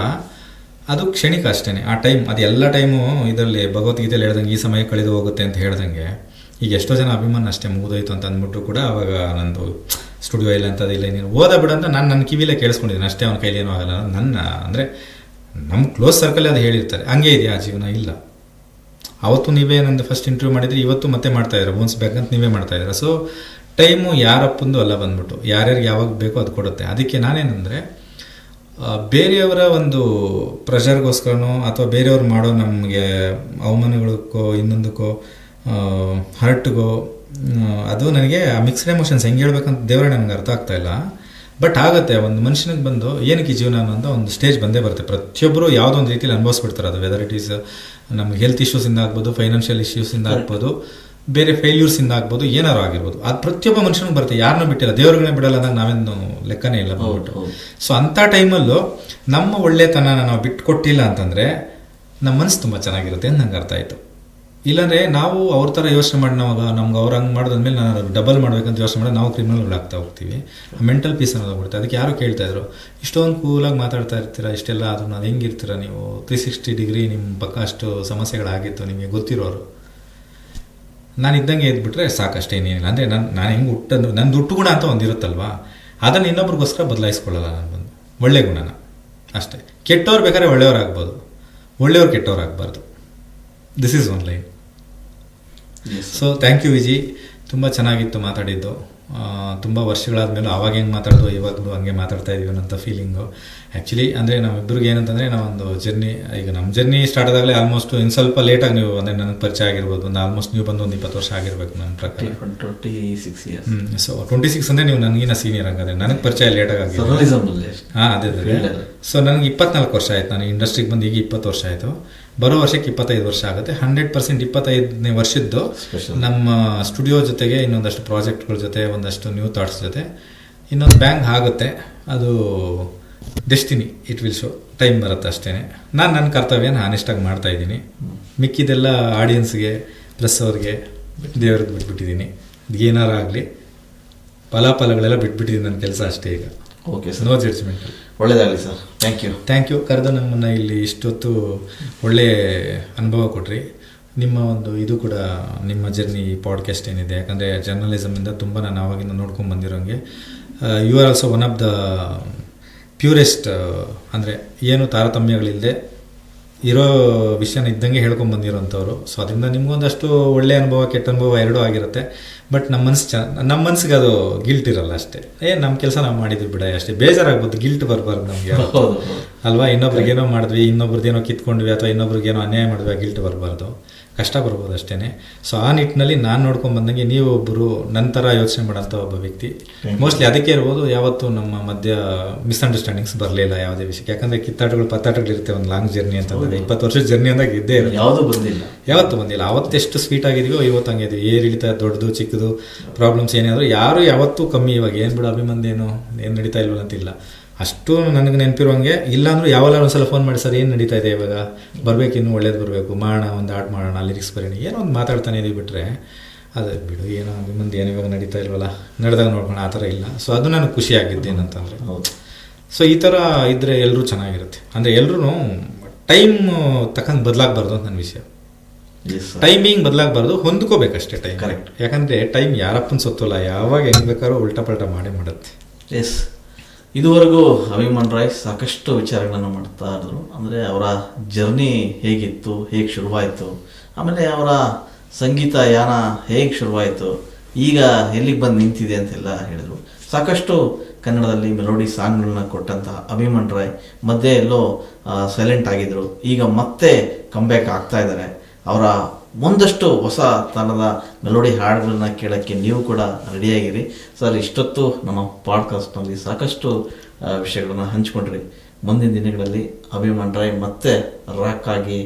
ಅದು ಕ್ಷಣಿಕ ಅಷ್ಟೇ. ಆ ಟೈಮ್ ಅದು ಎಲ್ಲ ಟೈಮು ಇದರಲ್ಲಿ ಭಗವದ್ಗೀತೆಯಲ್ಲಿ ಹೇಳ್ದಂಗೆ ಈ ಸಮಯ ಕಳೆದು ಹೋಗುತ್ತೆ ಅಂತ ಹೇಳ್ದಂಗೆ, ಈಗ ಎಷ್ಟೋ ಜನ ಅಭಿಮಾನ ಅಷ್ಟೇ ಮುಗಿದೋಯ್ತು ಅಂತ ಅಂದ್ಬಿಟ್ಟು ಕೂಡ ಅವಾಗ ನಂದು ಸ್ಟುಡಿಯೋ ಇಲ್ಲ ಅಂತದಿಲ್ಲ, ನೀನು ಓದ ಬಿಡ ಅಂತ ನಾನು ನನ್ನ ಕಿವಿಲೇ ಕೇಳಿಸ್ಕೊಂಡಿದ್ದೀನಿ ಅಷ್ಟೇ. ಅವನ ಕೈಲಿ ಏನೂ ಆಗಲ್ಲ. ನನ್ನ ಅಂದರೆ ನಮ್ಮ ಕ್ಲೋಸ್ ಸರ್ಕಲ್ ಅದು ಹೇಳಿರ್ತಾರೆ. ಹಂಗೆ ಇದೆಯಾ ಜೀವನ? ಇಲ್ಲ. ಅವತ್ತು ನೀವೇ ನಂದು ಫಸ್ಟ್ ಇಂಟರ್ವ್ಯೂ ಮಾಡಿದ್ರಿ, ಇವತ್ತು ಮತ್ತೆ ಮಾಡ್ತಾಯಿದ್ದೀರ, ಬೌನ್ಸ್ ಬ್ಯಾಕ್ ಅಂತ ನೀವೇ ಮಾಡ್ತಾಯಿದ್ದೀರ. ಸೊ ಟೈಮು ಯಾರಪ್ಪಂದು ಅಲ್ಲ ಬಂದ್ಬಿಟ್ಟು ಯಾರ್ಯಾರಿಗೆ ಯಾವಾಗ ಬೇಕೋ ಅದು ಕೊಡುತ್ತೆ. ಅದಕ್ಕೆ ನಾನೇನಂದರೆ, ಬೇರೆಯವರ ಒಂದು ಪ್ರೆಷರ್ಗೋಸ್ಕರನೋ ಅಥವಾ ಬೇರೆಯವ್ರು ಮಾಡೋ ನಮಗೆ ಅವಮಾನಗಳಕ್ಕೋ ಇನ್ನೊಂದಕ್ಕೋ ಹರ್ಟ್ಗೋ ಅದು ನನಗೆ ಮಿಕ್ಸ್ಡ್ ಎಮೋಷನ್ಸ್ ಹೆಂಗೆ ಹೇಳ್ಬೇಕಂತ ದೇವರೇ ನನಗೆ ಅರ್ಥ ಆಗ್ತಾ ಇಲ್ಲ. ಬಟ್ ಆಗುತ್ತೆ, ಒಂದು ಮನುಷ್ಯನಿಗೆ ಬಂದು ಏನಕ್ಕೆ ಈ ಜೀವನ ಅನ್ನೋ ಒಂದು ಸ್ಟೇಜ್ ಬಂದೇ ಬರುತ್ತೆ. ಪ್ರತಿಯೊಬ್ಬರು ಯಾವುದೋ ಒಂದು ರೀತಿಯಲ್ಲಿ ಅನುಭವಿಸ್ಬಿಡ್ತಾರೆ. ಅದು ವೆದರ್ ಇಟ್ ಈಸ್ ನಮ್ಗೆ ಹೆಲ್ತ್ ಇಶ್ಯೂಸಿಂದ ಆಗ್ಬೋದು, ಫೈನಾನ್ಷಿಯಲ್ ಇಶ್ಯೂಸಿಂದ ಆಗ್ಬೋದು, ಬೇರೆ ಫೇಲ್ಯೂರ್ಸಿಂದ ಆಗ್ಬೋದು, ಏನಾರು ಆಗಿರ್ಬೋದು. ಅದು ಪ್ರತಿಯೊಬ್ಬ ಮನುಷ್ಯನಿಗೆ ಬರುತ್ತೆ, ಯಾರನ್ನೂ ಬಿಟ್ಟಿಲ್ಲ, ದೇವ್ರುಗಳನ್ನೇ ಬಿಡಲ್ಲ ಅಂದಾಗ ನಾವೇನು ಲೆಕ್ಕನೇ ಇಲ್ಲ ಬಂದ್ಬಿಟ್ಟು. ಸೊ ಅಂಥ ಟೈಮಲ್ಲೂ ನಮ್ಮ ಒಳ್ಳೆತನ ನಾವು ಬಿಟ್ಕೊಟ್ಟಿಲ್ಲ ಅಂತಂದರೆ ನಮ್ಮ ಮನಸ್ಸು ತುಂಬ ಚೆನ್ನಾಗಿರುತ್ತೆ ಅಂತ ನಂಗೆ ಅರ್ಥ ಆಯಿತು. ಇಲ್ಲಾಂದರೆ ನಾವು ಅವ್ರ ಥರ ಯೋಚನೆ ಮಾಡಿ ನಮ್ಗೆ ಅವ್ರು ಹಂಗೆ ಮಾಡಿದ್ಮೇಲೆ ನಾನು ಡಬಲ್ ಮಾಡ್ಬೇಕಂತ ಯೋಚನೆ ಮಾಡಿ ನಾವು ಕ್ರಿಮಿನಲ್ಗಳಾಗ್ತಾ ಹೋಗ್ತೀವಿ. ಮೆಂಟಲ್ ಪೀಸ್ ಅನ್ನೋದು ಬಿಡುತ್ತೆ. ಅದಕ್ಕೆ ಯಾರು ಕೇಳ್ತಾಯಿದ್ರು, ಇಷ್ಟೊಂದು ಕೂಲಾಗಿ ಮಾತಾಡ್ತಾ ಇರ್ತೀರಾ, ಇಷ್ಟೆಲ್ಲ ಅದನ್ನು ಅದು ಹೆಂಗಿರ್ತೀರ ನೀವು, 360 ಡಿಗ್ರಿ ನಿಮ್ಮ ಪಕ್ಕ ಅಷ್ಟು ಸಮಸ್ಯೆಗಳಾಗಿತ್ತು ನಿಮಗೆ ಗೊತ್ತಿರೋರು. ನಾನು ಇದ್ದಂಗೆ ಇದ್ಬಿಟ್ರೆ ಸಾಕಷ್ಟೇ, ಏನೇನಿಲ್ಲ. ಅಂದರೆ ನಾನು ಹೆಂಗೆ ಹುಟ್ಟಂದ್ರೆ ನನ್ನ ದುಟ್ಟು ಗುಣ ಅಂತ ಒಂದಿರುತ್ತಲ್ವ, ಅದನ್ನು ಇನ್ನೊಬ್ರಿಗೋಸ್ಕರ ಬದಲಾಯಿಸ್ಕೊಳ್ಳಲ್ಲ ನಾನು ಬಂದು, ಒಳ್ಳೆ ಗುಣನ ಅಷ್ಟೇ. ಕೆಟ್ಟವ್ರು ಬೇಕಾದ್ರೆ ಒಳ್ಳೆಯವ್ರಾಗ್ಬೋದು, ಒಳ್ಳೆಯವ್ರು ಕೆಟ್ಟವ್ರಾಗಬಾರ್ದು. This is one line. So thank you Viji, ತುಂಬ ಚೆನ್ನಾಗಿತ್ತು ಮಾತಾಡಿದ್ದು. ತುಂಬ ವರ್ಷಗಳಾದಮೇಲೆ ಆವಾಗ ಹೆಂಗೆ ಮಾತಾಡೋದು ಇವಾಗಲೂ ಹಂಗೆ ಮಾತಾಡ್ತಾ ಇದೀವಿ ಅನ್ನೋಂಥ ಫೀಲಿಂಗು. ಆ್ಯಕ್ಚುಲಿ ಅಂದರೆ ನಾವಿಬ್ಬರಿಗೆ ಏನಂತಂದರೆ ನಾವೊಂದು ಜರ್ನಿ, ಈಗ ನಮ್ಮ ಜರ್ನಿ ಸ್ಟಾರ್ಟ್ ಆದಾಗಲೇ ಆಲ್ಮೋಸ್ಟ್ ಇನ್ನು ಸ್ವಲ್ಪ ಲೇಟಾಗಿ ನೀವು ಅಂದರೆ ನನಗೆ ಪರಿಚಯ ಆಗಿರ್ಬೋದು. ಒಂದು ಆಲ್ಮೋಸ್ಟ್ ನೀವು ಬಂದು ಒಂದು 20 ವರ್ಷ ಆಗಿರ್ಬೇಕು ನನ್ನ ಪ್ರಕಾರ. 26 years. ಸೊ 26 ಅಂದರೆ ನೀವು ನನಗಿನ್ನ ಸೀನಿಯರ್ ಹಂಗಾದ್ರೆ. ನನಗೆ ಪರಿಚಯ ಲೇಟಾಗಿ ಆಗಿದೆ. ಹಾಂ ಅದೇ. ಸೊ ನನಗೆ 24 ವರ್ಷ ಆಯಿತು, ನಾನು ಇಂಡಸ್ಟ್ರಿಗೆ ಬಂದು ಈಗ 20 ವರ್ಷ ಆಯಿತು. ಬರೋ ವರ್ಷಕ್ಕೆ 25 ವರ್ಷ ಆಗುತ್ತೆ. 100% 25ನೇ ವರ್ಷದ್ದು ನಮ್ಮ ಸ್ಟುಡಿಯೋ ಜೊತೆಗೆ ಇನ್ನೊಂದಷ್ಟು ಪ್ರಾಜೆಕ್ಟ್ಗಳ ಜೊತೆ, ಒಂದಷ್ಟು ನ್ಯೂ ಥಾಟ್ಸ್ ಜೊತೆ ಇನ್ನೊಂದು ಬ್ಯಾಂಗ್ ಆಗುತ್ತೆ. ಅದು destiny it will show, time ಬರುತ್ತೆ ಅಷ್ಟೇ. ನಾನು ನನ್ನ ಕರ್ತವ್ಯನ ಆನೆಸ್ಟಾಗಿ ಮಾಡ್ತಾಯಿದ್ದೀನಿ. ಮಿಕ್ಕಿದೆಲ್ಲ ಆಡಿಯನ್ಸ್ಗೆ ಪ್ಲಸ್ ಅವ್ರಿಗೆ ದೇವ್ರಿಗೆ ಬಿಟ್ಬಿಟ್ಟಿದ್ದೀನಿ. ಏನಾರ ಆಗಲಿ ಫಲಾಫಲಗಳೆಲ್ಲ ಬಿಟ್ಬಿಟ್ಟಿದ್ದೀನಿ ನನ್ನ ಕೆಲಸ ಅಷ್ಟೇ ಈಗ. Okay sir, no judgement. ಒಳ್ಳೆಯದಾಗಲಿ ಸರ್. Thank you. ಕರೆದು ನಮ್ಮನ್ನು ಇಲ್ಲಿ ಇಷ್ಟೊತ್ತು ಒಳ್ಳೆ ಅನುಭವ ಕೊಟ್ರಿ. ನಿಮ್ಮ ಒಂದು ಇದು ಕೂಡ ನಿಮ್ಮ ಜರ್ನಿ ಪಾಡ್ಕಾಸ್ಟ್ ಏನಿದೆ, ಯಾಕಂದರೆ ಜರ್ನಲಿಸಮಿಂದ ತುಂಬ ನಾನು ಆವಾಗಿಂದ ನೋಡ್ಕೊಂಡು ಬಂದಿರೋಂಗೆ you are also one of the purest, ಅಂದರೆ ಏನು ತಾರತಮ್ಯಗಳಿಲ್ಲದೆ ಇರೋ ವಿಷಯನ ಇದ್ದಂಗೆ ಹೇಳ್ಕೊಂಡು ಬಂದಿರೋಂಥವ್ರು. ಸೊ ಅದರಿಂದ ನಿಮಗೊಂದಷ್ಟು ಒಳ್ಳೆಯ ಅನುಭವ ಕೆಟ್ಟ ಅನುಭವ ಎರಡೂ ಆಗಿರುತ್ತೆ. ಬಟ್ ನಮ್ಮ ಮನಸ್ಸಿಗೆ ಅದು ಗಿಲ್ಟ್ ಇರಲ್ಲ ಅಷ್ಟೇ. ನಮ್ಮ ಕೆಲಸ ನಾವು ಮಾಡಿದ್ವಿ ಬಿಡ ಅಷ್ಟೇ. ಬೇಜಾರಾಗ್ಬೋದು, ಗಿಲ್ಟ್ ಬರಬಾರ್ದು ನಮಗೆ ಅಲ್ವಾ. ಇನ್ನೊಬ್ರಿಗೇನೋ ಮಾಡಿದ್ವಿ, ಇನ್ನೊಬ್ರದ್ದೇನೋ ಕಿತ್ಕೊಂಡ್ವಿ ಅಥವಾ ಇನ್ನೊಬ್ರಿಗೇನೋ ಅನ್ಯಾಯ ಮಾಡಿದ್ವಿ, ಗಿಲ್ಟ್ ಬರಬಾರ್ದು, ಕಷ್ಟ ಬರ್ಬೋದು ಅಷ್ಟೇ. ಸೊ ಆ ನಿಟ್ಟಿನಲ್ಲಿ ನಾನು ನೋಡ್ಕೊಂಡು ಬಂದಂಗೆ ನೀವು ಒಬ್ಬರು ನಂತರ ಯೋಚನೆ ಮಾಡೋಂಥ ಒಬ್ಬ ವ್ಯಕ್ತಿ. ಮೋಸ್ಟ್ಲಿ ಅದಕ್ಕೆ ಇರ್ಬೋದು ಯಾವತ್ತೂ ನಮ್ಮ ಮಧ್ಯ ಮಿಸ್ಅಂಡರ್ಸ್ಟ್ಯಾಂಡಿಂಗ್ಸ್ ಬರಲಿಲ್ಲ ಯಾವುದೇ ವಿಷಯಕ್ಕೆ. ಯಾಕಂದರೆ ಪತ್ತಾಟಗಳಿರುತ್ತೆ ಒಂದು ಲಾಂಗ್ ಜರ್ನಿ ಅಂತಂದರೆ, 20 ವರ್ಷದ ಜರ್ನಿ ಅಂದಾಗ ಇದ್ದೇ ಇರುತ್ತೆ, ಯಾವತ್ತೂ ಬಂದಿಲ್ಲ. ಅವತ್ತೆಷ್ಟು ಸ್ವೀಟ್ ಆಗಿದೆಯೋ ಇವತ್ತು ಹಂಗೆ ಇದೀವಿ. ಏರಿಳಿತ ದೊಡ್ಡದು ಚಿಕ್ಕದು ಪ್ರಾಬ್ಲಮ್ಸ್ ಏನಾದರೂ ಯಾರು ಯಾವತ್ತೂ ಕಮ್ಮಿ. ಇವಾಗ ಏನು ಬಿಡು ಅಭಿಮಂದೇನು ಏನು ನಡೀತಾ ಇಲ್ವಲ್ಲ ಅಂತಿಲ್ಲ, ಅಷ್ಟು ನನಗೆ ನೆನಪಿರುವಂಗೆ. ಇಲ್ಲಾಂದ್ರೂ ಯಾವಾಗ ಒಂದ್ಸಲ ಫೋನ್ ಮಾಡಿ ಸರ್ ಏನು ನಡೀತಾ ಇದೆ ಇವಾಗ, ಬರಬೇಕು, ಇನ್ನೂ ಒಳ್ಳೇದು ಬರಬೇಕು, ಮಾಡೋಣ, ಒಂದು ಆರ್ಟ್ ಮಾಡೋಣ, ಲಿರಿಕ್ಸ್ ಬರೀನಿ, ಏನೋ ಒಂದು ಮಾತಾಡ್ತಾನೆ ಇದೀವಿ ಬಿಟ್ಟರೆ ಅದೇ ಬಿಡು ಏನೋ ಅಭಿಮಂದು ಏನು ಇವಾಗ ನಡೀತಾ ಇಲ್ವಲ್ಲ, ನಡೆದಾಗ ನೋಡ್ಕೊಂಡು ಆ ಥರ ಇಲ್ಲ. ಸೊ ಅದು ನನಗೆ ಖುಷಿಯಾಗಿದ್ದೇನಂತಂದರೆ. ಸೊ ಈ ಥರ ಇದ್ದರೆ ಎಲ್ಲರೂ ಚೆನ್ನಾಗಿರುತ್ತೆ. ಅಂದರೆ ಎಲ್ಲರೂ ಟೈಮ್ ತಕ್ಕಂಗೆ ಬದಲಾಗಬಾರ್ದು ಅಂತ ನನ್ನ ವಿಷಯ. ಟೈಮಿಂಗ್ ಬದಲಾಗಬಾರ್ದು, ಹೊಂದ್ಕೋಬೇಕಷ್ಟೇ ಟೈಮ್. ಕರೆಕ್ಟ್. ಯಾಕಂದರೆ ಟೈಮ್ ಯಾರಪ್ಪನ ಸೊತ್ತಲ್ಲ, ಯಾವಾಗ ಹೆಂಗೆ ಬೇಕಾದ್ರೂ ಉಲ್ಟಾ ಪಲ್ಟಾ ಮಾಡೇ ಮಾಡುತ್ತೆ. ಎಸ್, ಇದುವರೆಗೂ ಅಭಿಮನ್ ರಾಯ್ ಸಾಕಷ್ಟು ವಿಚಾರಗಳನ್ನು ಮಾಡ್ತಾ ಇದ್ರು. ಅಂದರೆ ಅವರ ಜರ್ನಿ ಹೇಗಿತ್ತು, ಹೇಗೆ ಶುರುವಾಯಿತು, ಆಮೇಲೆ ಅವರ ಸಂಗೀತ ಯಾನ ಹೇಗೆ ಶುರುವಾಯಿತು, ಈಗ ಎಲ್ಲಿಗೆ ಬಂದು ನಿಂತಿದೆ ಅಂತೆಲ್ಲ ಹೇಳಿದರು. ಸಾಕಷ್ಟು ಕನ್ನಡದಲ್ಲಿ ಮೆಲೋಡಿ ಸಾಂಗ್ಗಳನ್ನ ಕೊಟ್ಟಂತಹ ಅಭಿಮನ್ ರಾಯ್ ಮಧ್ಯೆ ಎಲ್ಲೋ ಸೈಲೆಂಟ್ ಆಗಿದ್ರು, ಈಗ ಮತ್ತೆ ಕಂಬ್ಯಾಕ್ ಆಗ್ತಾ ಇದ್ದಾರೆ. ಅವರ ಒಂದಷ್ಟು ಹೊಸ ತನದ ಮೆಲೋಡಿ ಹಾಡುಗಳನ್ನ ಕೇಳೋಕ್ಕೆ ನೀವು ಕೂಡ ರೆಡಿಯಾಗಿರಿ ಸರ್. ಇಷ್ಟೊತ್ತು ನಮ್ಮ ಪಾಡ್ಕಾಸ್ಟ್ನಲ್ಲಿ ಸಾಕಷ್ಟು ವಿಷಯಗಳನ್ನು ಹಂಚ್ಕೊಂಡ್ರಿ. ಮುಂದಿನ ದಿನಗಳಲ್ಲಿ ಅಭಿಮನ್ ರಾಯ್ ಮತ್ತೆ ರಾಕ್ ಆಗಿ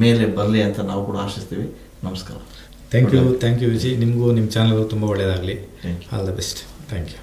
ಮೇಲೆ ಬರಲಿ ಅಂತ ನಾವು ಕೂಡ ಆಶಿಸ್ತೀವಿ. ನಮಸ್ಕಾರ. Thank you Viji. ನಿಮಗೂ ನಿಮ್ಮ ಚಾನಲ್ಗೂ ತುಂಬ ಒಳ್ಳೆಯದಾಗಲಿ. All the best. Thank you.